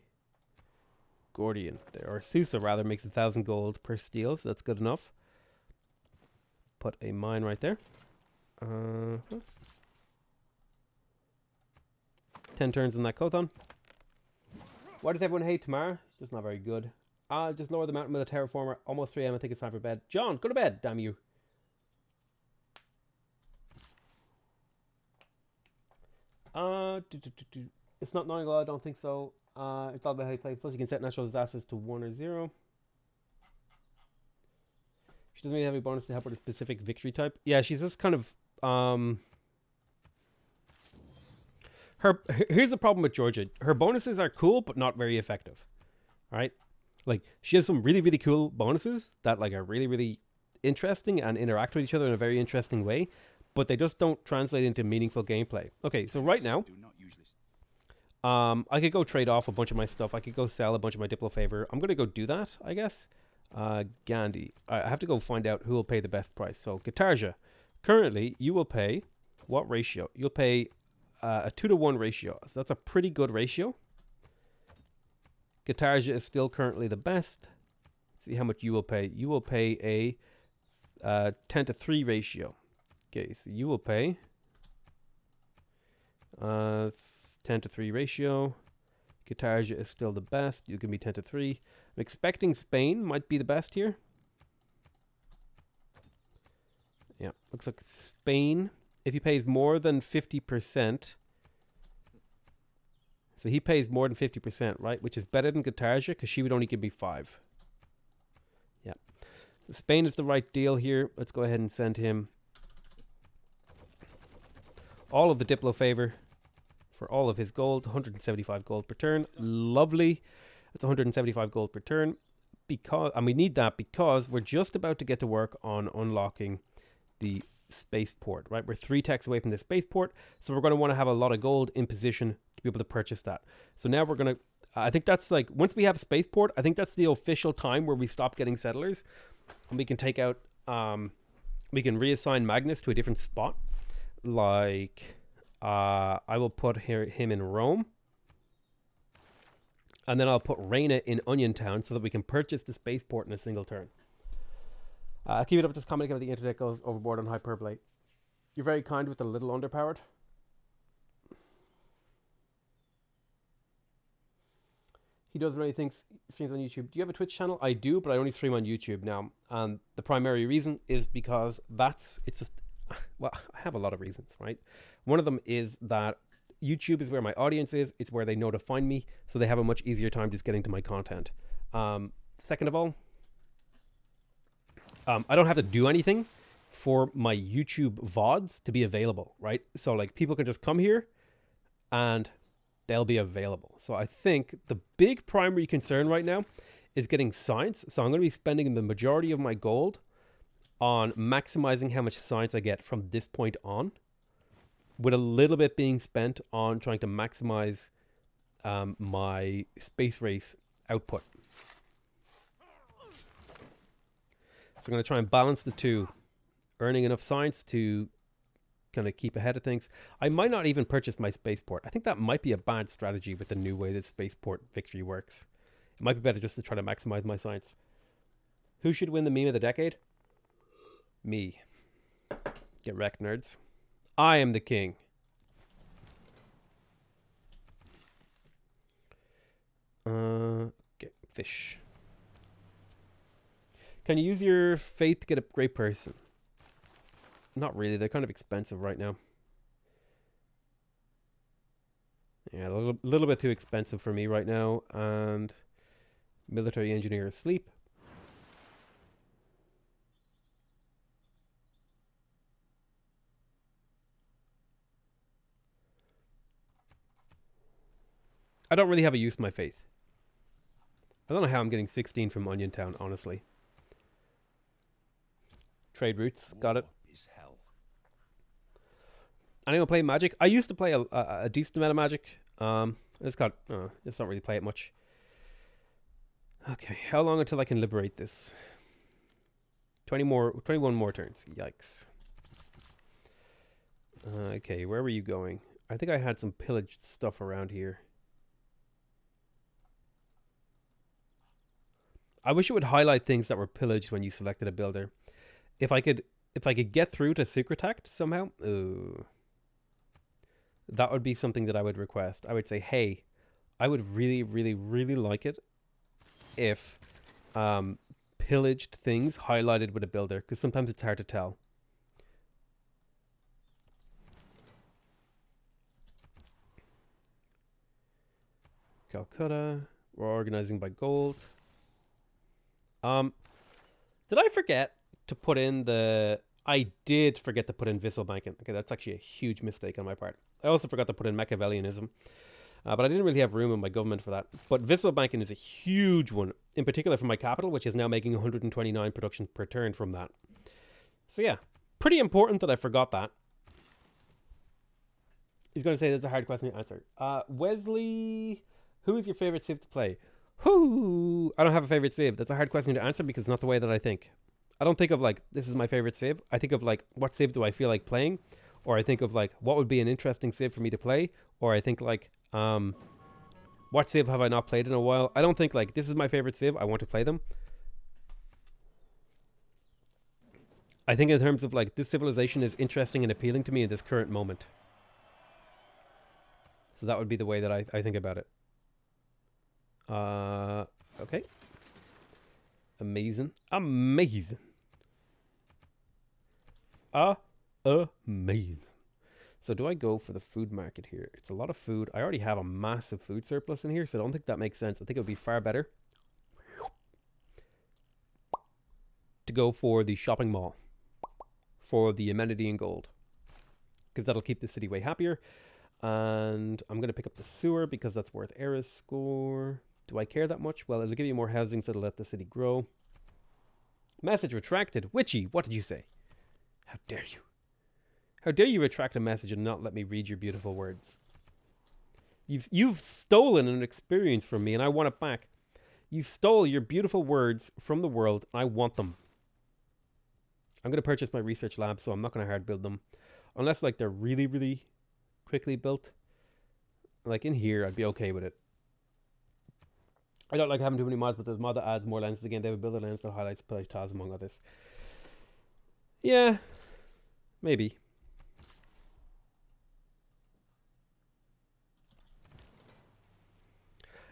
Speaker 1: Gordian, or Susa rather, makes 1,000 gold per steel, so that's good enough. Put a mine right there. 10 turns in that Kothon. Why does everyone hate Tamara? She's just not very good. Just lower the mountain with a terraformer. Almost 3 AM. I think it's time for bed. John, go to bed, damn you. It's not 9 I don't think so. It's all about how you play. Plus, you can set natural disasters to 1 or 0. She doesn't really have any bonus to help with a specific victory type. Yeah, she's just kind of... Here's the problem with Georgia. Her bonuses are cool, but not very effective. Right? Like, she has some really, really cool bonuses that like are really, really interesting and interact with each other in a very interesting way, but they just don't translate into meaningful gameplay. Okay, so right now... I could go trade off a bunch of my stuff. I could go sell a bunch of my Diplo favor. I'm going to go do that, I guess. Gandhi. I have to go find out who will pay the best price. So, Katarja. Currently, you will pay what ratio? You'll pay a 2-to-1 ratio. So, that's a pretty good ratio. Katarja is still currently the best. See how much you will pay. You will pay a 10-to-3 ratio. Okay, so you will pay 10-to-3 ratio. Guitarja is still the best. You can be 10-to-3. I'm expecting Spain might be the best here. Yeah, looks like Spain, if he pays more than 50%, so he pays more than 50%, right? Which is better than Guitarja, because she would only give me 5. Yeah. So Spain is the right deal here. Let's go ahead and send him all of the Diplo favor for all of his gold. 175 gold per turn. Lovely. That's 175 gold per turn. And we need that because we're just about to get to work on unlocking the spaceport, right? We're 3 techs away from the spaceport, so we're going to want to have a lot of gold in position to be able to purchase that. So now we're going to, I think that's like, once we have spaceport, I think that's the official time where we stop getting settlers, and we can take out, we can reassign Magnus to a different spot. Like, I will put him in Rome, and then I'll put Reina in Onion Town so that we can purchase the spaceport in a single turn. Keep it up, just commenting how the internet goes overboard on hyperbole. You're very kind with a little underpowered. He does really things, streams on YouTube. Do you have a Twitch channel? I do, but I only stream on YouTube now. And the primary reason is because it's just, well, I have a lot of reasons, right? One of them is that YouTube is where my audience is. It's where they know to find me, so they have a much easier time just getting to my content. Second of all, I don't have to do anything for my YouTube VODs to be available, right? So like people can just come here and they'll be available. So I think the big primary concern right now is getting science. So I'm going to be spending the majority of my gold on maximizing how much science I get from this point on, with a little bit being spent on trying to maximize my space race output. So I'm going to try and balance the two, earning enough science to kind of keep ahead of things. I might not even purchase my spaceport. I think that might be a bad strategy with the new way that spaceport victory works. It might be better just to try to maximize my science. Who should win the meme of the decade? Me. Get wrecked, nerds. I am the king. Get fish. Can you use your faith to get a great person? Not really. They're kind of expensive right now. Yeah, a little bit too expensive for me right now. And military engineer asleep. I don't really have a use for my faith. I don't know how I'm getting 16 from Onion Town, honestly. Trade routes, got it. Anyone play Magic? I used to play a decent amount of Magic. I just don't really play it much. Okay, how long until I can liberate this? 21 more turns. Yikes. Okay, where were you going? I think I had some pillaged stuff around here. I wish it would highlight things that were pillaged when you selected a builder. If I could get through to Secretact somehow, that would be something that I would request. I would say, hey, I would really, really, really like it if pillaged things highlighted with a builder, because sometimes it's hard to tell. Calcutta. We're organizing by gold. Did I forget to put in the... I did forget to put in Visselbanken. Okay, that's actually a huge mistake on my part. I also forgot to put in Machiavellianism. But I didn't really have room in my government for that. But Visselbanken is a huge one, in particular for my capital, which is now making 129 production per turn from that. So yeah, pretty important that I forgot that. He's going to say that's a hard question to answer. Wesley, who is your favorite Civ to play? Whoo! I don't have a favorite Civ. That's a hard question to answer because it's not the way that I think. I don't think of like, this is my favorite Civ. I think of like, what Civ do I feel like playing? Or I think of like, what would be an interesting Civ for me to play? Or I think like, what Civ have I not played in a while? I don't think like, this is my favorite Civ, I want to play them. I think in terms of like this civilization is interesting and appealing to me in this current moment. So that would be the way that I think about it. Okay. Amazing. Amazing. Amazing. So do I go for the food market here? It's a lot of food. I already have a massive food surplus in here, so I don't think that makes sense. I think it would be far better to go for the shopping mall for the amenity and gold, because that'll keep the city way happier. And I'm going to pick up the sewer because that's worth Eris score. Do I care that much? Well, it'll give you more housing, so it'll let the city grow. Message retracted. Witchy, what did you say? How dare you? How dare you retract a message and not let me read your beautiful words? You've stolen an experience from me and I want it back. You stole your beautiful words from the world and I want them. I'm going to purchase my research lab, so I'm not going to hard build them. Unless like they're really, really quickly built. Like in here, I'd be okay with it. I don't like having too many mods, but there's a mod that adds more lenses again. They have a builder lens that highlights play tiles among others. Yeah, maybe.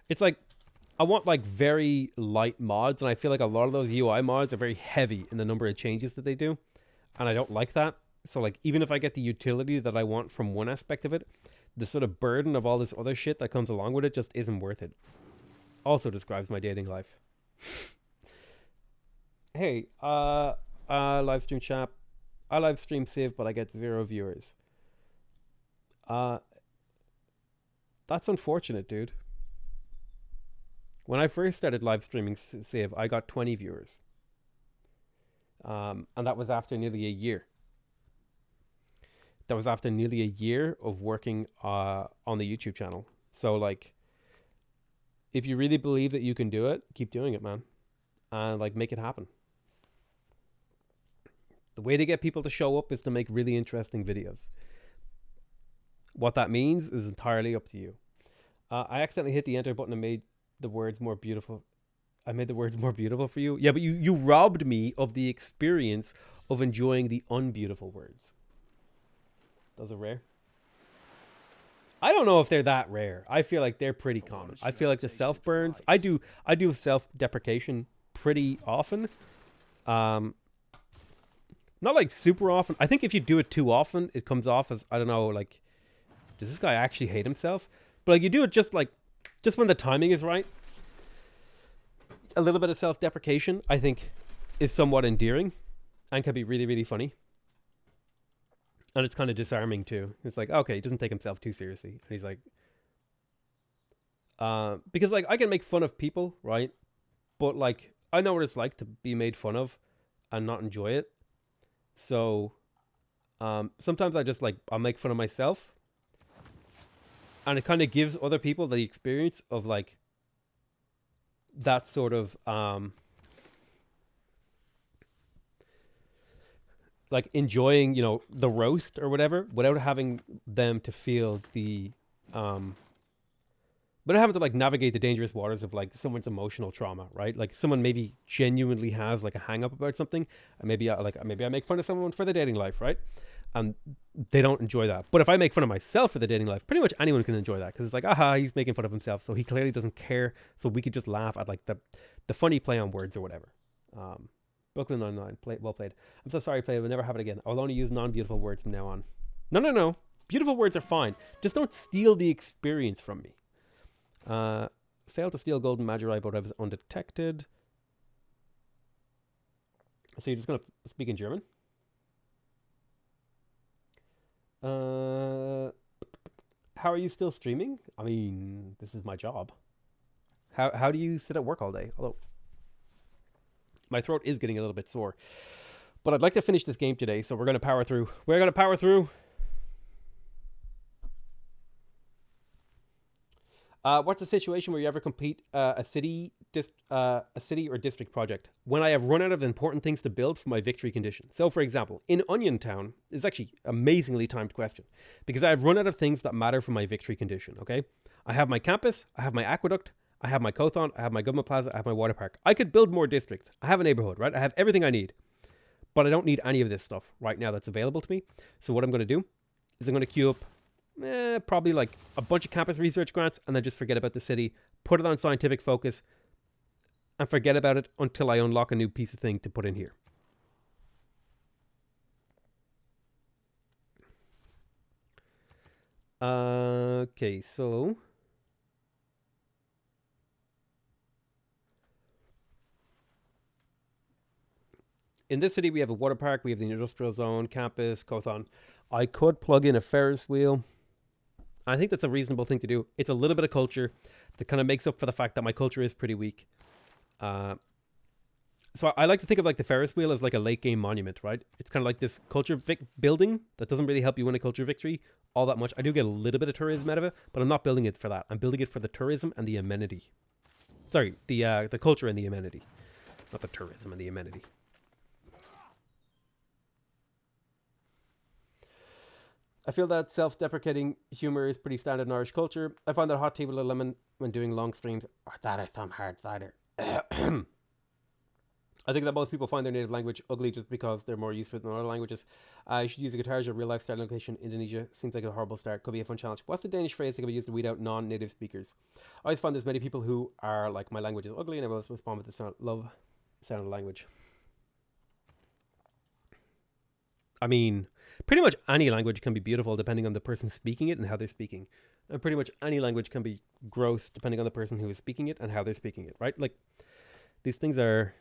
Speaker 1: It's like, I want like very light mods, and I feel like a lot of those UI mods are very heavy in the number of changes that they do, and I don't like that. So like, even if I get the utility that I want from one aspect of it, the sort of burden of all this other shit that comes along with it just isn't worth it. Also describes my dating life. Hey, livestream chat. I livestream Civ, but I get 0 viewers. That's unfortunate, dude. When I first started live streaming Civ, I got 20 viewers. And that was after nearly a year. That was after nearly a year of working on the YouTube channel. So, like, if you really believe that you can do it, keep doing it, man. And, like, make it happen. The way to get people to show up is to make really interesting videos. What that means is entirely up to you. I accidentally hit the enter button and made the words more beautiful. I made the words more beautiful for you. Yeah, but you robbed me of the experience of enjoying the unbeautiful words. Those are rare. I don't know if they're that rare. I feel like they're pretty common. I feel like the self burns. I do self-deprecation pretty often. Not like super often. I think if you do it too often, it comes off as, I don't know, like, does this guy actually hate himself? But like, you do it just when the timing is right. A little bit of self-deprecation, I think, is somewhat endearing and can be really, really funny. And it's kind of disarming too. It's like, okay, he doesn't take himself too seriously. And he's like, because like, I can make fun of people, right? But like, I know what it's like to be made fun of and not enjoy it. So, sometimes I just like, I'll make fun of myself. And it kind of gives other people the experience of like, that sort of, like enjoying, you know, the roast or whatever, without having them to feel the, without having to like navigate the dangerous waters of like someone's emotional trauma, right? Like someone maybe genuinely has like a hang up about something, and maybe I make fun of someone for their dating life, right? And they don't enjoy that. But if I make fun of myself for the dating life, pretty much anyone can enjoy that, because it's like, aha, he's making fun of himself, so he clearly doesn't care. So we could just laugh at like the funny play on words or whatever. Brooklyn 99, well played. I'm so sorry, play. We'll never have it again. I'll only use non-beautiful words from now on. No. Beautiful words are fine. Just don't steal the experience from me. Failed to steal golden magi, but I was undetected. So you're just gonna speak in German? How are you still streaming? I mean, this is my job. How do you sit at work all day? Although my throat is getting a little bit sore. But I'd like to finish this game today, so we're going to power through. We're going to power through. What's the situation where you ever complete a city or district project? When I have run out of important things to build for my victory condition. So, for example, in Onion Town, it's actually an amazingly timed question, because I have run out of things that matter for my victory condition, okay? I have my campus, I have my aqueduct, I have my Kothon, I have my government plaza, I have my water park. I could build more districts. I have a neighborhood, right? I have everything I need. But I don't need any of this stuff right now that's available to me. So what I'm going to do is I'm going to queue up probably like a bunch of campus research grants and then just forget about the city, put it on scientific focus, and forget about it until I unlock a new piece of thing to put in here. Okay, so in this city we have a water park, we have the industrial zone, campus, Kothon. I could plug in a Ferris wheel. I think that's a reasonable thing to do. It's a little bit of culture that kind of makes up for the fact that my culture is pretty weak. So I like to think of like the Ferris wheel as like a late game monument, right? It's kind of like this culture building that doesn't really help you win a culture victory all that much. I do get a little bit of tourism out of it, but I'm not building it for that. I'm building it for the tourism and the amenity. Sorry, the culture and the amenity, not the tourism and the amenity. I feel that self-deprecating humor is pretty standard in Irish culture. I find that hot tea with a lemon when doing long streams, or that is some hard cider. I think that most people find their native language ugly just because they're more used to it than other languages. You should use a guitar as a real-life starting location. Indonesia seems like a horrible start. Could be a fun challenge. What's the Danish phrase that can be used to weed out non-native speakers? I always find there's many people who are like, my language is ugly, and I will respond with the sound of language. I mean, pretty much any language can be beautiful depending on the person speaking it and how they're speaking. And pretty much any language can be gross depending on the person who is speaking it and how they're speaking it, right? Like, these things are...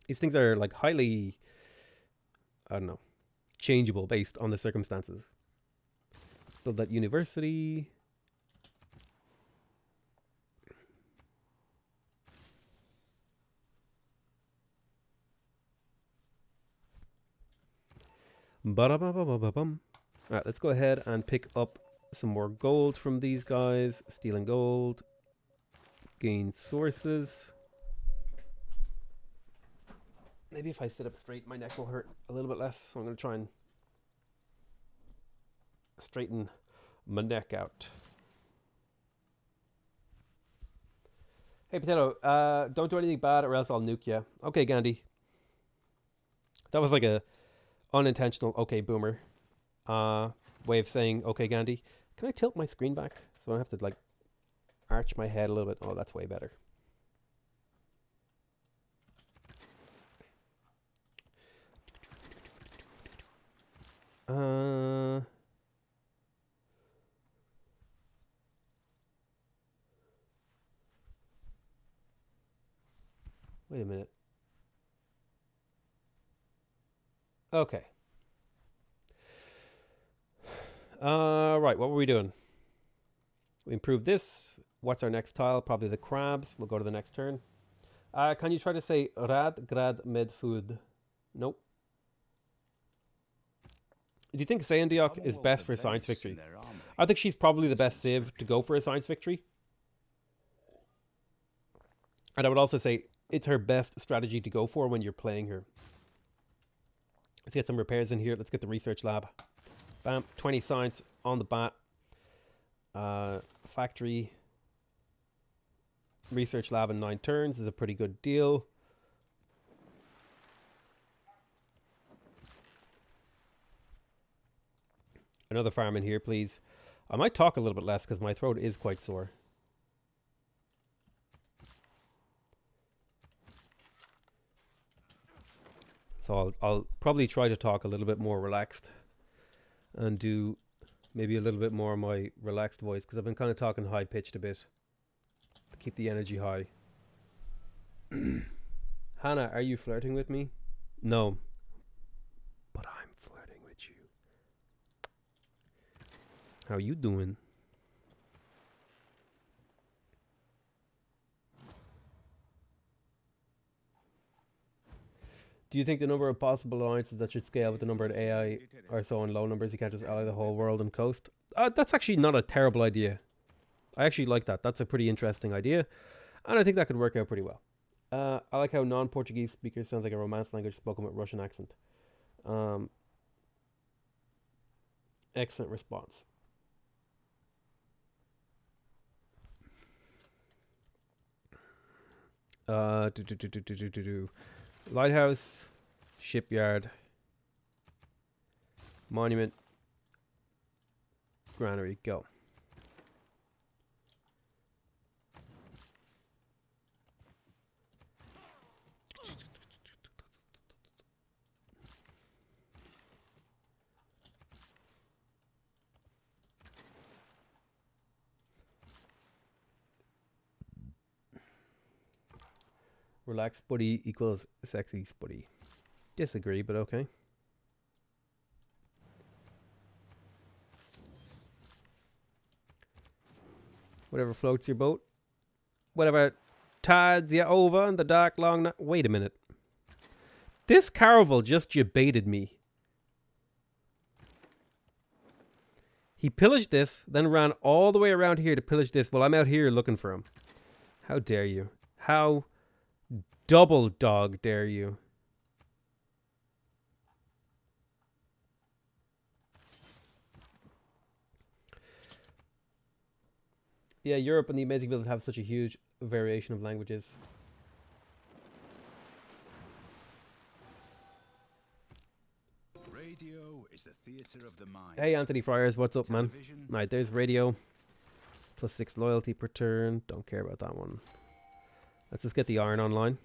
Speaker 1: These things are like highly, I don't know, changeable based on the circumstances. Build that university. Ba-da-ba-ba-ba-ba-bum. All right, let's go ahead and pick up some more gold from these guys. Stealing gold. Gain sources. Maybe if I sit up straight, my neck will hurt a little bit less. So I'm going to try and straighten my neck out. Hey, Potato, don't do anything bad or else I'll nuke you. Okay, Gandhi. That was like a unintentional okay, boomer way of saying okay, Gandhi. Can I tilt my screen back so I don't have to like arch my head a little bit? Oh, that's way better. Wait a minute. Okay. Right, what were we doing? We improved this. What's our next tile? Probably the crabs. We'll go to the next turn. Can you try to say Rad Grad Med Food? Nope. Do you think Sayandiok is best for a science victory? I think she's probably the best Civ to go for a science victory. And I would also say it's her best strategy to go for when you're playing her. Let's get some repairs in here. Let's get the research lab. Bam, 20 science on the bat. Factory. Research lab in 9 turns is a pretty good deal. Another farm in here, please. I might talk a little bit less because my throat is quite sore. So I'll probably try to talk a little bit more relaxed and do maybe a little bit more of my relaxed voice because I've been kind of talking high pitched a bit to keep the energy high. Hannah, are you flirting with me? No. But I'm flirting with you. How you doing? Do you think the number of possible alliances that should scale with the number of AI are so in low numbers you can't just ally the whole world and coast? That's actually not a terrible idea. I actually like that. That's a pretty interesting idea. And I think that could work out pretty well. I like how non-Portuguese speakers sounds like a Romance language spoken with Russian accent. Excellent response. Lighthouse, shipyard, monument, granary, go. Relaxed buddy equals sexy spuddy. Disagree, but okay. Whatever floats your boat. Whatever tides you over in the dark long night. Wait a minute. This caravel just debated me. He pillaged this, then ran all the way around here to pillage this while I'm out here looking for him. How dare you? How double dog dare you? Yeah, Europe and the Amazing Village have such a huge variation of languages.
Speaker 2: Radio is the theater of the mind.
Speaker 1: Hey, Anthony Friars, what's up, man?
Speaker 2: Television.
Speaker 1: Right, there's radio. +6 loyalty per turn. Don't care about that one. Let's just get the iron online.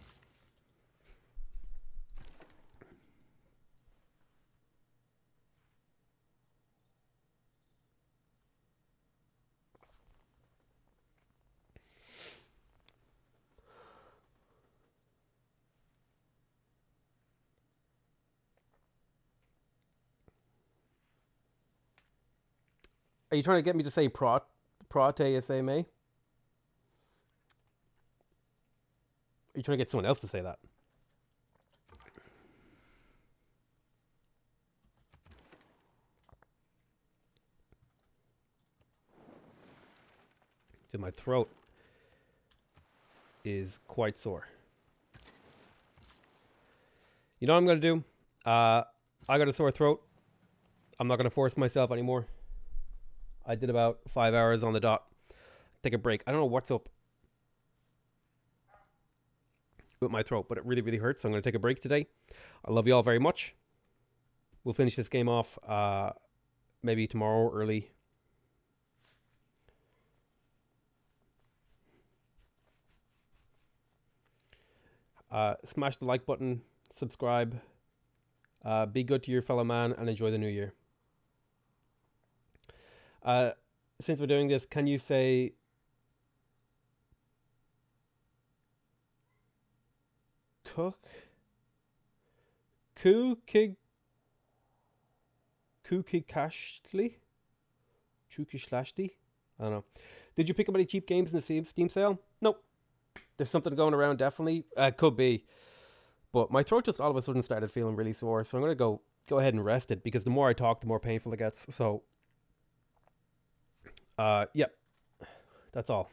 Speaker 1: Are you trying to get me to say prate ASMA? Are you trying to get someone else to say that? Dude, my throat is quite sore. You know what I'm going to do? I got a sore throat. I'm not going to force myself anymore. I did about 5 hours on the dot. Take a break. I don't know what's up with my throat, but it really, really hurts. So I'm going to take a break today. I love you all very much. We'll finish this game off maybe tomorrow early. Smash the like button. Subscribe. Be good to your fellow man and enjoy the new year. Since we're doing this, can you say Kukikashli? Chukishlashli? I don't know. Did you pick up any cheap games in the Steam sale? Nope. There's something going around, definitely. Could be. But my throat just all of a sudden started feeling really sore, so I'm going to go ahead and rest it, because the more I talk, the more painful it gets. So, yeah, that's all.